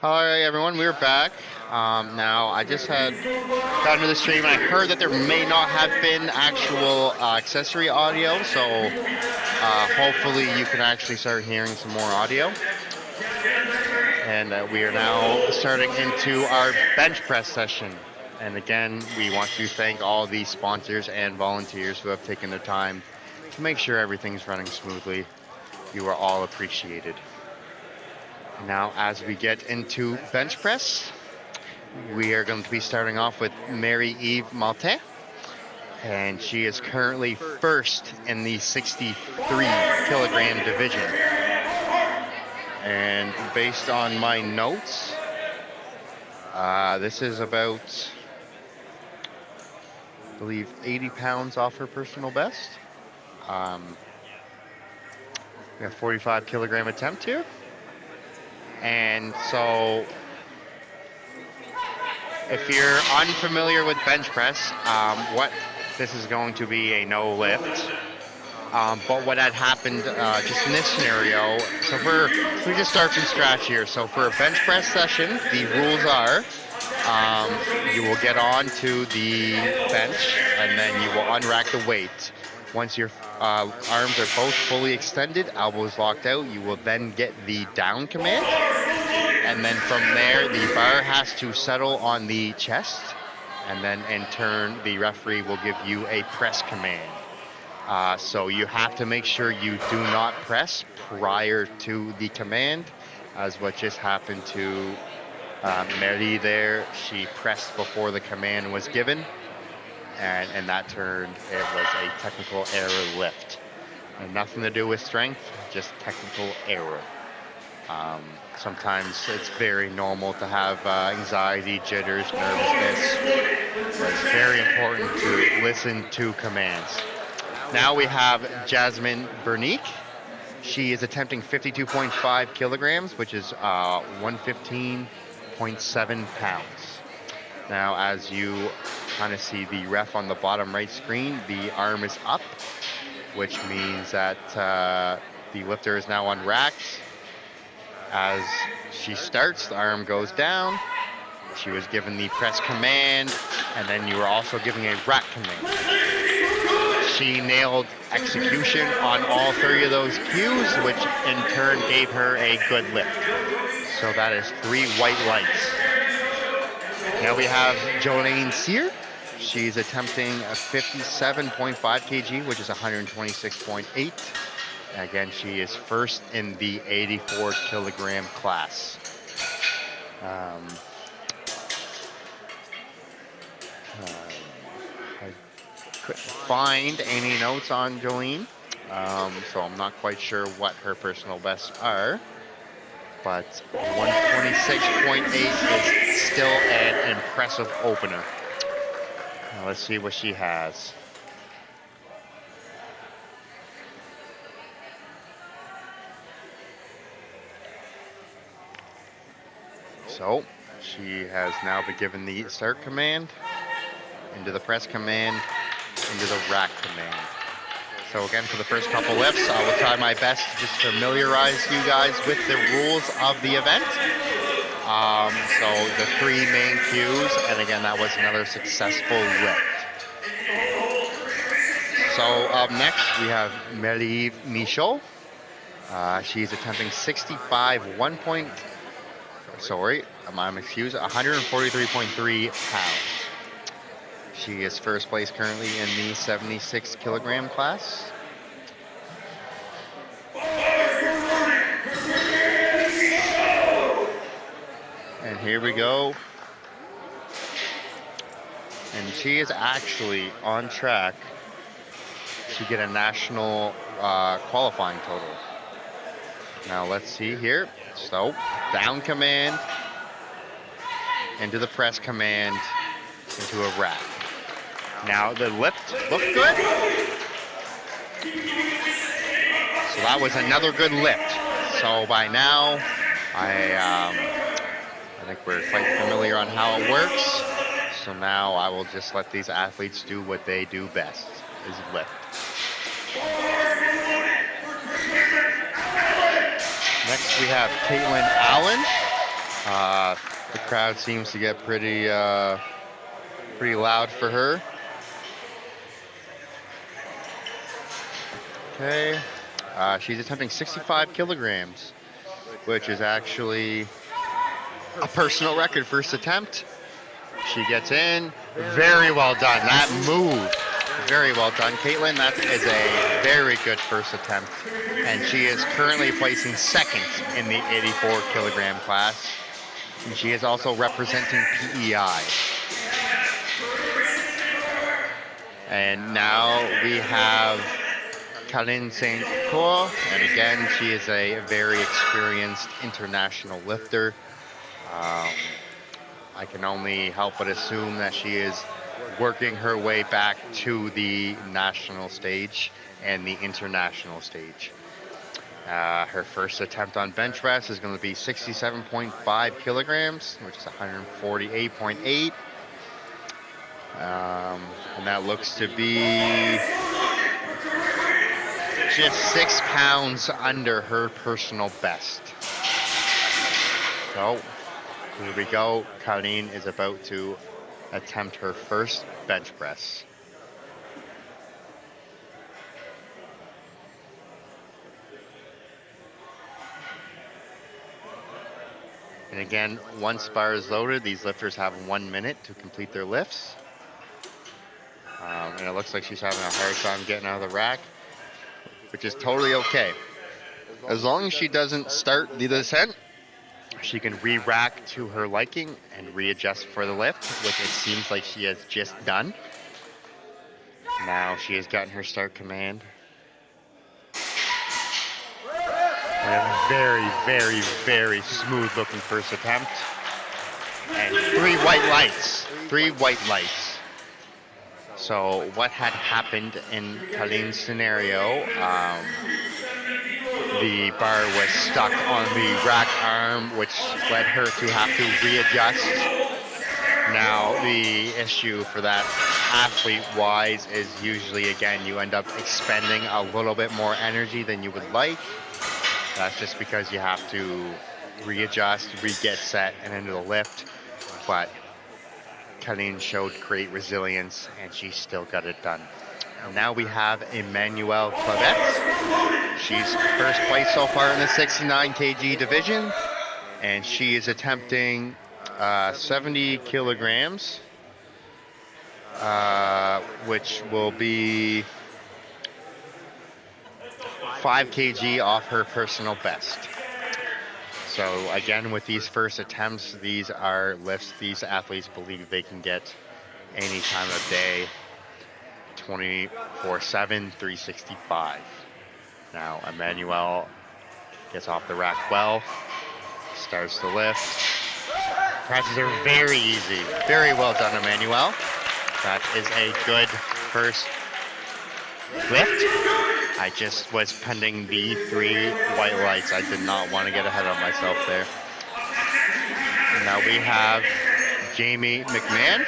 All right, everyone, we're back. Now, I just had got into the stream and I heard that there may not have been actual accessory audio, so hopefully you can actually start hearing some more audio. And we are now starting into our bench press session. And again, we want to thank all the sponsors and volunteers who have taken the time to make sure everything's running smoothly. You are all appreciated. Now, as we get into bench press, we are going to be starting off with Mary-Eve Maltais, and she is currently first in the 63-kilogram division. And based on my notes, this is about, I believe, 80 pounds off her personal best. We have 45-kilogram attempt here. And so, if you're unfamiliar with bench press, what this is going to be a no lift. But what had happened just in this scenario, so we just start from scratch here. So for a bench press session, the rules are you will get on to the bench and then you will unrack the weight. Once your arms are both fully extended, elbows locked out, you will then get the down command. And then from there, the bar has to settle on the chest. And then in turn, the referee will give you a press command. So you have to make sure you do not press prior to the command, as what just happened to Mary there. She pressed before the command was given. And in that turn, it was a technical error lift. And nothing to do with strength, just technical error. Sometimes it's very normal to have anxiety, jitters, nervousness. But it's very important to listen to commands. Now we have Jasmine Bernique. She is attempting 52.5 kilograms, which is 115.7 pounds. Now, as you kind of see the ref on the bottom right screen, the arm is up, which means that the lifter is now unracked. As she starts, the arm goes down. She was given the press command, and then you were also giving a rack command. She nailed execution on all 3 of those cues, which in turn gave her a good lift. So that is 3 white lights. Now we have Jolene Sear. She's attempting a 57.5 kg, which is 126.8. Again, she is first in the 84 kilogram class. I couldn't find any notes on Jolene, so I'm not quite sure what her personal bests are. But 126.8 is still an impressive opener. Now let's see what she has. So she has now been given the start command, into the press command, into the rack command. So again, for the first couple lifts, I will try my best to just familiarize you guys with the rules of the event. So the 3 main cues, and again, that was another successful lift. So up next, we have Mary Michaud. She's attempting 143.3 pounds. She is first place currently in the 76 kilogram class. And here we go. And she is actually on track to get a national qualifying total. Now let's see here. So down command, into the press command, into a rack. Now the lift looked good. So that was another good lift. So by now, I think we're quite familiar on how it works. So now I will just let these athletes do what they do best, is lift. Next we have Caitlin Allen. The crowd seems to get pretty loud for her. Okay. She's attempting 65 kilograms, which is actually a personal record first attempt. She gets in. Very well done. That move. Very well done. Caitlin, that is a very good first attempt. And she is currently placing second in the 84 kilogram class. And she is also representing PEI. And now we have Colleen St. Croix, and again, she is a very experienced international lifter. I can only help but assume that she is working her way back to the national stage and the international stage. Her first attempt on bench press is going to be 67.5 kilograms, which is 148.8. And that looks to be just 6 pounds under her personal best. So here we go. Colleen is about to attempt her first bench press. And again, once bar is loaded, these lifters have 1 minute to complete their lifts. And it looks like she's having a hard time getting out of the rack, which is totally okay. As long as she doesn't start the descent, she can re-rack to her liking and readjust for the lift, which it seems like she has just done. Now she has gotten her start command. And a very, very, very smooth looking first attempt. And 3 white lights. 3 white lights. So what had happened in Colleen's scenario, the bar was stuck on the rack arm, which led her to have to readjust. Now, the issue for that athlete-wise is usually, again, you end up expending a little bit more energy than you would like. That's just because you have to readjust, re-get set, and into the lift. But Colleen showed great resilience, and she still got it done. And now we have Emmanuelle Clavette. She's first place so far in the 69 kg division, and she is attempting 70 kilograms, which will be 5 kg off her personal best. So again, with these first attempts, these are lifts these athletes believe they can get any time of day, 24/7, 365. Now, Emmanuelle gets off the rack well, starts the lift. Presses are very easy. Very well done, Emmanuelle. That is a good first lift. I just was pending the 3 white lights. I did not want to get ahead of myself there. And now we have Jamie McMahon.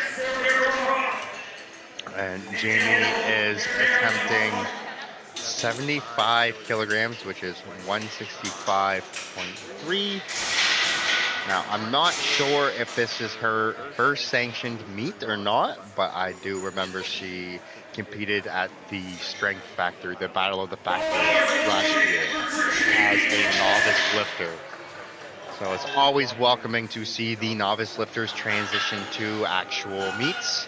And Jamie is attempting 75 kilograms, which is 165.3. Now, I'm not sure if this is her first sanctioned meet or not, but I do remember she competed at the Strength Factory, the Battle of the Factory last year as a novice lifter. So it's always welcoming to see the novice lifters transition to actual meets.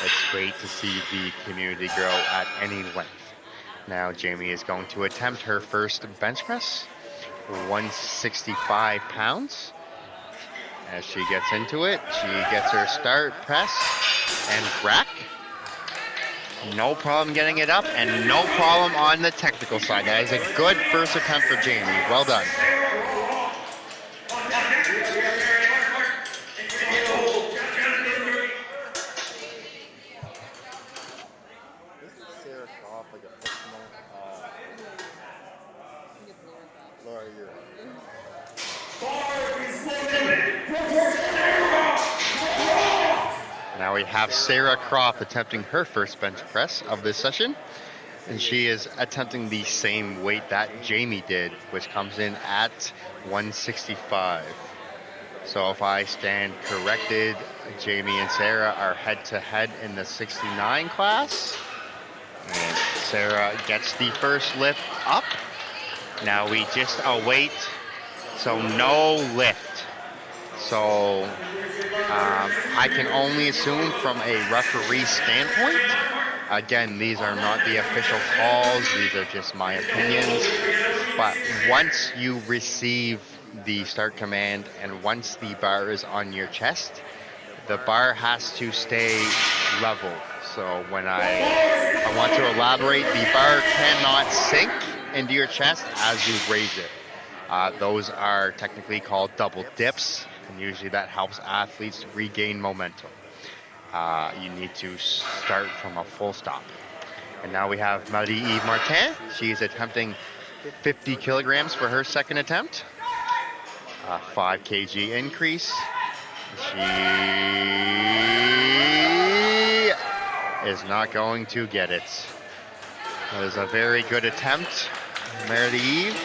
It's great to see the community grow at any length. Now Jamie is going to attempt her first bench press, 165 pounds. As she gets into it, she gets her start, press, and rack. No problem getting it up, and no problem on the technical side. That is a good first attempt for Jamie. Well done. Now we have Sarah Croft attempting her first bench press of this session, and she is attempting the same weight that Jamie did, which comes in at 165. So if I stand corrected, Jamie and Sarah are head-to-head in the 69 class. And Sarah gets the first lift up. Now we just await, so no lift. So I can only assume from a referee standpoint. Again, these are not the official calls, these are just my opinions. But once you receive the start command and once the bar is on your chest, the bar has to stay level. So when I want to elaborate, the bar cannot sink into your chest as you raise it. Those are technically called double dips, and usually that helps athletes regain momentum. You need to start from a full stop. And now we have Marie-Eve Martin. She's attempting 50 kilograms for her second attempt. 5 kg increase. She is not going to get it. That is a very good attempt, Marie-Eve.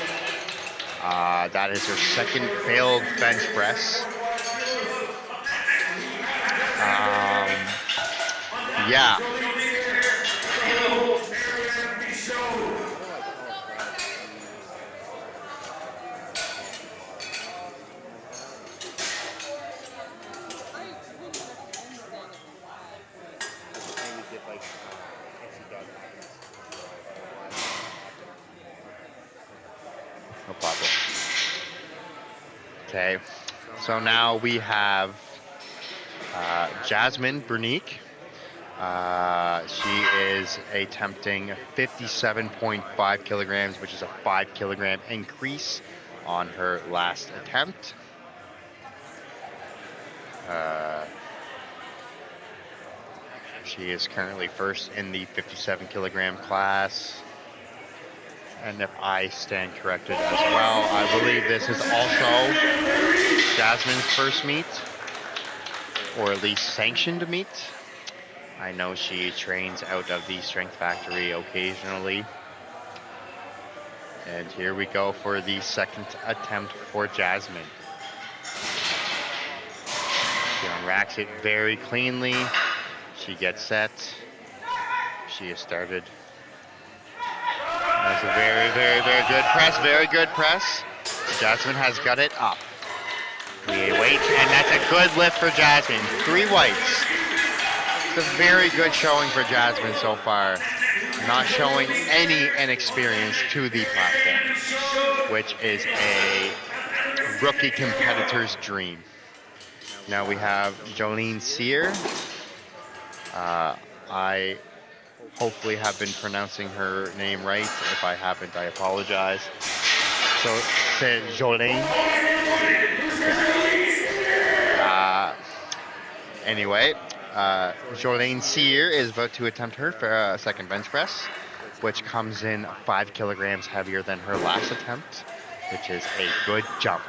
That is her second failed bench press. Yeah. No problem. Okay, so now we have Jasmine Bernique. She is attempting 57.5 kilograms, which is a 5 kilogram increase on her last attempt. She is currently first in the 57 kilogram class. And if I stand corrected as well, I believe this is also Jasmine's first meet, or at least sanctioned meet. I know she trains out of the Strength Factory occasionally. And here we go for the second attempt for Jasmine. She unracks it very cleanly. She gets set. She has started. That's a very, very, very good press. Very good press. Jasmine has got it up. We wait, and that's a good lift for Jasmine. 3 whites. It's a very good showing for Jasmine so far. Not showing any inexperience to the platform, which is a rookie competitor's dream. Now we have Jolene Sear. I hopefully have been pronouncing her name right. If I haven't, I apologize. So, c'est Jolene. Anyway, Jolene Sear is about to attempt her second bench press, which comes in 5 kilograms heavier than her last attempt, which is a good jump.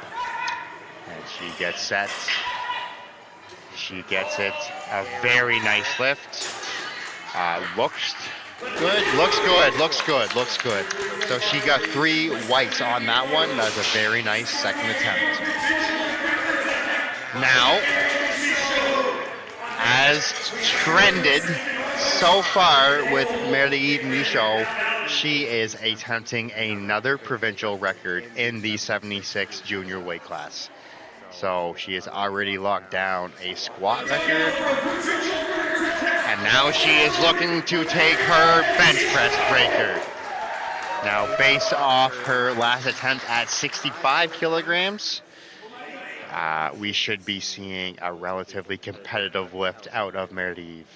And she gets set. She gets it. A very nice lift. Looks good, looks good, looks good, looks good. So she got 3 whites on that one. That's a very nice second attempt. Now, as trended so far with Marie-Eve Michaud, she is attempting another provincial record in the 76 junior weight class. So she has already locked down a squat record. And now she is looking to take her bench press breaker. Now, based off her last attempt at 65 kilograms, we should be seeing a relatively competitive lift out of Marie-Eve.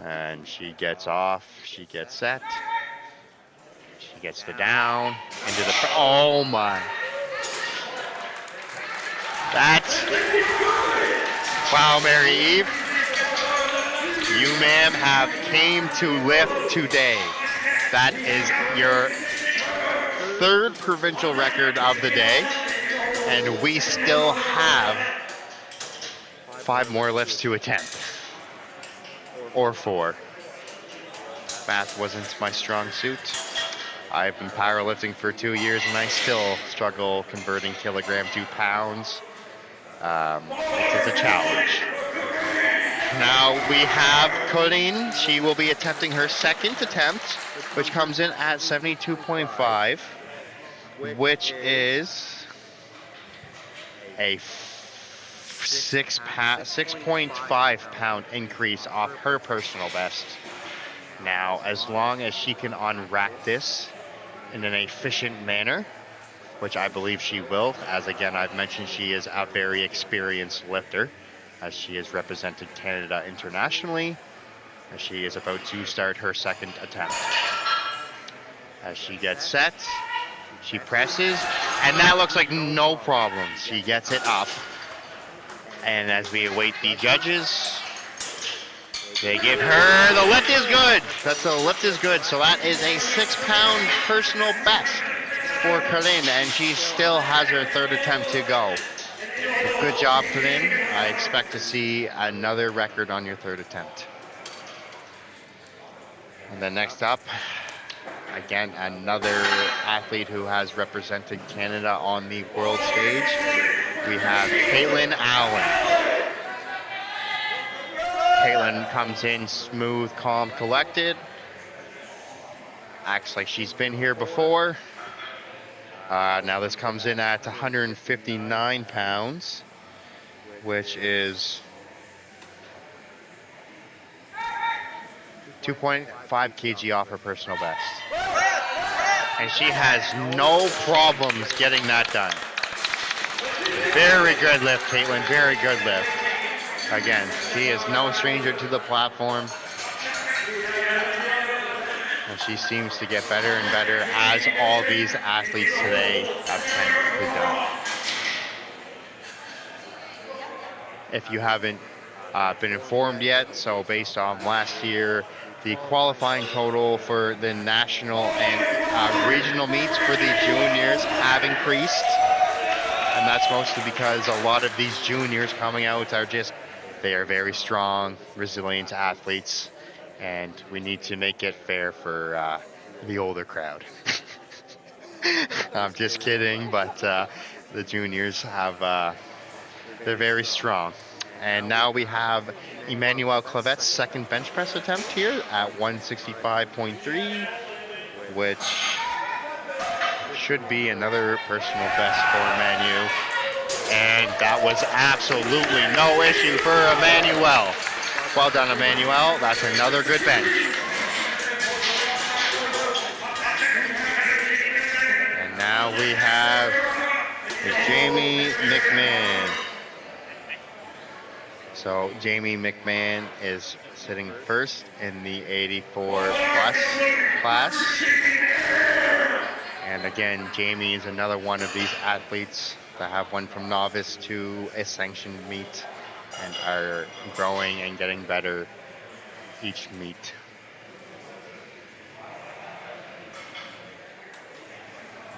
And she gets off, she gets set, she gets the down, into the, oh my. That's, wow, Marie-Eve. You, ma'am, have came to lift today. That is your 3rd provincial record of the day. And we still have 5 more lifts to attempt. Or 4. Math wasn't my strong suit. I've been powerlifting for 2 years and I still struggle converting kilogram to pounds. It is a challenge. Now we have Colleen. She will be attempting her second attempt, which comes in at 72.5, which is a 6.5 pound increase off her personal best. Now, as long as she can unrack this in an efficient manner, which I believe she will, as again I've mentioned, she is a very experienced lifter, as she has represented Canada internationally, as she is about to start her second attempt. As she gets set, she presses, and that looks like no problem. She gets it up. And as we await the judges, they give her, the lift is good. The lift is good. So that is a 6 pound personal best for Colleen, and she still has her third attempt to go. Good job, Colleen. I expect to see another record on your third attempt. And then next up, again, another athlete who has represented Canada on the world stage. We have Caitlin Allen. Caitlin comes in smooth, calm, collected. Acts like she's been here before. Now this comes in at 159 pounds, which is 2.5 kg off her personal best. And she has no problems getting that done. Very good lift, Caitlin, very good lift. Again, she is no stranger to the platform. And she seems to get better and better, as all these athletes today have technically done. If you haven't been informed yet, so based on last year, the qualifying total for the national and regional meets for the juniors have increased. And that's mostly because a lot of these juniors coming out are they are very strong, resilient athletes. And we need to make it fair for the older crowd. I'm just kidding, but the juniors they're very strong. And now we have Emmanuel Clavet's second bench press attempt here at 165.3, which should be another personal best for Emmanuel. And that was absolutely no issue for Emmanuel. Well done, Emmanuel. That's another good bench. And now we have Jamie McMahon. So Jamie McMahon is sitting first in the 84 plus class. And again, Jamie is another one of these athletes that have went from novice to a sanctioned meet and are growing and getting better each meet.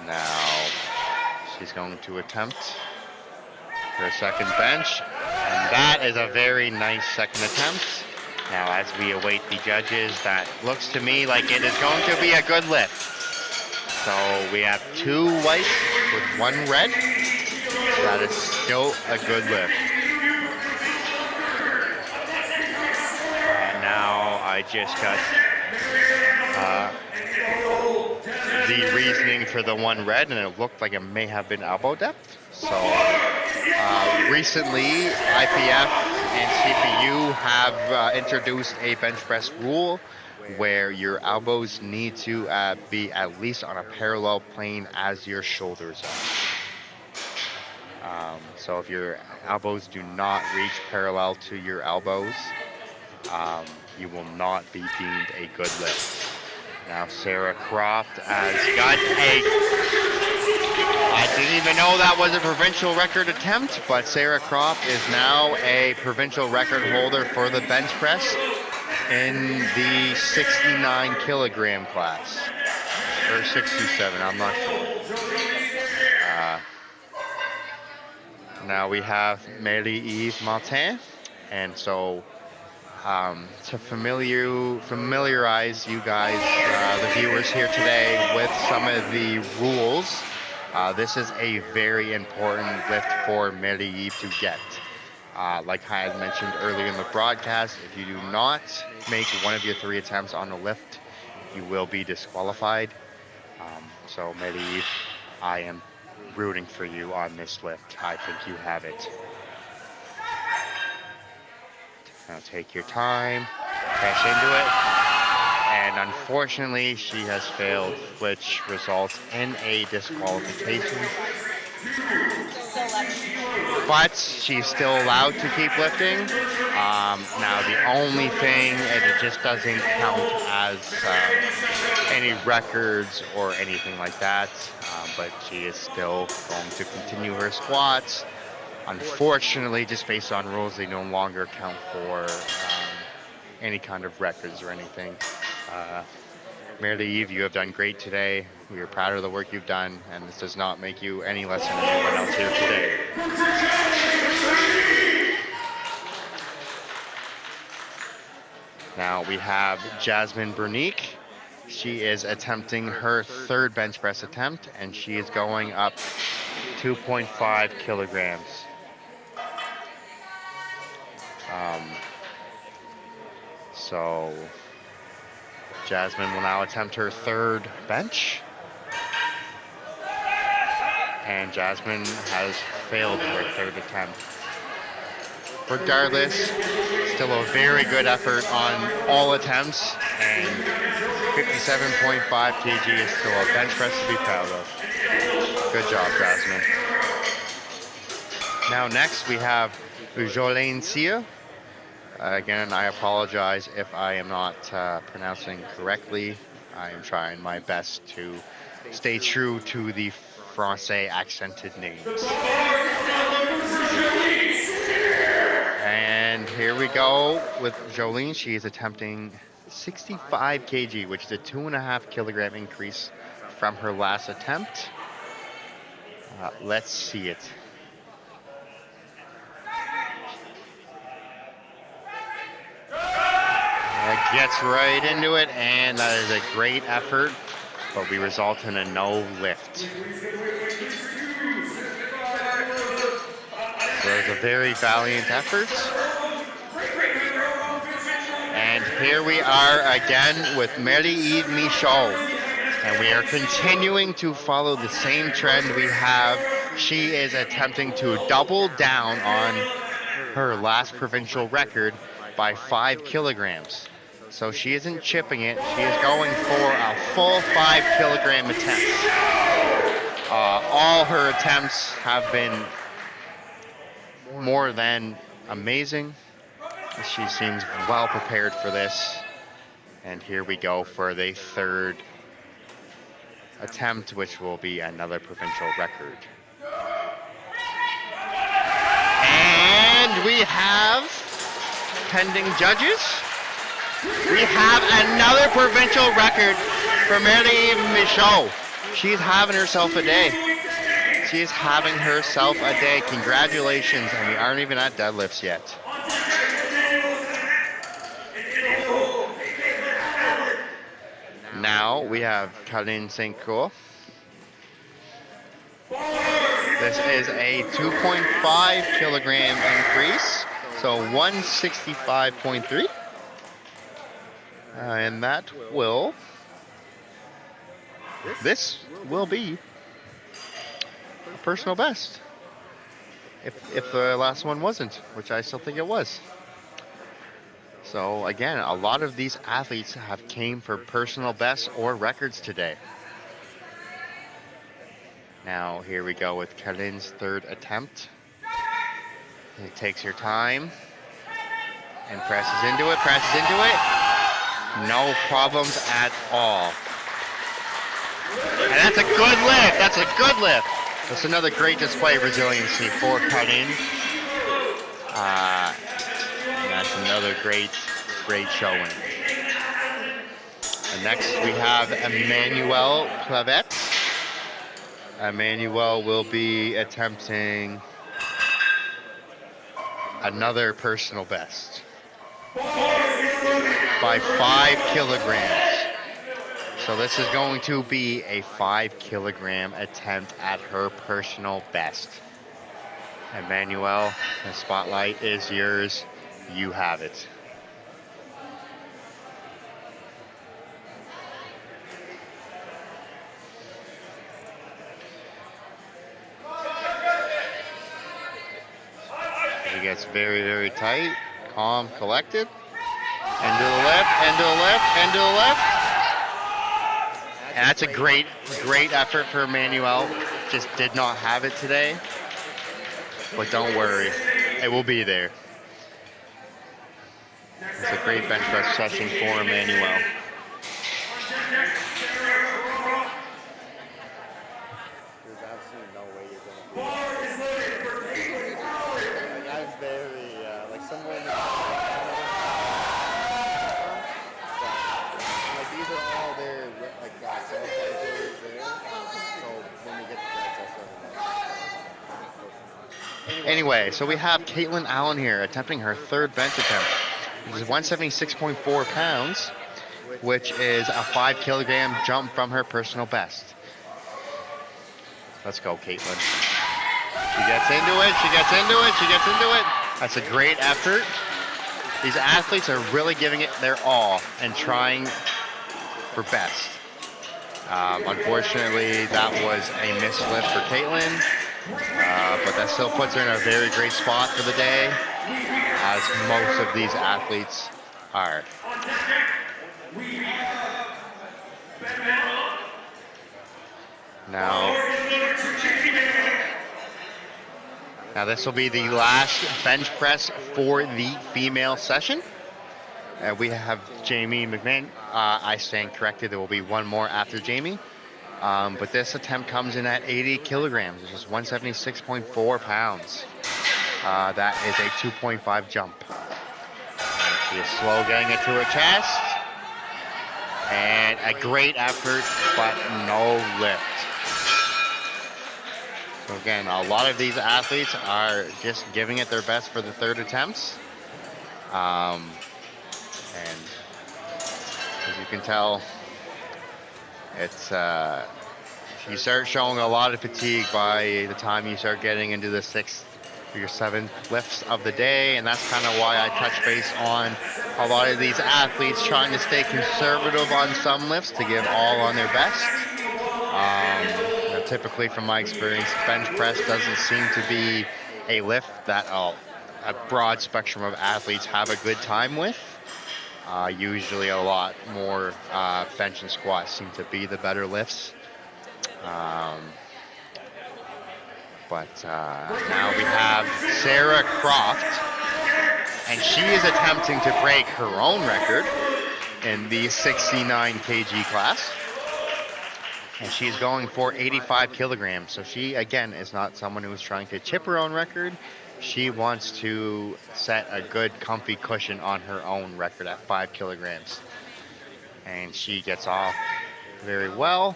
Now she's going to attempt her second bench, and that is a very nice second attempt. Now as we await the judges, that looks to me like it is going to be a good lift. So we have 2 white with 1 red. That is still a good lift. And now I just got the reasoning for the 1 red, and it looked like it may have been elbow depth. So recently, IPF and CPU have introduced a bench press rule where your elbows need to be at least on a parallel plane as your shoulders are. So if your elbows do not reach parallel to your elbows, you will not be deemed a good lift. Now Sarah Croft has got I didn't even know that was a provincial record attempt, but Sarah Croft is now a provincial record holder for the bench press in the 69 kilogram class. Or 67, I'm not sure. Now we have Marie-Eve Martin, and so to familiarize you guys, the viewers here today, with some of the rules, This is a very important lift for Mary to get. Like I had mentioned earlier in the broadcast, if you do not make one of your 3 attempts on the lift, you will be disqualified. So Mary, I am rooting for you on this lift. I think you have it. Now take your time, press into it, and unfortunately she has failed, which results in a disqualification. But she's still allowed to keep lifting. Now the only thing is it just doesn't count as any records or anything like that, but she is still going to continue her squats. Unfortunately, just based on rules, they no longer count for any kind of records or anything. Mary-Eve, you have done great today. We are proud of the work you've done, and this does not make you any less than anyone else here today. Now we have Jasmine Bernique. She is attempting her 3rd bench press attempt, and she is going up 2.5 kilograms. So Jasmine will now attempt her 3rd bench. And Jasmine has failed her 3rd attempt. Regardless, still a very good effort on all attempts, and 57.5 kg is still a bench press to be proud of. Good job, Jasmine. Now next we have Jolene Sia. Again, I apologize if I am not pronouncing correctly. I am trying my best to stay true to the Francais accented names. And here we go with Jolene. She is attempting 65 kg, which is a 2.5 kilogram increase from her last attempt. Let's see it. Gets right into it, and that is a great effort, but we result in a no lift. So it was a very valiant effort. And here we are again with Marie-Eve Michaud, and we are continuing to follow the same trend we have. She is attempting to double down on her last provincial record by 5 kilograms. So she isn't chipping it. She is going for a full 5 kilogram attempt. All her attempts have been more than amazing. She seems well prepared for this. And here we go for the 3rd attempt, which will be another provincial record. And we have pending judges. We have another provincial record for Marie-Eve Michaud. She's having herself a day. She's having herself a day. Congratulations, and we aren't even at deadlifts yet. Now we have Colleen St. Cool. This is a 2.5 kilogram increase, so 165.3. And this will be a personal best. If the last one wasn't, which I still think it was. So again, a lot of these athletes have came for personal bests or records today. Now here we go with Karin's 3rd attempt. It takes her time and presses into it. No problems at all. And that's a good lift. That's another great display of resiliency for Karin. And that's another great showing. And next we have Emmanuel Clavet. Emmanuel will be attempting another personal best by 5 kilograms. So this is going to be a 5 kilogram attempt at her personal best. Emmanuel, the spotlight is yours. You have it. She gets very, very tight, calm, collected. And to the left, and to the left, and to the left. And that's a great, great effort for Emmanuel. Just did not have it today. But don't worry, it will be there. It's a great bench press session for Emmanuel. There's absolutely no way you're gonna beat it. Like, I'm very like somewhere in the like these are all their like self-fighters there. So when we get to that, that's Anyway, so we have Caitlin Allen here attempting her third bench attempt. This is 176.4 pounds, which is a 5 kilogram jump from her personal best. Let's go, Caitlin. She gets into it, she gets into it, she gets into it. That's a great effort. These athletes are really giving it their all and trying for best. Unfortunately, that was a mislift for Caitlin, but that still puts her in a very great spot for the day, as most of these athletes are. Now this will be the last bench press for the female session. We have Jamie McMahon. I stand corrected. There will be one more after Jamie. But this attempt comes in at 80 kilograms, which is 176.4 pounds. That is a 2.5 jump. She is slow getting it to her chest. And a great effort, but no lift. So again, a lot of these athletes are just giving it their best for the third attempts. And as you can tell, it's you start showing a lot of fatigue by the time you start getting into the 6th or your 7th lifts of the day, and that's kind of why I touch base on a lot of these athletes trying to stay conservative on some lifts to give all on their best. Typically, from my experience, bench press doesn't seem to be a lift that a broad spectrum of athletes have a good time with. Usually a lot more bench and squats seem to be the better lifts. But now we have Sarah Croft, and she is attempting to break her own record in the 69 kg class. And she's going for 85 kilograms. So she, again, is not someone who's trying to chip her own record. She wants to set a good, comfy cushion on her own record at 5 kilograms. And she gets off very well.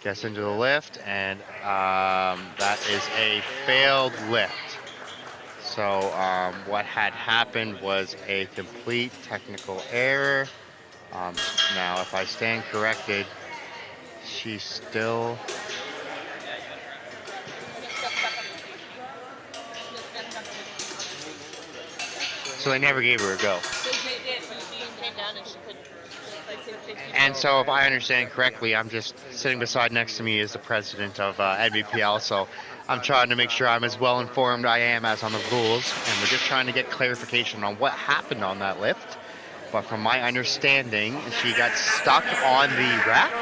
Gets into the lift, and that is a failed lift. So what had happened was a complete technical error. Now, if I stand corrected, she's still... So they never gave her a go. And so if I understand correctly, I'm just sitting beside next to me is the president of NBPL, so I'm trying to make sure I'm as well informed I am as on the rules, and we're just trying to get clarification on what happened on that lift. But from my understanding, she got stuck on the rack,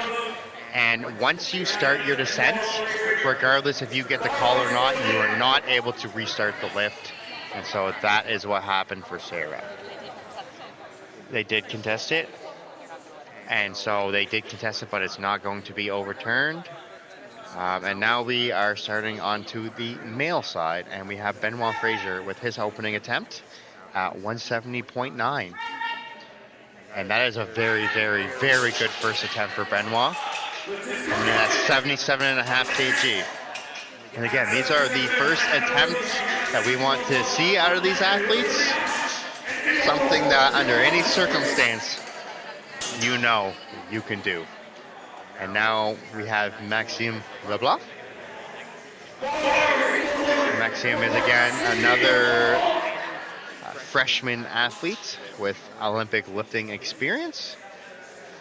and once you start your descent, regardless if you get the call or not, you are not able to restart the lift. And so that is what happened for Sarah. They did contest it. And so they did contest it, but it's not going to be overturned. And now we are starting onto the male side, and we have Benoit Fraser with his opening attempt at 170.9. And that is a very, very, very good first attempt for Benoit. I mean, that's 77.5 kg. And again, these are the first attempts that we want to see out of these athletes. Something that under any circumstance you know you can do. And now we have Maxime Leblanc. Maxime is again another freshman athlete with Olympic lifting experience.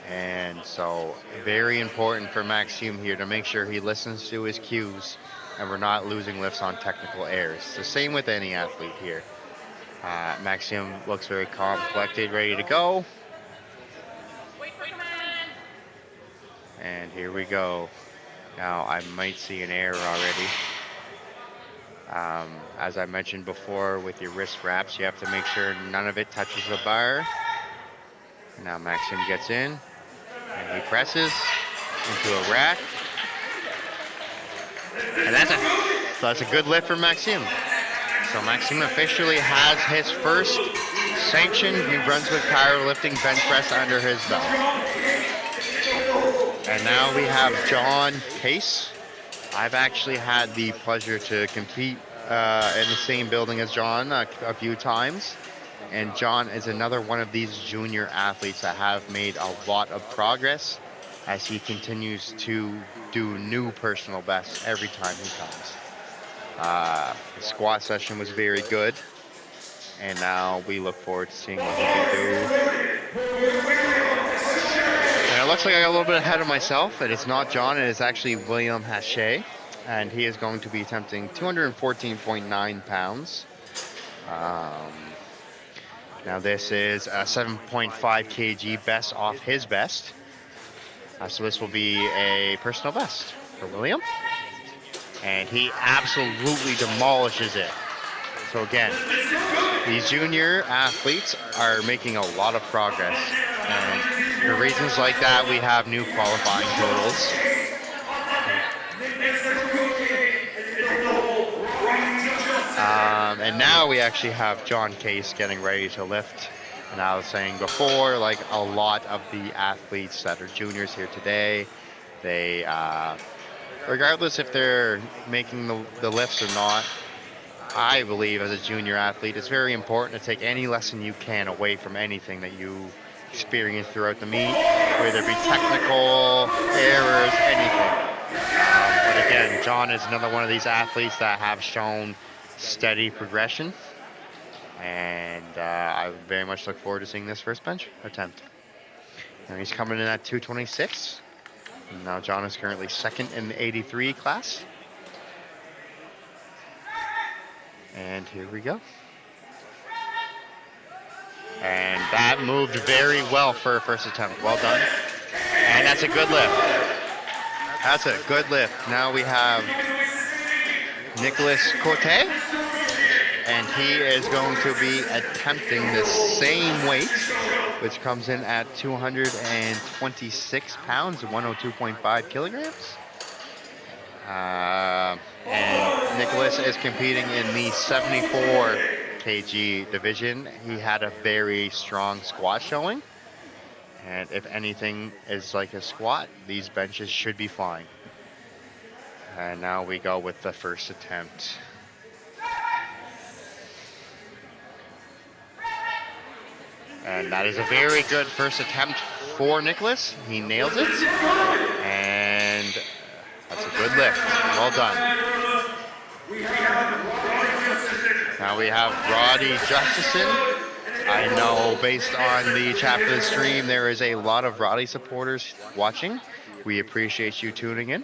And so very important for Maxime here to make sure he listens to his cues and we're not losing lifts on technical errors. The same with any athlete here. Maxime looks very calm, collected, ready to go. And here we go. Now I might see an error already. As I mentioned before, with your wrist wraps, you have to make sure none of it touches the bar. Now Maxime gets in, and he presses into a rack. And that's a good lift for Maxime. So Maxime officially has his first sanctioned New Brunswick powerlifting bench press under his belt. And now we have John Case. I've actually had the pleasure to compete in the same building as John a few times. And John is another one of these junior athletes that have made a lot of progress as he continues to do new personal bests every time he comes. The squat session was very good. And now we look forward to seeing what he can do. And it looks like I got a little bit ahead of myself. It is not John, it is actually William Haché. And he is going to be attempting 214.9 pounds. Now this is a 7.5 kg best off his best. So this will be a personal best for William. And he absolutely demolishes it. So again, these junior athletes are making a lot of progress. And for reasons like that, we have new qualifying totals. And now we actually have John Case getting ready to lift. And I was saying before, like a lot of the athletes that are juniors here today, they, regardless if they're making the lifts or not, I believe as a junior athlete, it's very important to take any lesson you can away from anything that you experience throughout the meet, whether it be technical, errors, anything. But again, John is another one of these athletes that have shown steady progression. And I very much look forward to seeing this first bench attempt. Now he's coming in at 226. Now John is currently second in the 83 class. And here we go. And that moved very well for a first attempt. Well done. And that's a good lift. That's a good lift. Now we have Nicholas Cote. And he is going to be attempting the same weight, which comes in at 226 pounds, 102.5 kilograms. And Nicholas is competing in the 74 kg division. He had a very strong squat showing. And if anything is like a squat, these benches should be fine. And now we go with the first attempt. And that is a very good first attempt for Nicholas. He nails it. And that's a good lift. Well done. Now we have Roddy Justison. I know based on the chat for the stream, there is a lot of Roddy supporters watching. We appreciate you tuning in.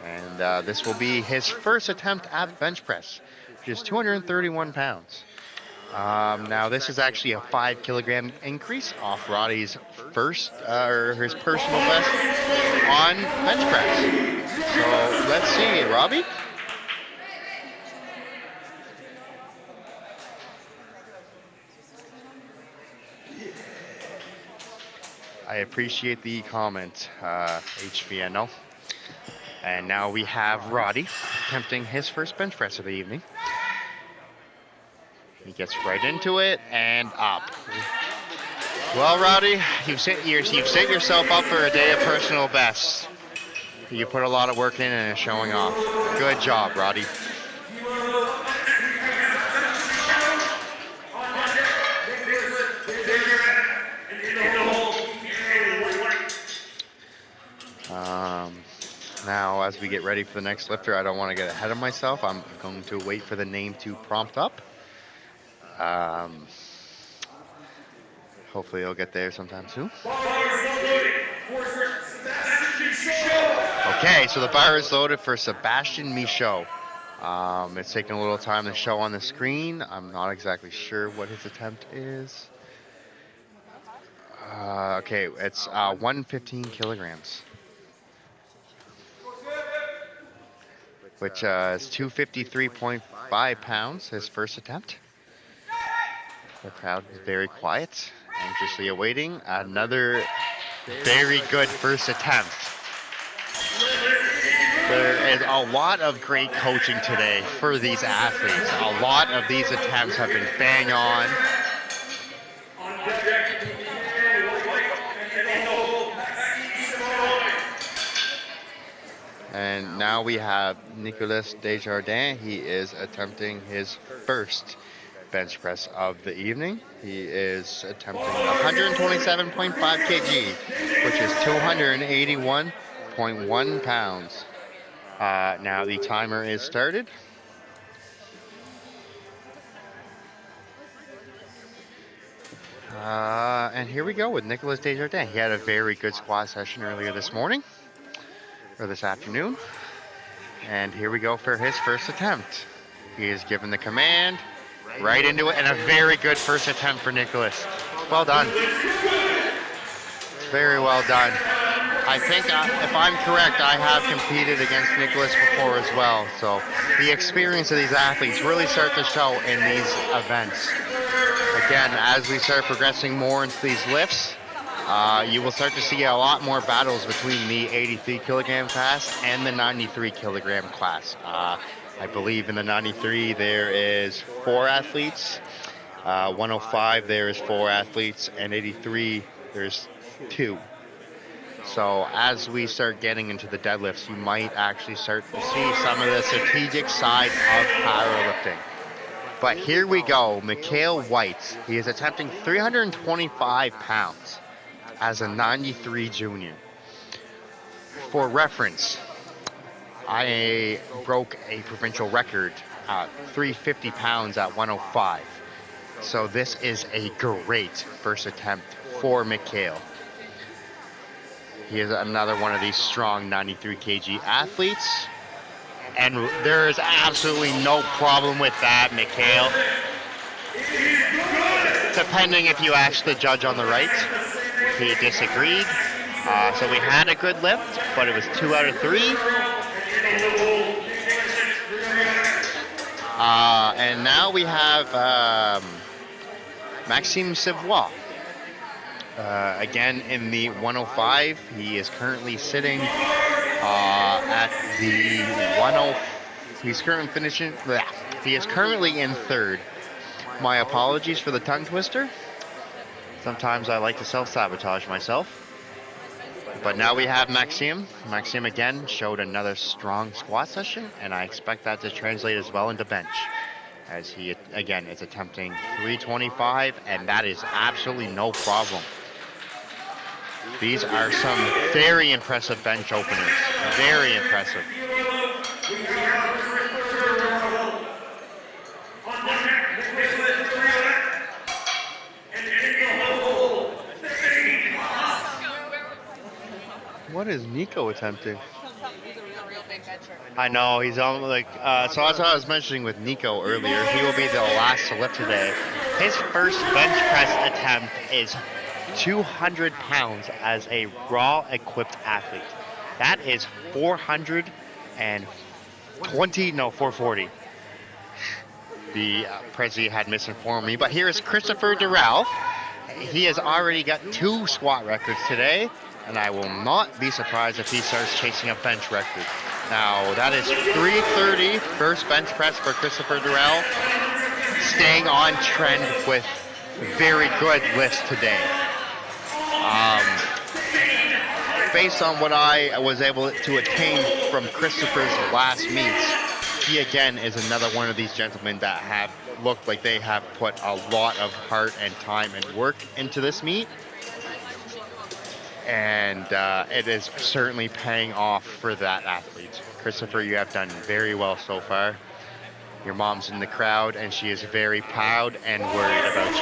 And this will be his first attempt at bench press, which is 231 pounds. Now this is actually a 5 kilogram increase off Roddy's first, or his personal best on bench press. So let's see, Robbie. I appreciate the comment, HVNO. And now we have Roddy attempting his first bench press of the evening. He gets right into it and up. Well, Roddy, you've set yourself up for a day of personal best. You put a lot of work in and it's showing off. Good job, Roddy. we get ready for the next lifter, I don't want to get ahead of myself. I'm going to wait for the name to prompt up. Hopefully it'll get there sometime soon. Okay, so the bar is loaded for Sebastian Michaud. It's taking a little time to show on the screen. I'm not exactly sure what his attempt is. Okay, it's 115 kilograms, which is 253.5 pounds, his first attempt. The crowd is very quiet, anxiously awaiting another very good first attempt. There is a lot of great coaching today for these athletes. A lot of these attempts have been bang on. And now we have Nicolas Desjardins. He is attempting his first bench press of the evening. He is attempting 127.5 kg, which is 281.1 pounds. Now the timer is started. And here we go with Nicolas Desjardins. He had a very good squat session earlier this morning, or this afternoon. And here we go for his first attempt. He is given the command, right into it, and a very good first attempt for Nicolas. Well done. Very well done. I think, if I'm correct, I have competed against Nicolas before as well. So the experience of these athletes really start to show in these events. Again, as we start progressing more into these lifts, you will start to see a lot more battles between the 83 kilogram class and the 93 kilogram class. I believe in the 93 there is 4 athletes, 105 there is 4 athletes, and 83 there's 2. So as we start getting into the deadlifts, you might actually start to see some of the strategic side of powerlifting. But here we go, Mikhail White. He is attempting 325 pounds as a 93 junior. For reference, I broke a provincial record at 350 pounds at 105. So this is a great first attempt for Mikhail. He is another one of these strong 93 kg athletes. And there is absolutely no problem with that, Mikhail. Depending if you ask the judge on the right, he disagreed. So we had a good lift, but it was 2 out of 3. And now we have Maxime Savoie. Again, in the 105, he is currently sitting at the 10. He's currently finishing. He is currently in 3rd. My apologies for the tongue twister. Sometimes I like to self-sabotage myself. But now we have Maxime. Maxime again showed another strong squat session, and I expect that to translate as well into bench, as he again is attempting 325, and that is absolutely no problem. These are some very impressive bench openers. Very impressive. What is Nico attempting? He's a real big bencher. I know, he's on like, so as I was mentioning with Nico earlier, he will be the last to lift today. His first bench press attempt is 200 pounds as a raw equipped athlete. That is 440. The Prezi had misinformed me, but here is Christopher Durrell. He has already got 2 squat records today, and I will not be surprised if he starts chasing a bench record. Now, that is 330 first bench press for Christopher Durrell, staying on trend with very good lifts today. Based on what I was able to attain from Christopher's last meets, he again is another one of these gentlemen that have looked like they have put a lot of heart and time and work into this meet. And it is certainly paying off for that athlete. Christopher, you have done very well so far. Your mom's in the crowd, and she is very proud and worried about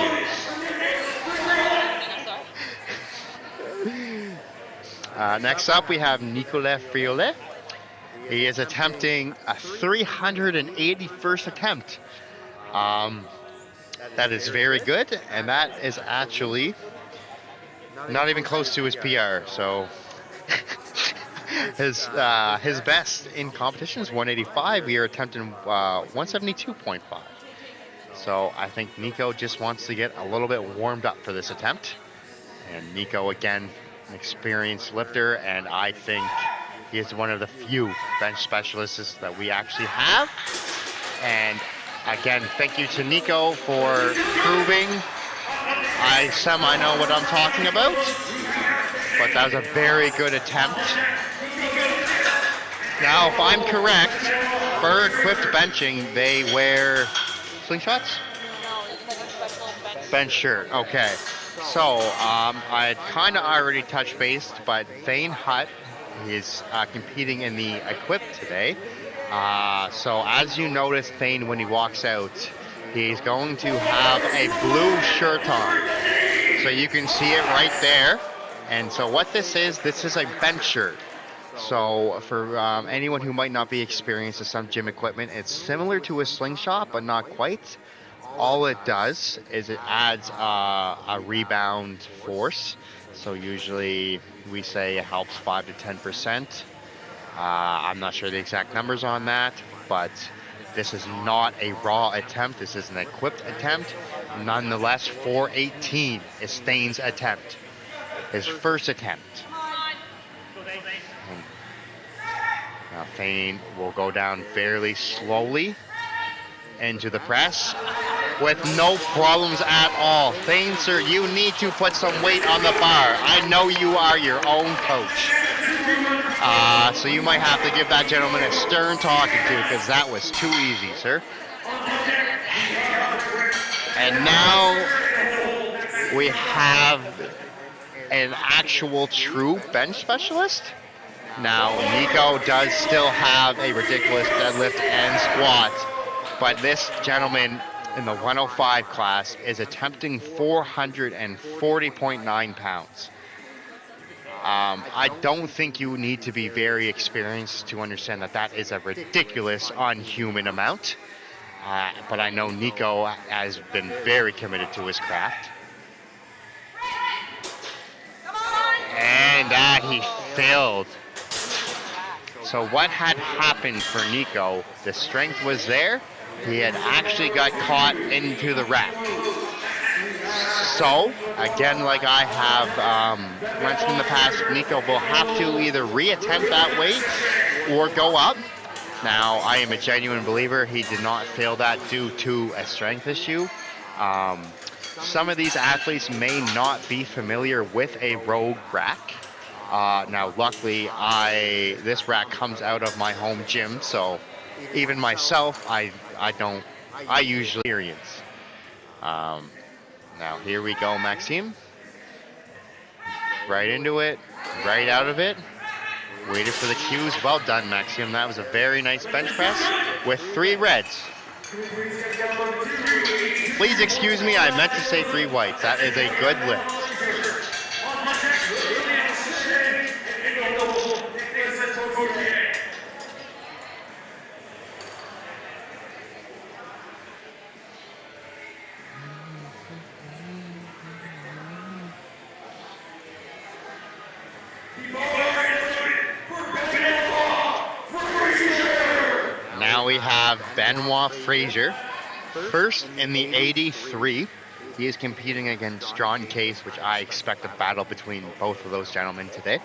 you. Next up, we have Nicolas Friolet. He is attempting a 381st attempt. That is very good, and that is actually not even close to his PR. So his best in competition is 185. We are attempting 172.5. So I think Nico just wants to get a little bit warmed up for this attempt. And Nico, again, an experienced lifter, and I think he is one of the few bench specialists that we actually have. And again, thank you to Nico for proving I know what I'm talking about. But that was a very good attempt. Now, if I'm correct, for equipped benching, they wear slingshots? No, it's like a special Bench shirt, okay. So, I kind of already touched base, but Thane Hutt is competing in the equipped today. So as you notice, Thane, when he walks out, he's going to have a blue shirt on. So you can see it right there. And so what this is a bench shirt. So for anyone who might not be experienced with some gym equipment, it's similar to a slingshot, but not quite. All it does is it adds a rebound force. So usually we say it helps 5 to 10%. I'm not sure the exact numbers on that, but this is not a raw attempt. This is an equipped attempt. Nonetheless, 418 is Thane's attempt. His first attempt. Now Thane will go down fairly slowly into the press with no problems at all. Thane, sir, you need to put some weight on the bar. I know you are your own coach. So you might have to give that gentleman a stern talking to, because that was too easy, sir. And now we have an actual true bench specialist. Now, Nico does still have a ridiculous deadlift and squat, but this gentleman in the 105 class is attempting 440.9 pounds. I don't think you need to be very experienced to understand that that is a ridiculous, unhuman amount. But I know Nico has been very committed to his craft. And he failed. So what had happened for Nico, the strength was there. He had actually got caught into the rack. So, again, like I have mentioned in the past, Nico will have to either reattempt that weight or go up. Now, I am a genuine believer he did not fail that due to a strength issue. Some of these athletes may not be familiar with a rogue rack. Now, luckily, this rack comes out of my home gym, so even myself, I usually experience. Now, here we go, Maxime. Right into it, right out of it. Waited for the cues. Well done, Maxime. That was a very nice bench press with 3 reds. Please excuse me, I meant to say 3 whites. That is a good lift. Now we have Benoit Frazier, first in the 83. He is competing against John Case, which I expect a battle between both of those gentlemen today.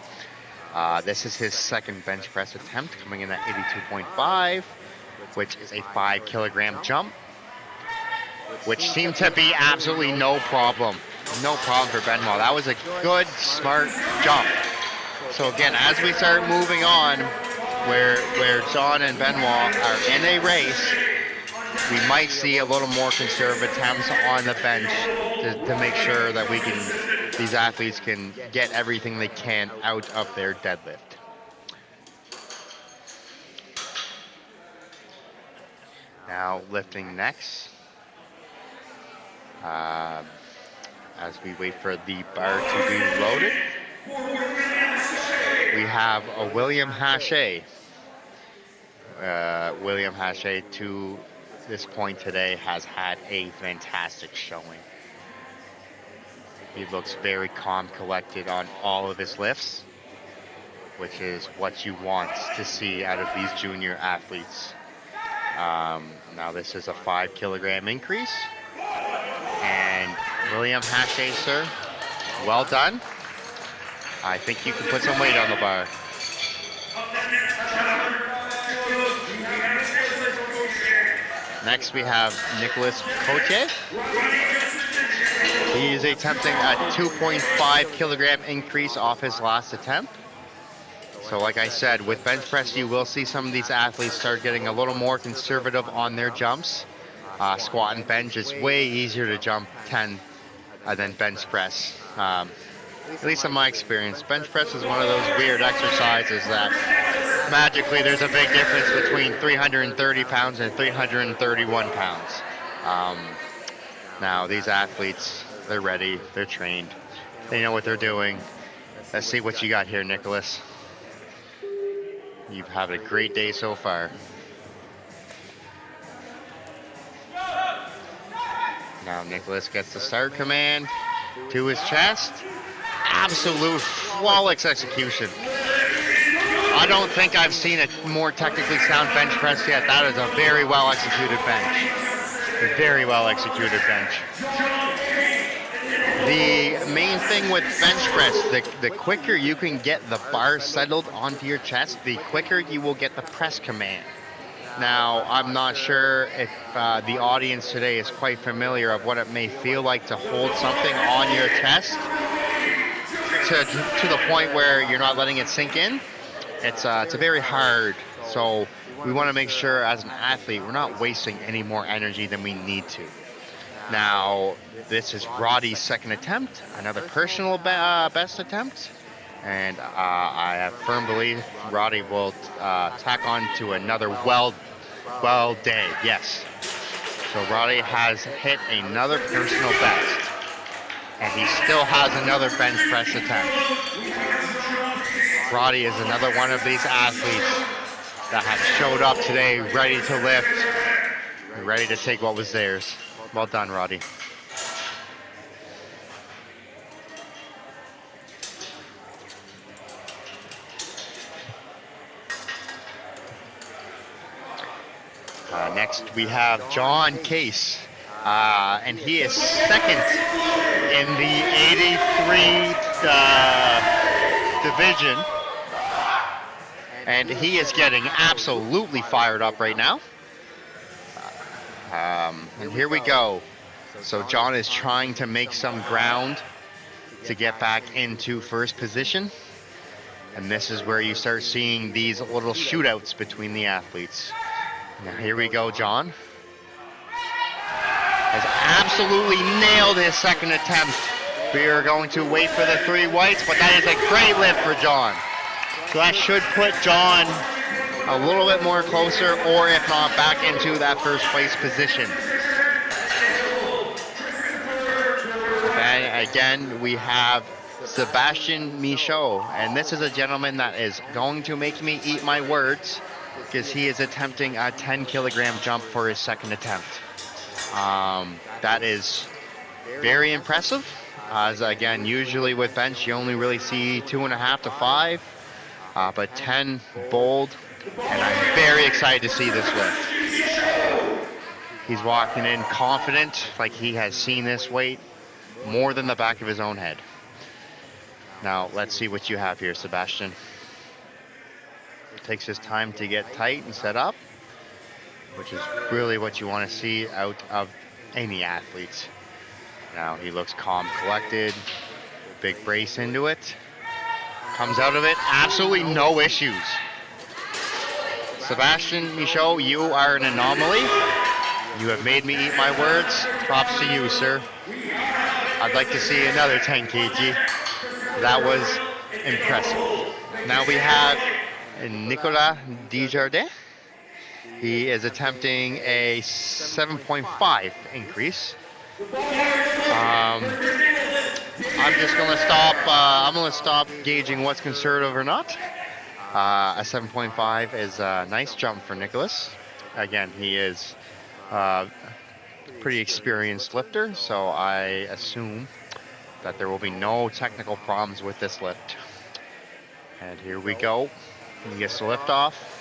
This is his second bench press attempt, coming in at 82.5, which is a 5 kilogram jump, which seemed to be absolutely no problem. No problem for Benoit. That was a good, smart jump. So again, as we start moving on, where John and Benoit are in a race, we might see a little more conservative attempts on the bench to make sure that these athletes can get everything they can out of their deadlift. Now lifting next. As we wait for the bar to be loaded, we have a William Hache. William Hache, to this point today, has had a fantastic showing. He looks very calm, collected on all of his lifts, which is what you want to see out of these junior athletes. Now this is a 5 kilogram increase. And William Hache, sir, well done. I think you can put some weight on the bar. Next we have Nicholas Cotier. He is attempting a 2.5 kilogram increase off his last attempt. So like I said, with bench press, you will see some of these athletes start getting a little more conservative on their jumps. Squat and bench is way easier to jump 10 than bench press. At least in my experience, bench press is one of those weird exercises that magically there's a big difference between 330 pounds and 331 pounds. Now these athletes, they're ready, they're trained, they know what they're doing. Let's see what you got here, Nicholas. You've had a great day so far. Now Nicholas gets the start command to his chest. Absolute flawless execution. I don't think I've seen a more technically sound bench press yet. That is a very well executed bench. A very well executed bench. The main thing with bench press, the quicker you can get the bar settled onto your chest, the quicker you will get the press command. Now, I'm not sure if the audience today is quite familiar of what it may feel like to hold something on your chest to the point where you're not letting it sink in. It's very hard. So we want to make sure as an athlete, we're not wasting any more energy than we need to. Now, this is Roddy's second attempt, another personal best attempt. And I have firm belief Roddy will tack on to another well day, yes. So Roddy has hit another personal best. And he still has another bench press attempt. Roddy is another one of these athletes that have showed up today ready to lift, ready to take what was theirs. Well done, Roddy. Next we have John Case, and he is second in the 83 division, and he is getting absolutely fired up right now. And here we go. So John is trying to make some ground to get back into first position, and this is where you start seeing these little shootouts between the athletes. Now here we go, John has absolutely nailed his second attempt. We are going to wait for the 3 whites, but that is a great lift for John. So that should put John a little bit more closer, or if not, back into that first place position. And again, we have Sebastian Michaud, and this is a gentleman that is going to make me eat my words, because he is attempting a 10 kilogram jump for his second attempt. That is very impressive. As again, usually with bench, you only really see 2.5 to 5, but 10 bold, and I'm very excited to see this lift. He's walking in confident, like he has seen this weight more than the back of his own head. Now, let's see what you have here, Sebastian. It takes his time to get tight and set up, which is really what you want to see out of any athletes. Now he looks calm, collected, big brace into it, comes out of it, absolutely no issues. Sebastian Michaud, you are an anomaly. You have made me eat my words. Props to you, sir. I'd like to see another 10 kg. That was impressive. Now we have Nicolas Desjardins. He is attempting a 7.5 increase. I'm just gonna stop. I'm gonna stop gauging what's conservative or not. A 7.5 is a nice jump for Nicholas. Again, he is a pretty experienced lifter, so I assume that there will be no technical problems with this lift. And here we go. He gets the lift off.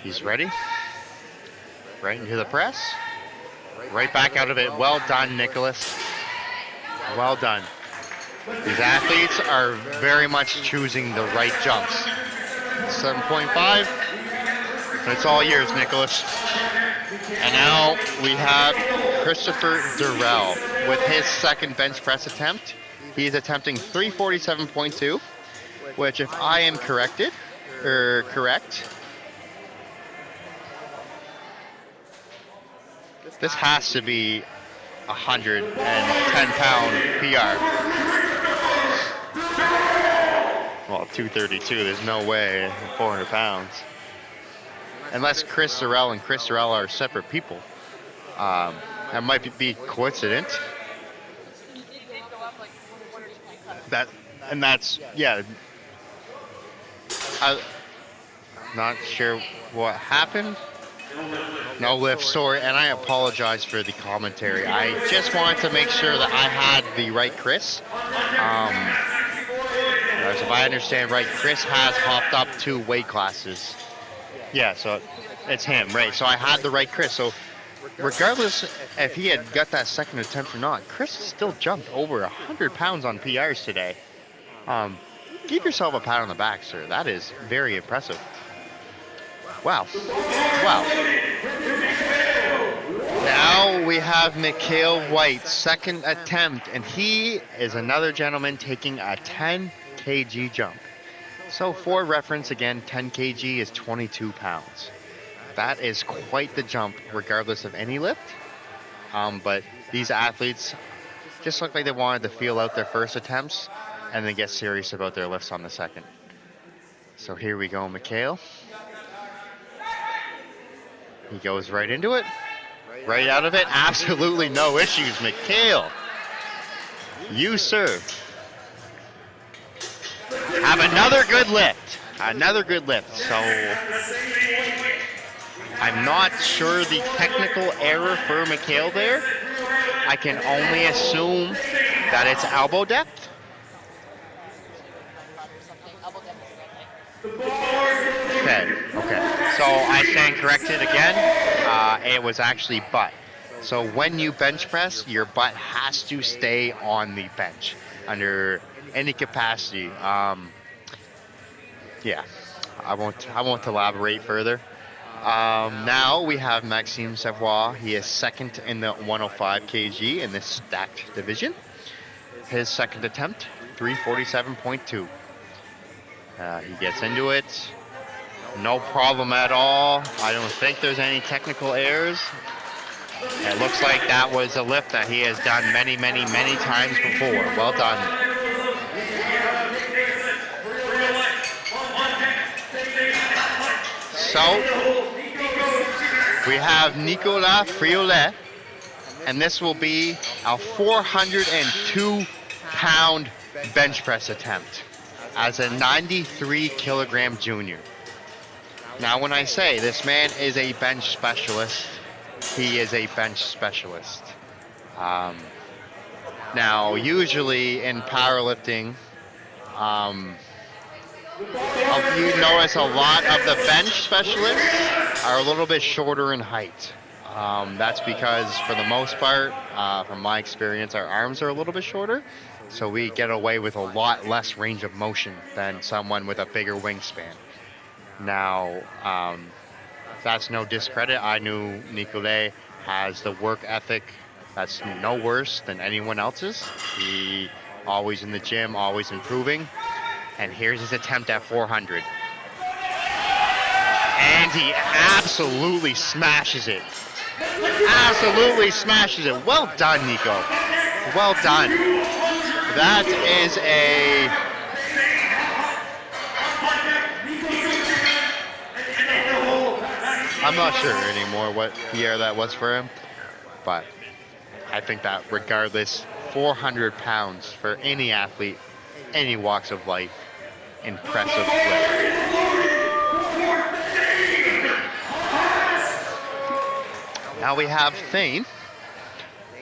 He's ready. Right into the press. Right back out of it. Well done, Nicholas. Well done. These athletes are very much choosing the right jumps. 7.5. It's all yours, Nicholas. And now we have Christopher Durrell with his second bench press attempt. He's attempting 347.2, which if I am correct, this has to be 110-pound PR. Well, 232, there's no way 400 pounds. Unless Chris Durrell and Chris Durrell are separate people. That might be coincident. Yeah. I'm not sure what happened. No lift, sorry, and I apologize for the commentary. I just wanted to make sure that I had the right Chris. Whereas if I understand right, Chris has hopped up 2 weight classes. Yeah, so it's him, right? So I had the right Chris. So regardless if he had got that second attempt or not, Chris still jumped over 100 pounds on PRs today. Give yourself a pat on the back, sir. That is very impressive. Wow. Wow. Now we have Mikhail White, second attempt, and he is another gentleman taking a 10 kg jump. So for reference, again, 10 kg is 22 pounds. That is quite the jump, regardless of any lift. But these athletes just look like they wanted to feel out their first attempts and then get serious about their lifts on the second. So here we go, Mikhail. He goes right into it, right out of it. Absolutely no issues, Mikhail. You, sir, have another good lift. Another good lift. So I'm not sure the technical error for Mikhail there. I can only assume that it's elbow depth. Okay. So I stand corrected again. It was actually butt. So when you bench press, your butt has to stay on the bench under any capacity. Yeah, I won't elaborate further. Now we have Maxime Savoie. He is second in the 105 kg in this stacked division. His second attempt, 347.2. He gets into it. No problem at all. I don't think there's any technical errors. It looks like that was a lift that he has done many, many, many times before. Well done. So, we have Nicolas Friolet, and this will be a 402-pound bench press attempt as a 93-kilogram junior. Now, when I say this man is a bench specialist, he is a bench specialist. Now, usually in powerlifting, you notice a lot of the bench specialists are a little bit shorter in height. That's because, for the most part, from my experience, our arms are a little bit shorter, so we get away with a lot less range of motion than someone with a bigger wingspan. Now, that's no discredit. I knew Nicolet has the work ethic that's no worse than anyone else's. He always in the gym, always improving. And here's his attempt at 400. And he absolutely smashes it. Absolutely smashes it. Well done, Nico. Well done. That is a... I'm not sure anymore what year that was for him, but I think that regardless, 400 pounds for any athlete, any walks of life, impressive lift. Now we have Thane.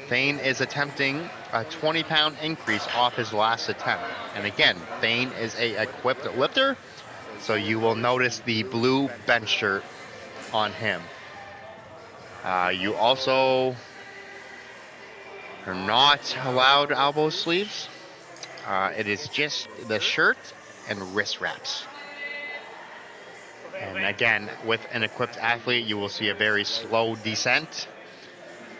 Thane is attempting a 20-pound increase off his last attempt. And again, Thane is a equipped lifter, so you will notice the blue bench shirt on him. You also are not allowed elbow sleeves. It is just the shirt and wrist wraps. And again, with an equipped athlete, you will see a very slow descent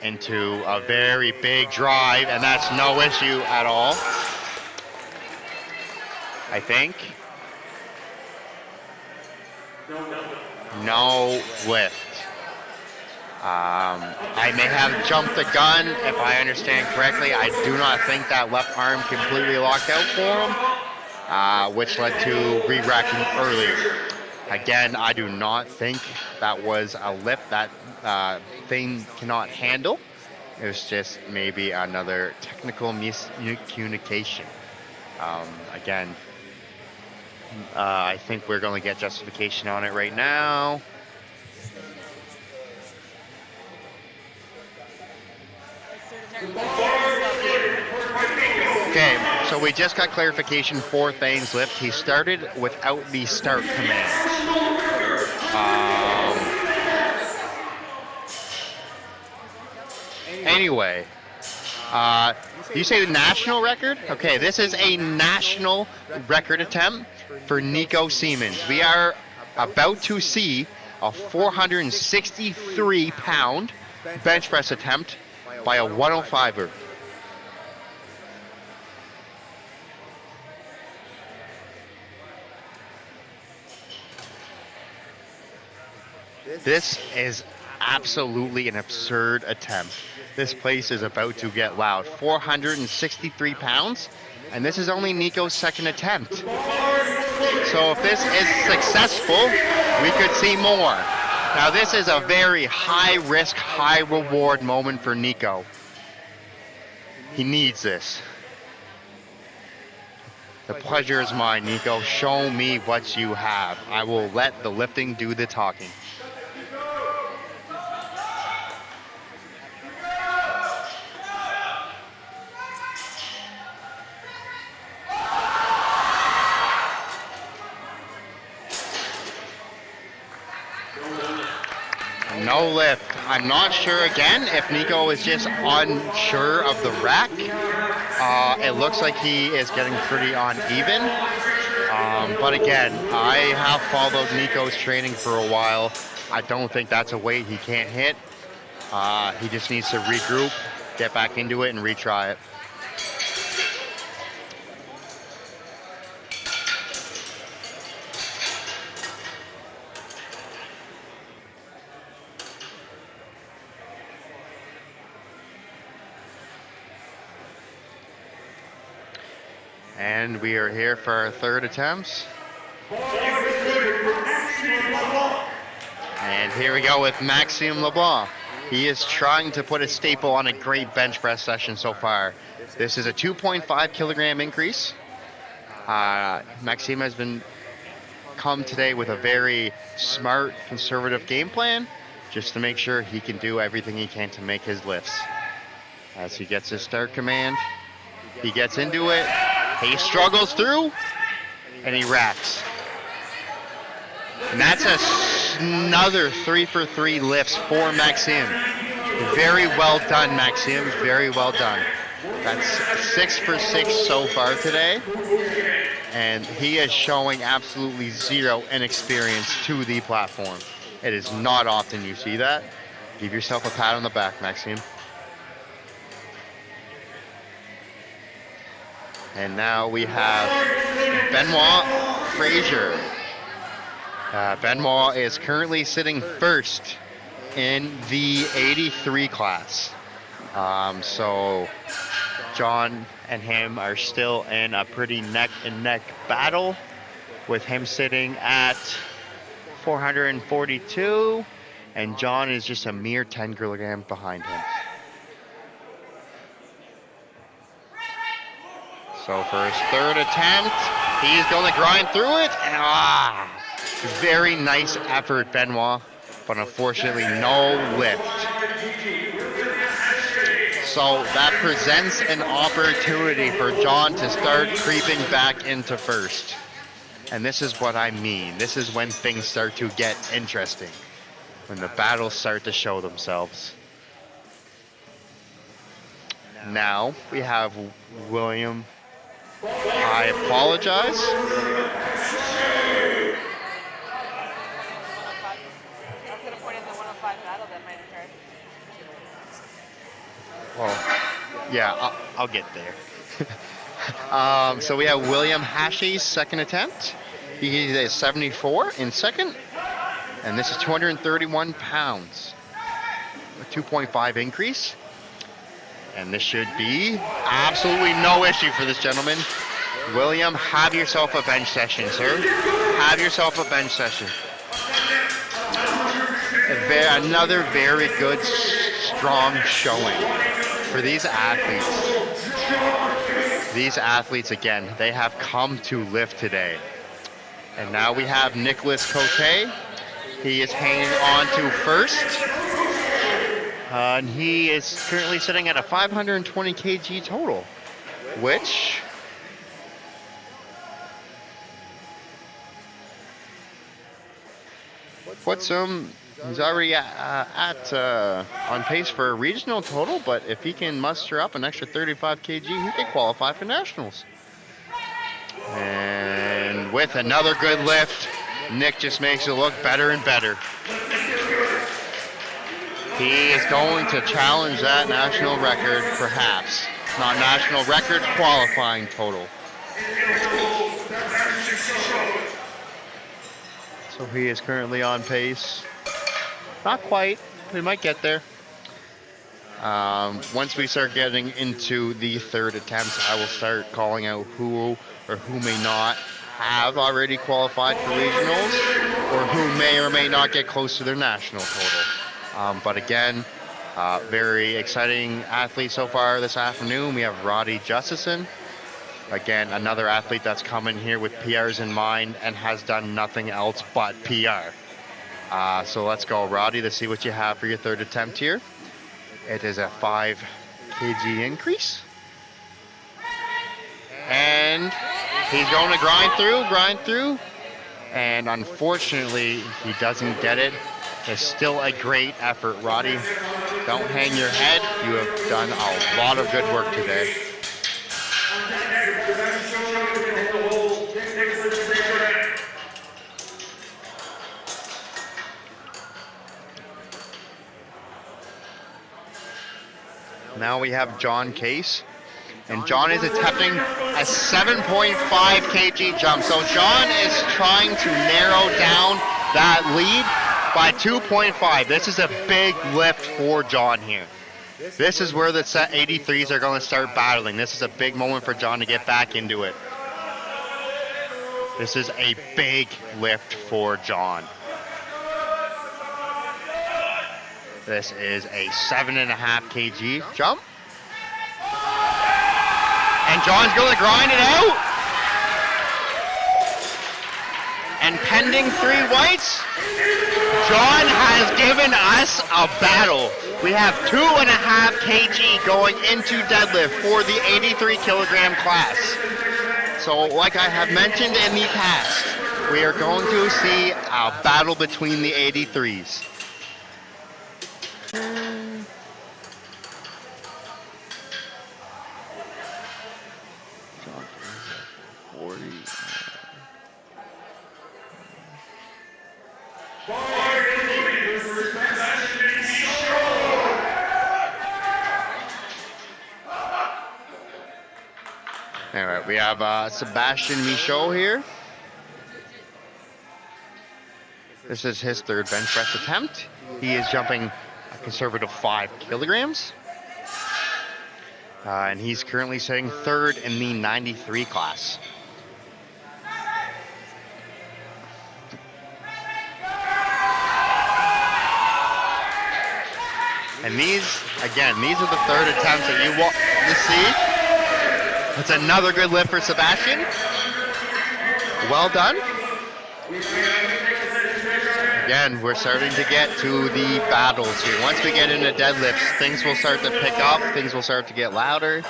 into a very big drive, and that's no issue at all, I think. No lift. I may have jumped the gun if I understand correctly. I do not think that left arm completely locked out for him, which led to re-racking earlier. Again, I do not think that was a lift that Thane cannot handle. It was just maybe another technical miscommunication. Again, I think we're going to get justification on it right now. Okay, so we just got clarification for Thane's lift. He started without the start command. Anyway, you say the national record? Okay, this is a national record attempt for Nico Siemens. We are about to see a 463-pound bench press attempt by a 105er. This is absolutely an absurd attempt. This place is about to get loud. 463 pounds, and this is only Nico's second attempt. So if this is successful, we could see more. Now this is a very high risk, high reward moment for Nico. He needs this. The pleasure is mine, Nico. Show me what you have. I will let the lifting do the talking. No lift. I'm not sure again if Nico is just unsure of the rack. It looks like he is getting pretty uneven. But again, I have followed Nico's training for a while. I don't think that's a weight he can't hit. He just needs to regroup, get back into it, and retry it. And we are here for our third attempts. And here we go with Maxime LeBlanc. He is trying to put a staple on a great bench press session so far. This is a 2.5 kilogram increase. Maxime has come today with a very smart, conservative game plan, just to make sure he can do everything he can to make his lifts. As he gets his start command, he gets into it. He struggles through, and he racks. And that's another 3 for 3 lifts for Maxime. Very well done, Maxime. Very well done. That's 6 for 6 so far today. And he is showing absolutely zero inexperience to the platform. It is not often you see that. Give yourself a pat on the back, Maxime. And now we have Benoit Frazier. Benoit is currently sitting first in the 83 class. So John and him are still in a pretty neck and neck battle, with him sitting at 442 and John is just a mere 10 kilograms behind him. So for his third attempt, he's going to grind through it. And, very nice effort, Benoit, but unfortunately no lift. So that presents an opportunity for John to start creeping back into first. And this is what I mean. This is when things start to get interesting, when the battles start to show themselves. Now we have William. I apologize. I was going to point in the 105 battle that might occur. Well, yeah, I'll get there. So we have William Hashey's second attempt. He is 74 in second, and this is 231 pounds. A 2.5 increase. And this should be absolutely no issue for this gentleman. William, have yourself a bench session, sir. Have yourself a bench session. Another very good, strong showing for these athletes. These athletes, again, they have come to lift today. And now we have Nicholas Cote. He is hanging on to first. And he is currently sitting at a 520 kg total, which puts him, he's already on pace for a regional total, but if he can muster up an extra 35 kg, he can qualify for nationals. And with another good lift, Nick just makes it look better and better. He is going to challenge that national record, perhaps. Not national record, qualifying total. So he is currently on pace. Not quite, but he might get there. Once we start getting into the third attempts, I will start calling out who or who may not have already qualified for regionals, or who may or may not get close to their national total. But again, very exciting athlete so far this afternoon. We have Roddy Justison. Again, another athlete that's come in here with PRs in mind and has done nothing else but PR. So let's go, Roddy, to see what you have for your third attempt here. It is a 5 kg increase. And he's going to grind through. And unfortunately, he doesn't get it. It's still a great effort, Roddy. Don't hang your head. You have done a lot of good work today. Now we have John Case. And John is attempting a 7.5 kg jump. So John is trying to narrow down that lead by 2.5. This is a big lift for John here. This is where the set 83s are going to start battling. This is a big moment for John to get back into it. This is a big lift for John. This is a 7.5 kg jump. And John's going to grind it out. And pending 3 whites, John has given us a battle. We have 2.5 kg going into deadlift for the 83 kilogram class. So like I have mentioned in the past, we are going to see a battle between the 83s. All right, we have Sebastian Michaud here. This is his third bench press attempt. He is jumping a conservative 5 kilograms. And he's currently sitting third in the 93 class. And these are the third attempts that you want to see. It's another good lift for Sebastian. Well done. Again, we're starting to get to the battles here. Once we get into deadlifts, things will start to pick up, things will start to get louder,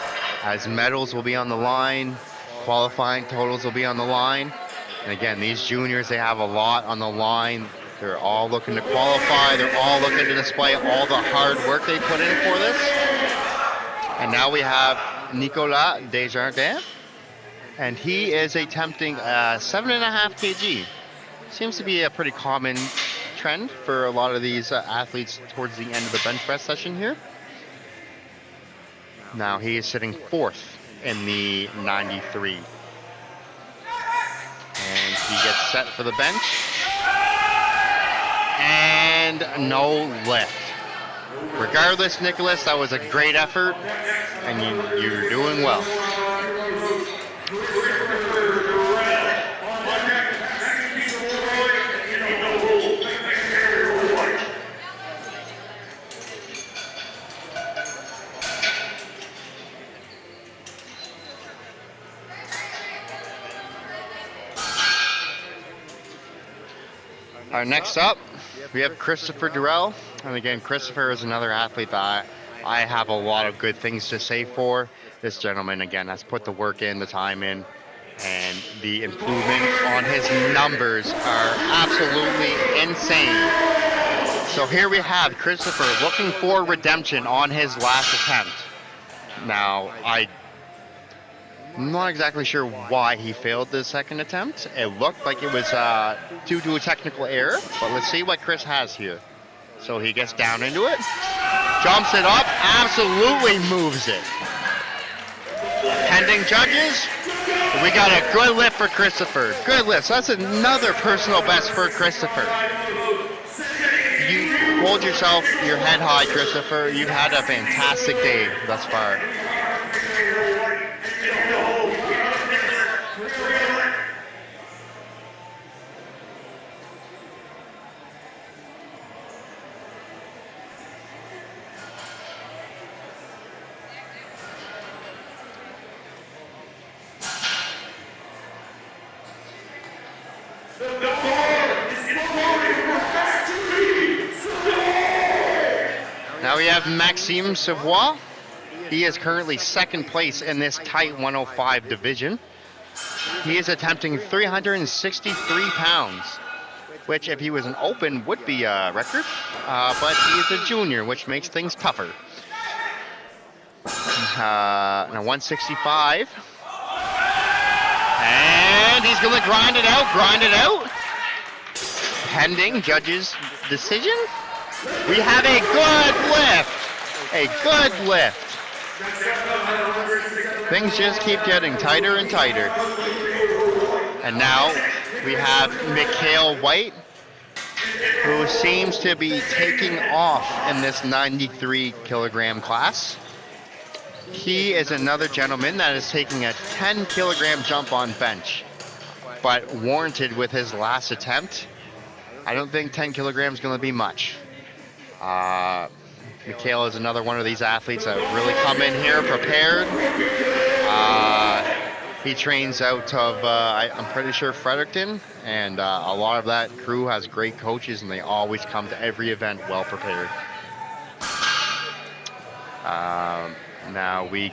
as medals will be on the line, qualifying totals will be on the line. And again, these juniors, they have a lot on the line. They're all looking to qualify. They're all looking to display all the hard work they put in for this. And now we have Nicolas Desjardins, and he is attempting 7.5 kg. Seems to be a pretty common trend for a lot of these athletes towards the end of the bench press session here. Now he is sitting 4th in the 93. And he gets set for the bench. And no lift. Regardless, Nicholas, that was a great effort, and you're doing well. Next up, we have Christopher Durrell. And again, Christopher is another athlete that I have a lot of good things to say for. This gentleman, again, has put the work in, the time in, and the improvements on his numbers are absolutely insane. So here we have Christopher looking for redemption on his last attempt. Now, I'm not exactly sure why he failed the second attempt. It looked like it was due to a technical error, but let's see what Chris has here. So he gets down into it, jumps it up, absolutely moves it. Pending judges, we got a good lift for Christopher. Good lift. So that's another personal best for Christopher. You hold yourself, your head high, Christopher. You've had a fantastic day thus far. Now we have Maxime Savoie. He is currently second place in this tight 105 division. He is attempting 363 pounds, which if he was an open would be a record, but he is a junior, which makes things tougher. Now 165. And he's going to grind it out. Pending judge's decision. We have a good lift. Things just keep getting tighter and tighter. And now we have Mikhail White, who seems to be taking off in this 93 kilogram class. He is another gentleman that is taking a 10 kilogram jump on bench, but warranted with his last attempt. I don't think 10 kilograms is going to be much. Mikhail is another one of these athletes that really come in here prepared. He trains out of, I'm pretty sure, Fredericton, and a lot of that crew has great coaches, and they always come to every event well prepared. Now we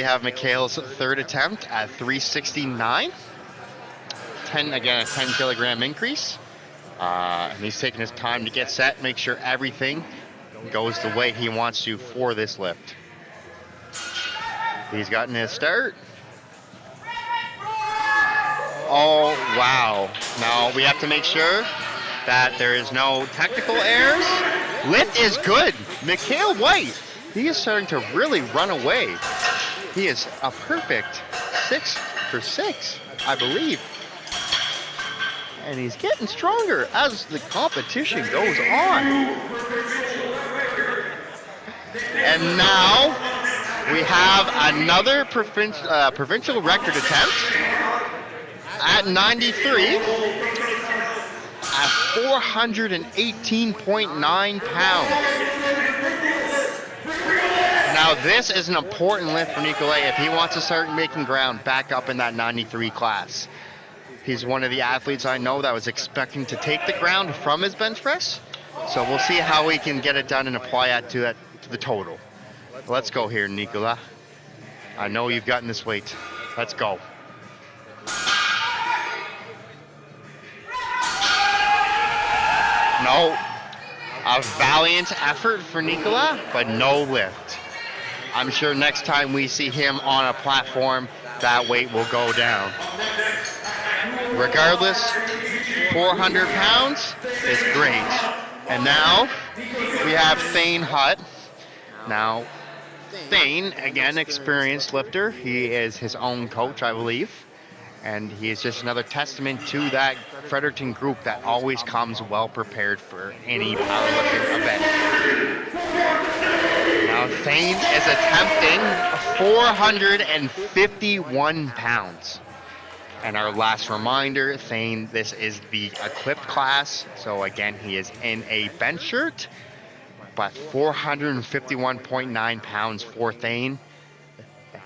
have Mikhail's third attempt at 369. Again, a 10 kilogram increase. And he's taking his time to get set, make sure everything goes the way he wants to for this lift. He's gotten his start. Oh, wow. Now we have to make sure that there is no technical errors. Lift is good. Mikhail White, he is starting to really run away. He is a perfect 6 for 6, I believe. And he's getting stronger as the competition goes on. And now we have another provincial record attempt at 93. 418.9 pounds. Now this is an important lift for Nicolay if he wants to start making ground back up in that 93 class. He's one of the athletes I know that was expecting to take the ground from his bench press. So we'll see how he can get it done and apply that to the total. Let's go here, Nicola. I know you've gotten this weight. Let's go. No. A valiant effort for Nicola, but no lift. I'm sure next time we see him on a platform, that weight will go down. Regardless, 400 pounds is great. And now we have Thane Hutt. Now, Thane, again, experienced lifter. He is his own coach, I believe. And he is just another testament to that Fredericton group that always comes well prepared for any powerlifting event. Now, Thane is attempting 451 pounds. And our last reminder, Thane, this is the equipped class. So again, he is in a bench shirt, but 451.9 pounds for Thane.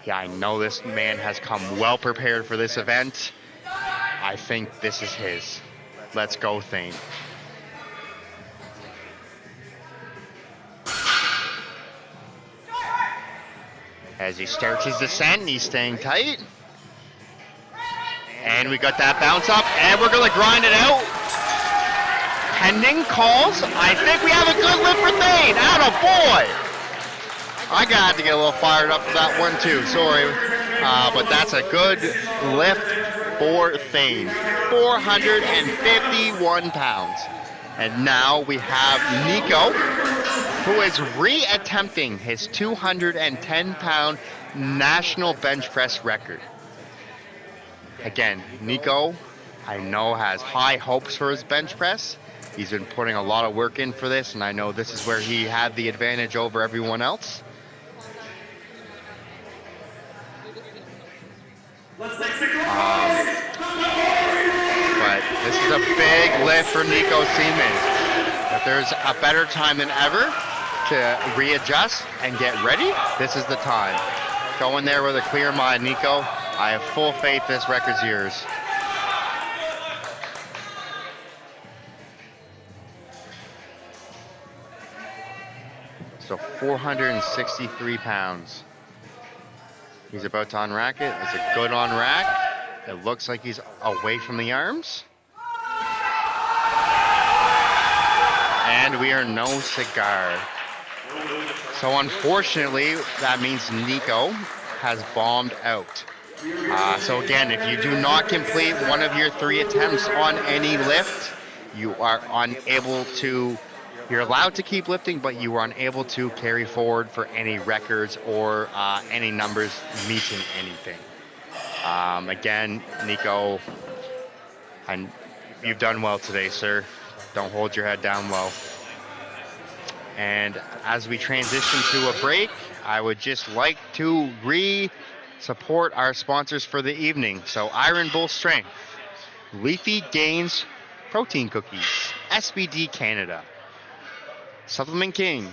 Yeah, I know this man has come well prepared for this event. I think this is his. Let's go, Thane. As he starts his descent, he's staying tight. And we got that bounce up, and we're gonna grind it out. Pending calls. I think we have a good lift for Thane. Atta boy! I got to get a little fired up for that one too. Sorry, but that's a good lift for Thane. 451 pounds. And now we have Nico, who is re-attempting his 210-pound national bench press record. Again, Nico, I know, has high hopes for his bench press. He's been putting a lot of work in for this, and I know this is where he had the advantage over everyone else. But this is a big lift for Nico Seaman. If there's a better time than ever to readjust and get ready, this is the time. Go in there with a clear mind, Nico. I have full faith this record's yours. So 463 pounds. He's about to unrack it. It's a good unrack. It looks like he's away from the arms. And we are no cigar. So unfortunately, that means Nico has bombed out. So again, if you do not complete one of your 3 attempts on any lift, you are unable to, you're allowed to keep lifting, but you are unable to carry forward for any records or any numbers meeting anything. Again, Nico, and you've done well today, sir. Don't hold your head down low. And as we transition to a break, I would just like to support our sponsors for the evening. So Iron Bull Strength, Leafy Gains Protein Cookies, SBD Canada, Supplement King,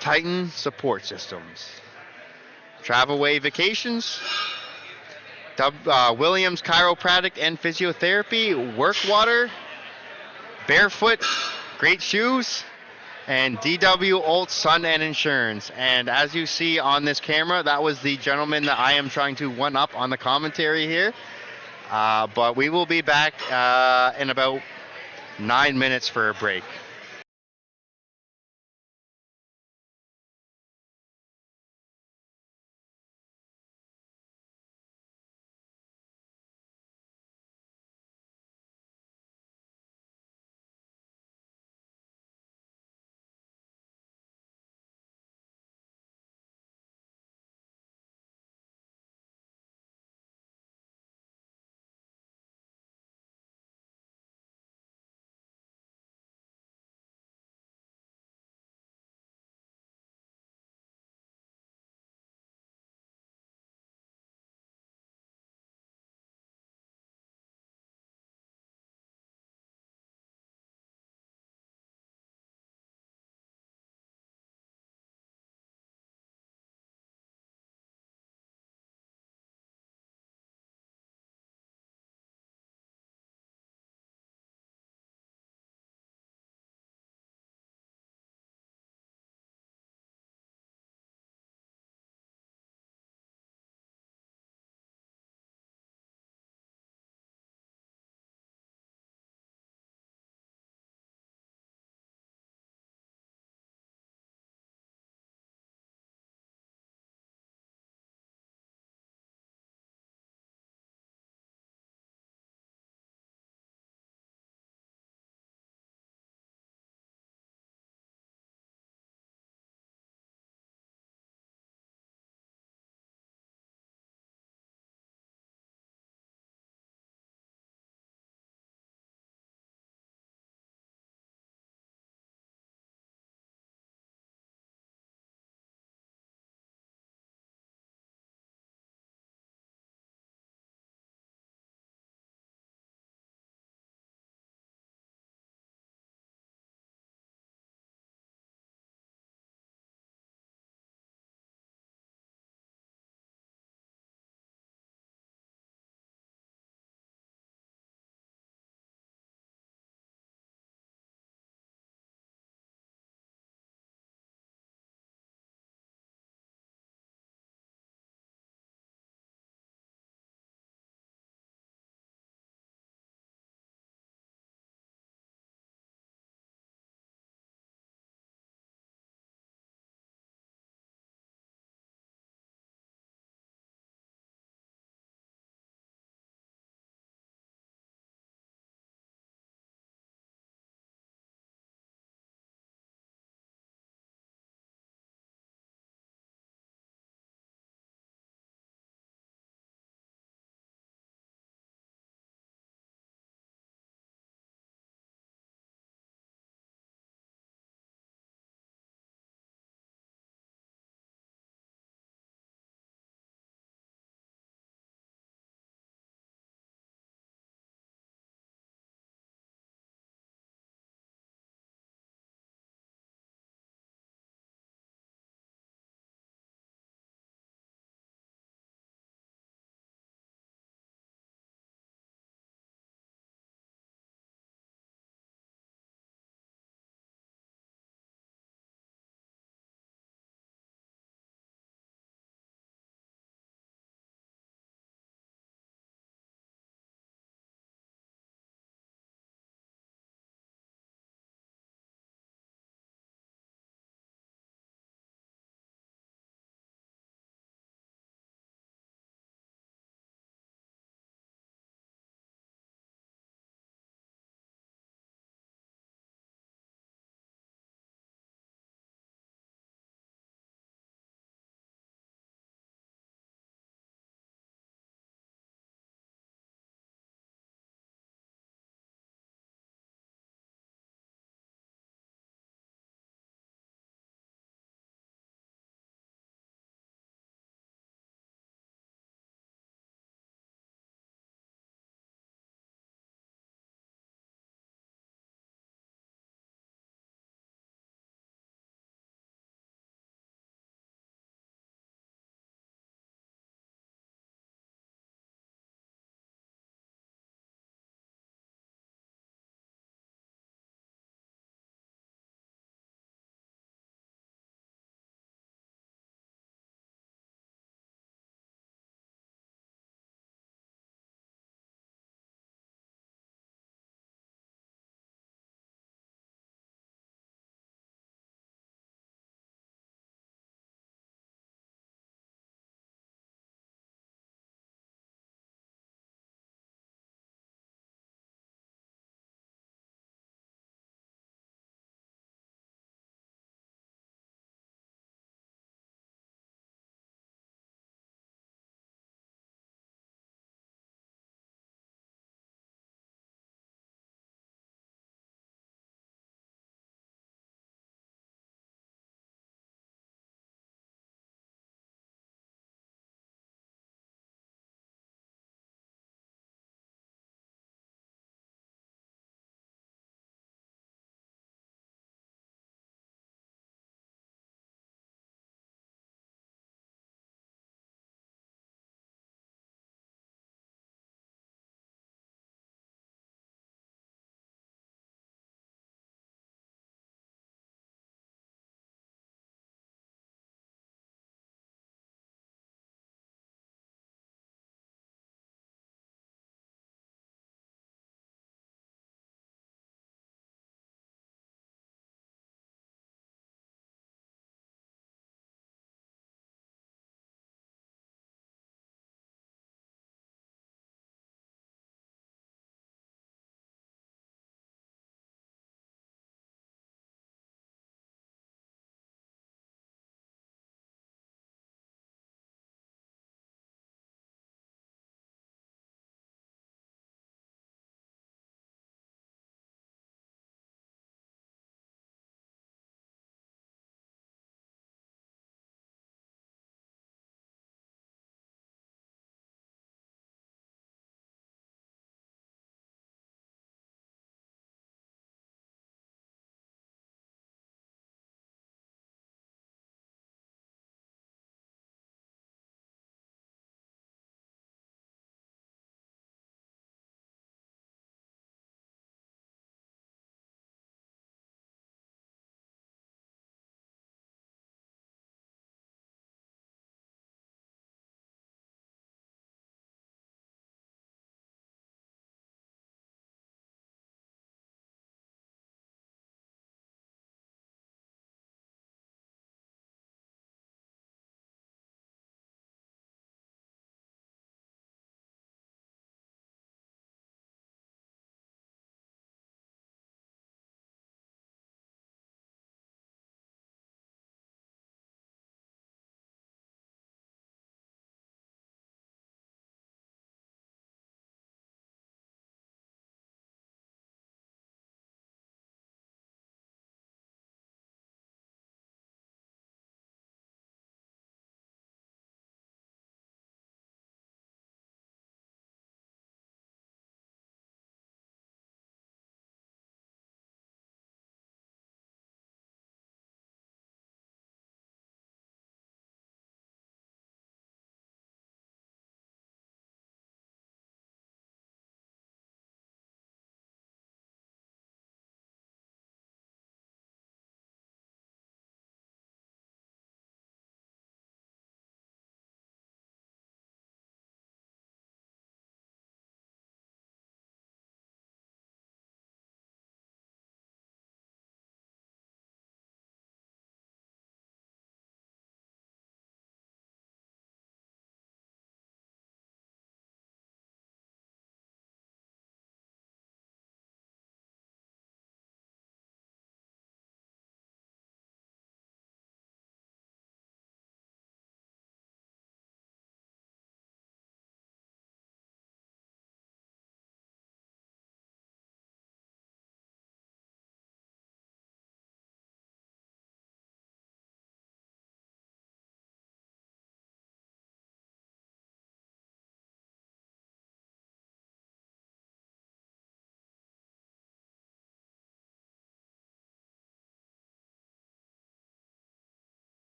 Titan Support Systems, Travelway Vacations, Williams Chiropractic and Physiotherapy, Workwater, Barefoot, Great Shoes, and DW Old Sun and Insurance. And as you see on this camera, that was the gentleman that I am trying to one up on the commentary here. But we will be back in about 9 minutes for a break.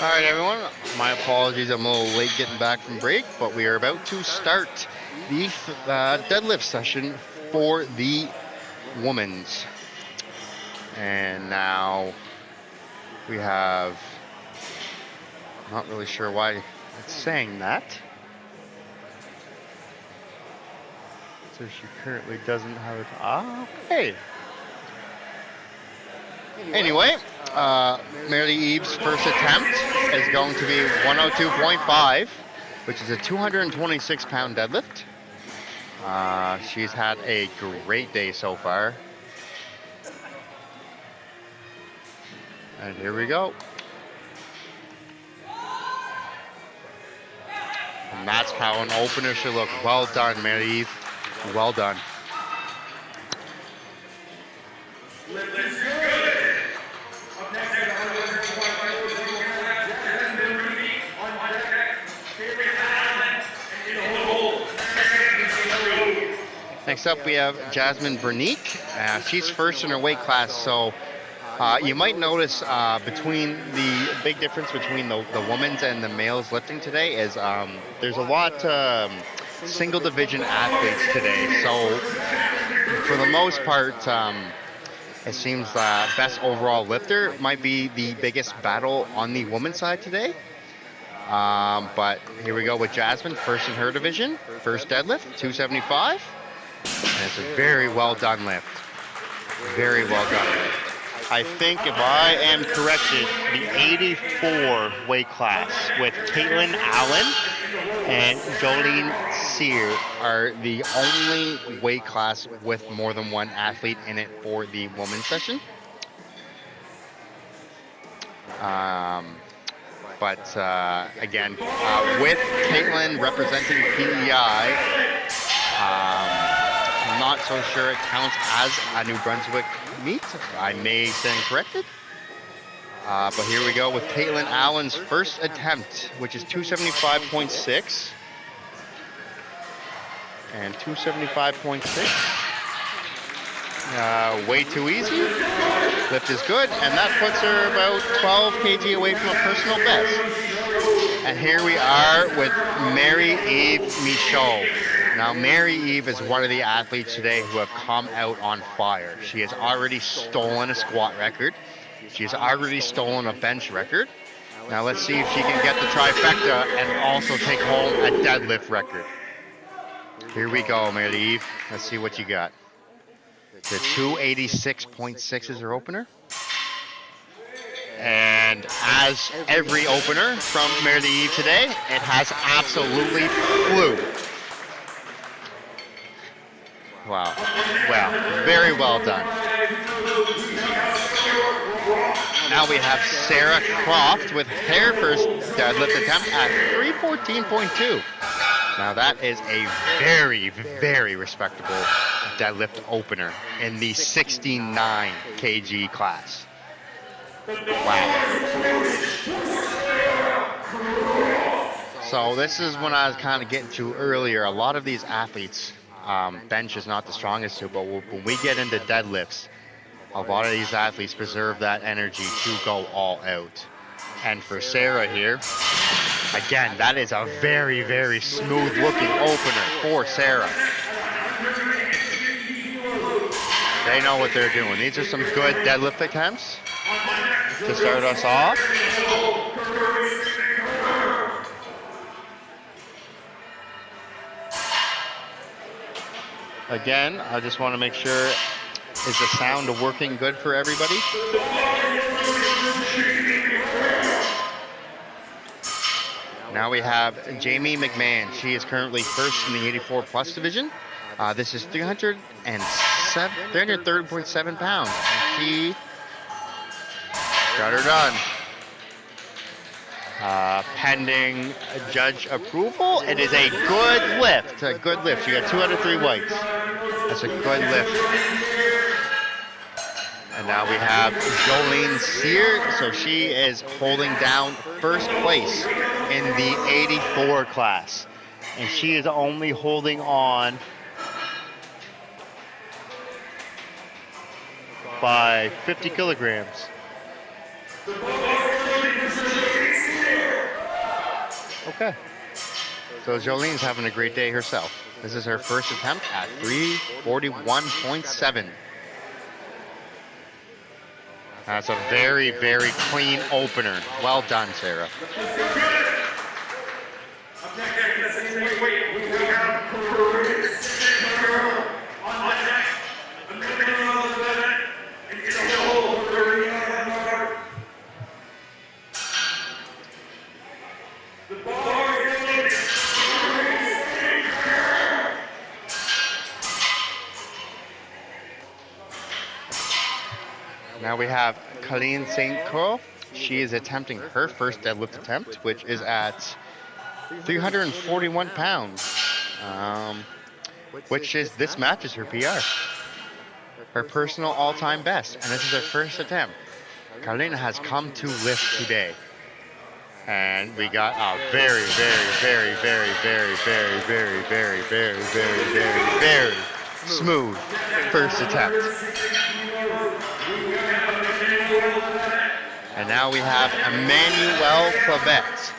All right, everyone. My apologies. I'm a little late getting back from break, but we are about to start the deadlift session for the women's. And now we have, I'm not really sure why it's saying that. So she currently doesn't have it. Okay. Anyway, Mary Eve's first attempt is going to be 102.5, which is a 226-pound deadlift. She's had a great day so far. And here we go. And that's how an opener should look. Well done, Mary Eve. Well done. Next up, we have Jasmine Bernique. She's first in her weight class, so you might notice between the big difference between the women's and the males lifting today is there's a lot single division athletes today. So for the most part, it seems best overall lifter might be the biggest battle on the women's side today. But here we go with Jasmine, first in her division, first deadlift, 275. And it's a very well done lift. Very well done lift. I think if I am corrected, the 84 weight class with Caitlin Allen and Jolene Sear are the only weight class with more than one athlete in it for the women's session. But again, with Caitlin representing PEI, I'm not so sure it counts as a New Brunswick meet. I may stand corrected. But here we go with Caitlin Allen's first attempt, which is 275.6. And 275.6. Way too easy. Lift is good, and that puts her about 12 kg away from a personal best. And here we are with Mary Eve Michaud. Now, Mary Eve is one of the athletes today who have come out on fire. She has already stolen a squat record. She has already stolen a bench record. Now, let's see if she can get the trifecta and also take home a deadlift record. Here we go, Mary Eve. Let's see what you got. The 286.6 is her opener. And as every opener from Mary Eve today, it has absolutely flew. Wow. Well, very well done. Now we have Sarah Croft with her first deadlift attempt at 314.2. Now that is a very, very respectable deadlift opener in the 69 kg class. Wow. So this is when I was kind of getting to earlier. A lot of these athletes, bench is not the strongest suit, but when we get into deadlifts, a lot of these athletes preserve that energy to go all out. And for Sarah here, again, that is a very, very smooth looking opener for Sarah. They know what they're doing. These are some good deadlift attempts to start us off. Again, I just want to make sure, is the sound working good for everybody? Now we have Jamie McMahon. She is currently first in the 84 plus division. This is 330.7 pounds. And she got her done. Pending judge approval, it is a good lift. A good lift. She got 2 out of 3 whites. That's a good lift. And now we have Jolene Sear. So she is holding down first place in the 84 class. And she is only holding on by 50 kilograms. Okay. So Jolene's having a great day herself. This is her first attempt at 341.7. That's a very, very clean opener. Well done, Sarah. Now we have Colleen St. Croix. She is attempting her first deadlift attempt, which is at 341 pounds, which is, this matches her PR, her personal all-time best, and this is her first attempt. Carolina has come to lift today, and we got a very, very, very, very, very, very, very, very, very, very, very, very smooth first attempt. And now we have Emmanuelle Clavette.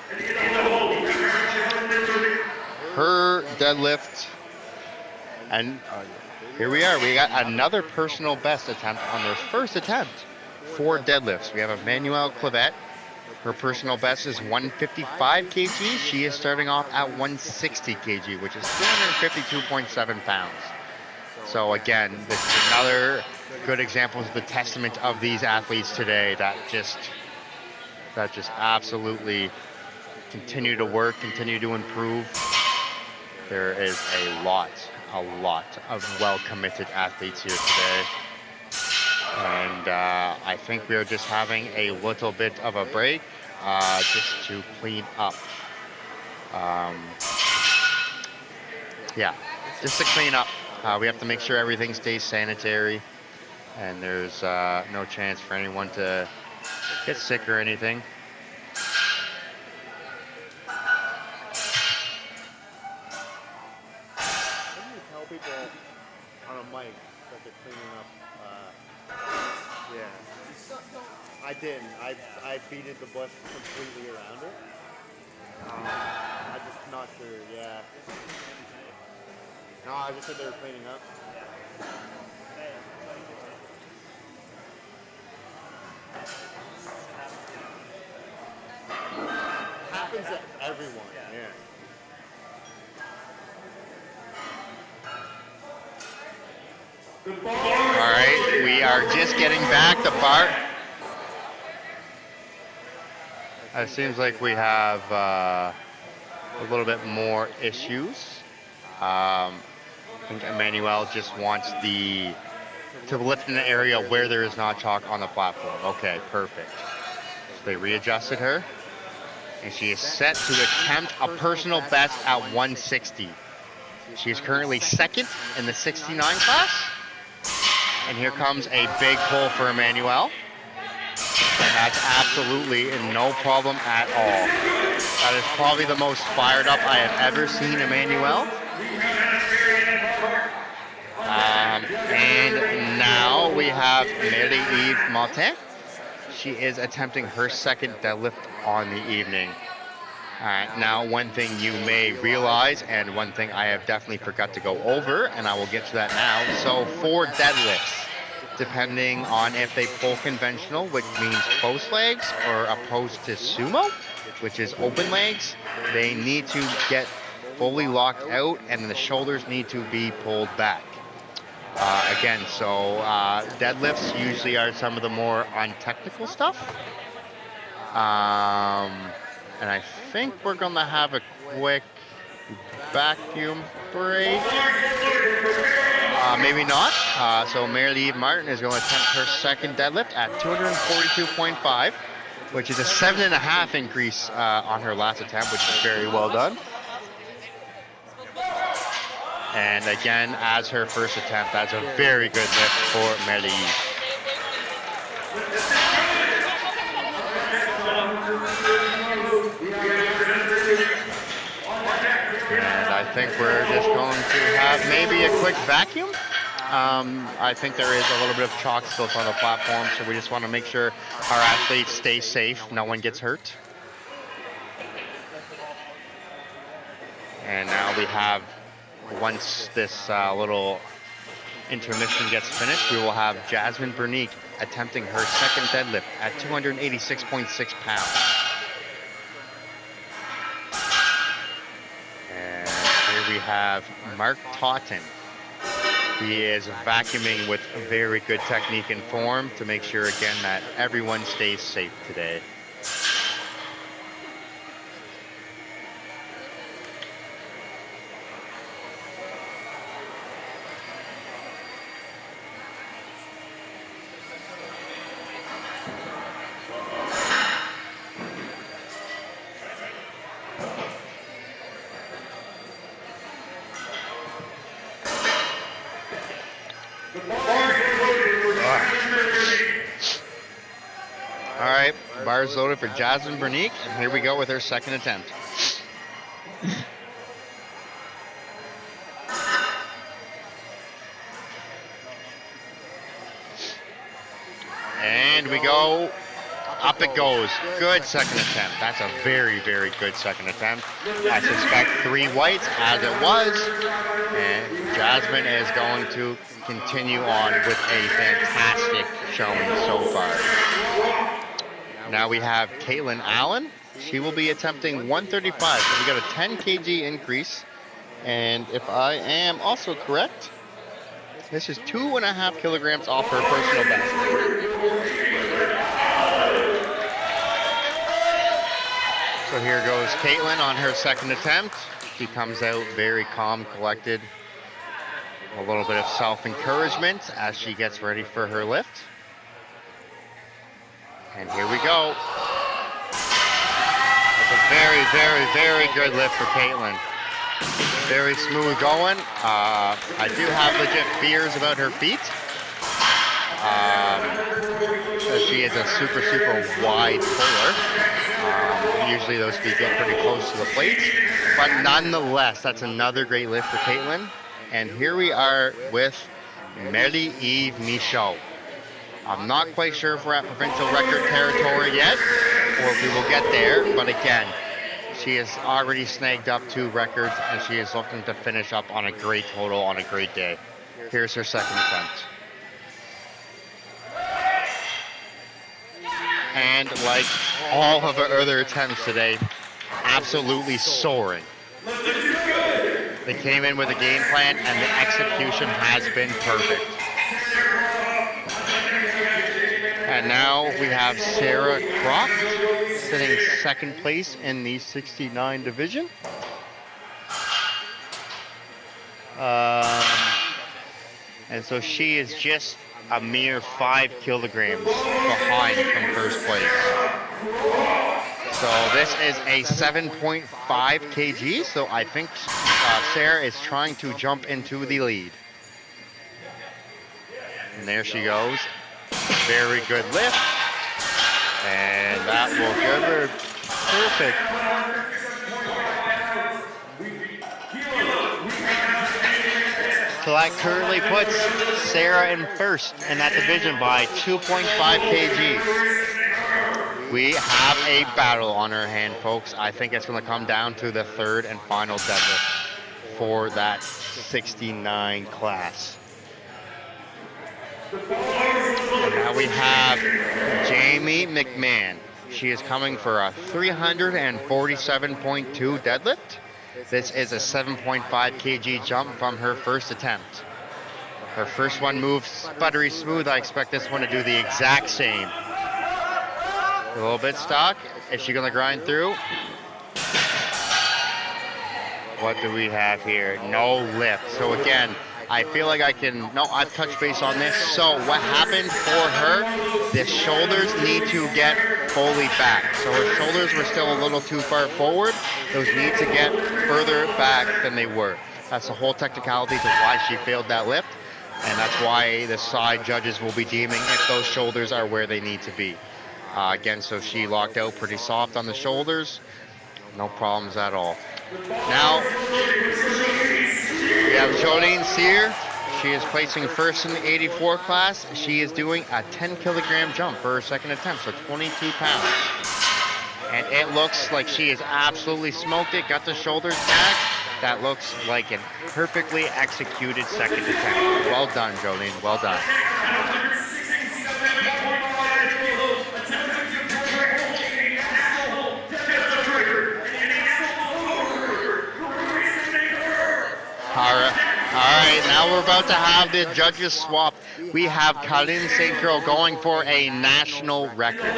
Her deadlift, and here we are. We got another personal best attempt on their first attempt for deadlifts. We have Emmanuelle Clavette. Her personal best is 155 kg. She is starting off at 160 kg, which is 252.7 pounds. So again, this is another good example of the testament of these athletes today that just absolutely continue to work, continue to improve. There is a lot of well-committed athletes here today. And I think we're just having a little bit of a break just to clean up. Yeah, just to clean up. We have to make sure everything stays sanitary, and there's no chance for anyone to get sick or anything. How do you tell people on a mic that they're cleaning up? Yeah. I didn't. I beated the bush completely around it. I'm just not sure. Yeah. No, I just said they were cleaning up. Happens to everyone. Yeah. All right, we are just getting back to bar. It seems like we have a little bit more issues. I think Emmanuelle just wants to lift in an area where there is not chalk on the platform. Okay, perfect. So they readjusted her, and she is set to attempt a personal best at 160. She is currently second in the 69 class. And here comes a big pull for Emmanuelle. And that's absolutely no problem at all. That is probably the most fired up I have ever seen Emmanuelle. And now we have Marie-Yves Martin. She is attempting her second deadlift on the evening. Now, one thing you may realize, and one thing I have definitely forgot to go over, and I will get to that now. So for deadlifts, depending on if they pull conventional, which means closed legs, or opposed to sumo, which is open legs, they need to get fully locked out, and the shoulders need to be pulled back. Again, so deadlifts usually are some of the more untechnical stuff. And I think we're going to have a quick vacuum break. Maybe not. So Marie-Yves Martin is going to attempt her second deadlift at 242.5, which is a 7.5 increase on her last attempt, which is very well done. And again, as her first attempt, that's a very good lift for Marie-Yves. And I think we're just going to have maybe a quick vacuum. I think there is a little bit of chalk still on the platform, so we just want to make sure our athletes stay safe, no one gets hurt. And now we have, once this little intermission gets finished, we will have Jasmine Bernique attempting her second deadlift at 286.6 pounds. And here we have Mark Totten. He is vacuuming with very good technique and form to make sure, again, that everyone stays safe today. All right, bars loaded for Jasmine Bernique. And here we go with her second attempt. And we go. Up it goes. Good second attempt. That's a very, very good second attempt. I suspect 3 whites as it was. And Jasmine is going to continue on with a fantastic showing so far. Now we have Caitlin Allen. She will be attempting 135. So we got a 10 kg increase. And if I am also correct, this is 2.5 kilograms off her personal best. So here goes Caitlin on her second attempt. She comes out very calm, collected. A little bit of self-encouragement as she gets ready for her lift. And here we go. It's a very, very, very good lift for Caitlin. Very smooth going. I do have legit fears about her feet. She is a super, super wide puller. Usually those feet get pretty close to the plates. But nonetheless, that's another great lift for Caitlin. And here we are with Marie-Eve Michaud. I'm not quite sure if we're at provincial record territory yet, or if we will get there. But again, she has already snagged up 2 records, and she is looking to finish up on a great total on a great day. Here's her second attempt. And like all of her other attempts today, absolutely soaring. They came in with a game plan, and the execution has been perfect. And now we have Sarah Croft sitting second place in the 69 division. And so she is just a mere 5 kilograms behind from first place. So this is a 7.5 kg, so I think Sarah is trying to jump into the lead. And there she goes. Very good lift. And that will give her perfect. So that currently puts Sarah in first in that division by 2.5 kg. We have a battle on our hand, folks. I think it's going to come down to the third and final deadlift for that 69 class. And now we have Jamie McMahon. She is coming for a 347.2 deadlift. This is a 7.5 kg jump from her first attempt. Her first one moved sputtery smooth. I expect this one to do the exact same. A little bit stuck. Is she going to grind through? What do we have here? No lift. So again, I feel like I can, no, I've touched base on this. So what happened for her, the shoulders need to get fully back. So her shoulders were still a little too far forward. Those need to get further back than they were. That's the whole technicality to why she failed that lift. And that's why the side judges will be deeming if those shoulders are where they need to be. Again, so she locked out pretty soft on the shoulders. No problems at all. Now, we have Jolene Sear. She is placing first in the 84 class. She is doing a 10 kilogram jump for her second attempt, so 22 pounds. And it looks like she has absolutely smoked it, got the shoulders back. That looks like a perfectly executed second attempt. Well done, Jolene. Well done. All right, now we're about to have the judges swap. We have Colin St. Croix going for a national record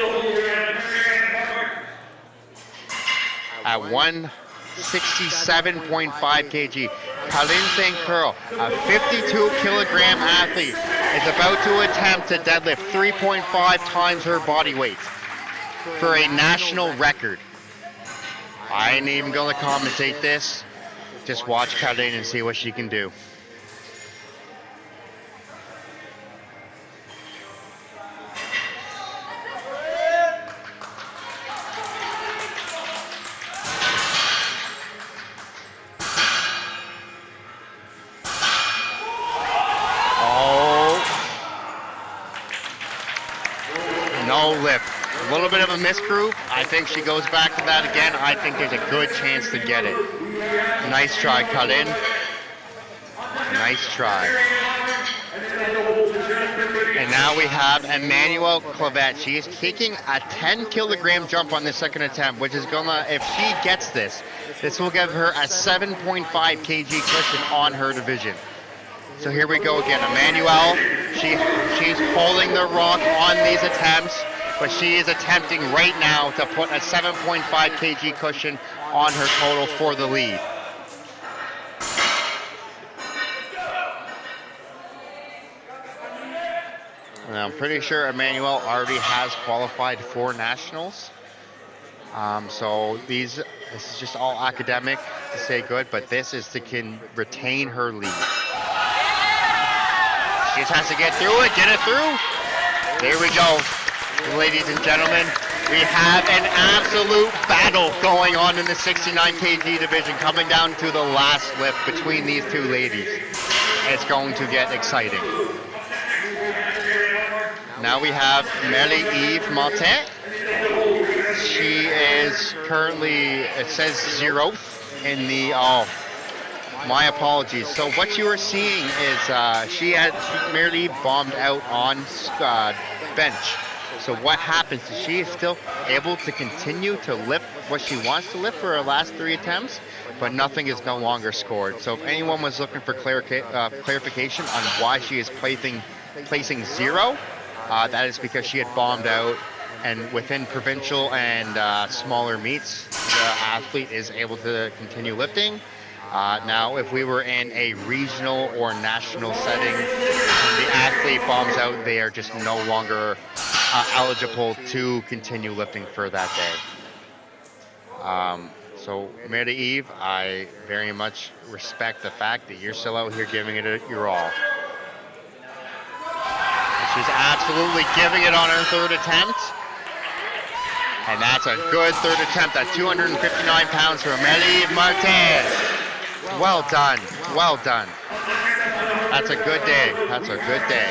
at 167.5 kg. Colin St. Croix, a 52-kilogram athlete, is about to attempt to deadlift 3.5 times her body weight for a national record. I ain't even going to commentate this. Just watch Colin and see what she can do. No lift. A little bit of a misgroup. I think she goes back to that again. I think there's a good chance to get it. Nice try, cut in. Nice try. And now we have Emmanuel Clavette. She is taking a 10-kilogram jump on the second attempt, which is gonna, if she gets this, this will give her a 7.5 kg cushion on her division. So here we go again. Emmanuel, she's holding the rock on these attempts, but she is attempting right now to put a 7.5 kg cushion on her total for the lead. And I'm pretty sure Emmanuel already has qualified for nationals. So this is just all academic to say good, but this is to retain her lead. She just has to get through it, get it through. There we go. Ladies and gentlemen, we have an absolute battle going on in the 69 kg division, coming down to the last lift between these two ladies. It's going to get exciting. Now we have Marie-Yves Martin. She is currently, it says 0th in the, my apologies. So what you are seeing is she merely bombed out on bench. So what happens is she is still able to continue to lift what she wants to lift for her last 3 attempts, but nothing is no longer scored. So if anyone was looking for clarification on why she is placing 0, that is because she had bombed out, and within provincial and smaller meets, the athlete is able to continue lifting. Now, if we were in a regional or national setting, and the athlete bombs out, they are just no longer eligible to continue lifting for that day. So, Marie-Yves, I very much respect the fact that you're still out here giving it your all. She's absolutely giving it on her 3rd attempt. And that's a good 3rd attempt at 259 pounds for Marie-Yves Martin. Well done. Well done. That's a good day. That's a good day.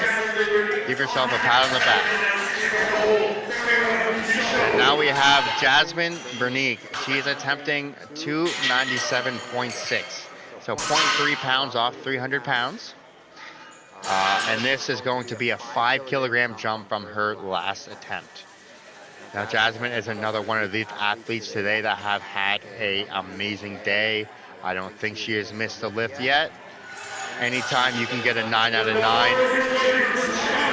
Give yourself a pat on the back. And now we have Jasmine Bernique. She is attempting 297.6. So 0.3 pounds off 300 pounds. And this is going to be a 5-kilogram jump from her last attempt. Now, Jasmine is another one of these athletes today that have had an amazing day. I don't think she has missed a lift yet. Anytime you can get a 9 out of 9,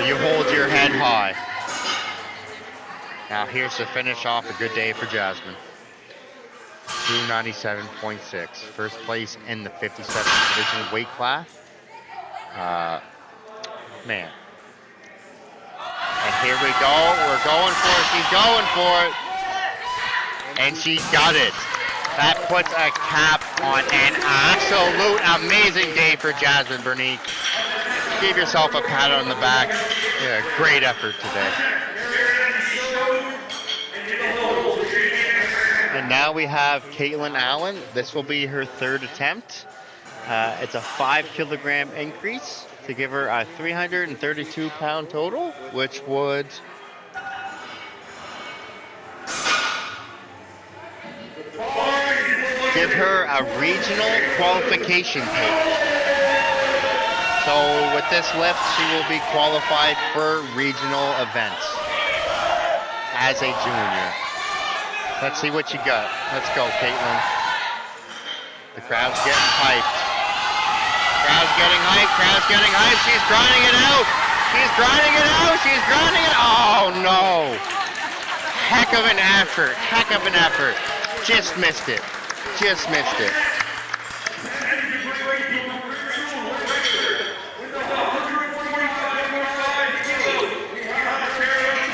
you hold your head high. Now, here's to finish off a good day for Jasmine. 297.6. First place in the 57 division weight class. Man. And here we go. We're going for it. She's going for it. And she got it. That puts a cap on an absolute amazing day for Jasmine Bernique. Give yourself a pat on the back. Yeah, great effort today. And now we have Caitlin Allen. This will be her 3rd attempt. It's a 5-kilogram increase to give her a 332-pound total, which would give her a regional qualification page. So with this lift, she will be qualified for regional events as a junior. Let's see what you got. Let's go, Caitlin. The crowd's getting hyped. Crowd's getting hyped. Crowd's getting hyped. She's grinding it out. She's grinding it out. She's grinding it. Oh no! Heck of an effort. Heck of an effort. Just missed it. Just missed it.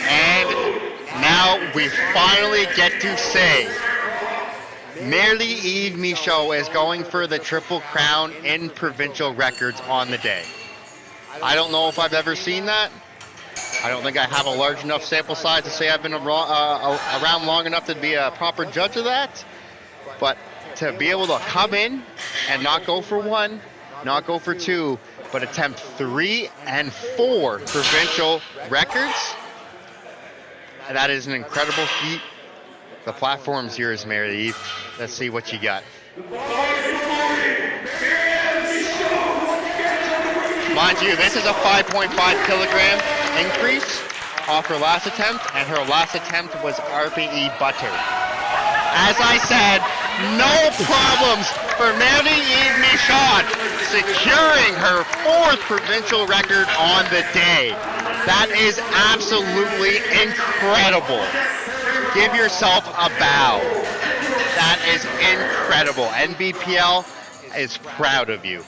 And now we finally get to say Marie-Eve Michaud is going for the Triple Crown in provincial records on the day. I don't know if I've ever seen that. I don't think I have a large enough sample size to say I've been around long enough to be a proper judge of that. But to be able to come in and not go for one, not go for two, but attempt 3 and 4 provincial records, that is an incredible feat. The platform's yours, Marie-Eve. Let's see what you got. Mind you, this is a 5.5 kilogram increase off her last attempt, and her last attempt was RPE butter. As I said, no problems for Marie-Eve Michaud securing her 4th provincial record on the day. That is absolutely incredible. Give yourself a bow. That is incredible. NBPL is proud of you.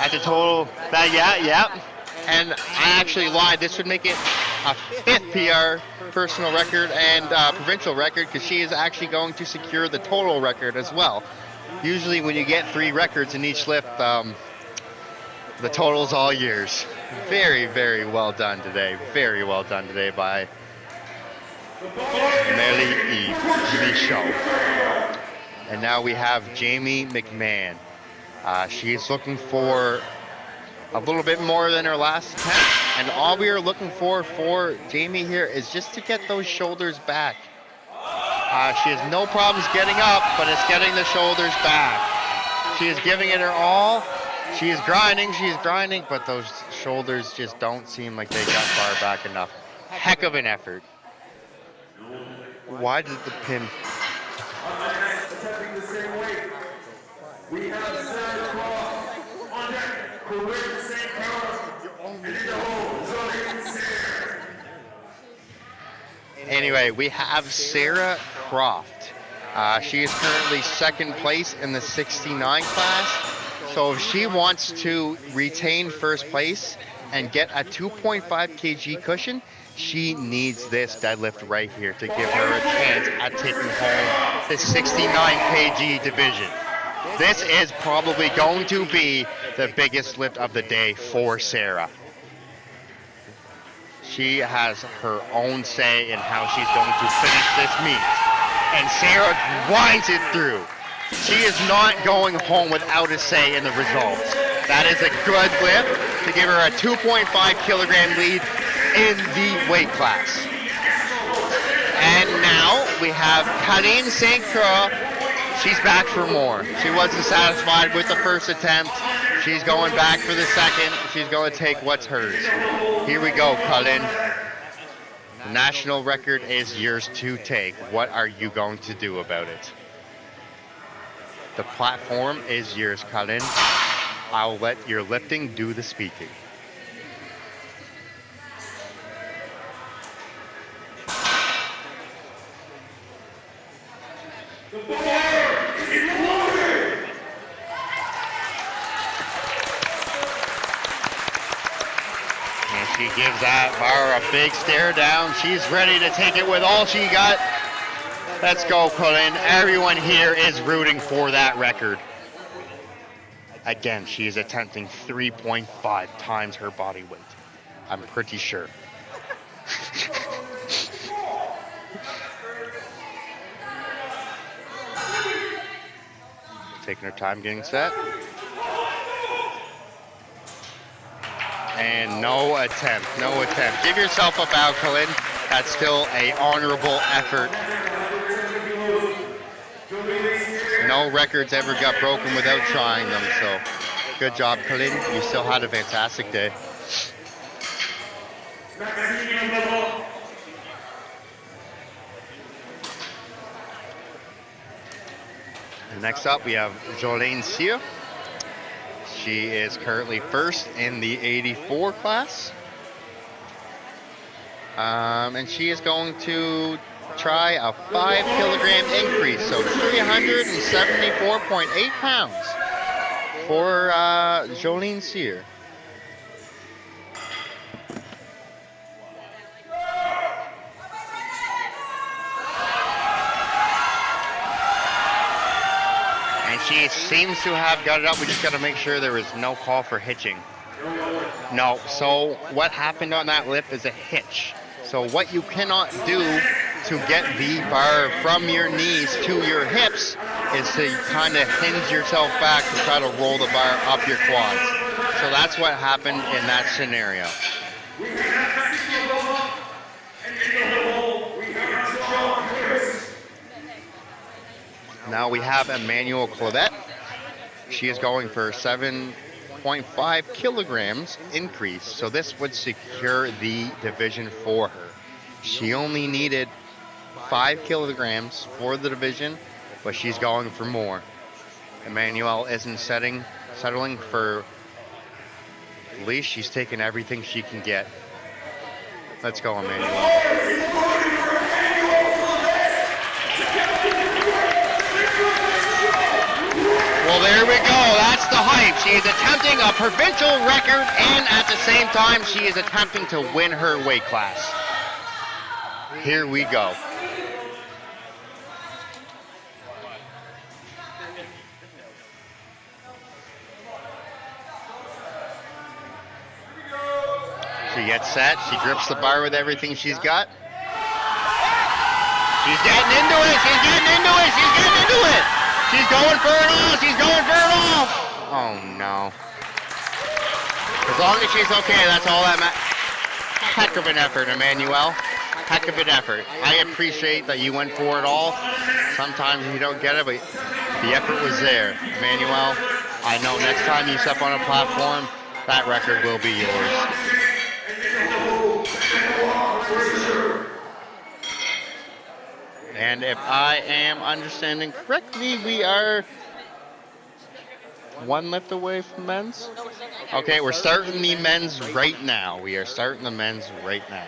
At the total, yeah. And I actually lied. This would make it a 5th PR personal record and provincial record, because she is actually going to secure the total record as well. Usually when you get 3 records in each lift, the total's all yours. Very, very well done today. Very well done today by Marie-Eve Michaud. And now we have Jamie McMahon. She's looking for a little bit more than her last attempt, and all we are looking for Jamie here is just to get those shoulders back. She has no problems getting up, but it's getting the shoulders back. She is giving it her all. She is grinding, but those shoulders just don't seem like they got far back enough. Heck of an effort. Why did the pin? Attempting the same weight. We have Sarah Cross on deck, correct the same power, and in the hole, Zoe Sarah. Anyway, we have Sarah Croft. She is currently 2nd place in the 69 class. So if she wants to retain 1st place and get a 2.5 kg cushion, she needs this deadlift right here to give her a chance at taking home the 69 kg division. This is probably going to be the biggest lift of the day for Sarah. She has her own say in how she's going to finish this meet. And Sarah grinds it through. She is not going home without a say in the results. That is a good lift to give her a 2.5 kilogram lead in the weight class. And now we have Colleen St. Croix. She's back for more. She wasn't satisfied with the 1st attempt. She's going back for the 2nd. She's going to take what's hers. Here we go, Colleen. The national record is yours to take. What are you going to do about it? The platform is yours, Colleen. I'll let your lifting do the speaking. And she gives that bar a big stare down. She's ready to take it with all she got. Let's go, Colleen. Everyone here is rooting for that record. Again, she is attempting 3.5 times her body weight. I'm pretty sure. Taking her time getting set. And no attempt. Give yourself a bow, Colleen. That's still an honorable effort. No records ever got broken without trying them, so good job, Colin. You still had a fantastic day. And next up, we have Jolene Cyr. She is currently first in the 84 class. And she is going to try a 5 kilogram increase, so 374.8 pounds for Jolene Cyr. And she seems to have got it up. We just got to make sure there is no call for hitching. No, so what happened on that lip is a hitch. So what you cannot do to get the bar from your knees to your hips is to kind of hinge yourself back to try to roll the bar up your quads. So that's what happened in that scenario. Now we have Emmanuel Claudette. She is going for 7.5 kilograms increase. So this would secure the division for her. She only needed 5 kilograms for the division, but she's going for more. Emmanuel isn't settling for least. She's taking everything she can get. Let's go, Emmanuel. Well, there we go. That's the hype. She is attempting a provincial record, and at the same time, she is attempting to win her weight class. Here we go. She gets set. She grips the bar with everything she's got. She's getting into it. She's getting into it. She's getting into it. She's going for it all. She's going for it all. Oh, no. As long as she's okay, that's all that matters. Heck of an effort, Emmanuel. Heck of an effort. I appreciate that you went for it all. Sometimes you don't get it, but the effort was there. Emmanuel, I know next time you step on a platform, that record will be yours. And if I am understanding correctly, we are one lift away from men's. Okay, we're starting the men's right now. We are starting the men's right now.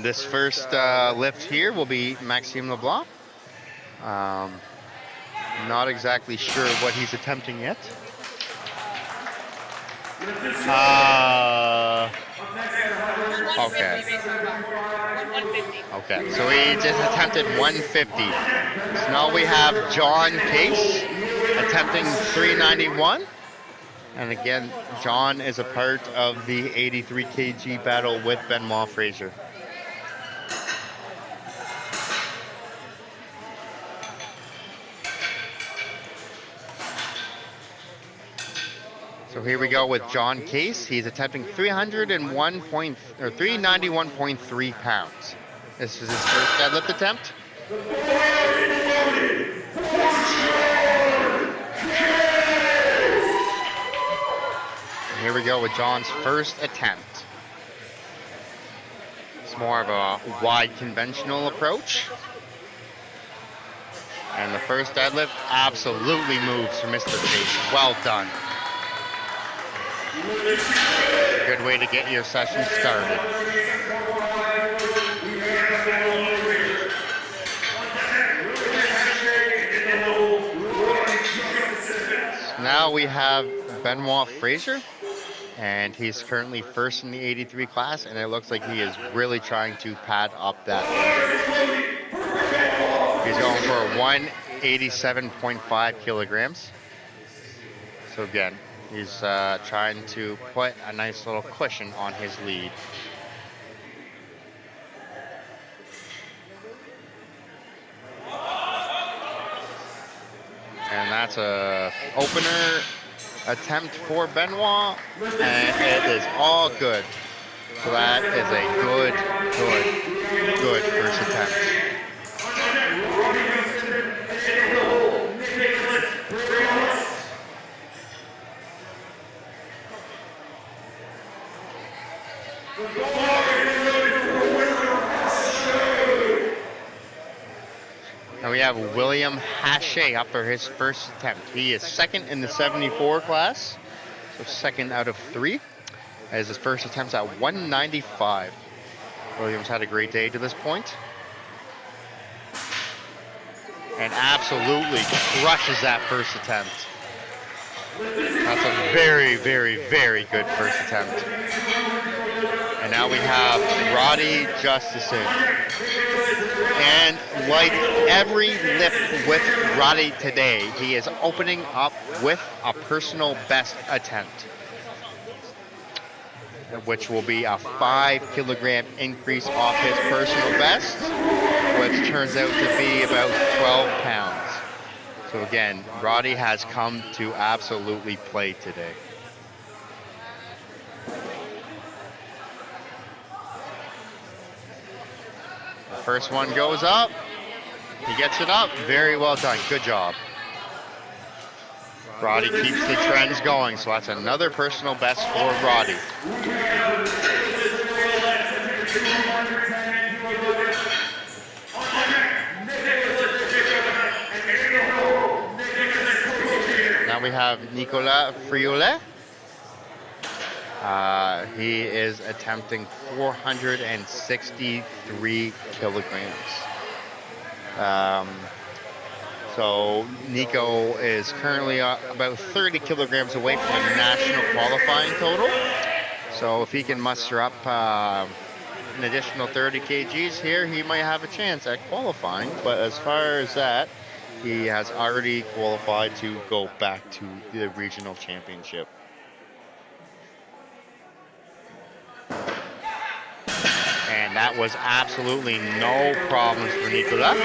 This first lift here will be Maxime LeBlanc. Not exactly sure what he's attempting yet. Okay. Okay, so he just attempted 150. So now we have John Case attempting 391. And again, John is a part of the 83 kg battle with Benoit Fraser. So here we go with John Case. He's attempting 391.3 pounds. This is his first deadlift attempt. Here we go with John's first attempt. It's more of a wide conventional approach. And the first deadlift absolutely moves for Mr. Case. Well done. Good way to get your session started. So now we have Benoit Fraser, and he's currently first in the 83 class, and it looks like he is really trying to pad up that. He's going for 187.5 kilograms. So again, he's trying to put a nice little cushion on his lead. And that's a opener attempt for Benoit, and it is all good. So that is a good first attempt. Now we have William Hache up for his first attempt. He is second in the 74 class, so second out of 3. As his first attempts at 195. Williams had a great day to this point. And absolutely crushes that first attempt. That's a very good first attempt. And now we have Roddy Justison. And like every lift with Roddy today, he is opening up with a personal best attempt, which will be a 5 kilogram increase off his personal best, which turns out to be about 12 pounds. So again, Roddy has come to absolutely play today. The first one goes up. He gets it up. Very well done. Good job. Roddy keeps the trends going, so that's another personal best for Roddy. Now we have Nicolas Friolet. He is attempting 463 kilograms. So Nico is currently about 30 kilograms away from a national qualifying total. So if he can muster up an additional 30 kgs here, he might have a chance at qualifying. But as far as that, he has already qualified to go back to the regional championship. And that was absolutely no problems for Nicolas.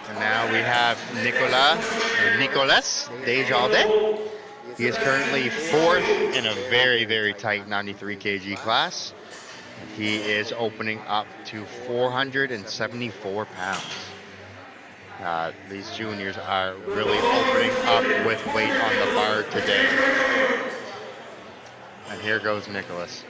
And now we have Nicolas Desjardins. He is currently 4th in a very tight 93 kg class. He is opening up to 474 pounds. These juniors are really opening up with weight on the bar today. And here goes Nicholas.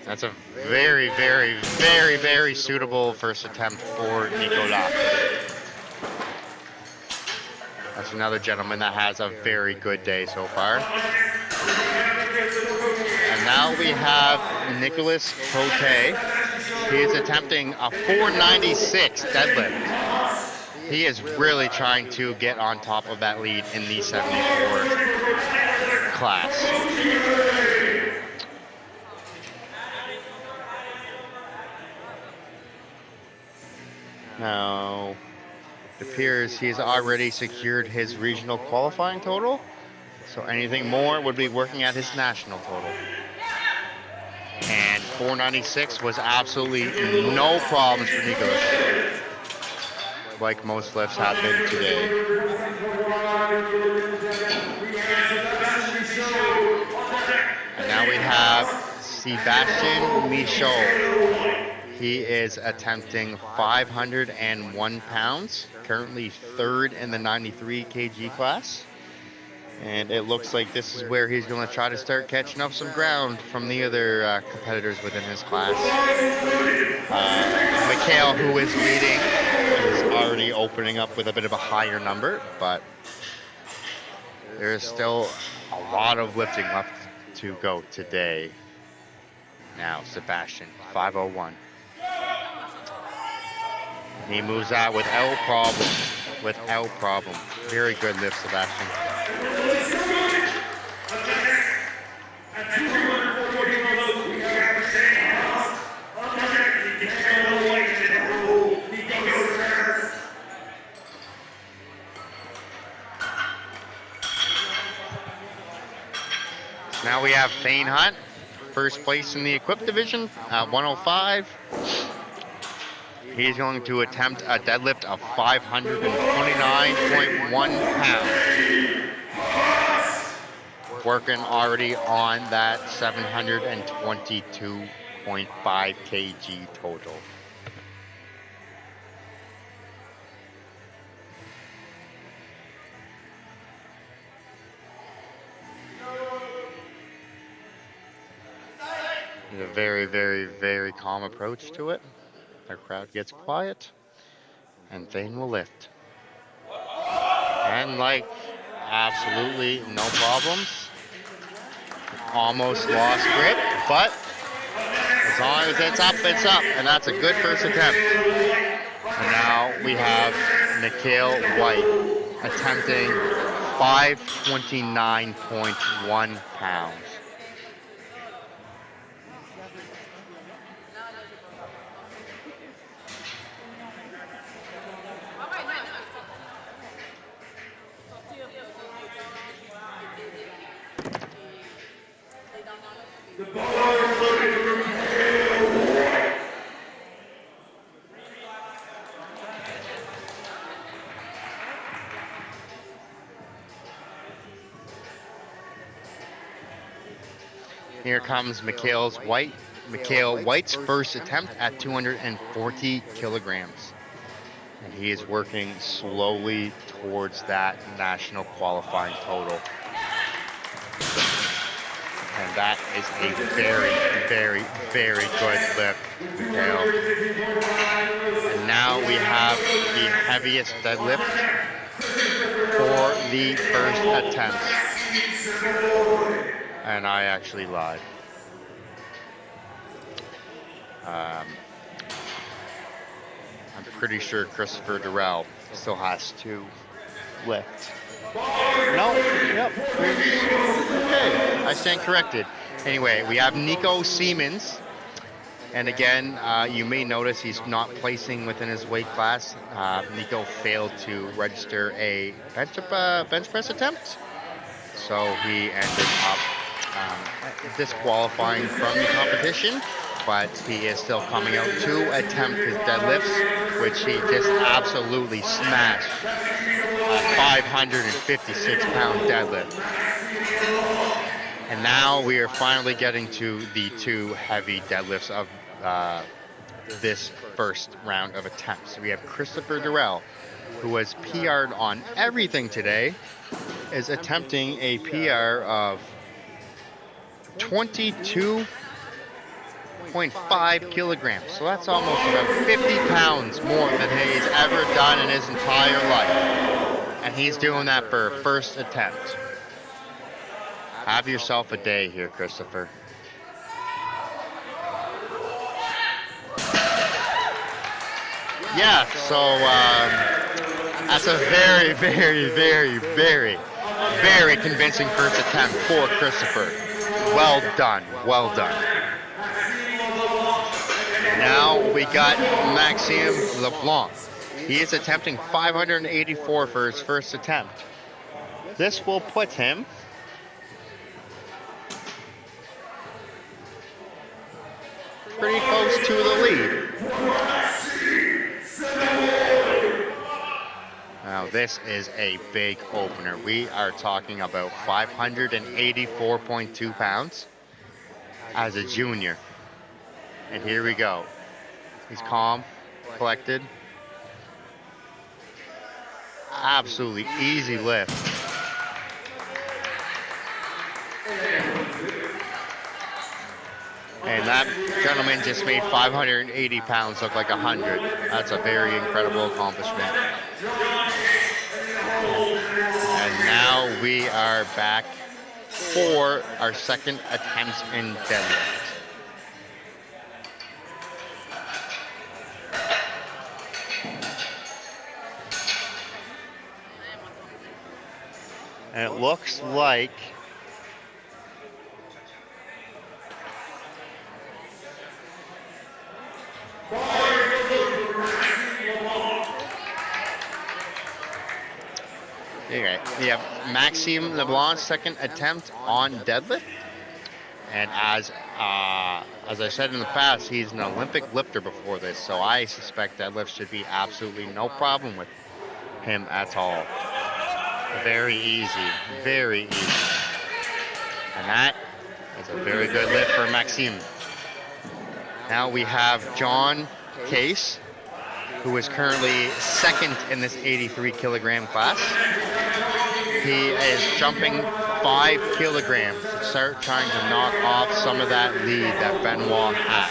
That's a very suitable first attempt for Nicolas. That's another gentleman that has a very good day so far. And now we have Nicolas Cote. He is attempting a 496 deadlift. He is really trying to get on top of that lead in the 74 class. Now, it appears he's already secured his regional qualifying total, so anything more would be working at his national total. And 496 was absolutely no problems for Nicolas, like most lifts have been today. And now we have Sebastian Michaud. He is attempting 501 pounds, currently 3rd in the 93 kg class. And it looks like this is where he's going to try to start catching up some ground from the other competitors within his class. Mikhail, who is leading, is already opening up with a bit of a higher number, but there is still a lot of lifting left to go today. Now, Sebastian, 501. He moves that without problem. Very good lift, Sebastian. Now we have Thane Hunt, first place in the equipped division at 105. He's going to attempt a deadlift of 529.1 pounds. Working already on that 722.5 kg total. A very, very, very calm approach to it. Our crowd gets quiet, and Thane will lift. And like, absolutely no problems. Almost lost grip, but as long as it's up, and that's a good first attempt. And now we have Mikhail White attempting 529.1 pounds. Here comes Mikhail White's first attempt at 240 kilograms. And he is working slowly towards that national qualifying total. And that is a very, very, very good lift, Mikhail. And now we have the heaviest deadlift for the first attempt. And I actually lied. I'm pretty sure Christopher Durrell still has to lift. No, yep. Okay, I stand corrected. Anyway, we have Nico Siemens. And again, you may notice he's not placing within his weight class. Nico failed to register a bench press attempt. So he ended up disqualifying from the competition, but he is still coming out to attempt his deadlifts, which he just absolutely smashed. A 556-pound deadlift. And now we are finally getting to the two heavy deadlifts of this first round of attempts. We have Christopher Durrell, who has PR'd on everything today, is attempting a PR of 22.5 kilograms. So that's almost about 50 pounds more than he's ever done in his entire life. And he's doing that for a first attempt. Have yourself a day here, Christopher. Yeah, so that's a very, very, very, very, very convincing first attempt for Christopher. Well done, well done. Now we got Maxime LeBlanc. He is attempting 584 for his first attempt. This will put him pretty close to the lead. Now this is a big opener. We are talking about 584.2 pounds as a junior. And here we go. He's calm, collected. Absolutely easy lift. And that gentleman just made 580 pounds look like 100. That's a very incredible accomplishment. And now we are back for our second attempt in deadlift. And it looks like okay, we have Maxime LeBlanc's second attempt on deadlift. And as I said in the past, he's an Olympic lifter before this, so I suspect deadlifts should be absolutely no problem with him at all. Very easy, very easy. And that is a very good lift for Maxime. Now we have John Case, who is currently second in this 83 kilogram class. He is jumping 5 kilograms to start trying to knock off some of that lead that Benoit has.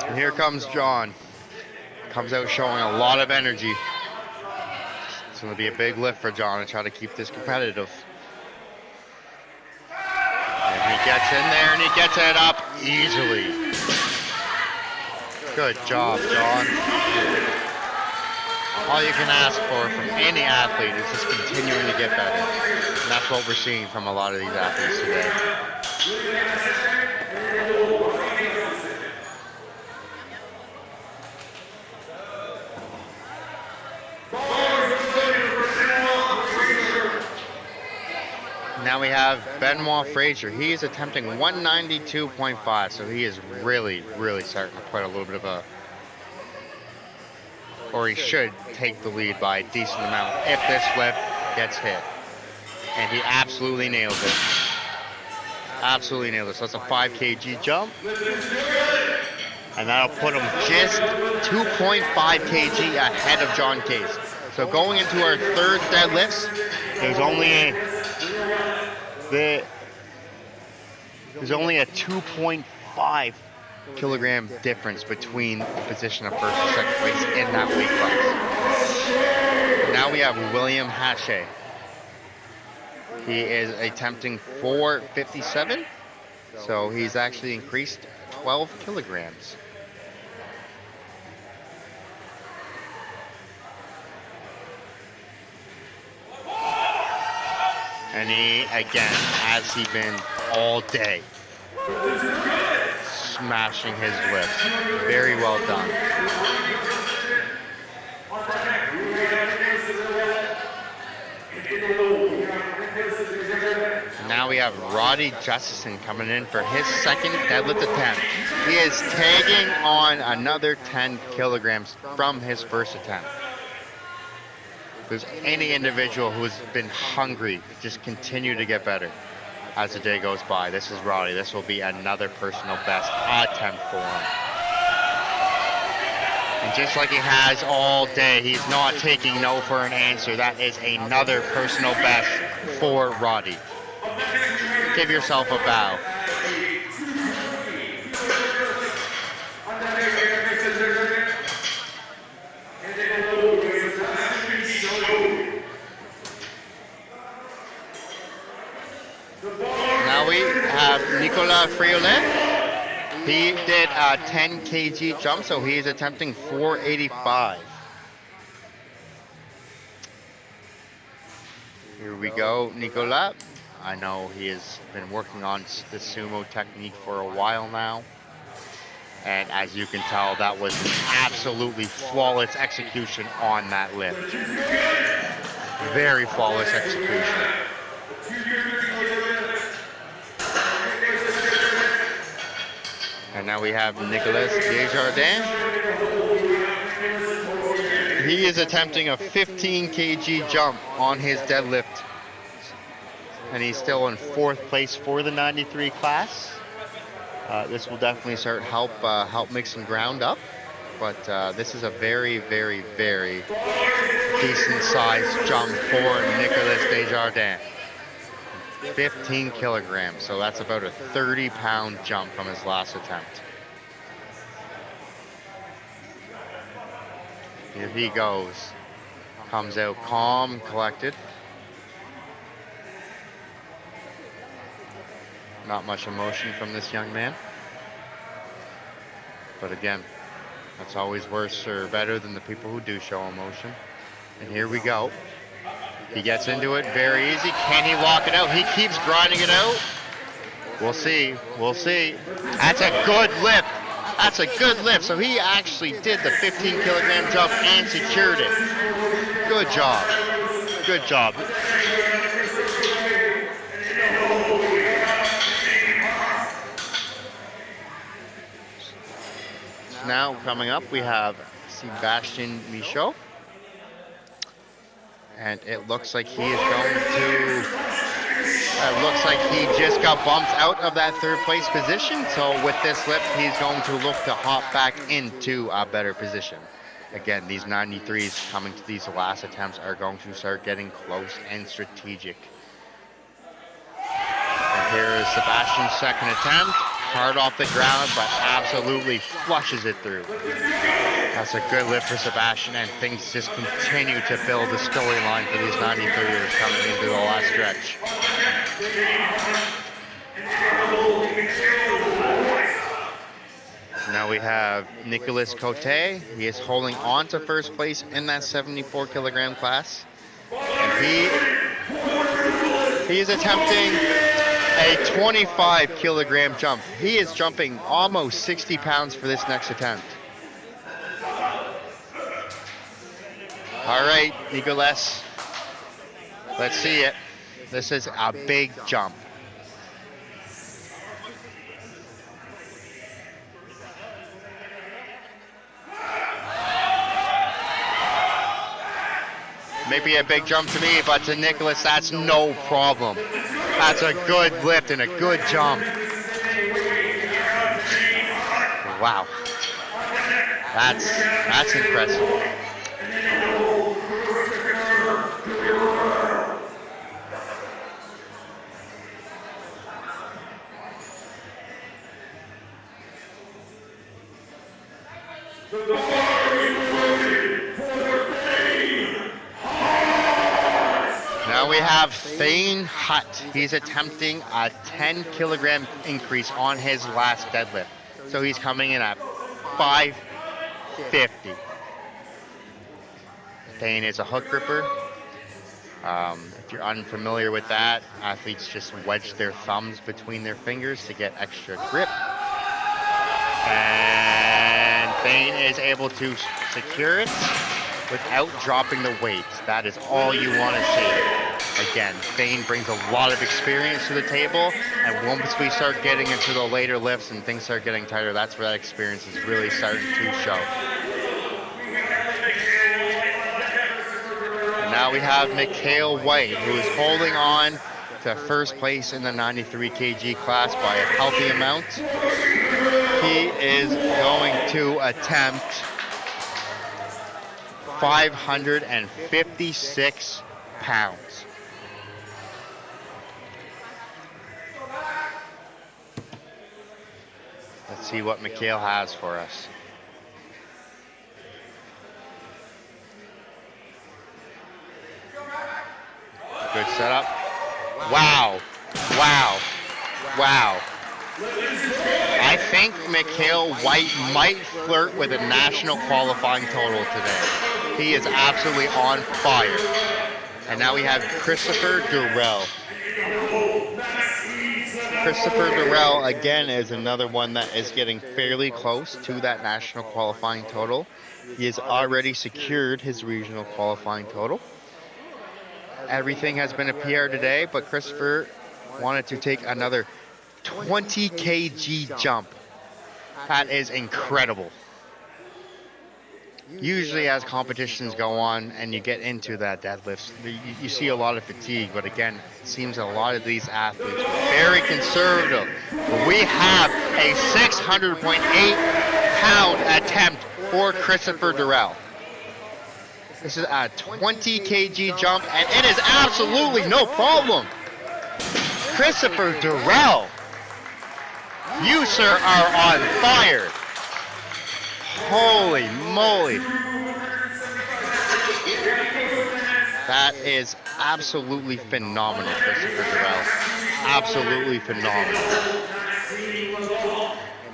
And here comes John. Comes out showing a lot of energy. It's going to be a big lift for John to try to keep this competitive. And he gets in there and he gets it up easily. Good job, John. All you can ask for from any athlete is just continuing to get better. And that's what we're seeing from a lot of these athletes today. Now we have Benoit Fraser. He is attempting 192.5, so he is really, really starting to put a little bit of a, or he should take the lead by a decent amount if this flip gets hit. And he absolutely nails it. Absolutely nails it. So it's a 5 kg jump. And that'll put him just 2.5 kg ahead of John Case. So going into our third deadlifts, there's only a 2.5 kilogram difference between the position of first and second place in that weight class. Now we have William Hache. He is attempting 457, so he's actually increased 12 kilograms. And he, again, has he been all day, smashing his lifts. Very well done. Now we have Roddy Justison coming in for his second deadlift attempt. He is tagging on another 10 kilograms from his first attempt. If there's any individual who has been hungry, just continue to get better as the day goes by. This is Roddy. This will be another personal best attempt for him. And just like he has all day, he's not taking no for an answer. That is another personal best for Roddy. Give yourself a bow. Now we have Nicolas Friolet. He did a 10 kg jump, so he is attempting 485. Here we go, Nicolas. I know he has been working on the sumo technique for a while now. And as you can tell, that was an absolutely flawless execution on that lift. Very flawless execution. And now we have Nicolas Desjardins. He is attempting a 15 kg jump on his deadlift. And he's still in 4th place for the 93 class. This will definitely start help make some ground up. But this is a very, very, very decent sized jump for Nicolas Desjardins. 15 kilograms, so that's about a 30-pound jump from his last attempt. Here he goes. Comes out calm, collected. Not much emotion from this young man. But again, That's always worse or better than the people who do show emotion. And here we go. He gets into it very easy. Can he lock it out? He keeps grinding it out. We'll see. We'll see. That's a good lift. That's a good lift. So he actually did the 15 kilogram jump and secured it. Good job. Good job. Now coming up, we have Sebastian Michaud. And it looks like he is going to, it looks like he just got bumped out of that third place position. So with this lift, he's going to look to hop back into a better position. Again, these 93s coming to these last attempts are going to start getting close and strategic. And here is Sebastian's second attempt. Hard off the ground, but absolutely flushes it through. That's a good lift for Sebastian, and things just continue to build a storyline for these 93ers coming into the last stretch. Now we have Nicolas Cote. He is holding on to first place in that 74 kilogram class. And he is attempting a 25 kilogram jump. He is jumping almost 60 pounds for this next attempt. All right, Nicolas, let's see it. This is a big jump. Maybe a big jump to me, but to Nicolas, that's no problem. That's a good lift and a good jump. Wow. That's impressive. Now we have Thane Hutt. He's attempting a 10 kilogram increase on his last deadlift. So he's coming in at 550. Thane is a hook gripper. If you're unfamiliar with that, athletes just wedge their thumbs between their fingers to get extra grip. And Thane is able to secure it without dropping the weight. That is all you want to see. Again, Thane brings a lot of experience to the table, and once we start getting into the later lifts and things start getting tighter, that's where that experience is really starting to show. And now we have Mikhail White, who is holding on to first place in the 93 kg class by a healthy amount. He is going to attempt 556 pounds. Let's see what Mikhail has for us. Good setup. Wow. Wow. Wow. I think Mikhail White might flirt with a national qualifying total today. He is absolutely on fire. And now we have Christopher Durrell. Christopher Durrell, again, is another one that is getting fairly close to that national qualifying total. He has already secured his regional qualifying total. Everything has been a PR today, but Christopher wanted to take another 20 kg jump. That is incredible. Usually as competitions go on and you get into that deadlifts, you see a lot of fatigue, but again, it seems a lot of these athletes are very conservative. We have a 600.8 pound attempt for Christopher Durrell. This is a 20 kg jump, and it is absolutely no problem. Christopher Durrell, you, sir, are on fire. Holy moly. That is absolutely phenomenal, Christopher Durrell. Absolutely phenomenal.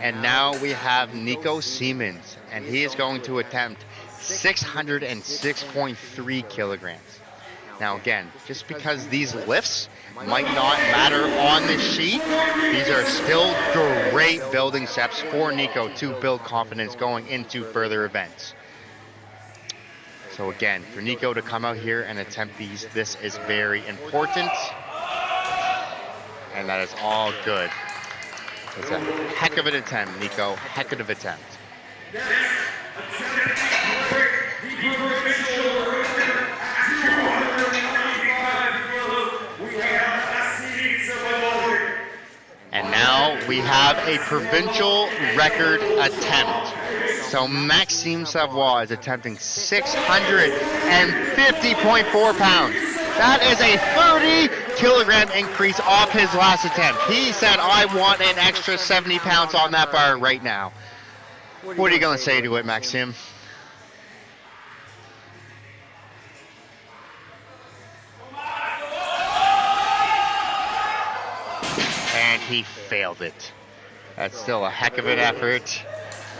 And now we have Nico Siemens, and he is going to attempt 606.3 kilograms. Now again, just because these lifts might not matter on the sheet, these are still great building steps for Nico to build confidence going into further events. So again, for Nico to come out here and attempt these, this is very important. And that is all good. It's a heck of an attempt, Nico. Heck of an attempt. And now we have a provincial record attempt. So Maxime Savoie is attempting 650.4 pounds. That is a 30-kilogram increase off his last attempt. He said, I want an extra 70 pounds on that bar right now. What are you going to say to it, Maxime? And he failed it. That's still a heck of an effort.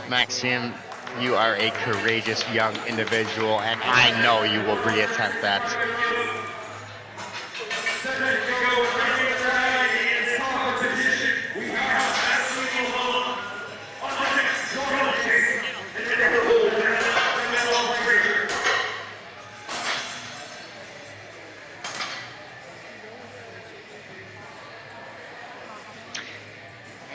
Maxime, you are a courageous young individual, and I know you will reattempt that.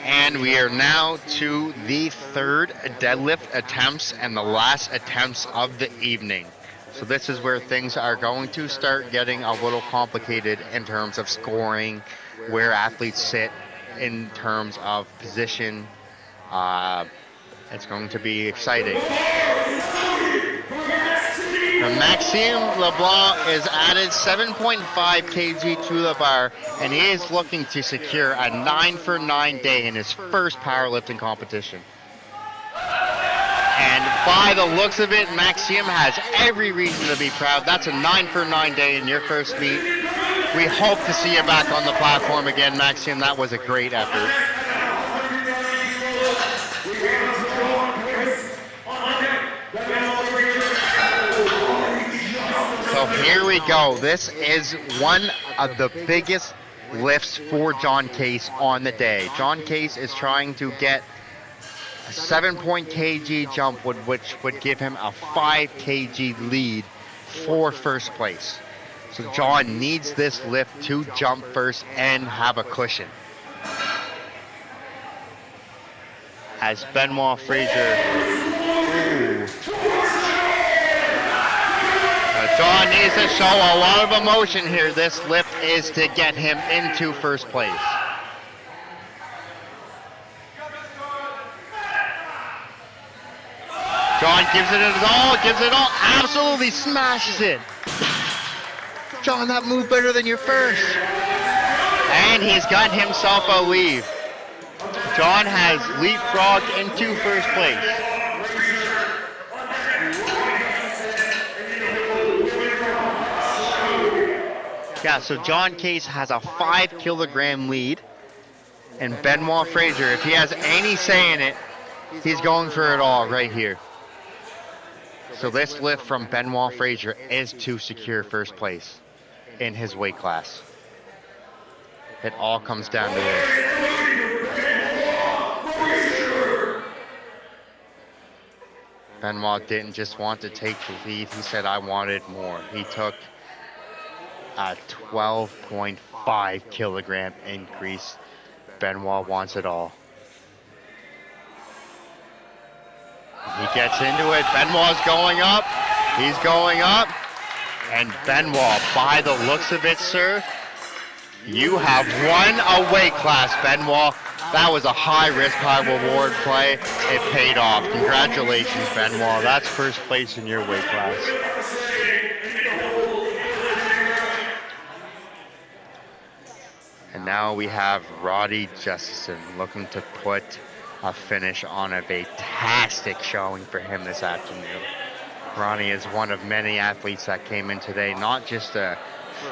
And we are now to the third deadlift attempts and the last attempts of the evening. So this is where things are going to start getting a little complicated in terms of scoring, where athletes sit in terms of position. It's going to be exciting. Maxime LeBlanc is added 7.5 kg to the bar, and he is looking to secure a 9-for-9 day in his first powerlifting competition. And by the looks of it, Maxime has every reason to be proud. That's a 9-for-9 day in your first meet. We hope to see you back on the platform again, Maxime. That was a great effort. So here we go. This is one of the biggest lifts for John Case on the day. John Case is trying to get a 7-kg jump, which would give him a 5 kg lead for first place. So John needs this lift to jump first and have a cushion. As Benoit Fraser. John needs to show a lot of emotion here. This lift is to get him into first place. John gives it all, absolutely smashes it. John, that moved better than your first. And he's got himself a lead. John has leapfrogged into first place. Yeah, so John Case has a 5-kilogram lead. And Benoit Fraser, if he has any say in it, he's going for it all right here. So this lift from Benoit Fraser is to secure first place in his weight class. It all comes down to this. Benoit didn't just want to take the lead, he said, I wanted more. He took a 12.5 kilogram increase. Benoit wants it all. He gets into it. Benoit's going up. He's going up. And Benoit, by the looks of it, sir, you have won a weight class, Benoit. That was a high-risk, high-reward play. It paid off. Congratulations, Benoit. That's first place in your weight class. And now we have Roddy Justison looking to put a finish on a fantastic showing for him this afternoon. Ronnie is one of many athletes that came in today, not just to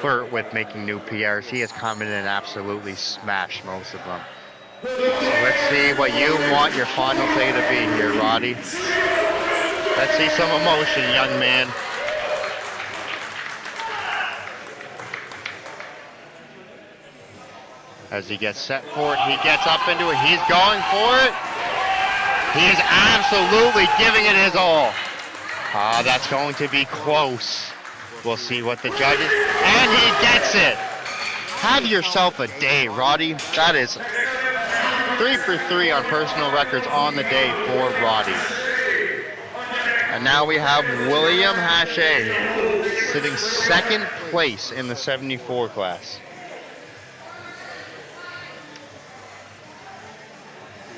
flirt with making new PRs. He has come in and absolutely smashed most of them. So let's see what you want your final say to be here, Roddy. Let's see some emotion, young man. As he gets set for it, he gets up into it, he's going for it. He's absolutely giving it his all. That's going to be close. We'll see what the judges, and he gets it. Have yourself a day, Roddy. That is 3 for 3 on personal records on the day for Roddy. And now we have William Hache sitting second place in the 74 class.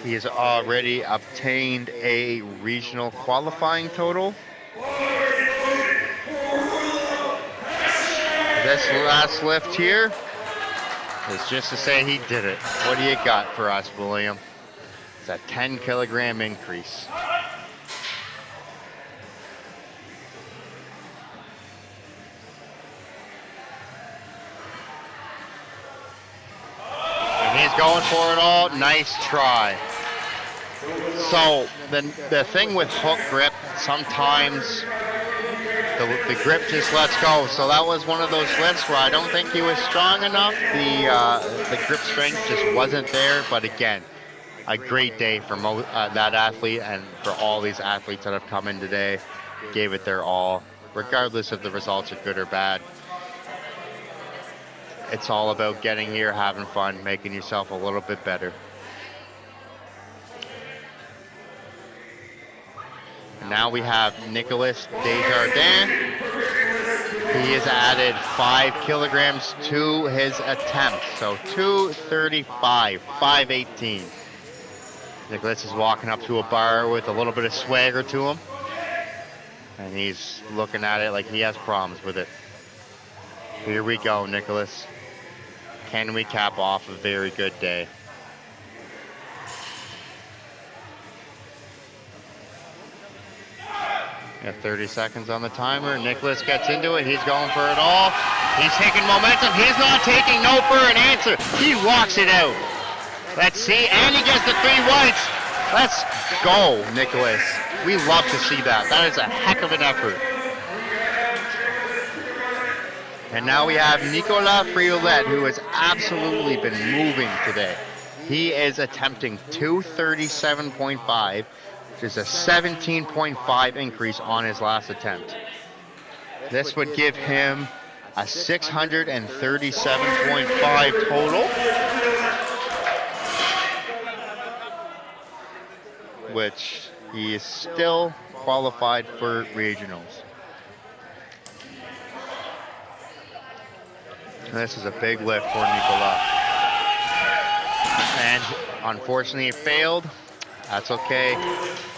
He has already obtained a regional qualifying total. This last lift here is just to say he did it. What do you got for us, William? It's a 10-kilogram increase. And he's going for it all. Nice try. So the thing with hook grip, sometimes the grip just lets go. So that was one of those lifts where I don't think he was strong enough. The grip strength just wasn't there. But again, a great day for that athlete and for all these athletes that have come in today. Gave it their all, regardless if the results are good or bad. It's all about getting here, having fun, making yourself a little bit better. And now we have Nicolas Desjardins. He has added 5 kilograms to his attempt. So 235, 518. Nicolas is walking up to a bar with a little bit of swagger to him. And he's looking at it like he has problems with it. Here we go, Nicolas. Can we cap off a very good day? Got 30 seconds on the timer. Nicolas gets into it. He's going for it all. He's taking momentum. He's not taking no for an answer. He walks it out. Let's see. And he gets the 3 whites. Let's go, Nicolas. We love to see that. That is a heck of an effort. And now we have Nicolas Friolet, who has absolutely been moving today. He is attempting 237.5, which is a 17.5 increase on his last attempt. This would give him a 637.5 total, which he is still qualified for regionals. This is a big lift for Nicolas. And unfortunately it failed. That's okay.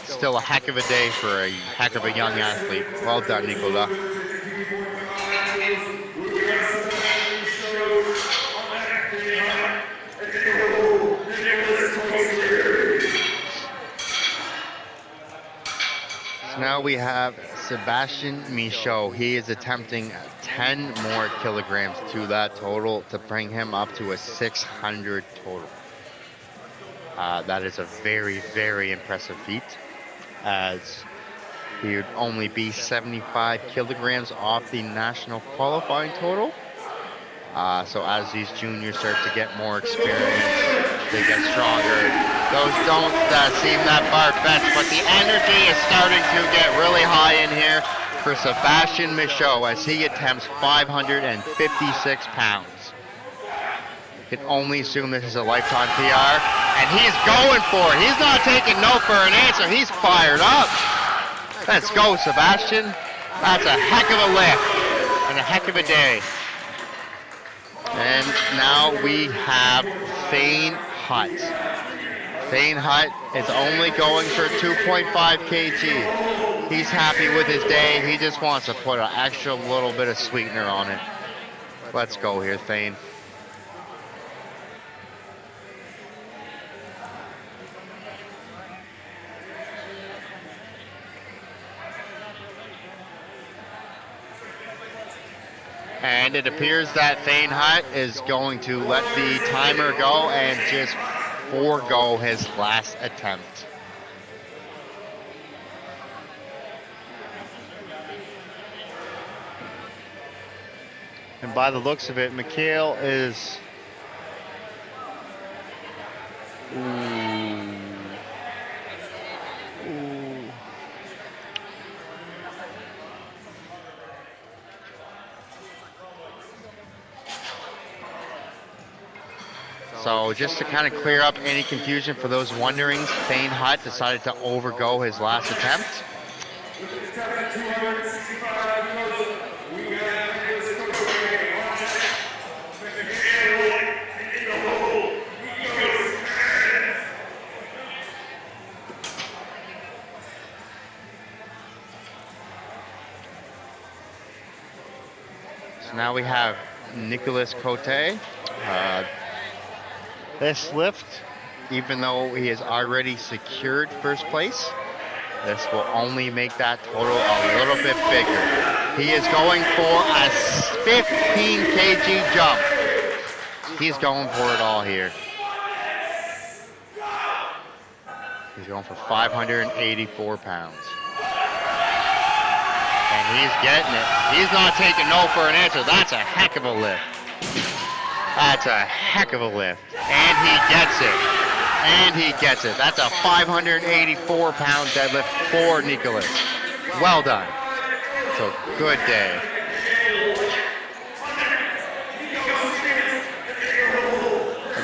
Still a heck of a day for a heck of a young athlete. Well done, Nicolas. So now we have Sebastian Michaud. He is attempting 10 more kilograms to that total to bring him up to a 600 total. That is a very, very impressive feat, as he would only be 75 kilograms off the national qualifying total. So as these juniors start to get more experience, they get stronger. Those don't seem that far-fetched, but the energy is starting to get really high in here for Sebastian Michaud as he attempts 556 pounds. You can only assume this is a lifetime PR, and he's going for it. He's not taking no for an answer. He's fired up. Let's go, Sebastian. That's a heck of a lift and a heck of a day. And now we have Thane Hutt. Thane Hutt is only going for 2.5 kg. He's happy with his day. He just wants to put an extra little bit of sweetener on it. Let's go here, Thane. And it appears that Thane Hutt is going to let the timer go and just forego his last attempt. And by the looks of it, Mikhail is... Ooh. So just to kind of clear up any confusion for those wondering, Thane Hutt decided to overgo his last attempt. So now we have Nicolas Cote. This lift, even though he has already secured first place, this will only make that total a little bit bigger. He is going for a 15 kg jump. He's going for it all here. He's going for 584 pounds. And he's getting it. He's not taking no for an answer. That's a heck of a lift. That's a heck of a lift. And he gets it. And he gets it. That's a 584-pound deadlift for Nicolas. Well done. It's a good day.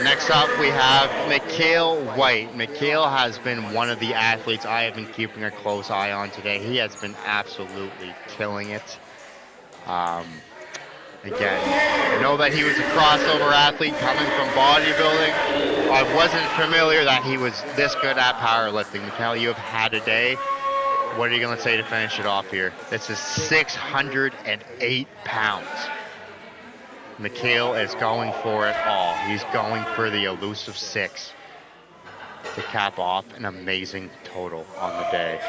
Next up, we have Mikhail White. Mikhail has been one of the athletes I have been keeping a close eye on today. He has been absolutely killing it. Again, I know that he was a crossover athlete coming from bodybuilding. I wasn't familiar that he was this good at powerlifting. Mikhail, you have had a day. What are you going to say to finish it off here? This is 608 pounds. Mikhail is going for it all. He's going for the elusive 6 to cap off an amazing total on the day.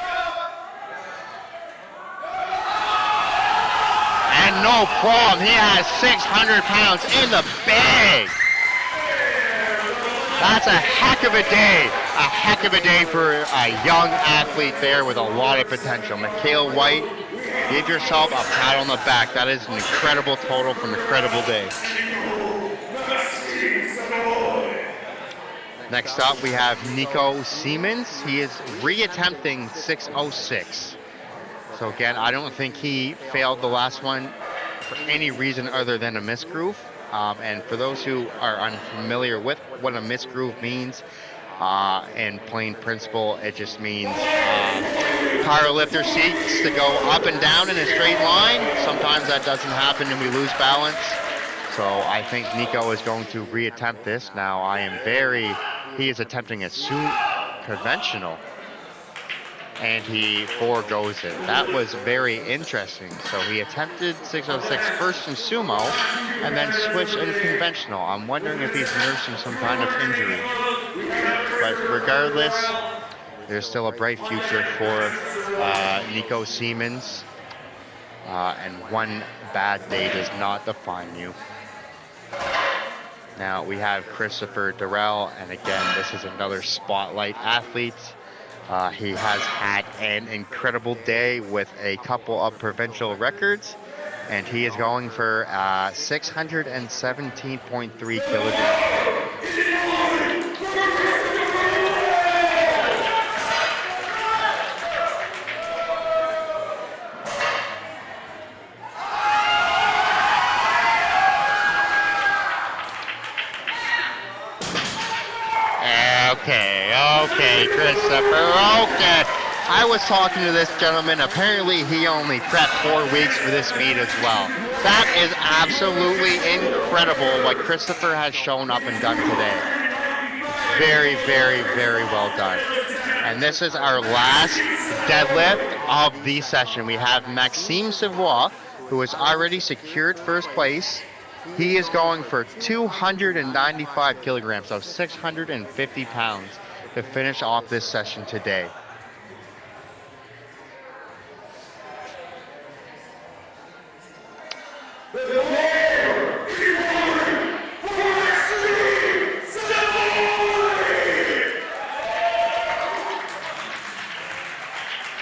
And no problem, he has 600 pounds in the bag. That's a heck of a day. A heck of a day for a young athlete there with a lot of potential. Mikhail White, give yourself a pat on the back. That is an incredible total from an incredible day. Next up, we have Nico Siemens. He is re-attempting 606. So again, I don't think he failed the last one for any reason other than a misgroove. And for those who are unfamiliar with what a misgroove means, in plain principle, it just means powerlifter seeks to go up and down in a straight line. Sometimes that doesn't happen and we lose balance. So I think Nico is going to reattempt this. Now he is attempting a conventional, and he foregoes it. That was very interesting. So he attempted 606 first in sumo, and then switched in conventional. I'm wondering if he's nursing some kind of injury. But regardless, there's still a bright future for Nico Siemens. And one bad day does not define you. Now we have Christopher Durrell, and again, this is another spotlight athlete. He has had an incredible day with a couple of provincial records, and he is going for 617.3 kilograms. Okay, Christopher, okay. I was talking to this gentleman. Apparently, he only prepped 4 weeks for this meet as well. That is absolutely incredible what Christopher has shown up and done today. Very, very, very well done. And this is our last deadlift of the session. We have Maxime Savoie, who has already secured first place. He is going for 295 kilograms, so 650 pounds to finish off this session today.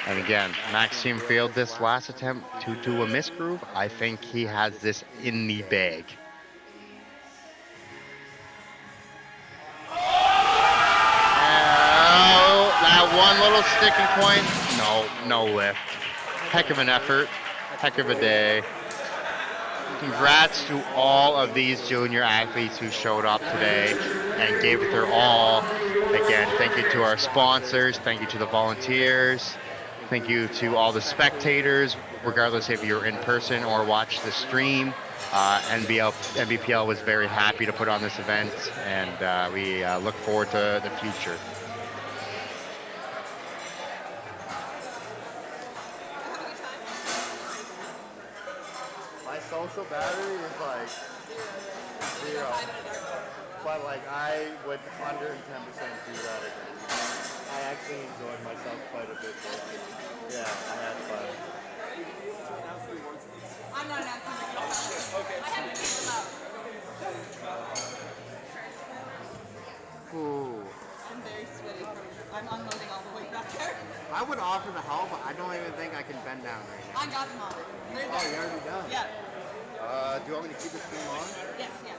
And again, Maxime failed this last attempt to do a misgroove. I think he has this in the bag. Oh, that one little sticking point. No lift. Heck of an effort. Heck of a day. Congrats to all of these junior athletes who showed up today and gave it their all. Again, thank you to our sponsors. Thank you to the volunteers. Thank you to all the spectators, regardless if you're in person or watch the stream. NBPL was very happy to put on this event, and we look forward to the future. My social battery is like 0. But like I would 110% do that again. I actually enjoyed myself quite a bit there. Yeah, I had fun. I'm not announcing the okay. I haven't picked them up. Ooh. I'm very sweaty I'm unloading all the way back there. I would offer to help, but I don't even think I can bend down right now. I got them all. They're Oh, done. you already done? Yeah. Do you want me to keep the stream on? Yes, yeah.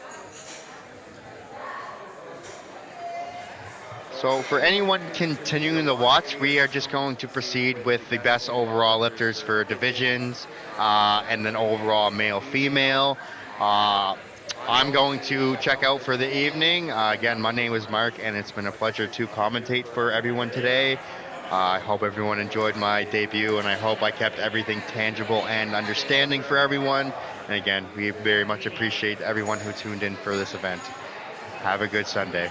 So for anyone continuing to watch, we are just going to proceed with the best overall lifters for divisions, and then overall male-female. I'm going to check out for the evening. Again, my name is Mark, and it's been a pleasure to commentate for everyone today. I hope everyone enjoyed my debut, and I hope I kept everything tangible and understanding for everyone. And again, we very much appreciate everyone who tuned in for this event. Have a good Sunday.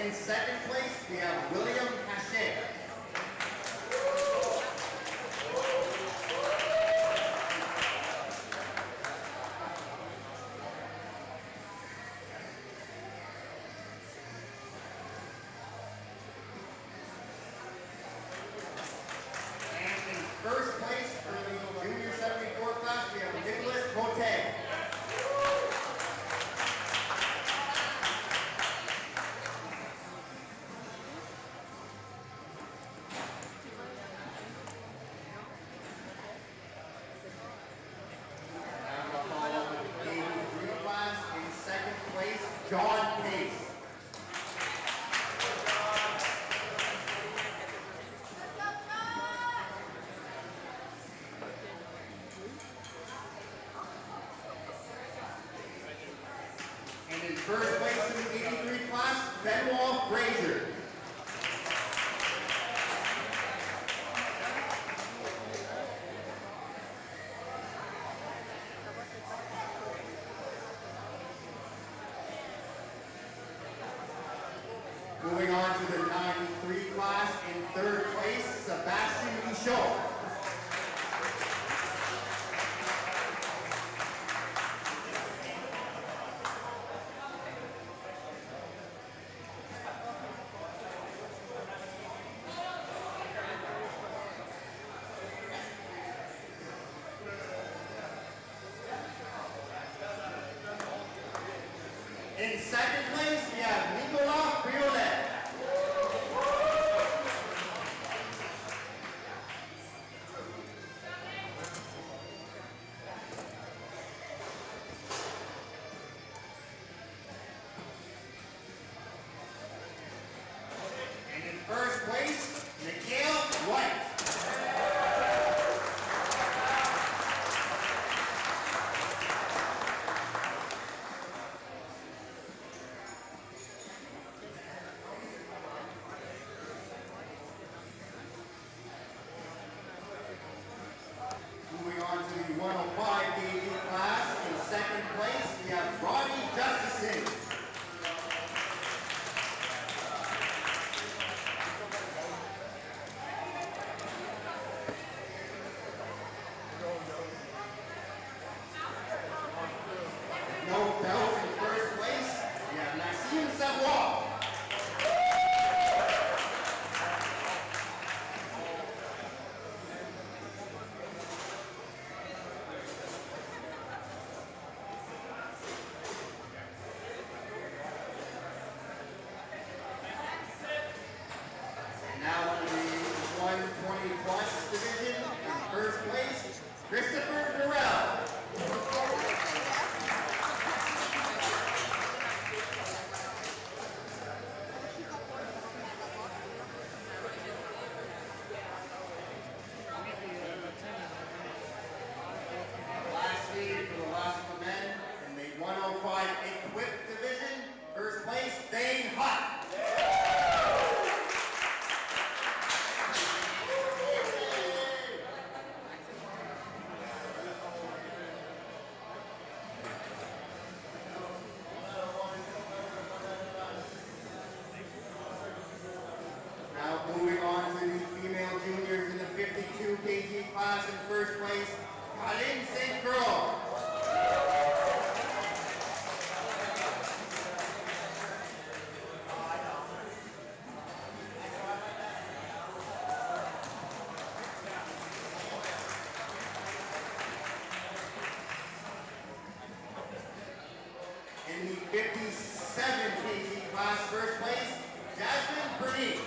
In second place, we have William Hache. And in first place for the junior 74 class, we have Nicholas Rote. In second place, John Pace. And in first place in the 83 class, Benoit Fraser. Moving on to the 93 class, in third place, Sebastian Michaud. In second place, we have Nicolas Briolet. And in first place, Miguel White. Moving on to the 105 kg class, in second place, we have Ronnie Justison. No belt in first place, we have Nassim Savoie. Now for the 120 plus division, in first place, Christopher Durrell. Lastly, for the last of the men, in the 105 equipped division, first place, Dane Hutt. Now moving on to the female juniors in the 52 kg class, in first place, Colleen St. Croix. In the 57 kg class, first place, Jasmine Pernille.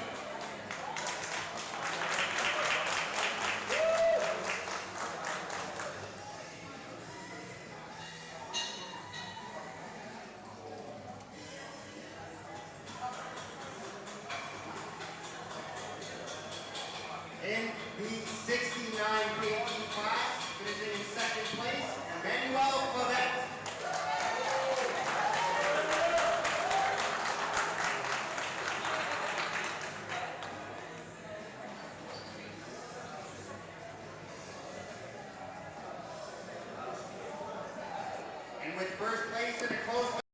In the 69 kg class, finishing in second place, Emmanuel Clavette. And with first place in a close